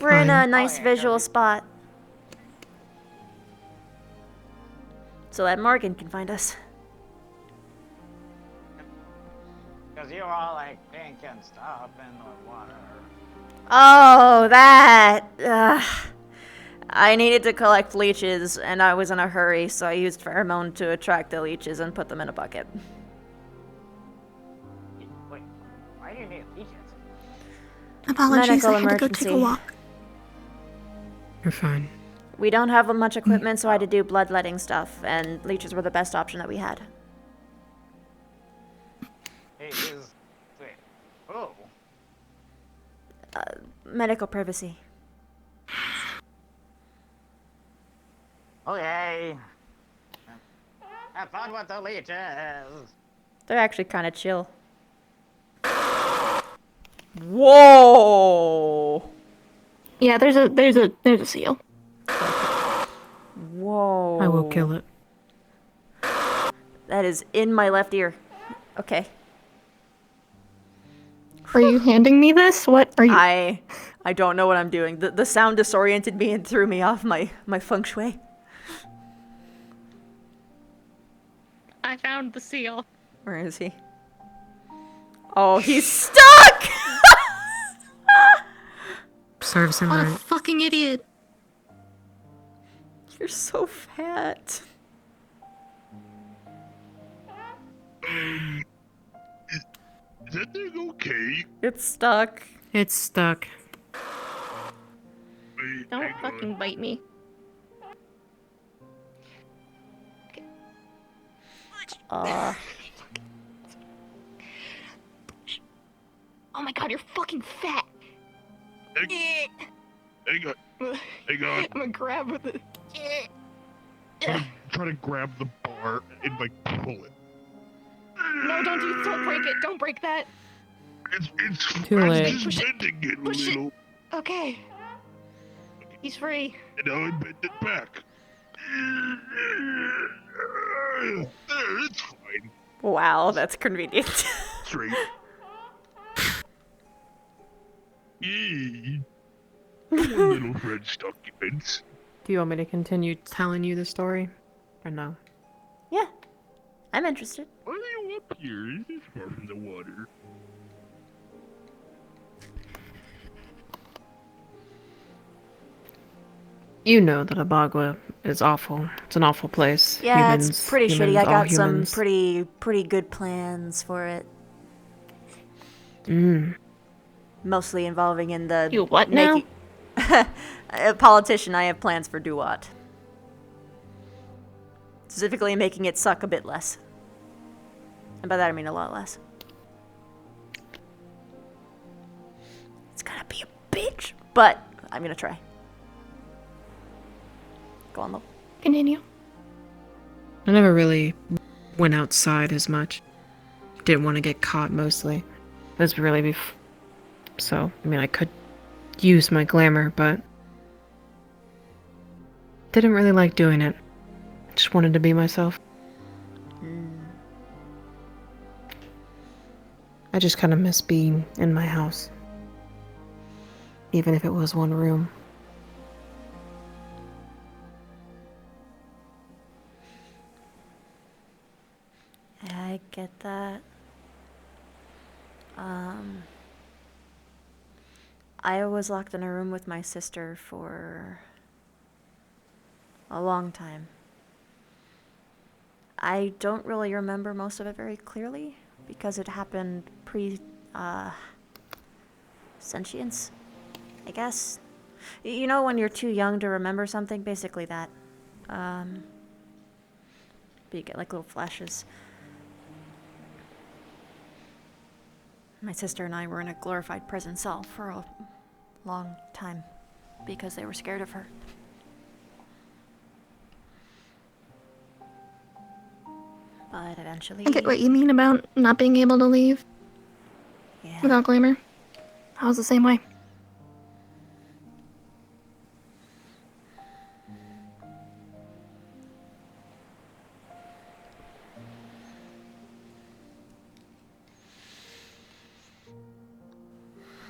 S15: We're in a nice visual spot. So that Morgan can find us.
S5: Because you all like pink and stuff in the water.
S15: Oh, that. I needed to collect leeches, and I was in a hurry, so I used pheromone to attract the leeches and put them in a bucket.
S5: Wait, why do you need leeches?
S21: Apologies,
S15: Medical
S21: I had to go take a
S15: emergency.
S21: walk.
S18: You're fine.
S15: We don't have much equipment, so I had to do bloodletting stuff, and leeches were the best option that we had.
S5: Hey, wait. Oh.
S15: Medical privacy.
S5: Okay. Have fun with the leeches.
S15: They're actually kind of chill. Whoa!
S21: Yeah, there's a seal.
S15: Whoa.
S18: I will kill it.
S15: That is in my left ear. Okay.
S21: Are you handing me this? What are you?
S15: I don't know what I'm doing. The sound disoriented me and threw me off my feng shui.
S9: I found the seal.
S15: Where is he? Oh, he's stuck!
S18: Serves him
S21: What a
S18: right.
S21: fucking idiot.
S15: You're so fat.
S17: Is that thing okay?
S15: It's stuck.
S18: It's stuck.
S17: Wait,
S21: Don't
S17: hang on.
S21: fucking bite me. Oh my god, you're fucking fat.
S17: Hang on. Hang on.
S9: I'm gonna grab with it.
S17: Try to grab the bar and like pull it.
S9: No, don't break it. Don't break that.
S17: It's
S18: Too
S17: I'm
S18: late.
S17: just bending it a
S9: Push it.
S17: little.
S9: Okay. He's free.
S17: And now I bend it back. There, it's fine.
S15: Wow, that's convenient.
S17: Straight. Yay. Little French documents.
S18: Do you want me to continue telling you the story? Or no?
S15: Yeah. I'm interested.
S17: Why are you up here? This is far from the water.
S18: You know that Abagua is awful. It's an awful place.
S15: Yeah,
S18: humans,
S15: it's pretty
S18: humans,
S15: shitty. I
S18: all
S15: got
S18: humans.
S15: some pretty good plans for it. Mostly involving in the
S21: You what now?
S15: A politician, I have plans for Duat. Specifically making it suck a bit less. And by that I mean a lot less. It's gonna be a bitch, but I'm gonna try. Go on, though.
S21: Continue.
S18: I never really went outside as much. Didn't want to get caught mostly. That's really so, I mean, I could use my glamour, but didn't really like doing it. Just wanted to be myself. I just kind of miss being in my house. Even if it was one room.
S15: I get that. I was locked in a room with my sister for a long time. I don't really remember most of it very clearly because it happened sentience, I guess. You know when you're too young to remember something? Basically that. But you get like little flashes. My sister and I were in a glorified prison cell for a long time because they were scared of her. But eventually...
S21: I get what you mean about not being able to leave.
S15: Yeah.
S21: Without glamour. I was the same way.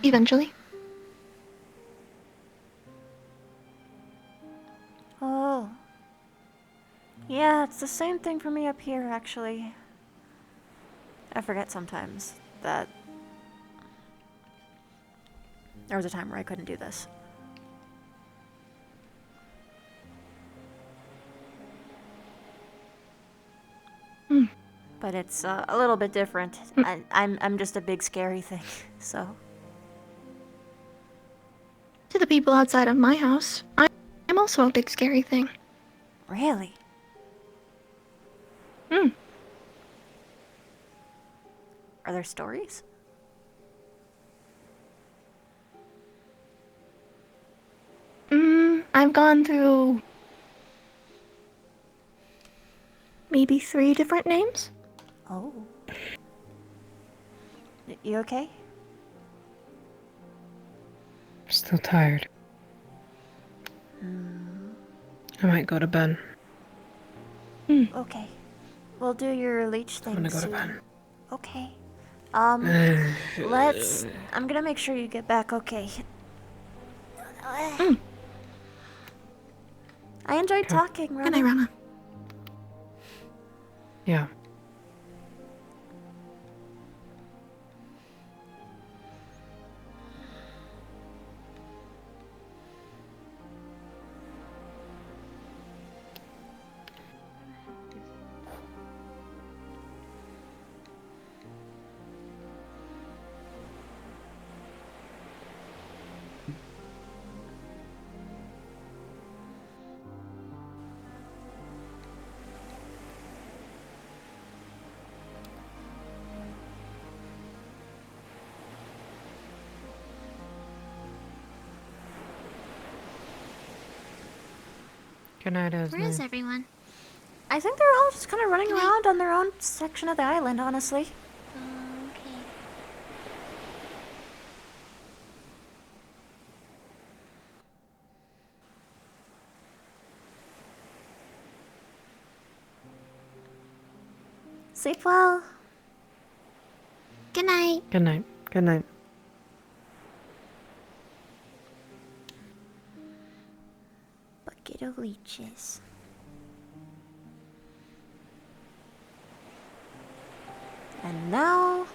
S21: Eventually.
S15: Oh. Yeah, it's the same thing for me up here, actually. I forget sometimes that there was a time where I couldn't do this. But it's a little bit different. I'm just a big scary thing, so.
S21: To the people outside of my house, I'm also a big scary thing.
S15: Really? Are there stories?
S21: I've gone through maybe 3 different names.
S15: Oh. You okay?
S18: I'm still tired. I might go to bed.
S15: Okay. We'll do your leech thing
S18: I'm gonna go to
S15: soon.
S18: bed.
S15: Okay. I'm gonna make sure you get back okay. I enjoyed talking, Rana.
S21: Good night, Rana.
S18: Yeah. Good night, Esme.
S13: Where is everyone?
S15: I think they're all just kind of running around on their own section of the island, honestly.
S13: Okay.
S15: Sleep well.
S13: Good night.
S18: Good night. Good night.
S15: Bucket of leeches. And now,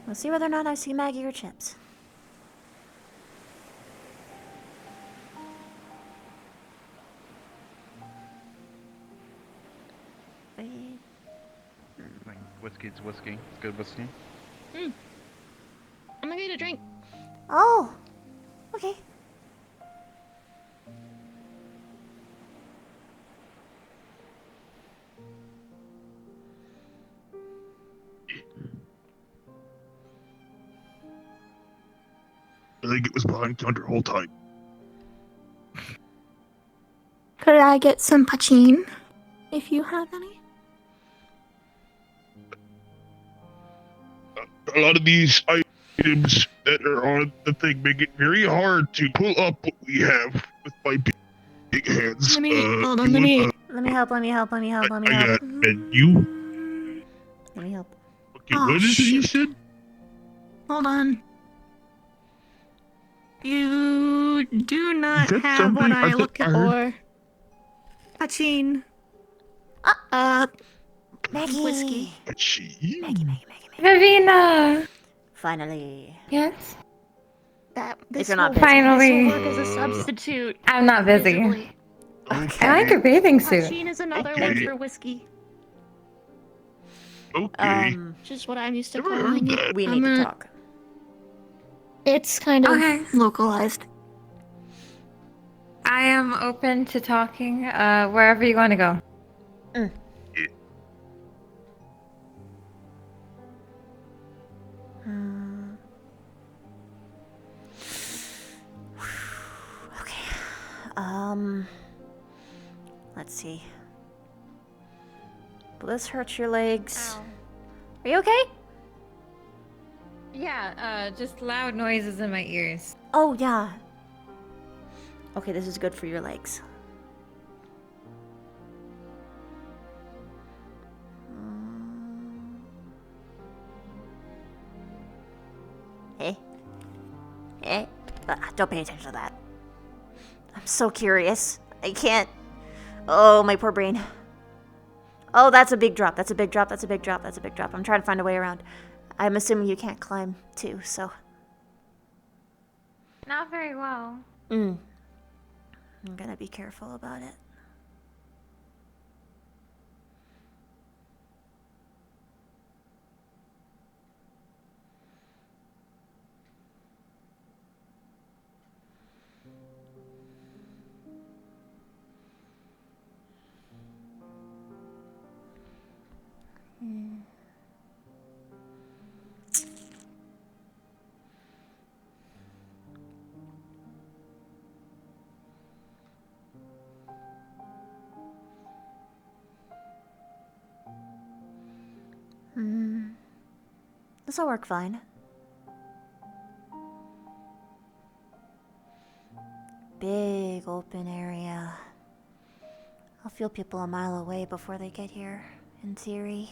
S15: we'll see whether or not I see Maggie or Chips.
S8: Whiskey's whiskey. It's good whiskey.
S9: I'm gonna get a drink.
S15: Oh, okay.
S17: I think it was behind counter the whole time.
S21: Could I get some poutine, if you have any?
S17: A lot of these items that are on the thing make it very hard to pull up what we have with my big hands.
S21: Let me hold on. Let me
S15: help. Let me help.
S17: I got menu.
S15: Let me help.
S17: Okay, what is it you said?
S21: Hold on. You do not
S17: that
S21: have what
S17: something
S21: I
S17: I
S21: look
S17: thought I heard?
S21: for. Poutine.
S15: Maggie.
S21: Whiskey.
S15: Maggie.
S11: Ravina!
S15: Finally.
S11: Yes?
S15: If you're not busy.
S11: Finally.
S21: This will work as a substitute.
S11: I'm not busy.
S21: visibly.
S11: I like your bathing suit.
S21: Poutine is another word for whiskey.
S17: Okay.
S21: Just what I'm used to
S17: Never heard
S21: calling it.
S17: that.
S15: We need to talk.
S21: It's kind of localized.
S11: I am open to talking wherever you want to go.
S15: Okay. Let's see. Bliss hurts your legs. Are you okay?
S11: Yeah, just loud noises in my ears.
S15: Oh, yeah. Okay, this is good for your legs. Don't pay attention to that. I'm so curious. I can't. Oh, my poor brain. Oh, that's a big drop. That's a big drop. I'm trying to find a way around. I'm assuming you can't climb too, so.
S11: Not very well.
S15: I'm gonna be careful about it. This'll work fine. Big open area. I'll feel people a mile away before they get here. In theory.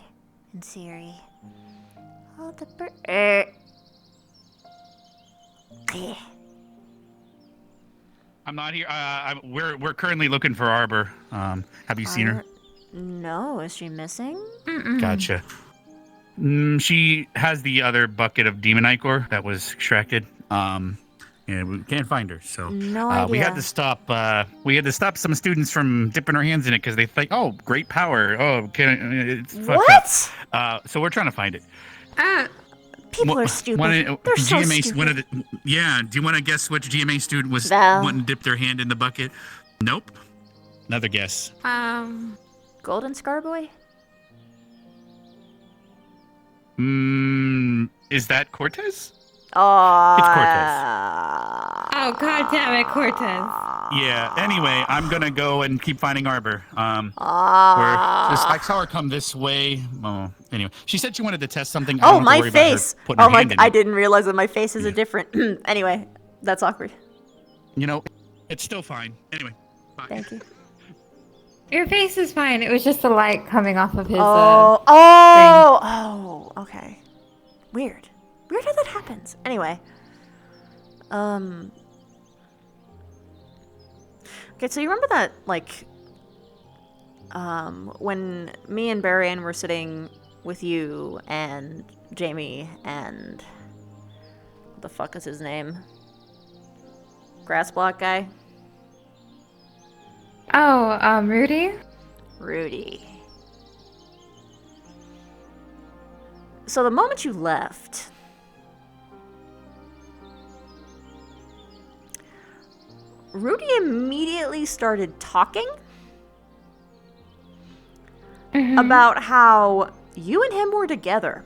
S15: In theory. Oh, the
S10: I'm not here. We're currently looking for Arbor. Have you seen her?
S15: No, is she missing?
S10: Gotcha. She has the other bucket of demon ichor that was extracted. And we can't find her. So
S15: no idea.
S10: We had to stop. We had to stop some students from dipping their hands in it because they think, "Oh, great power! Oh, it's fucked up." So we're trying to find it.
S15: People are stupid. They're so stupid.
S10: Do you want to guess which GMA student was wanting to dip their hand in the bucket? Nope. Another guess.
S15: Golden Scarboy?
S10: Is that Cortez?
S15: Oh.
S10: It's Cortez.
S3: Oh, god damn it, Cortez.
S10: Yeah, anyway, I'm gonna go and keep finding Arbor. I saw her come this way. Oh, anyway, she said she wanted to test something.
S15: Oh, my face! Oh my, I didn't realize that my faces are different. Anyway, that's awkward.
S10: You know, it's still fine. Anyway, bye.
S15: Thank you.
S3: Your face is fine. It was just the light coming off of his thing.
S15: Okay. Weird how that happens. Anyway. Okay, so you remember that, like, when me and Barian were sitting with you and Jamie and what the fuck is his name? Grass block guy?
S3: Oh, Rudy?
S15: Rudy. So the moment you left, Rudy immediately started talking about how you and him were together.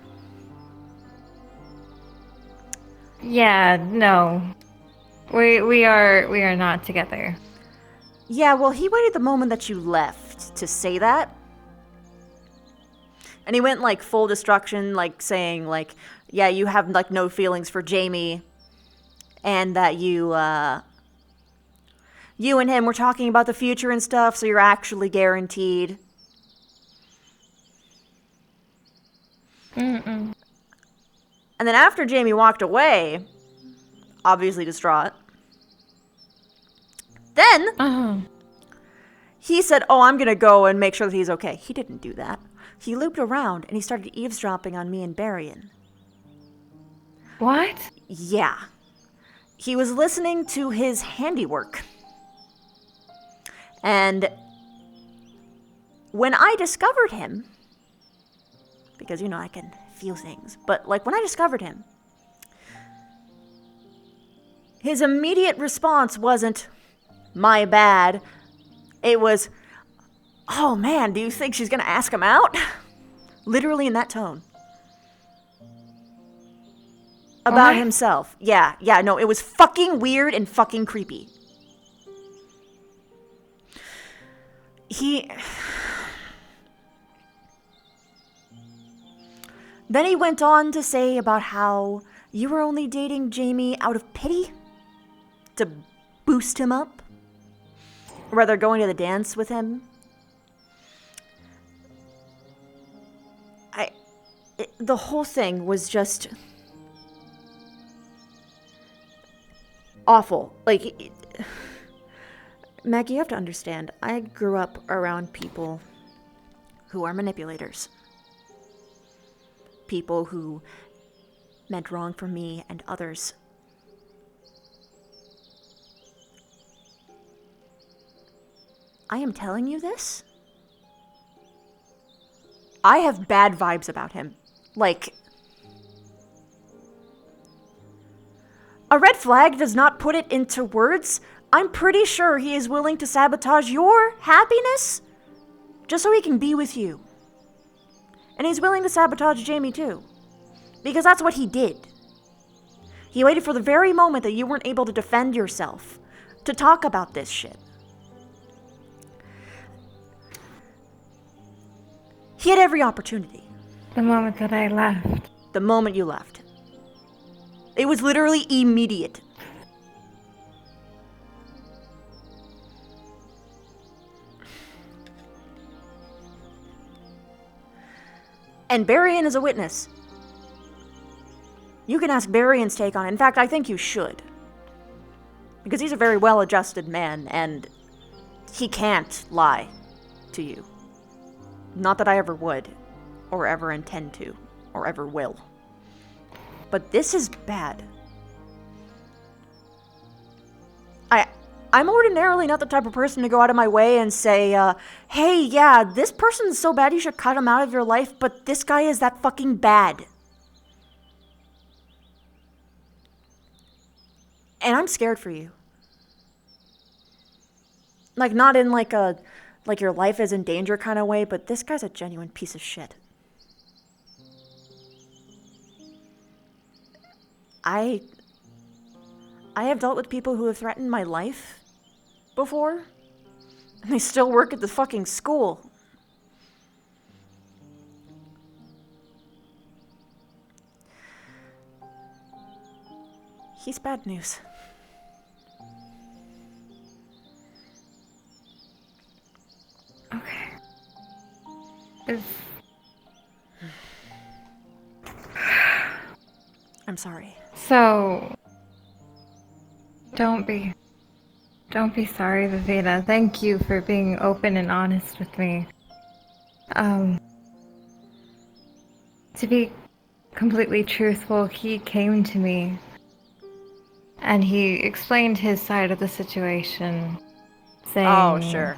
S3: Yeah, no. We are not together.
S15: Yeah, well, he waited the moment that you left to say that. And he went, like, full destruction, like, saying, like, yeah, you have, like, no feelings for Jamie. And that you and him were talking about the future and stuff, so you're actually guaranteed. And then after Jamie walked away, obviously distraught, then he said, oh, I'm going to go and make sure that he's okay. He didn't do that. He looped around and he started eavesdropping on me and Barian.
S3: What?
S15: Yeah. He was listening to his handiwork. And when I discovered him, because, you know, I can feel things, but, like, when I discovered him, his immediate response wasn't, my bad. It was, oh man, do you think she's gonna ask him out? Literally in that tone. About himself. Yeah, no, it was fucking weird and fucking creepy. Then he went on to say about how you were only dating Jamie out of pity? To boost him up? Or rather, going to the dance with him? The whole thing was just awful. Like, Maggie, you have to understand, I grew up around people who are manipulators. People who meant wrong for me and others. I am telling you this. I have bad vibes about him. Like, a red flag does not put it into words. I'm pretty sure he is willing to sabotage your happiness just so he can be with you. And he's willing to sabotage Jamie too. Because that's what he did. He waited for the very moment that you weren't able to defend yourself to talk about this shit. He had every opportunity.
S3: The moment that I left.
S15: The moment you left. It was literally immediate. And Barian is a witness. You can ask Barian's take on it. In fact, I think you should. Because he's a very well-adjusted man, and he can't lie to you. Not that I ever would, or ever intend to, or ever will. But this is bad. I'm ordinarily not the type of person to go out of my way and say, hey, yeah, this person's so bad you should cut him out of your life, but this guy is that fucking bad. And I'm scared for you. Like, not in like your life is in danger kind of way, but this guy's a genuine piece of shit. I have dealt with people who have threatened my life before, and they still work at the fucking school. He's bad news.
S3: Okay.
S15: I'm sorry.
S3: So, don't be sorry, Vivina. Thank you for being open and honest with me. To be completely truthful, he came to me and he explained his side of the situation, saying...
S15: Oh, sure.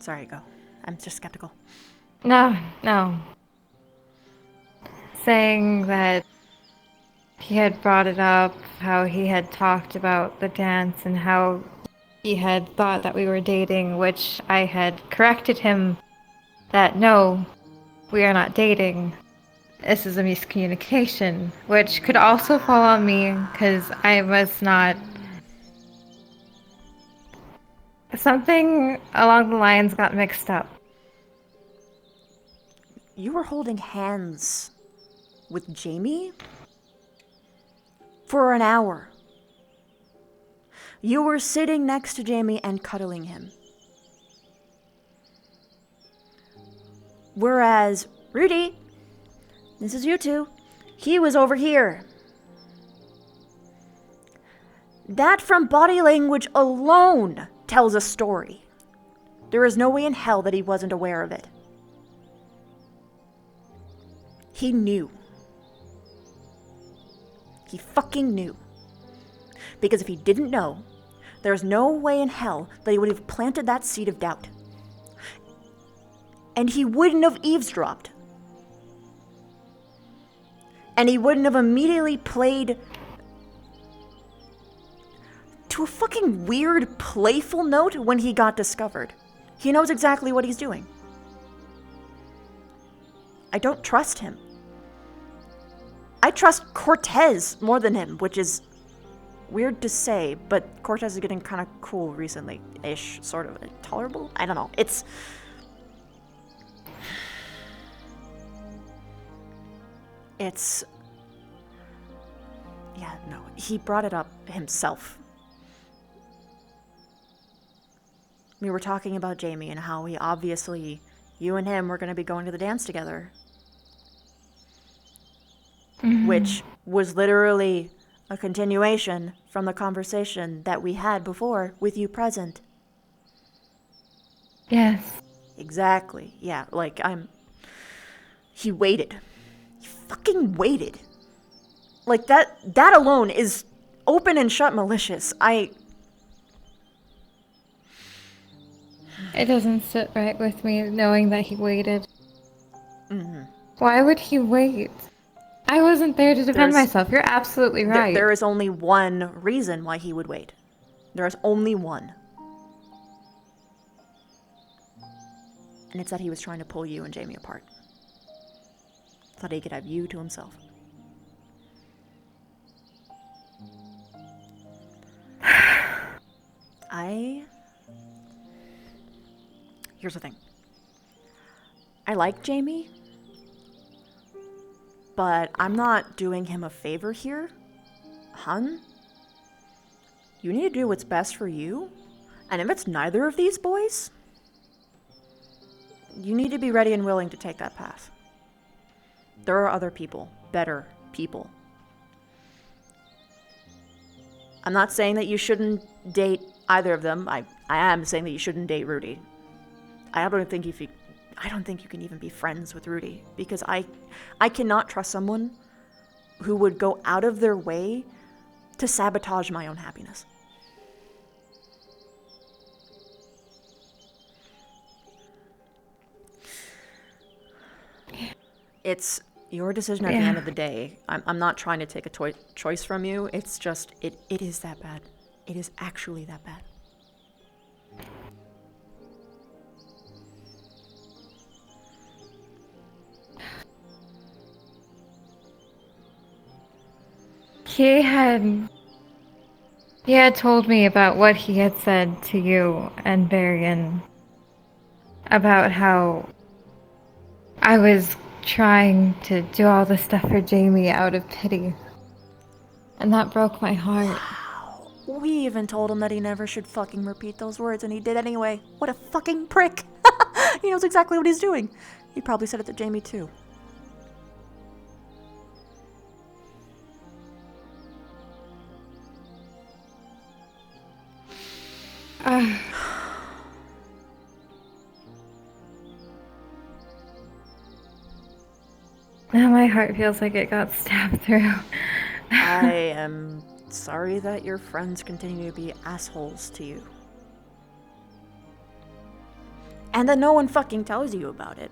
S15: Sorry, go. I'm just skeptical.
S3: No. Saying that he had brought it up, how he had talked about the dance and how he had thought that we were dating, which I had corrected him that no, we are not dating. This is a miscommunication, which could also fall on me because I was not... Something along the lines got mixed up.
S15: You were holding hands with Jamie for an hour. You were sitting next to Jamie and cuddling him. Whereas Rudy, this is you two, he was over here. That from body language alone tells a story. There is no way in hell that he wasn't aware of it. He knew. He fucking knew. Because if he didn't know, there's no way in hell that he would have planted that seed of doubt. And he wouldn't have eavesdropped. And he wouldn't have immediately played to a fucking weird, playful note when he got discovered. He knows exactly what he's doing. I don't trust him. I trust Cortez more than him, which is weird to say, but Cortez is getting kind of cool recently-ish, sort of. Tolerable? I don't know. Yeah, no. He brought it up himself. We were talking about Jamie and how you and him were going to be going to the dance together. Mm-hmm. Which was literally a continuation from the conversation that we had before with you present.
S3: Yes.
S15: Exactly. Yeah, he waited. He fucking waited. Like, that alone is open and shut malicious.
S3: It doesn't sit right with me knowing that he waited.
S15: Mm-hmm.
S3: Why would he wait? I wasn't there to defend myself. You're absolutely right.
S15: There is only one reason why he would wait. There is only one. And it's that he was trying to pull you and Jamie apart. So that he could have you to himself. Here's the thing. I like Jamie. But I'm not doing him a favor here. Hun? You need to do what's best for you. And if it's neither of these boys, you need to be ready and willing to take that path. There are other people, better people. I'm not saying that you shouldn't date either of them. I am saying that you shouldn't date Rudy. I don't think you can even be friends with Rudy, because I cannot trust someone who would go out of their way to sabotage my own happiness. It's your decision at the end of the day. I'm not trying to take a choice from you. It's just, it is that bad. It is actually that bad.
S3: He had told me about what he had said to you and Varian about how I was trying to do all this stuff for Jamie out of pity. And that broke my heart.
S15: Wow. We even told him that he never should fucking repeat those words, and he did anyway. What a fucking prick. He knows exactly what he's doing. He probably said it to Jamie too.
S3: Now my heart feels like it got stabbed through.
S15: I am sorry that your friends continue to be assholes to you. And that no one fucking tells you about it.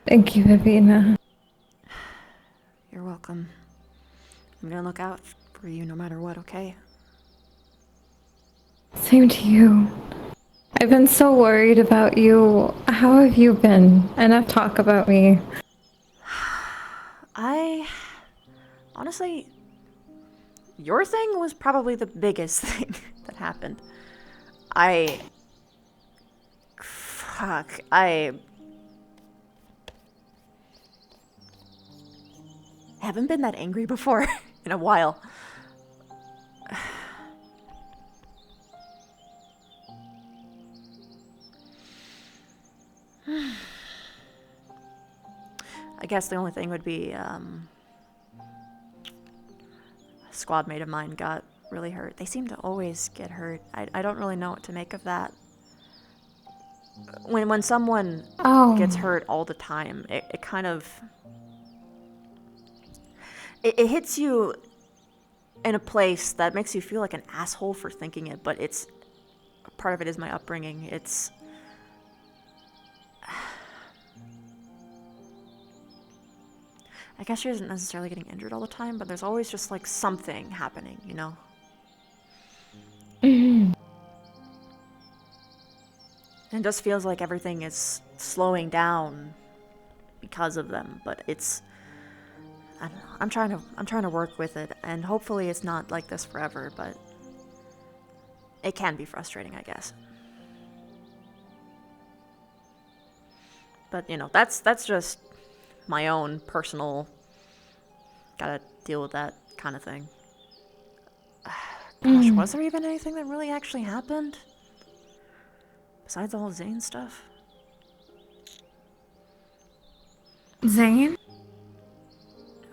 S3: Thank you, Vivina.
S15: You're welcome. I'm gonna look out for you no matter what, okay?
S3: Same to you. I've been so worried about you. How have you been? Enough talk about me.
S15: Honestly, your thing was probably the biggest thing that happened. I haven't been that angry before in a while. I guess the only thing would be, a squad mate of mine got really hurt. They seem to always get hurt. I don't really know what to make of that. When someone gets hurt all the time, it kind of... It hits you in a place that makes you feel like an asshole for thinking it, but it's... Part of it is my upbringing. It's... I guess she isn't necessarily getting injured all the time, but there's always just like something happening, you know?
S3: Mm-hmm.
S15: And it just feels like everything is slowing down because of them, but it's... I don't know. I'm trying to work with it, and hopefully it's not like this forever, but it can be frustrating, I guess. But, you know, that's just my own personal, gotta deal with that kind of thing. Gosh, was there even anything that really actually happened? Besides all Zane stuff?
S3: Zane?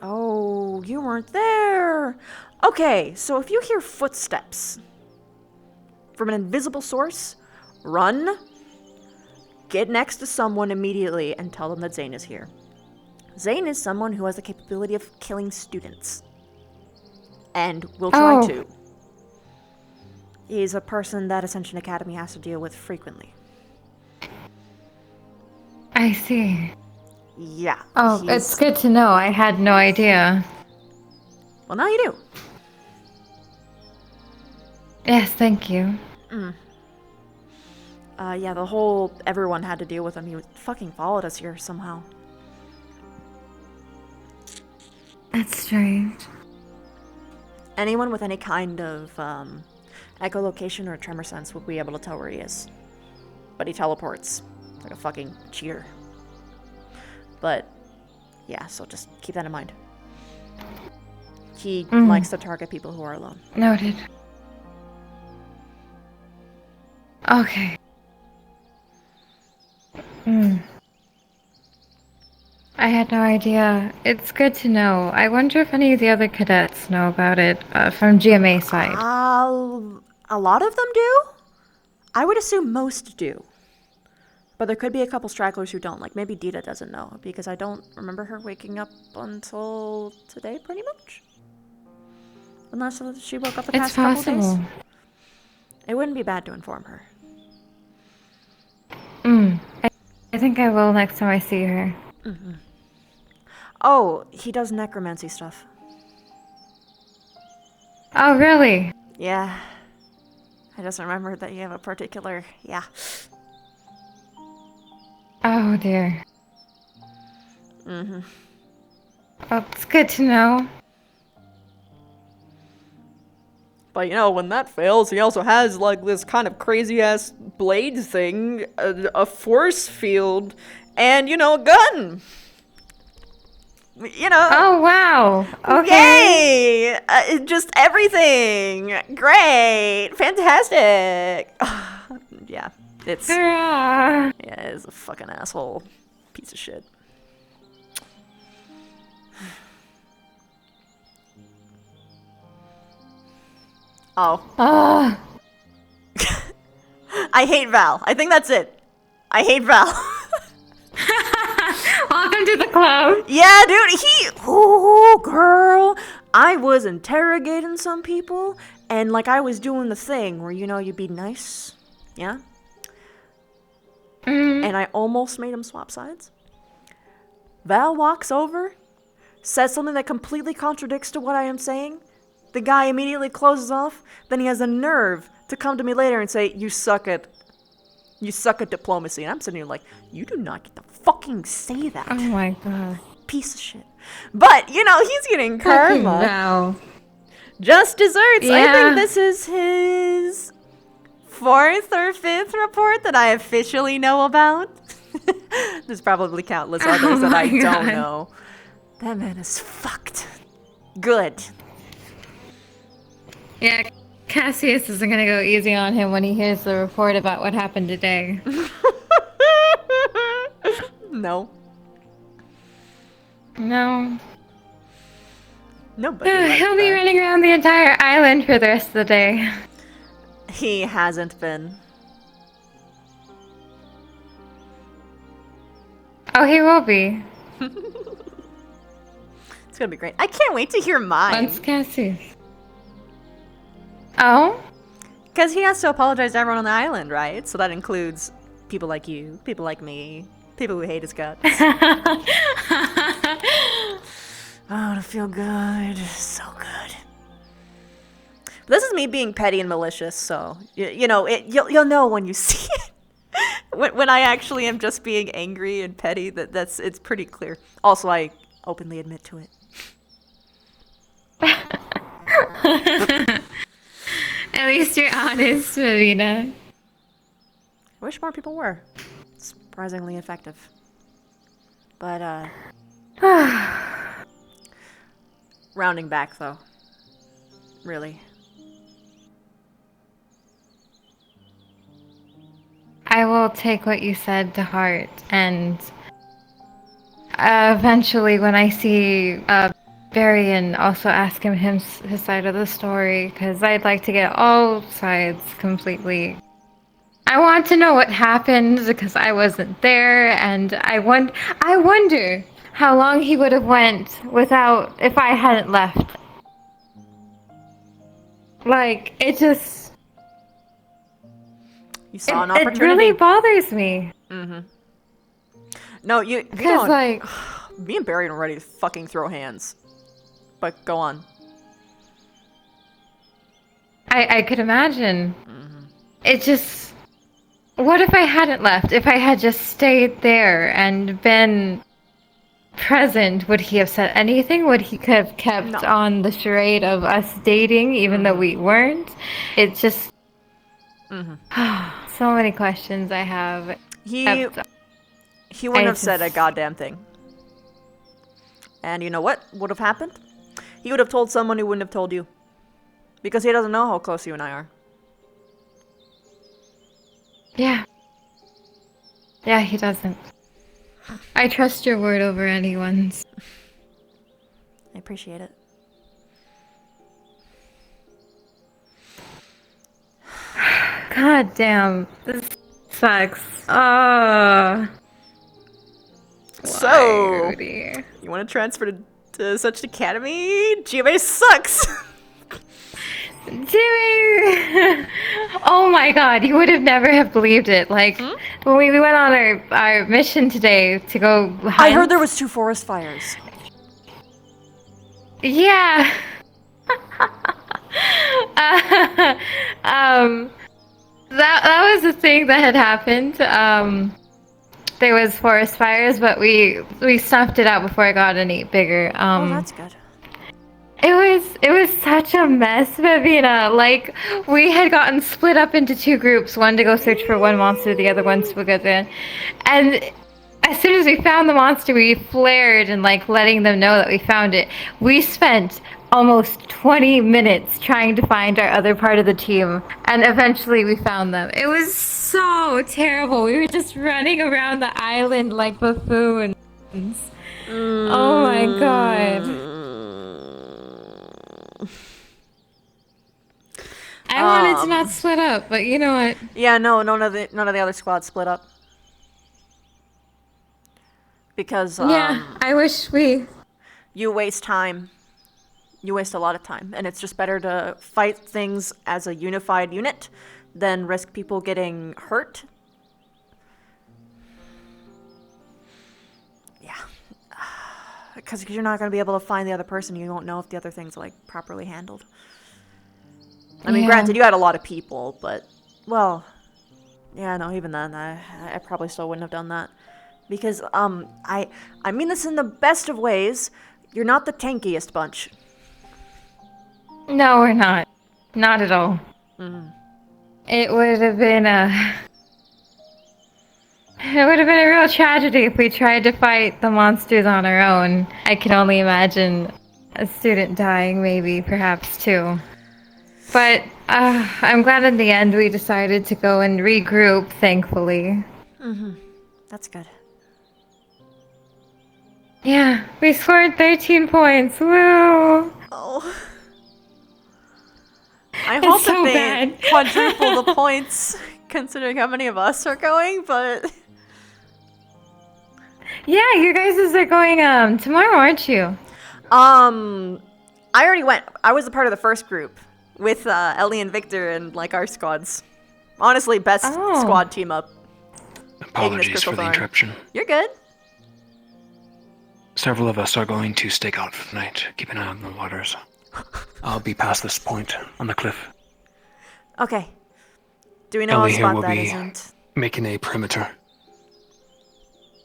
S15: Oh, you weren't there! Okay, so if you hear footsteps from an invisible source, run, get next to someone immediately, and tell them that Zane is here. Zane is someone who has the capability of killing students. And will try to. He's a person that Ascension Academy has to deal with frequently.
S3: I see.
S15: Yeah.
S3: Oh, it's good to know. I had no idea.
S15: Well, now you do.
S3: Yes, thank you.
S15: Yeah, everyone had to deal with him. He fucking followed us here somehow.
S3: That's strange.
S15: Anyone with any kind of echolocation or tremor sense will be able to tell where he is.
S6: but he teleports like a fucking cheater. But yeah, so just keep that in mind. He likes to target people who are alone.
S3: Noted. Okay. I had no idea. It's good to know. I wonder if any of the other cadets know about it from GMA side.
S6: A lot of them do. I would assume most do. But there could be a couple stragglers who don't. Like maybe Dita doesn't know because I don't remember her waking up until today, pretty much. Unless she woke up the past couple days. It wouldn't be bad to inform her.
S3: I think I will next time I see her.
S6: Oh, he does necromancy stuff.
S3: Oh, really?
S6: Yeah. I just remembered that you have a particular... Yeah.
S3: Oh, dear. Well, it's good to know.
S6: But you know, when that fails, he also has like this kind of crazy-ass blade thing, a force field, and, you know, a gun. You know.
S3: Oh, wow. Okay.
S6: Yay! Just everything. Great. Fantastic. Yeah, it's...
S3: Hurrah.
S6: Yeah, it's a fucking asshole piece of shit. Oh. I hate Val. I think that's it. I hate Val.
S3: Welcome to the club.
S6: Yeah, dude, oh, girl. I was interrogating some people, and like I was doing the thing where, you know, you be nice. Yeah? And I almost made him swap sides. Val walks over, says something that completely contradicts to what I am saying. The guy immediately closes off. Then he has the nerve to come to me later and say, you suck at diplomacy. And I'm sitting here like, you do not get to fucking say that.
S3: Oh my god.
S6: Piece of shit. But, you know, he's getting karma.
S3: Wow.
S6: Just desserts.
S3: Yeah.
S6: I think this is his 4th or 5th report that I officially know about. There's probably countless others that I don't know. That man is fucked. Good.
S3: Yeah, Cassius isn't gonna go easy on him when he hears the report about what happened today.
S6: No.
S3: No.
S6: Nobody.
S3: He'll be running around the entire island for the rest of the day.
S6: He hasn't been.
S3: Oh, he will be.
S6: It's gonna be great. I can't wait to hear mine.
S3: Once Cassius. Oh?
S6: Because he has to apologize to everyone on the island, right? So that includes people like you, people like me, people who hate his guts. Oh, to feel good. So good. But this is me being petty and malicious, so, you know, you'll know when you see it. When I actually am just being angry and petty, it's pretty clear. Also, I openly admit to it.
S3: At least you're honest, Marina.
S6: I wish more people were. Surprisingly effective. But, rounding back, though. Really.
S3: I will take what you said to heart, and eventually when I see Barry and also ask him his side of the story, because I'd like to get all sides completely. I want to know what happened because I wasn't there, and I wonder how long he would have went without if I hadn't left. Like, it just...
S6: You saw an opportunity.
S3: It really bothers me.
S6: Mm-hmm. No,
S3: because, like...
S6: Me and Barry are ready to fucking throw hands. But go on.
S3: I could imagine. It just... What if I hadn't left? If I had just stayed there and been present, would he have said anything? Would he have kept on the charade of us dating even though we weren't? It just... So so many questions I have.
S15: He wouldn't have said a goddamn thing. And you know what would have happened? He would have told someone who wouldn't have told you. Because he doesn't know how close you and I are.
S3: Yeah. Yeah, he doesn't. I trust your word over anyone's.
S15: I appreciate it.
S3: God damn. This sucks.
S15: So,
S3: Rudy?
S15: You want to transfer to such an academy? GMA sucks!
S3: Jimmy! Oh my god, you would have never have believed it. Like, when we went on our mission today to go hunt.
S15: I heard there was 2 forest fires.
S3: Yeah. That was the thing that had happened. There was forest fires, but we snuffed it out before it got any bigger.
S15: Oh, that's good.
S3: It was such a mess, Vivina. Like, we had gotten split up into 2 groups, one to go search for one monster, the other one to go in. And as soon as we found the monster, we flared and like letting them know that we found it. We spent almost 20 minutes trying to find our other part of the team, and eventually we found them. It was so terrible. We were just running around the island like buffoons. Oh my god. I wanted to not split up, but you know what?
S15: Yeah, no, none of the other squads split up. Because
S3: yeah, I wish we.
S15: You waste time. You waste a lot of time, and it's just better to fight things as a unified unit than risk people getting hurt. Yeah, because you're not going to be able to find the other person. You won't know if the other thing's like properly handled. I mean, granted, you had a lot of people, but well, yeah, no, even then, I probably still wouldn't have done that. Because, I mean this in the best of ways. You're not the tankiest bunch.
S3: No, we're not. Not at all. It would have been a real tragedy if we tried to fight the monsters on our own. I can only imagine a student dying, maybe, perhaps, too. But, I'm glad in the end we decided to go and regroup, thankfully.
S15: That's good.
S3: Yeah, we scored 13 points. Woo!
S15: Oh. I hope that they quadruple the points, considering how many of us are going, but...
S3: Yeah, you guys are going, tomorrow, aren't you?
S15: I already went. I was a part of the first group with, Ellie and Victor and, like, our squads. Honestly, best squad team up.
S19: Apologies for the interruption.
S15: You're good.
S19: Several of us are going to stake out for the night. Keep an eye on the waters. I'll be past this point on the cliff.
S15: Okay. Do we know
S19: Ellie
S15: a
S19: here
S15: spot
S19: will
S15: that
S19: be
S15: isn't?
S19: making a perimeter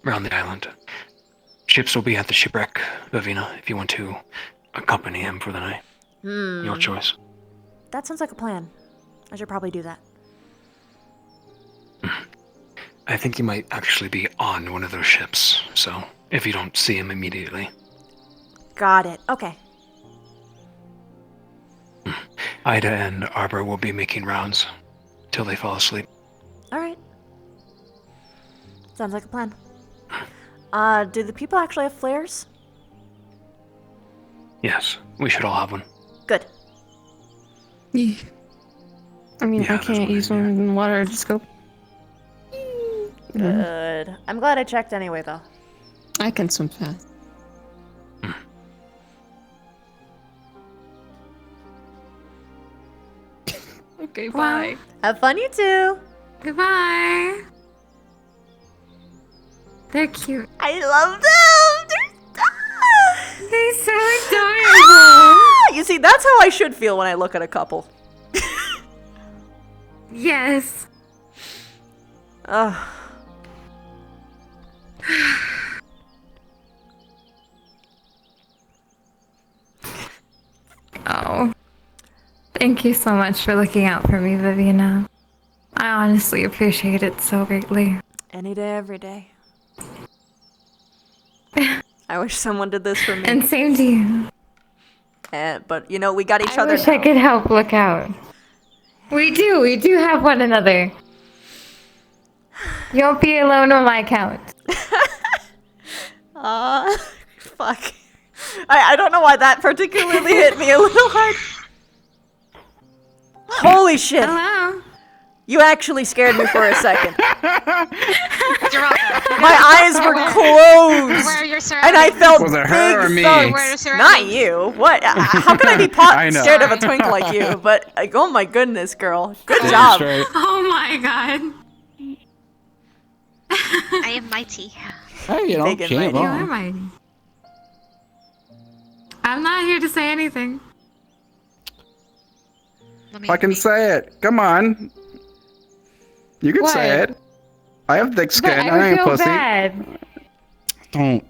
S19: around the island. Ships will be at the shipwreck, Vivina, if you want to accompany him for the night. Your choice.
S15: That sounds like a plan. I should probably do that.
S19: I think he might actually be on one of those ships, so if you don't see him immediately.
S15: Got it. Okay.
S19: Ida and Arbor will be making rounds till they fall asleep.
S15: Alright. Sounds like a plan. Do the people actually have flares?
S19: Yes, we should all have one.
S15: Good.
S18: Yeah. I mean,
S19: Yeah,
S18: I can't use one in the water, just go.
S15: Good. I'm glad I checked anyway, though.
S18: I can swim fast. Okay, bye.
S15: Have fun, you two.
S3: Goodbye. They're cute.
S15: I love them.
S3: They're so adorable.
S15: You see, that's how I should feel when I look at a couple.
S3: Yes.
S15: Ugh.
S3: Oh. Thank you so much for looking out for me, Viviana. I honestly appreciate it so greatly.
S15: Any day, every day. I wish someone did this for me.
S3: And same to you.
S15: But you know, we got each
S3: I
S15: other
S3: wish
S15: now.
S3: I could help look out. We do have one another. You won't be alone on my count.
S15: Fuck. I don't know why that particularly hit me a little hard. Holy shit.
S3: Hello.
S15: You actually scared me for a second.
S16: You're welcome.
S15: My eyes were closed.
S16: Where are your
S15: And I felt
S10: Was it
S15: big
S10: her or me?
S15: thuds.
S16: Where are your
S15: Not you. What? How can I be
S10: I know.
S15: scared of a twink like you? But like, oh my goodness, girl. Good
S10: Damn
S15: job.
S10: straight.
S3: Oh my god.
S16: I am mighty.
S10: Hey, you know,
S15: Big and
S10: she ain't
S15: mighty.
S3: You are
S10: wrong.
S3: mighty. I'm not here to say anything.
S10: Fucking say it. Come on. You can
S3: What?
S10: say it. I have thick skin.
S3: But I
S10: I
S3: would
S10: ain't
S3: feel
S10: pussy.
S3: bad.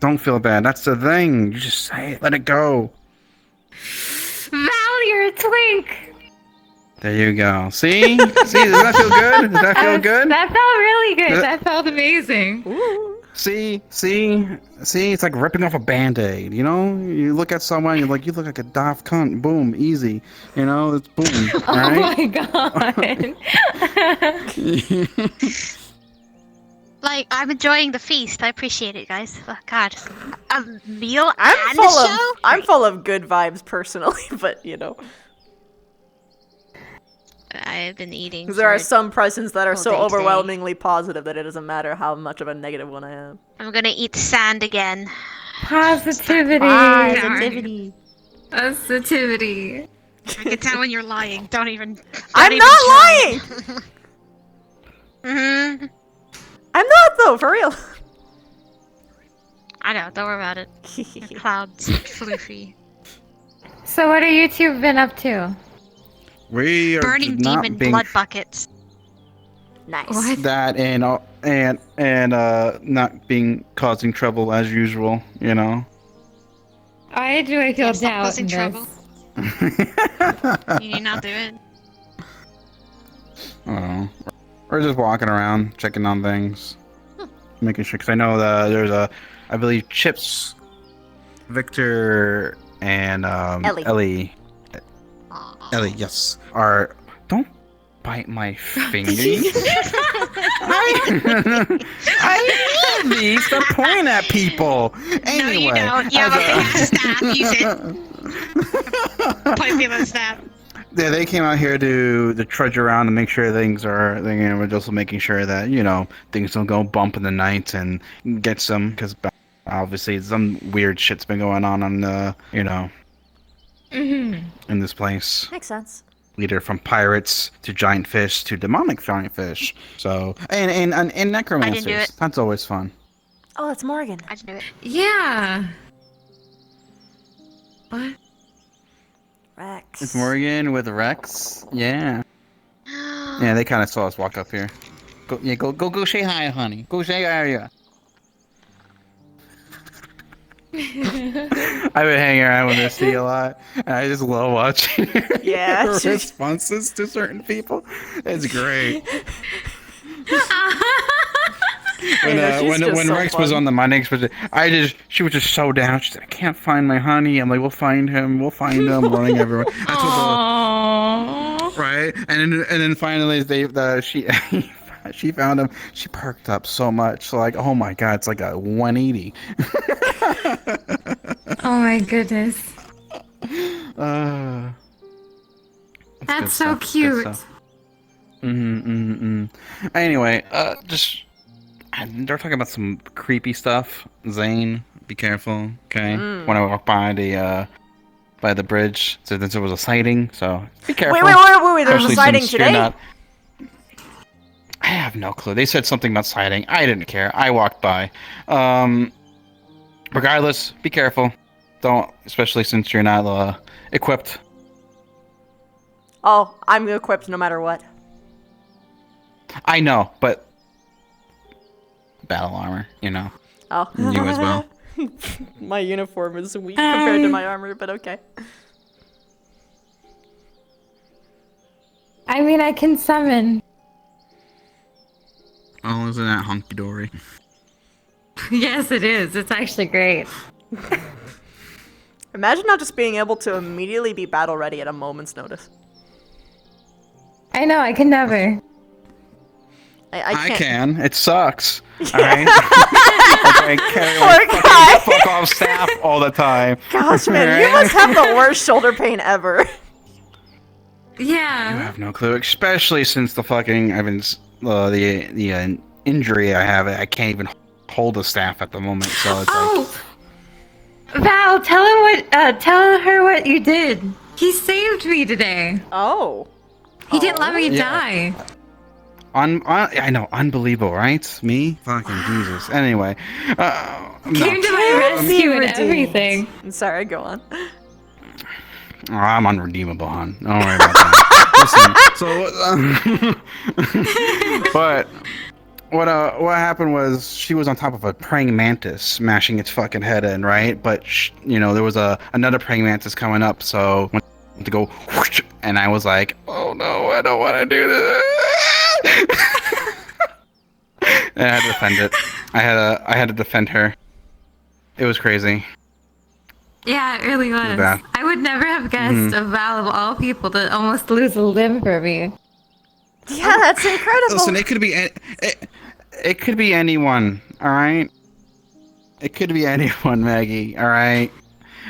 S10: Don't feel bad. That's the thing. You just say it. Let it go.
S3: Val, you're a twink.
S10: There you go. See? See? Does that feel good? Does that feel good?
S3: That felt really good.
S10: Does-
S3: That felt amazing.
S10: See? It's like ripping off a band-aid, you know? You look at someone, you're like, you look like a daft cunt. Boom, easy. You know, it's boom.
S3: Oh
S10: Alright?
S3: my god.
S16: Like, I'm enjoying the feast. I appreciate it, guys. Oh, God. A meal
S15: I'm
S16: and
S15: full
S16: a
S15: of
S16: show?
S15: I'm full of good vibes personally, but you know.
S16: I've been eating.
S15: Because there are
S16: for
S15: some presents that are
S16: all
S15: so
S16: day today.
S15: overwhelmingly positive that it doesn't matter how much of a negative one I am.
S16: I'm gonna eat sand again.
S3: Positivity.
S15: Positivity.
S3: Positivity.
S16: I can tell when you're lying. Don't even.
S15: I'm not lying!
S16: Mm-hmm.
S15: I'm not though, for real.
S16: I know. Don't worry about it. The clouds floofy.
S3: So what are you two been up to?
S10: We are
S16: Burning
S10: not
S16: demon
S10: being
S16: blood buckets.
S15: Nice.
S3: What?
S10: that and not being causing trouble as usual, you know.
S3: Why do I feel
S16: Stop
S3: doubt
S16: causing
S3: in
S16: trouble.
S3: this?
S16: You need not do it.
S10: Oh, we're just walking around, checking on things, making sure. Because I know that there's I believe Chips, Victor, and Ellie. Ellie, yes, are. Don't bite my finger. I love these to point at people. Anyway,
S16: No, you don't. You have a big ass staff. Use it. Point me with a staff.
S10: Yeah, they came out here to trudge around and make sure things are. We're just making sure that things don't go bump in the night and get some because obviously some weird shit's been going on in this place.
S15: Makes sense.
S10: Either from pirates to giant fish to demonic giant fish. So and necromancers.
S16: do it.
S10: That's always fun.
S15: Oh, it's Morgan.
S16: I didn't do it.
S3: Yeah. What?
S15: Rex.
S10: It's Morgan with Rex. Yeah. Yeah, they kind of saw us walk up here. Go say hi, honey. Go say hi. I've been hanging around with Misty a lot, and I just love watching
S15: Yeah,
S10: her
S15: she-
S10: responses to certain people. It's great. When Rex was on the Monday expedition, she was just so down. She said, "I can't find my honey." I'm like, "We'll find him. We'll find him." Running everywhere. That's what right? And then finally she found him. She perked up so much. Like, oh my god, it's like a 180.
S3: Oh my goodness.
S10: That's
S3: so
S10: good
S3: cute.
S10: Anyway, they're talking about some creepy stuff. Zane, be careful, okay? When I walk by the bridge, so there was a sighting, so be careful.
S15: Wait, there's a
S10: Especially
S15: sighting
S10: since you're
S15: today?
S10: not- I have no clue. They said something about sighting. I didn't care. I walked by. Regardless, be careful. Don't, especially since you're not equipped.
S15: Oh, I'm equipped no matter what.
S10: I know, but battle armor,
S15: Oh.
S10: You as well.
S15: My uniform is weak compared to my armor, but okay.
S3: I mean, I can summon.
S10: Oh, isn't that hunky dory?
S3: Yes, it is. It's actually great.
S6: Imagine not just being able to immediately be battle ready at a moment's notice.
S3: I know, I can never.
S6: I can't.
S10: can. It sucks. All right. I carry my fuck off staff all the time.
S6: Gosh, man, you must have the worst shoulder pain ever.
S3: Yeah.
S10: You have no clue, especially since the fucking the injury I have. I can't even hold the staff at the moment. So it's
S3: Val, tell her what you did. He saved me today.
S6: Oh.
S3: He didn't let me die.
S10: I know, unbelievable, right? Me? Fucking Jesus. Anyway.
S3: Came to my rescue and everything.
S6: I'm sorry, go on.
S10: Oh, I'm unredeemable, hon. Don't worry about that. Listen, but what happened was she was on top of a praying mantis, smashing its fucking head in, right? But there was another praying mantis coming up, so went to go, whoosh, and I was like, oh no, I don't want to do this. And I had to defend it. I had to defend her. It was crazy.
S3: Yeah, it really was.
S10: Bad.
S3: I would never have guessed a Val of all people to almost lose a limb for me.
S6: Yeah, that's incredible.
S10: Listen, it could be anyone, all right? It could be anyone, Maggie, all right?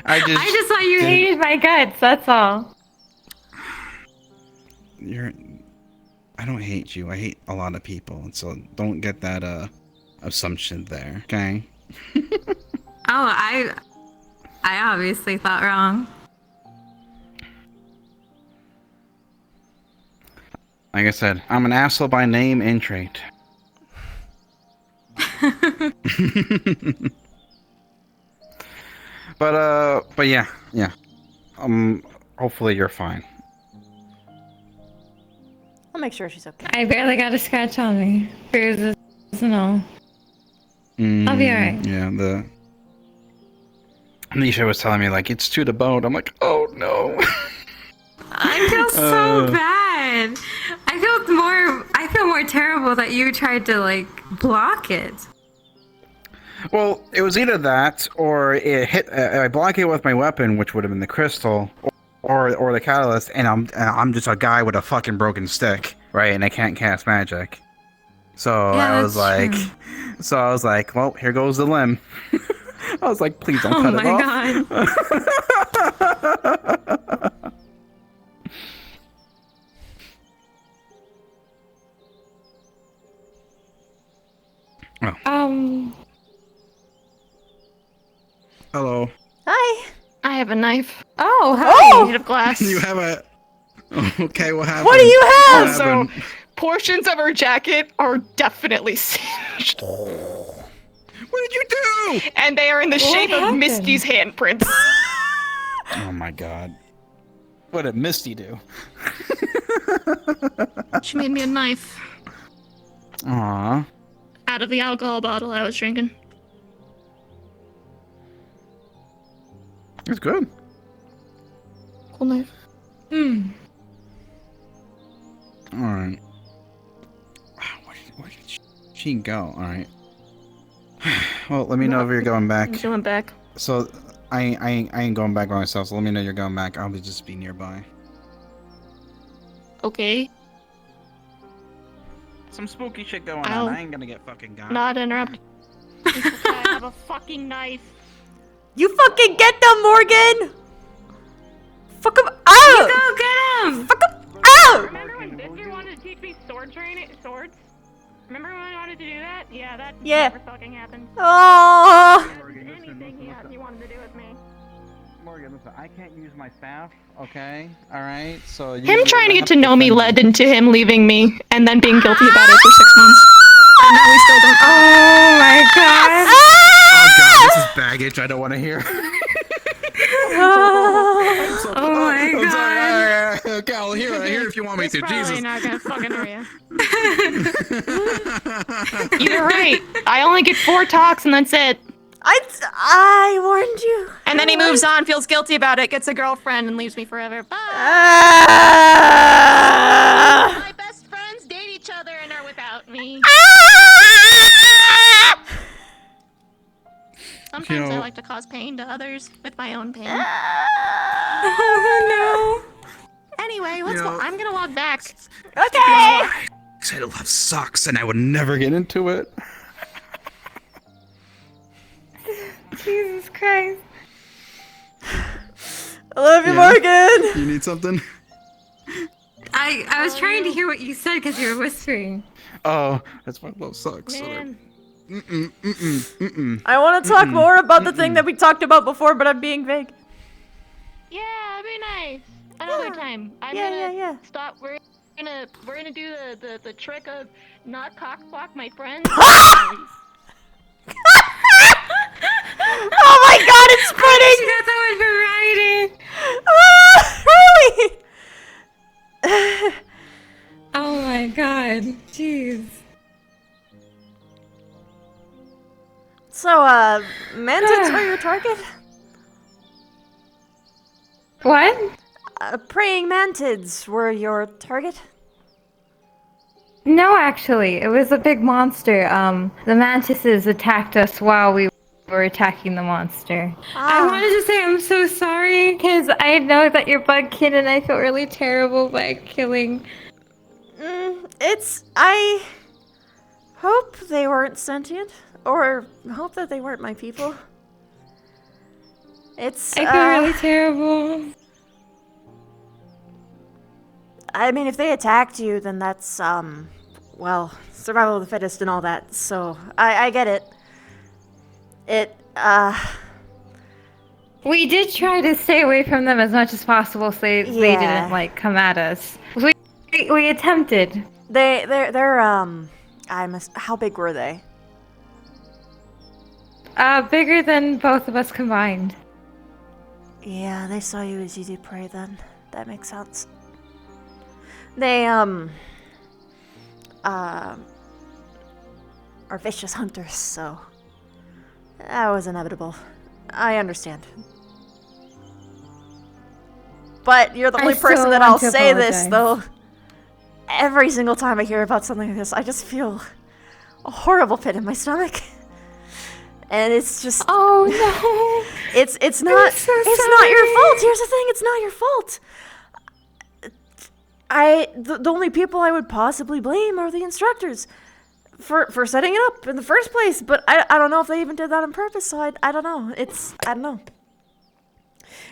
S10: I just
S3: thought you hated my guts, that's all.
S10: I don't hate you. I hate a lot of people, so don't get that assumption there, okay?
S3: Oh, I obviously thought wrong.
S10: Like I said, I'm an asshole by name and trait. But yeah. Hopefully you're fine.
S6: I'll make sure she's okay.
S3: I barely got a scratch on me. Bruises and all. I'll be alright.
S10: Yeah, Nisha was telling me, like, it's to the bone. I'm like, oh no.
S3: I feel so bad. I feel more terrible that you tried to, like, block it.
S10: Well, it was either that, or it hit. I blocked it with my weapon, which would have been the crystal, or the catalyst, and I'm just a guy with a fucking broken stick, right? And I can't cast magic. So I was like, well, here goes the limb. I was like, please don't cut it off.
S3: Oh my god.
S10: Hello.
S6: Hi.
S9: I have a knife.
S3: Oh, hi.
S9: Made of glass.
S10: You have a. Okay, what happened?
S6: What do you have?
S9: Also, portions of her jacket are definitely singed.
S10: What did you do?
S9: And they are in the shape of
S3: happened?
S9: Misty's handprints.
S10: Oh my god. What did Misty do?
S9: She made me a knife
S10: Aww.
S9: out of the alcohol bottle I was drinking.
S10: It's good.
S9: Cool knife.
S10: Alright. Where did she go? Alright. Well, let me know if you're going back.
S9: I'm going back.
S10: So, I ain't going back by myself, so let me know you're going back. I'll just be nearby.
S9: Okay.
S10: Some spooky shit going
S9: I'll
S10: on. I ain't gonna get fucking got.
S9: not interrupt. It's okay, I have a fucking knife.
S6: You fucking get them, Morgan! Fuck him out!
S3: You go get him!
S6: Fuck him out!
S9: Remember when Victor wanted to teach me swords? Remember when I wanted to do that? Yeah, that
S6: never
S9: fucking happened.
S6: Oh.
S9: Anything he wanted to do with me.
S10: Morgan, listen, I can't use my staff, okay? Alright? So
S9: Him trying to get to know me led into him leaving me and then being guilty about it for 6 months. And now we still don't.
S3: Oh my god.
S10: Oh god, this is baggage I don't want to hear.
S3: Oh my god.
S10: Sorry. Okay, I'll hear it if you want me to.
S9: Probably
S10: Jesus.
S9: not gonna fucking hear you. You're right. I only get 4 talks and that's it.
S6: I warned you.
S9: And then he moves on, feels guilty about it, gets a girlfriend, and leaves me forever. Bye.
S6: Ah!
S9: My best friends date each other and are without me.
S6: Ah!
S21: Sometimes I
S10: know.
S21: like to cause pain to others with my own pain.
S3: Oh
S21: Anyway, let's
S10: You
S21: go.
S10: know-
S21: I'm gonna walk back.
S15: Okay.
S10: I said I love socks and I would never get into it.
S3: Jesus Christ.
S15: I love you,
S10: Yeah.
S15: Morgan.
S10: You need something?
S3: I was trying to hear what you said because you were whispering.
S10: Oh, that's why I love socks. So
S3: Man.
S15: I want to talk more about the thing that we talked about before, but I'm being vague.
S21: Yeah, that'd be nice. Another time. I'm gonna stop. We're gonna do the trick of not cockblock my friends.
S15: Oh my god, it's spreading!
S3: She got that
S15: Really?
S3: Oh my god. Jeez.
S15: So, mantids are your target?
S3: What?
S15: Praying mantids were your target?
S3: No, actually, it was a big monster. The mantises attacked us while we were attacking the monster. I wanted to say I'm so sorry because I know that you're bug kid and I feel really terrible by killing.
S15: I hope they weren't sentient, or hope that they weren't my people.
S3: I feel really terrible.
S15: I mean, if they attacked you, then that's, well, survival of the fittest and all that, so I get it.
S3: We did try to stay away from them as much as possible so they didn't, like, come at us. We attempted.
S15: How big were they?
S3: Bigger than both of us combined.
S15: Yeah, they saw you as you do prey then. That makes sense. They, are vicious hunters, so that was inevitable. I understand. But you're the only person that I'll say this, though. Every single time I hear about something like this, I just feel a horrible pit in my stomach. And it's just...
S3: Oh, no!
S15: It's not... it's not your fault! Here's the thing, it's not your fault! The only people I would possibly blame are the instructors for setting it up in the first place, but I don't know if they even did that on purpose, so I don't know. I don't know.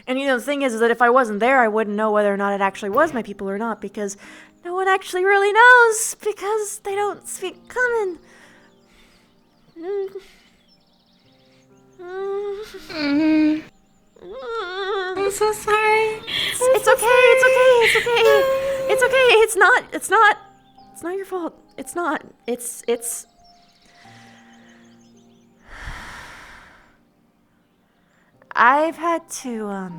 S15: And you know, the thing is that if I wasn't there, I wouldn't know whether or not it actually was my people or not, because no one actually really knows, because they don't speak common.
S3: I'm so sorry.
S15: It's okay. It's not your fault. It's not. It's I've had to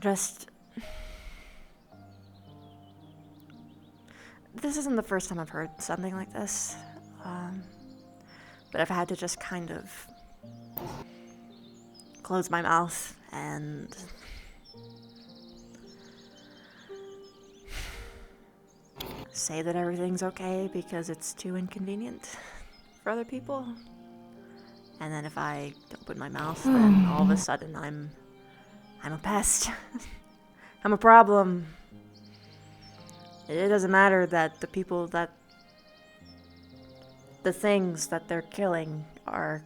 S15: just... This isn't the first time I've heard something like this. But I've had to just kind of close my mouth and say that everything's okay because it's too inconvenient for other people. And then if I open my mouth, then all of a sudden I'm a pest. I'm a problem. It doesn't matter that the people that the things that they're killing are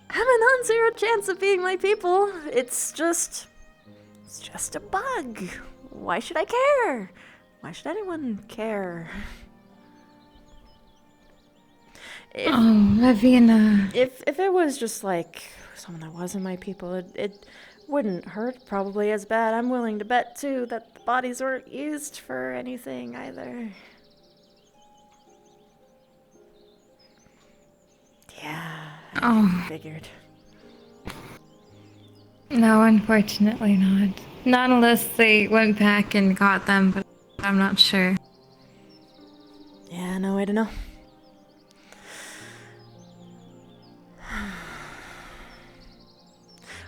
S15: have a non-zero chance of being my people. It's just a bug. Why should I care? Why should anyone care?
S3: Ravina.
S15: If it was just like someone that wasn't my people, it wouldn't hurt probably as bad. I'm willing to bet too that the bodies weren't used for anything either. Yeah, I figured.
S3: No, unfortunately not. Not unless they went back and got them, but I'm not sure.
S15: Yeah, no way to know.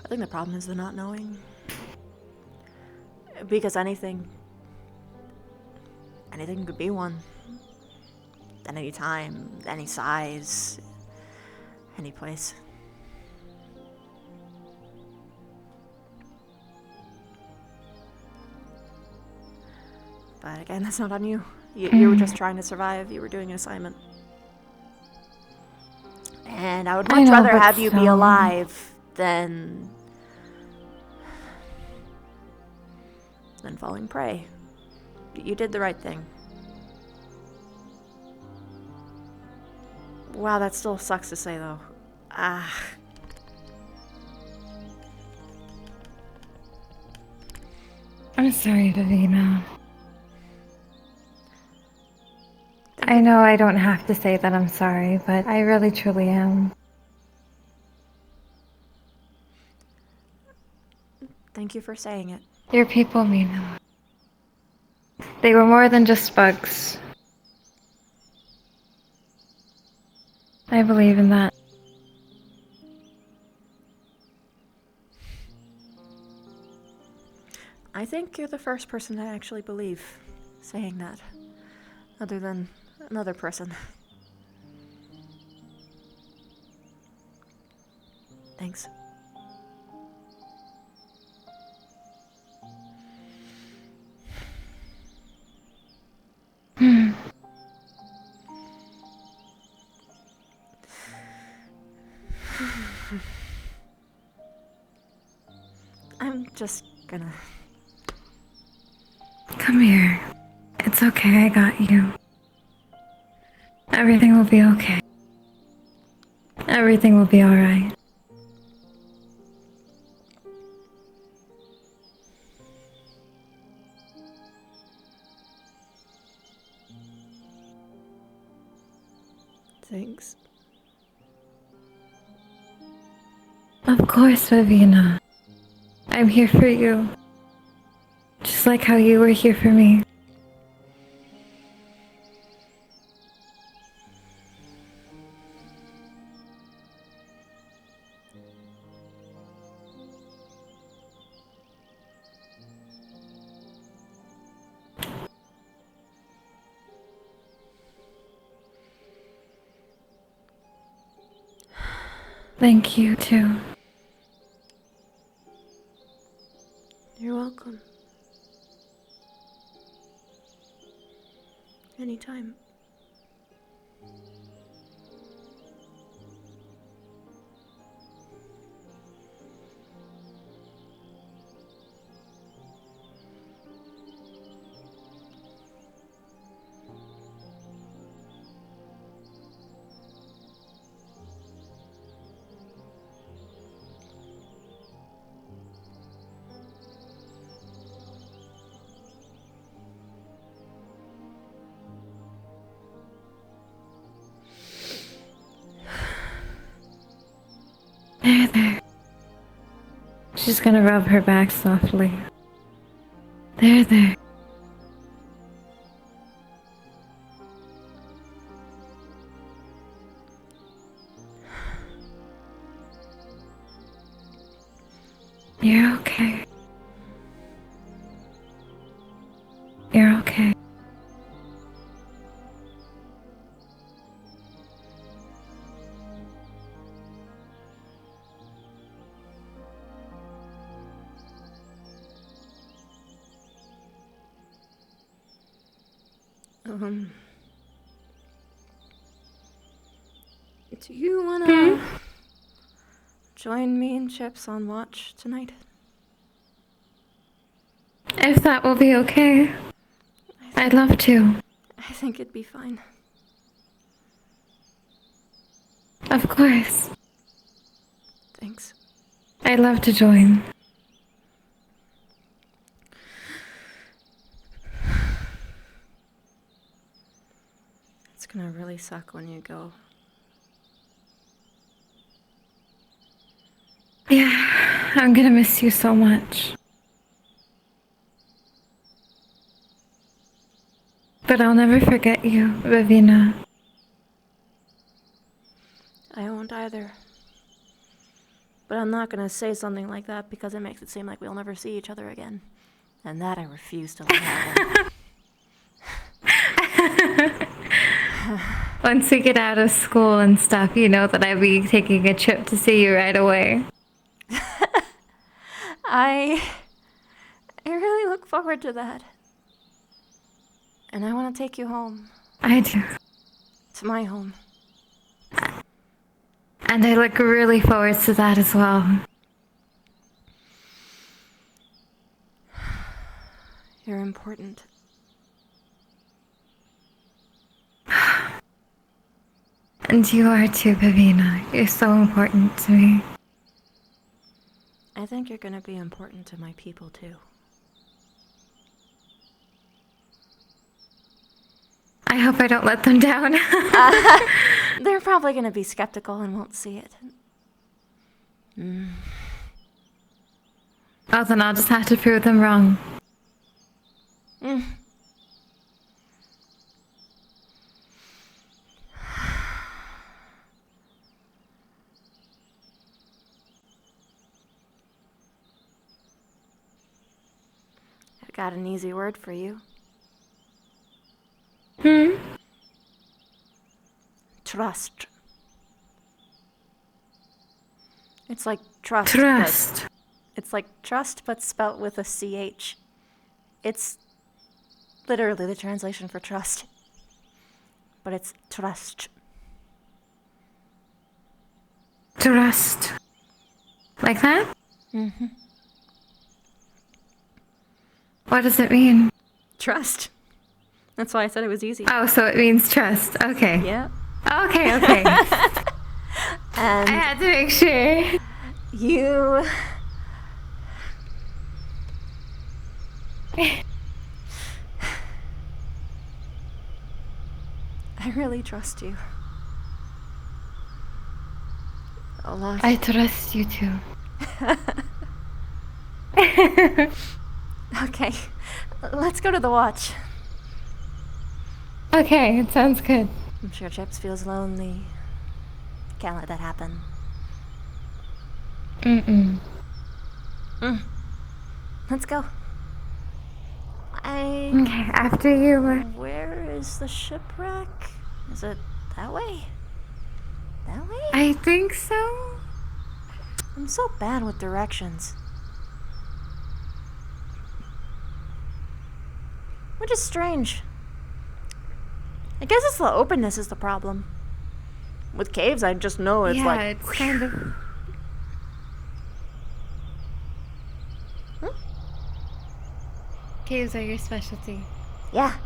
S15: I think the problem is the not knowing. Because anything could be one. at any time, any size, any place. But again, that's not on you. You were just trying to survive. You were doing an assignment. And I would much rather have you be alive than falling prey. You did the right thing. Wow, that still sucks to say, though. I'm
S3: sorry, Vivina. I know I don't have to say that I'm sorry, but I really truly am.
S15: Thank you for saying it.
S3: Your people mean a lot. They were more than just bugs. I believe in that.
S15: I think you're the first person I actually believe saying that, other than another person. Thanks. I'm just gonna...
S3: Come here. It's okay, I got you. Everything will be okay. Everything will be alright.
S15: Thanks.
S3: Of course, Vivina. I'm here for you. Just like how you were here for me. Thank you, too.
S15: You're welcome. Anytime.
S3: There. She's gonna rub her back softly. There. You're okay. You're okay.
S15: Do you wanna join me and Chips on watch tonight?
S3: If that will be okay, I'd love to.
S15: I think it'd be fine.
S3: Of course.
S15: Thanks.
S3: I'd love to join.
S15: It's gonna really suck when you go.
S3: Yeah, I'm gonna miss you so much. But I'll never forget you, Vivina.
S15: I won't either. But I'm not gonna say something like that because it makes it seem like we'll never see each other again. And that I refuse to let happen.
S3: once we get out of school and stuff, you know that I'll be taking a trip to see you right away.
S15: I really look forward to that. And I want to take you home.
S3: I do.
S15: To my home.
S3: And I look really forward to that as well.
S15: You're important.
S3: And you are too, Pavina. You're so important to me.
S15: I think you're gonna be important to my people too.
S3: I hope I don't let them down.
S15: They're probably gonna be skeptical and won't see it.
S3: Oh, then I'll just have to prove them wrong.
S15: I've got an easy word for you. Trust. It's like trust.
S3: Trust.
S15: It's like trust, but spelt with a CH. It's literally the translation for trust. But it's trust.
S3: Trust. Like that?
S15: Mm-hmm.
S3: What does it mean?
S15: Trust. That's why I said it was easy.
S3: Oh, so it means trust. Okay.
S15: Yeah.
S3: Okay.
S15: And
S3: I had to make sure.
S15: You... I really trust you. A lot.
S3: I trust you too.
S15: Okay, let's go to the watch.
S3: Okay, it sounds good.
S15: I'm sure Chips feels lonely. Can't let that happen. Let's go.
S3: Okay, after you.
S15: Where is the shipwreck? Is it that way? That way?
S3: I think so.
S15: I'm so bad with directions. Which is strange. I guess it's the openness is the problem. With caves, I just know it's like...
S3: Yeah, it's kind of... Caves are your specialty.
S15: Yeah.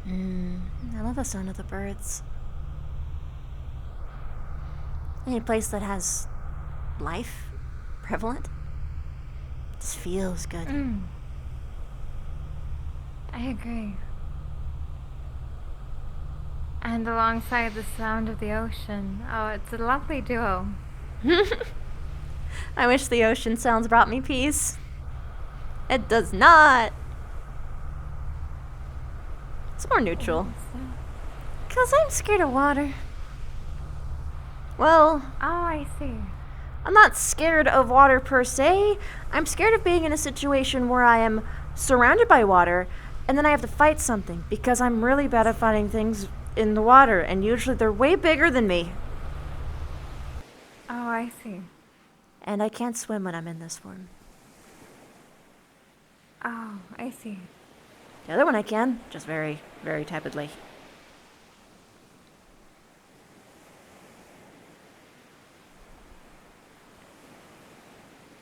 S15: I love the sound of the birds. Any place that has life prevalent just feels good.
S3: I agree. And alongside the sound of the ocean, oh, it's a lovely duo.
S15: I wish the ocean sounds brought me peace. It does not. It's more neutral. Because I'm scared of water. Well...
S3: Oh, I see.
S15: I'm not scared of water per se. I'm scared of being in a situation where I am surrounded by water and then I have to fight something because I'm really bad at fighting things in the water and usually they're way bigger than me.
S3: Oh, I see.
S15: And I can't swim when I'm in this form.
S3: Oh, I see.
S15: The other one I can, just very, very tepidly.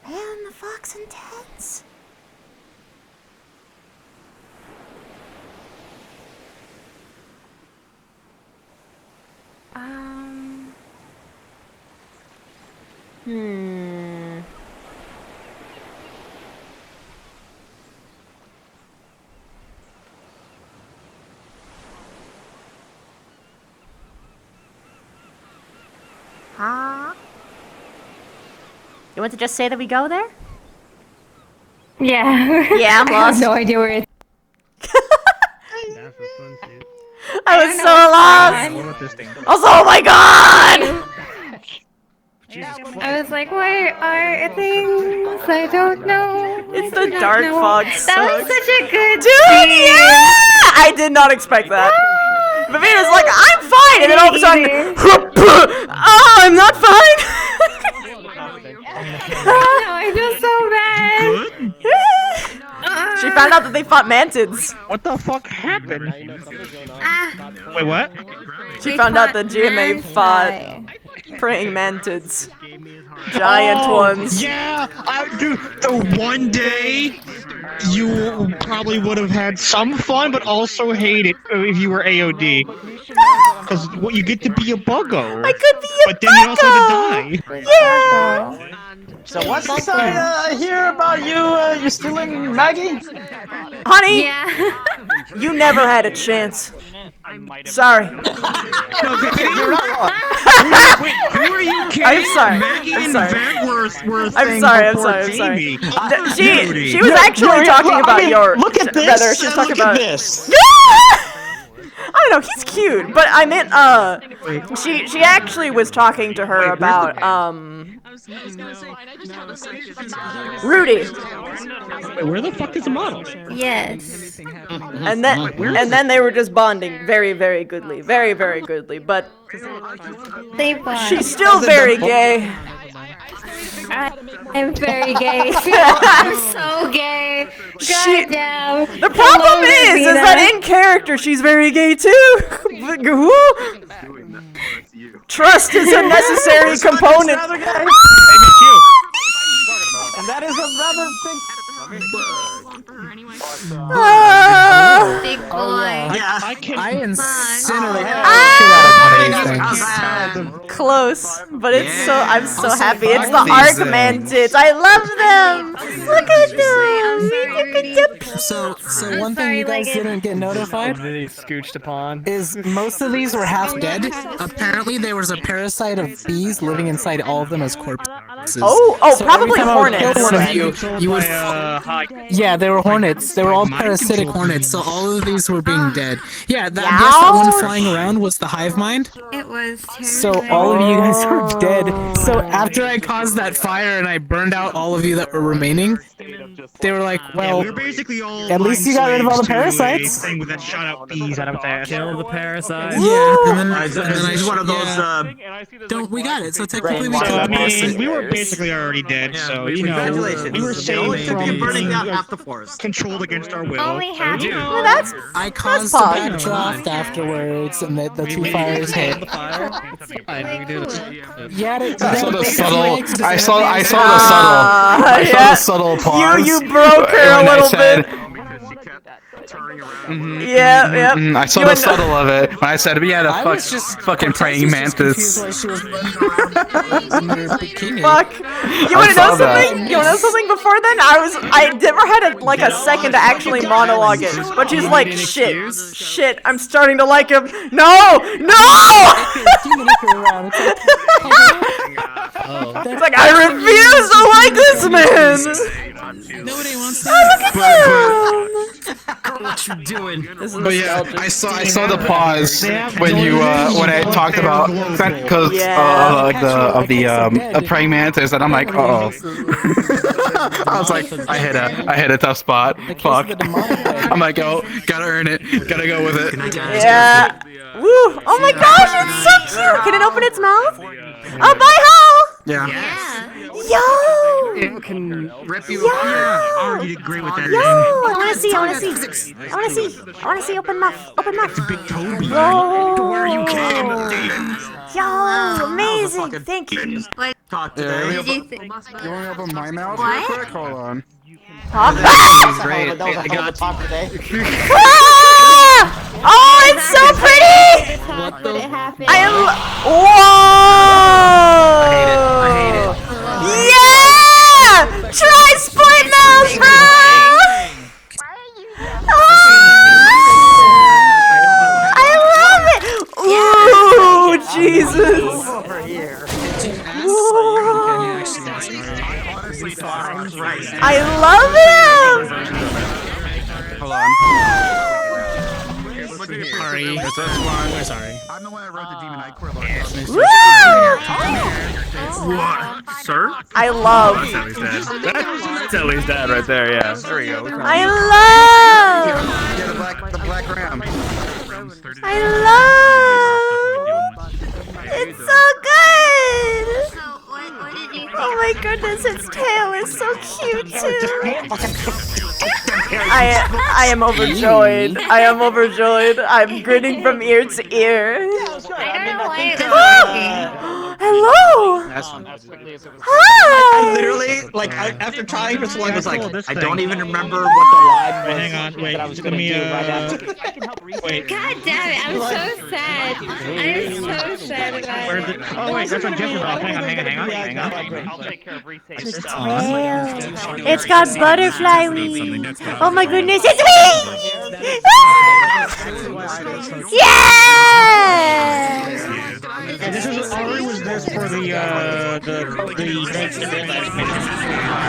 S15: Man, the fog's intense. Huh? You want to just say that we go there?
S3: Yeah.
S15: Yeah, I'm
S3: I
S15: lost.
S3: have no idea where it's...
S15: I was so lost. Also, oh my god!
S3: I was like, why are things I don't know?
S15: It's the dark fog sucks.
S3: That was such a good
S15: Dude,
S3: scene.
S15: yeah! I did not expect that. Vivina's like, I'm fine, and then all of a sudden, oh, I'm not fine.
S3: No, I feel so bad.
S15: She found out that they fought mantids.
S7: What the fuck happened? Wait, what?
S15: She found out that GMA fought praying mantids. Giant ones.
S7: Yeah, dude, the one day you probably would have had some fun, but also hate it if you were AOD. Because you get to be a buggo.
S15: I could be a
S7: But then you also have to die.
S15: Yeah.
S14: So what's this I hear about you stealing Maggie?
S15: Honey, you never had a chance. Sorry.
S7: Wait, who are you kidding?
S15: I'm sorry.
S7: Maggie
S15: I'm
S7: and
S15: sorry.
S7: Veg were a
S15: I'm
S7: thing
S15: sorry.
S7: before
S15: I'm sorry.
S7: Jamie.
S15: She was actually talking about your.
S14: Look at this.
S15: Rather, she was talking
S14: Look
S15: about.
S14: at this.
S15: I don't know. He's cute, but I meant she actually was talking to her about Rudy.
S7: Wait, where the fuck is the model?
S3: Yes.
S15: And then they were just bonding very, very goodly. Very, very goodly. But
S3: They bond.
S15: she's still very gay.
S3: I'm very gay. I'm so gay. God damn.
S15: The problem is that in character she's very gay too. Trust is a necessary component.
S14: And that is a rather big.
S3: Big boy.
S2: I incinerate
S15: Close, but it's so I'm so happy. It's the arc mantids. I love them. Look at them.
S2: So one thing you guys didn't get notified
S20: Scooched upon.
S2: is most of these were half dead. Apparently there was a parasite of bees living inside all of them as corpses.
S15: Oh,
S2: So
S15: probably
S2: every time I would kill
S15: hornets.
S2: one of you would yeah, they were hornets. They were all parasitic hornets, so all of these were being dead. Yeah, I guess that one flying around was the hive mind.
S3: It was terrible.
S2: So all of you guys were dead. So after I caused that fire and I burned out all of you that were remaining, they were like, well,
S7: we're basically all
S2: at least you got rid of all the parasites.
S7: Thing with that shot out bees out of there.
S20: Kill the parasites.
S2: Yeah, and then
S4: He's one of those.
S2: don't we got it? So technically we
S7: So,
S2: killed
S7: I
S2: the parasite.
S7: mean, we were basically already dead, so, you know,
S4: Congratulations.
S7: we were saved from
S4: burning down
S7: being
S4: half the forest.
S7: controlled against our will.
S3: Only half.
S15: Well, that's
S2: I caused a backdraft afterwards, and the two fires hit. Yeah,
S19: I saw the subtle. I saw the subtle. I saw the subtle pause.
S15: You broke her a
S19: when I
S15: little
S19: said,
S15: bit. Yeah.
S19: I saw the subtle of it. When I said, yeah, the
S2: I
S19: fuck,
S2: was just
S19: fucking praying mantis.
S15: Fuck. You wanna know something? You wanna know something? Before then, I never had a second to actually monologue it. But she's like, shit, I'm starting to like him. No! It's like, I refuse to like this man!
S2: Nobody wants
S15: to. Look at
S2: what you doing.
S19: But yeah, I saw the pause when you when I talked about because of the praying mantis, and I'm like, uh oh. I was like, I hit a tough spot. Fuck. I'm like, oh, gotta earn it. Gotta go with it.
S15: Yeah. Woo! Oh my gosh, it's so cute. Can it open its mouth? Oh, bye, Hal.
S19: Yeah.
S15: Yo.
S7: It can rip you
S15: apart.
S7: Oh, you did great with that.
S15: Yo, I wanna see. Open mouth.
S7: It's a big Toby.
S15: Whoa.
S7: To where you came.
S15: Yo, amazing. Thank you.
S4: Talk
S3: What did you think?
S19: You want to open my mouth
S3: What?
S19: real quick? Hold on.
S20: Great.
S14: That was a hell of a talk today.
S15: Oh, it's so pretty.
S3: What would it happen?
S15: Whoa.
S20: I hate it.
S15: Yeah! Try split mouth, bro! I love it! Ooh, Jesus! I love him!
S19: Hold on.
S2: Sorry.
S4: That's why.
S2: We're sorry.
S8: I'm the one that wrote the Demon Eye Core
S10: What, sir?
S15: I love.
S20: That's Ellie's dad right there. Yeah. There we go.
S15: I love.
S4: Yeah, the black ram.
S15: I love. It's so good. Oh my goodness, its tail is so cute too. I am overjoyed. I am overjoyed. I'm grinning from ear to ear. Hello. Hi.
S14: I literally, like, after trying this one, I was like, I don't even remember what the line was.
S7: Hang on, wait.
S14: That I was gonna do right after.
S7: Wait.
S3: God damn it, I'm so sad. I'm so sad about it.
S7: Oh wait, that's on Jeff's off. Hang on.
S8: I'll take care of Reese.
S15: It's got butterfly wings. Oh my goodness, it's wings! Yes!
S7: Yeah, this is Ari was this for the next mission.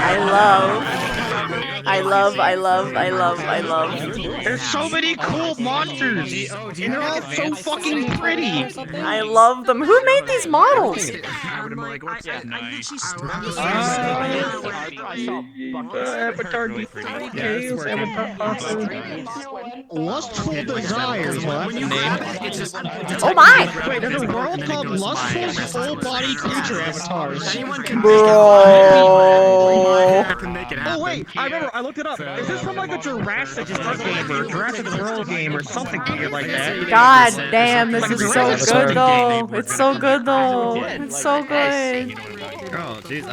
S15: I love.
S7: There's so many cool monsters, and they're all so fucking pretty.
S15: I love them. Who made these models?
S7: Avatar Details, Avatar Lustful Desires, well, that's the name.
S15: Oh my!
S7: Wait, there's a world called Lustful Full-Body Creature Avatars. Oh wait, I remember, I looked it up. Is this from like a Jurassic Park game or Jurassic World game or something weird like that?
S15: God damn, this is so good though. It's so good though. It's so good.
S20: Oh, jeez.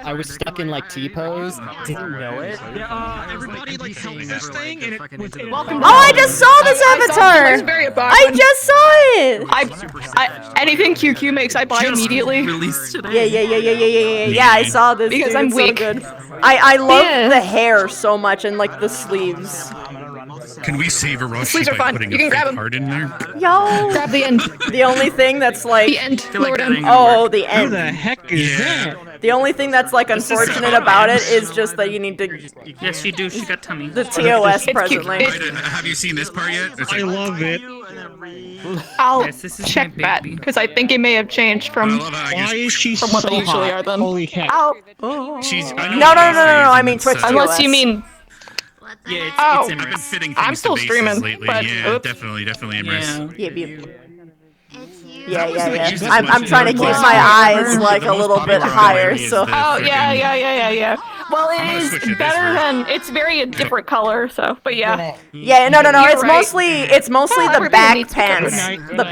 S2: I was stuck in like T-pose. Didn't know it.
S7: Yeah, everybody like held this thing and it was.
S15: Oh, I just saw this avatar! I just saw it!
S9: Anything QQ makes, I buy immediately.
S15: Yeah, I saw this.
S9: Because
S15: dude.
S9: I'm
S15: It's
S9: weak.
S15: So good. I love the hair so much and like the sleeves.
S10: Can we save Orochi
S9: Sleeves are
S10: by
S9: fine.
S10: putting
S9: You
S10: a
S9: can grab
S10: fake
S9: him.
S10: heart in there?
S15: Yo!
S9: Grab the end.
S15: The only thing that's like
S9: The end. Lower down.
S15: Oh, the end.
S7: Who the heck is that?
S15: The only thing that's like unfortunate about it is just that you need to
S2: Yes, you do. She got tummy.
S15: the TOS presently.
S10: Have you seen this part yet? It's
S7: I
S10: like,
S7: love it.
S9: I'll
S2: Yes, this is
S9: check
S2: my
S9: that
S2: baby.
S9: because I think it may have changed
S10: I
S9: from.
S10: love how I
S7: Why is she
S9: From what
S7: so
S9: they usually are,
S7: hot?
S9: then.
S7: Holy heck.
S15: Ow.
S10: she's. I
S15: No,
S10: know
S15: I mean Twitch TOS.
S9: Unless you mean.
S2: Yeah, it's
S9: Oh.
S10: I've been fitting
S9: I'm
S10: things
S9: still
S10: to bases
S9: streaming,
S10: lately.
S9: but
S10: Yeah,
S9: oops.
S10: definitely Immerse.
S2: Yeah.
S15: Yeah. I'm trying to keep my eyes like a little bit higher, so.
S9: Oh yeah. Well, it
S10: gonna
S9: is
S10: switch it
S9: better
S10: this
S9: than it's very a different color. So, but yeah.
S15: Yeah, no.
S9: You're
S15: It's
S9: right.
S15: mostly
S9: Oh,
S15: the
S9: everybody
S15: back
S9: needs to
S15: pants.
S7: go.
S15: The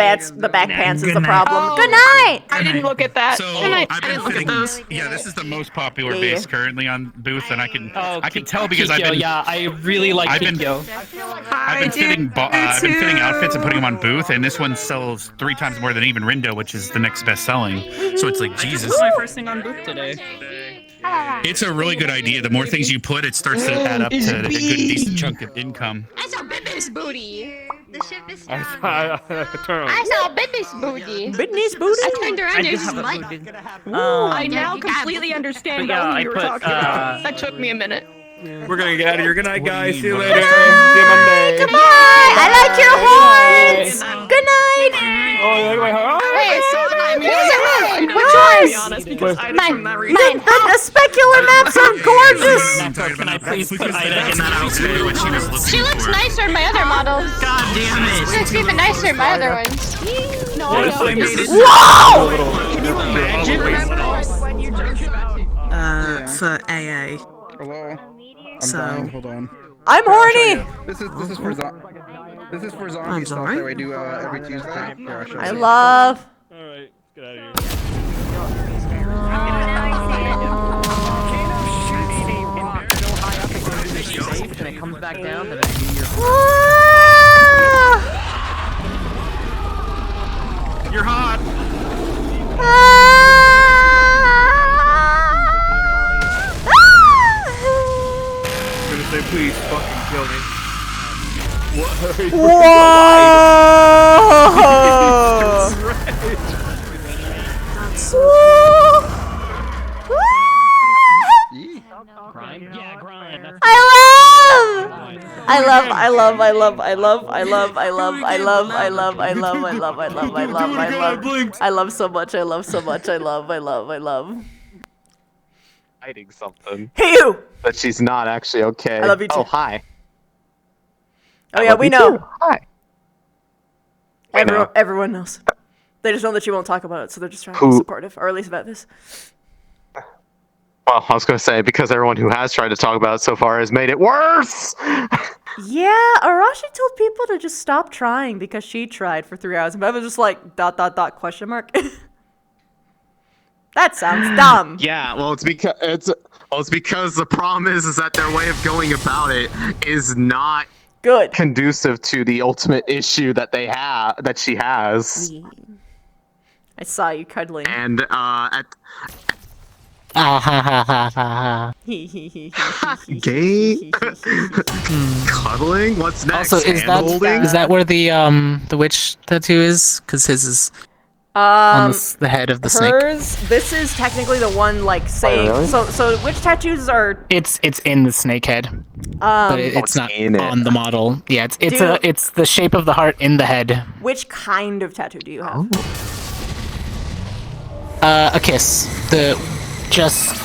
S15: back pants is the
S7: Good night.
S15: problem.
S9: Oh.
S15: Good night.
S9: I didn't look at that.
S10: So
S9: And
S10: I've
S9: I
S10: been
S9: didn't look at
S10: fitting.
S9: those.
S10: Yeah, this is the most popular
S15: Yeah.
S10: base currently on booth, and I can tell
S2: Kikyo,
S10: because I've been.
S2: Yeah, I really like
S10: I've been-
S2: Kikyo.
S10: I've been fitting outfits and putting them on booth, and this one sells 3 times more than even Rindo, which is the next best selling. So it's like Jesus.
S2: This is my first thing on booth today.
S10: It's a really good idea. The more things you put, it starts to add up to a good decent chunk of income.
S16: I saw Bibby's booty. The ship is down.
S20: I
S16: saw Bibby's booty.
S15: Britney's booty.
S16: I turned around, there's
S2: have a
S16: slut.
S2: booty.
S9: I now completely understand
S2: But yeah,
S9: who
S2: I
S9: you were
S2: put,
S9: talking about. That took me a minute.
S20: We're gonna get out of here. Good night, guys. See you later.
S15: Good
S20: See you Monday.
S15: Goodbye. I like your horns. Good night.
S20: Oh, you like my heart?
S16: Wait, so
S15: Which ones?
S9: Honest, because I
S16: Mine,
S9: from that
S16: mine.
S15: The specular maps are gorgeous.
S2: Can I please put Ida in that outfit?
S10: What she was looking
S16: She looks
S10: for.
S16: nicer in my other models.
S2: God damn
S16: She
S2: it!
S16: looks even nicer in my other ones.
S9: No,
S20: Yeah, so I made it.
S15: Whoa!
S18: For AA.
S4: Hello.
S18: So-
S4: Hold on.
S15: I'm horny.
S4: This is for zombie stuff
S18: sorry?
S4: that we do every Tuesday. Here, I'll show
S15: I
S4: you.
S15: love.
S20: Alright, get out of here.
S2: And it comes back down. Then
S10: You're hot.
S20: I'm gonna say, please fucking kill me. What?
S2: grind. Yeah, grind. That's
S15: I love.
S6: I love, I love, I love, I love, I love, I love, I love, I love, I love, I love, I love, I love, I love, I love so much, I love so much, I love, I love, I love.
S1: Hiding something.
S6: Hey you!
S1: But she's not actually okay.
S6: I love you too.
S1: Oh, hi.
S6: Oh
S1: I
S6: yeah,
S1: love
S6: we
S1: you
S6: know.
S1: too. Hi. I know.
S6: Everyone knows. They just know that you won't talk about it, so they're just trying to be
S1: Who-
S6: supportive, or at least about this.
S1: Well, I was going to say, because everyone who has tried to talk about it so far has made it worse!
S6: Yeah, Arashi told people to just stop trying because she tried for 3 hours, and Bev was just like, ... question mark. That sounds dumb.
S1: Yeah, well, it's because the problem is that their way of going about it is not
S6: good
S1: conducive to the ultimate issue that she has.
S6: I saw you cuddling.
S1: And
S2: Ah ha ha ha ha ha.
S1: gay cuddling. What's next?
S2: Also, is that where the witch tattoo is? Because his is on the head of the snake.
S6: Hers, this is technically the one like saying.
S2: really?
S6: So which tattoos are?
S2: It's in the snake head, but it's not on the model. Yeah, it's the shape of the heart in the head.
S6: Which kind of tattoo do you have?
S2: A kiss. Just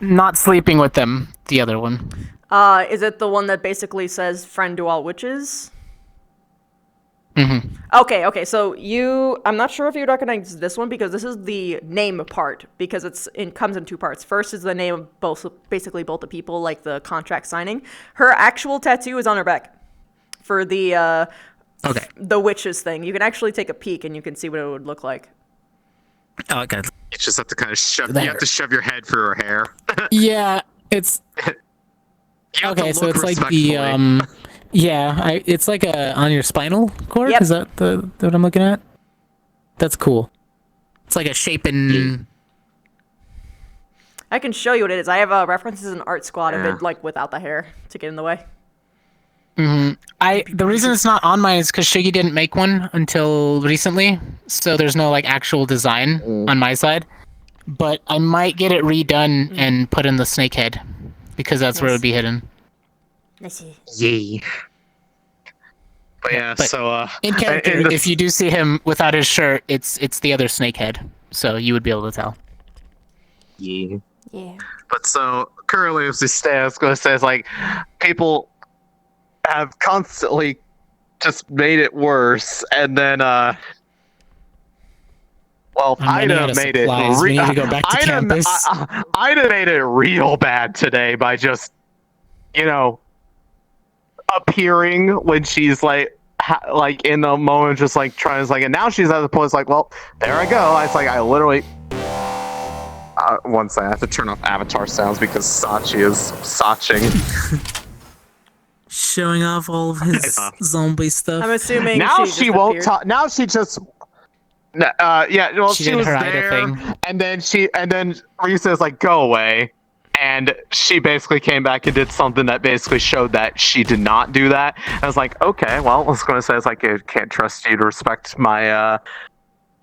S2: not sleeping with them. The other one.
S6: Is it the one that basically says "friend to all witches"?
S2: Mm-hmm.
S6: Okay, so I'm not sure if you'd recognize this one because this is the name part, because it comes in 2 parts. First is the name of basically both the people, like the contract signing. Her actual tattoo is on her back for the the witches thing. You can actually take a peek and you can see what it would look like.
S2: Oh, okay.
S1: You just have to kind of shove. You have to shove your head through her hair.
S2: Yeah, it's okay. So it's like the yeah, it's like on your spinal cord.
S6: Yep.
S2: Is that what I'm looking at? That's cool. It's like a shape in.
S6: I can show you what it is. I have references in Art Squad of it, like without the hair to get in the way.
S2: The reason it's not on mine is because Shiggy didn't make one until recently, so there's no like actual design on my side. But I might get it redone and put in the snake head because that's where it would be hidden.
S1: Yay. But yeah, so
S2: in character, if you do see him without his shirt, it's the other snake head, so you would be able to tell.
S1: Yeah.
S6: Yeah.
S1: But so currently, as we stay, I was going to say, it's like people have constantly just made it worse, and then Ida made it.
S2: We need to go back to campus.
S1: Ida made it real bad today by just, appearing when she's like in the moment, just like trying to and now she's at the point like, well, there I go. It's like I literally. One second, I have to turn off avatar sounds because Sachi is Saching.
S2: Showing off all of his zombie stuff.
S6: I'm assuming
S1: now
S6: she
S1: won't talk. Now she just. Yeah. Well, she was
S2: her Ida
S1: there,
S2: thing.
S1: and then Risa is like, "Go away," and she basically came back and did something that basically showed that she did not do that. I was like, "Okay, well, I was going to say it's like I can't trust you to respect my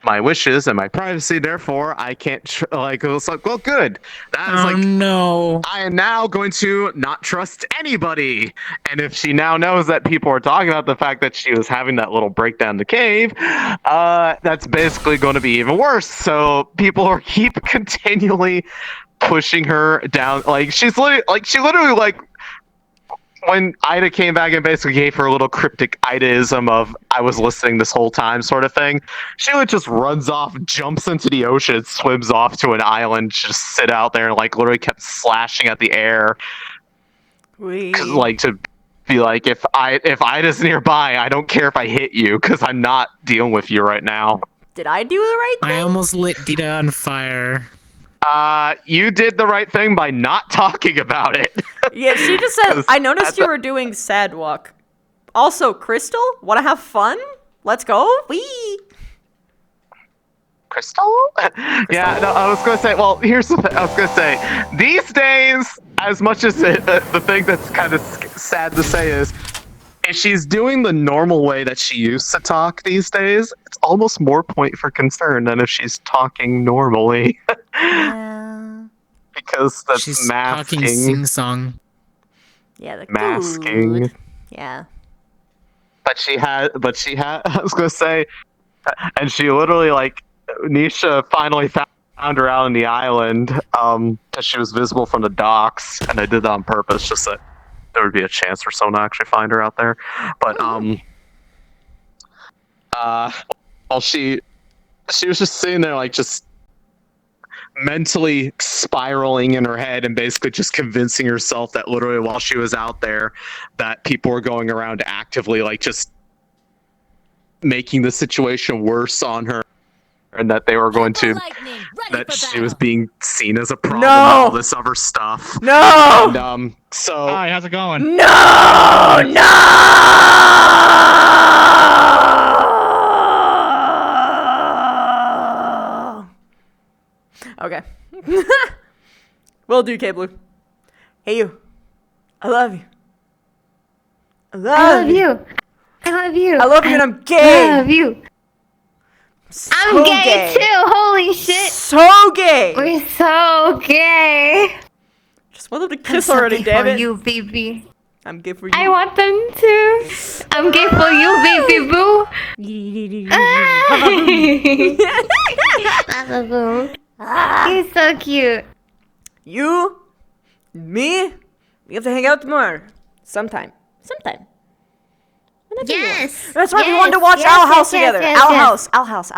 S1: my wishes and my privacy. Therefore, I can't it was like, well, good. That is
S2: no.
S1: I am now going to not trust anybody. And if she now knows that people are talking about the fact that she was having that little breakdown in the cave, that's basically going to be even worse. So people are continually pushing her down. She literally when Ida came back and basically gave her a little cryptic Idaism of "I was listening this whole time" sort of thing, she just runs off, jumps into the ocean, swims off to an island, just sit out there and literally kept slashing at the air. To be like, if Ida's nearby, I don't care if I hit you because I'm not dealing with you right now.
S6: Did I do the right thing?
S2: I almost lit Dita on fire.
S1: You did the right thing by not talking about it.
S6: Yeah, she just said, I noticed you were doing sad walk. Also, Crystal, wanna have fun? Let's go. Wee.
S1: Crystal? Yeah, no, I was gonna say, well, here's the thing. I was gonna say, these days, as much as the thing that's kind of sad to say is, if she's doing the normal way that she used to talk these days, it's almost more point for concern than if she's talking normally.
S6: Yeah.
S1: Because that's
S2: she's
S1: masking.
S2: talking sing-song.
S15: Yeah, the
S1: masking.
S15: good. Yeah.
S1: But she had, I was gonna say, and she literally, like, Nisha finally found her out on the island, because she was visible from the docks, and I did that on purpose, just that there would be a chance for someone to actually find her out there. But, well, she was just sitting there, like, just mentally spiraling in her head and basically just convincing herself that literally while she was out there that people were going around actively, like, just making the situation worse on her, and that they were going to that she was being seen as a problem and all this other stuff.
S15: No.
S1: And so
S7: Hi, how's it going?
S15: No! No! Okay. Will do, K-Blue. Hey, you. I love you. I love you.
S3: I love you.
S15: I love you and I'm gay.
S3: I love you. I'm
S15: So
S3: gay, too. Holy shit.
S15: So gay.
S3: We're so gay.
S15: Just want them to kiss already, damn it.
S3: You, baby.
S15: I'm gay for you.
S3: I want them to. I'm gay for you, baby boo. Baba boo. You're so cute.
S15: You, me, we have to hang out tomorrow. Sometime. Whenever you want. That's why we wanted to watch Owl House together. Owl House.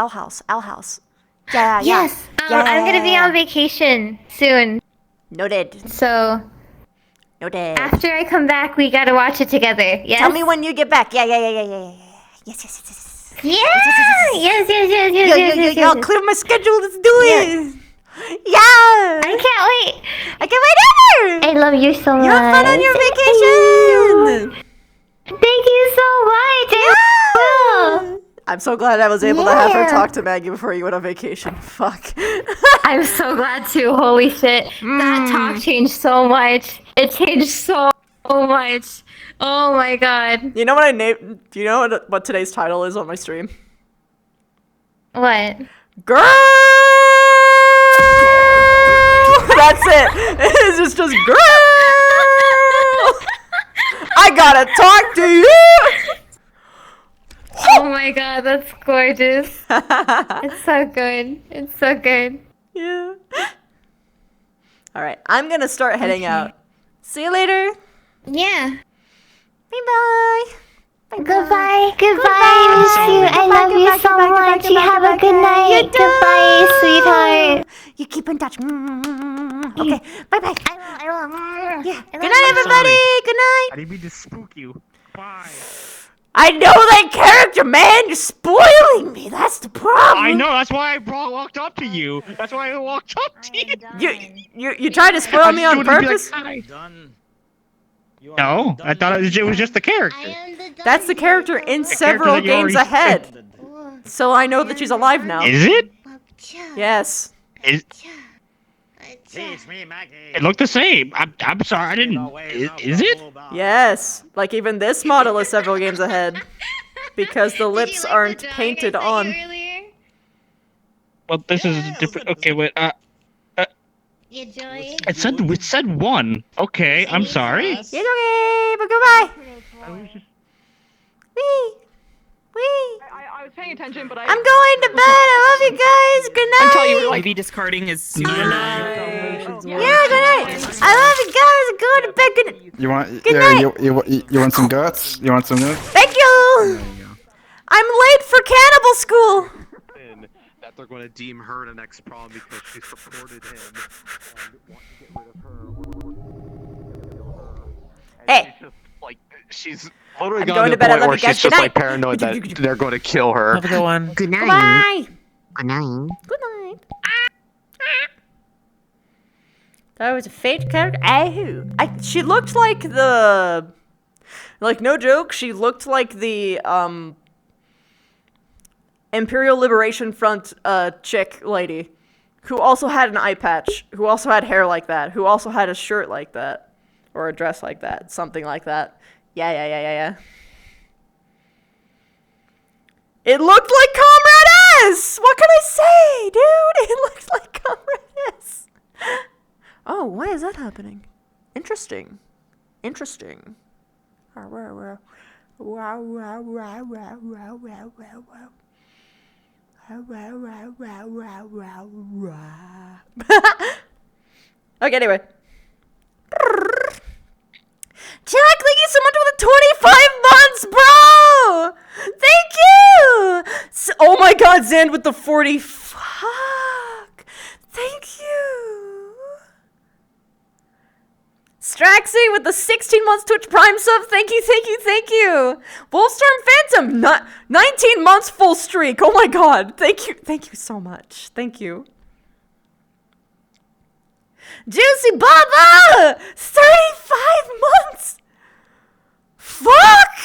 S15: Yeah.
S3: Yes. I'm gonna be on vacation soon.
S15: Noted.
S3: So.
S15: Noted.
S3: After I come back, we gotta watch it together. Yes.
S15: Tell me when you get back. Yeah. Yes.
S3: Yes.
S15: I'll clear my schedule. Let's do it. Yeah.
S3: I can't wait.
S15: I can't wait either.
S3: I love you so much.
S15: You have fun on your vacation.
S3: Thank you so much. I will.
S15: I'm so glad I was able to have her talk to Maggie before you went on vacation. Fuck.
S3: I'm so glad too. Holy shit. That talk changed so much. It changed so much. Oh my god.
S15: You know what I named? Do you know what today's title is on my stream?
S3: What?
S15: Girl! That's it. It's just girl! I gotta talk to you!
S3: Oh my god, that's gorgeous. It's so good. It's so good.
S15: Yeah. Alright, I'm gonna start heading out. See you later.
S3: Yeah.
S15: Bye-bye.
S3: Goodbye. Miss you. I love you so much. You have a good night. Goodbye, sweetheart.
S15: You keep in touch. Okay, bye-bye.
S3: I will.
S15: Yeah. Good night, everybody. Good night.
S7: I didn't mean to spook you. Bye.
S15: I know that character, man. You're spoiling me. That's the problem.
S7: I know. That's why I walked up to you. That's why I walked up to you.
S15: You tried to spoil me on purpose?
S7: No, I thought it was just the character.
S15: That's the character in several games ahead. So I know that she's alive now.
S7: Is it?
S15: Yes.
S5: Teach me, Maggie.
S7: It looked the same. I'm sorry, I didn't. Is it?
S15: Yes. Like even this model is several games ahead. Because the lips aren't painted on.
S7: Well, this is different. Okay, wait. It said one. Okay, I'm sorry.
S15: It's okay, but goodbye. Wee.
S21: I was paying attention, but
S15: I'm going to bed. I love you guys. Good night.
S2: Until you were like, discarding is super.
S15: Yeah, good night. I love you guys. I'm going to bed. Good.
S12: You want?
S15: Good
S12: yeah,
S15: night.
S12: you want some guts? You want some guts?
S15: Thank you. I'm late for cannibal school.
S1: That they're going to deem her the next problem because she supported him and want to get rid of her.
S15: Hey.
S1: She's literally
S15: I'm
S1: gone
S15: going
S1: to
S15: to
S1: the
S15: bed. I
S1: point
S15: love
S1: where
S15: you guys.
S1: she's just
S15: Good
S1: like
S15: night.
S1: paranoid that they're going to kill her.
S2: Have a good one.
S1: Good night.
S15: Bye.
S1: Good night.
S15: Good night. That was a fake character. She looked like the, like no joke. She looked like the Imperial Liberation Front chick lady, who also had an eye patch, who also had hair like that, who also had a shirt like that, or a dress like that, something like that. Yeah. It looked like Comrade S! What can I say, dude? It looked like Comrade S. Oh, why is that happening? Interesting.
S6: Interesting. Okay, anyway. Jack, thank you so much for the 25 months, bro! Thank you! Oh my god, Zand with the 40. Fuck! Thank you! Straxy with the 16 months Twitch Prime sub. Thank you, thank you, thank you! Wolfstorm Phantom, 19 months full streak. Oh my god, thank you so much. Thank you. Juicy Baba! 35 months! Fuck!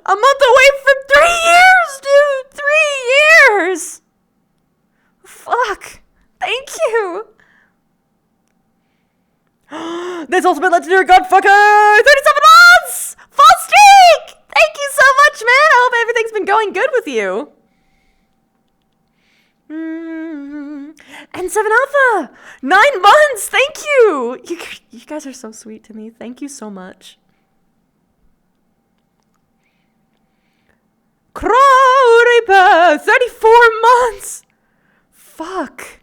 S6: A month away from 3 years, dude! 3 years! Fuck! Thank you! This ultimate legendary godfucker! 37 months! Full streak! Thank you so much, man! I hope everything's been going good with you. And 7 Alpha! 9 months! Thank you! You guys are so sweet to me. Thank you so much. Crow Reaper! 34 months! Fuck.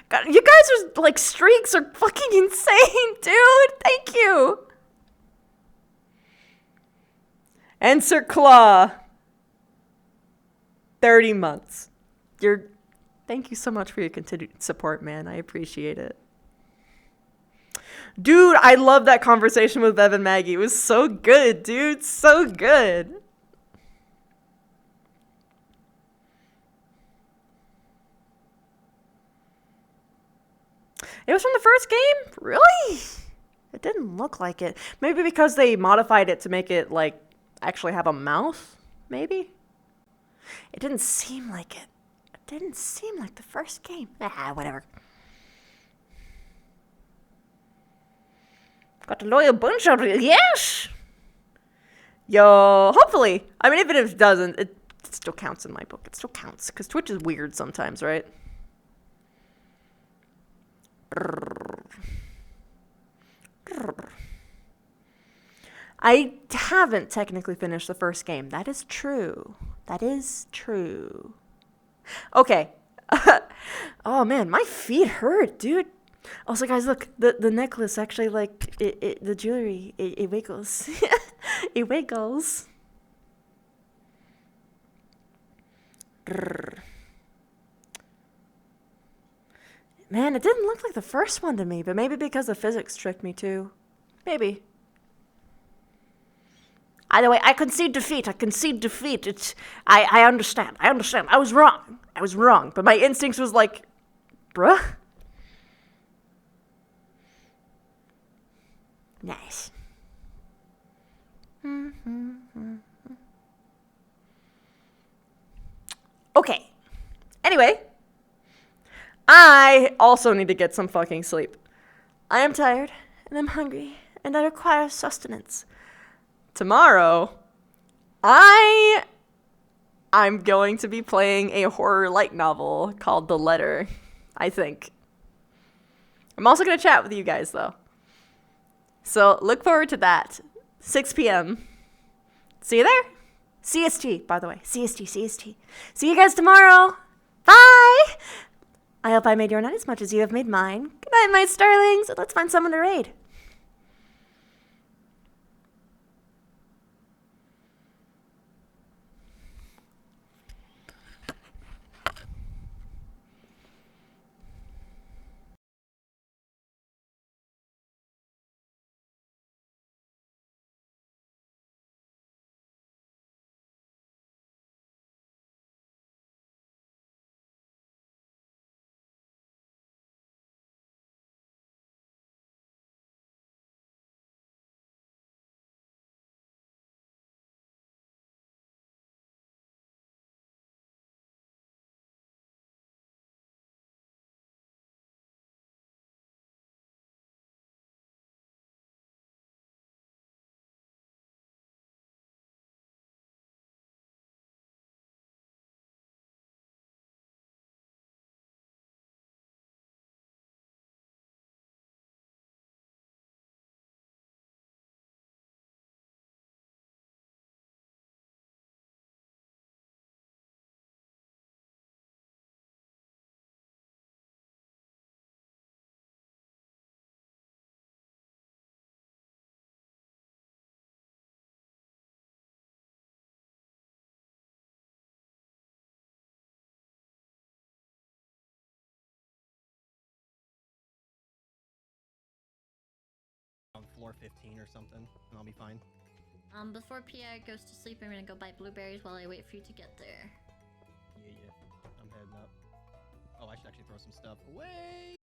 S6: God, you guys are, like, streaks are fucking insane, dude! Thank you! And Sir Claw. 30 months. Thank you so much for your continued support, man. I appreciate it. Dude, I love that conversation with Bev and Maggie. It was so good, dude. So good. It was from the first game? Really? It didn't look like it. Maybe because they modified it to make it, like, actually have a mouth? Maybe? It didn't seem like it. It didn't seem like the first game. Whatever. Got a loyal bunch of you. Yes! Yo, hopefully. I mean, even if it doesn't, it still counts in my book. It still counts. Because Twitch is weird sometimes, right? I haven't technically finished the first game. That is true. That is true. Okay. Oh man, my feet hurt, dude. Also, guys, look, the necklace actually, like, the jewelry, it wiggles. It wiggles. Man, it didn't look like the first one to me, but maybe because the physics tricked me too. Maybe. Either way, I concede defeat. I concede defeat. I understand. I understand. I was wrong. I was wrong. But my instincts was like, bruh. Nice. Okay. Anyway. I also need to get some fucking sleep. I am tired, and I'm hungry, and I require sustenance. Tomorrow, I'm going to be playing a horror light novel called The Letter, I think. I'm also going to chat with you guys, though. So look forward to that. 6 p.m. See you there. CST, by the way. CST. See you guys tomorrow. Bye! I hope I made your night as much as you have made mine. Good night, my starlings. Let's find someone to raid.
S13: more 15 or something, and I'll be fine.
S22: Before Pierre goes to sleep, I'm gonna go buy blueberries while I wait for you to get there.
S13: Yeah. I'm heading up. Oh, I should actually throw some stuff away.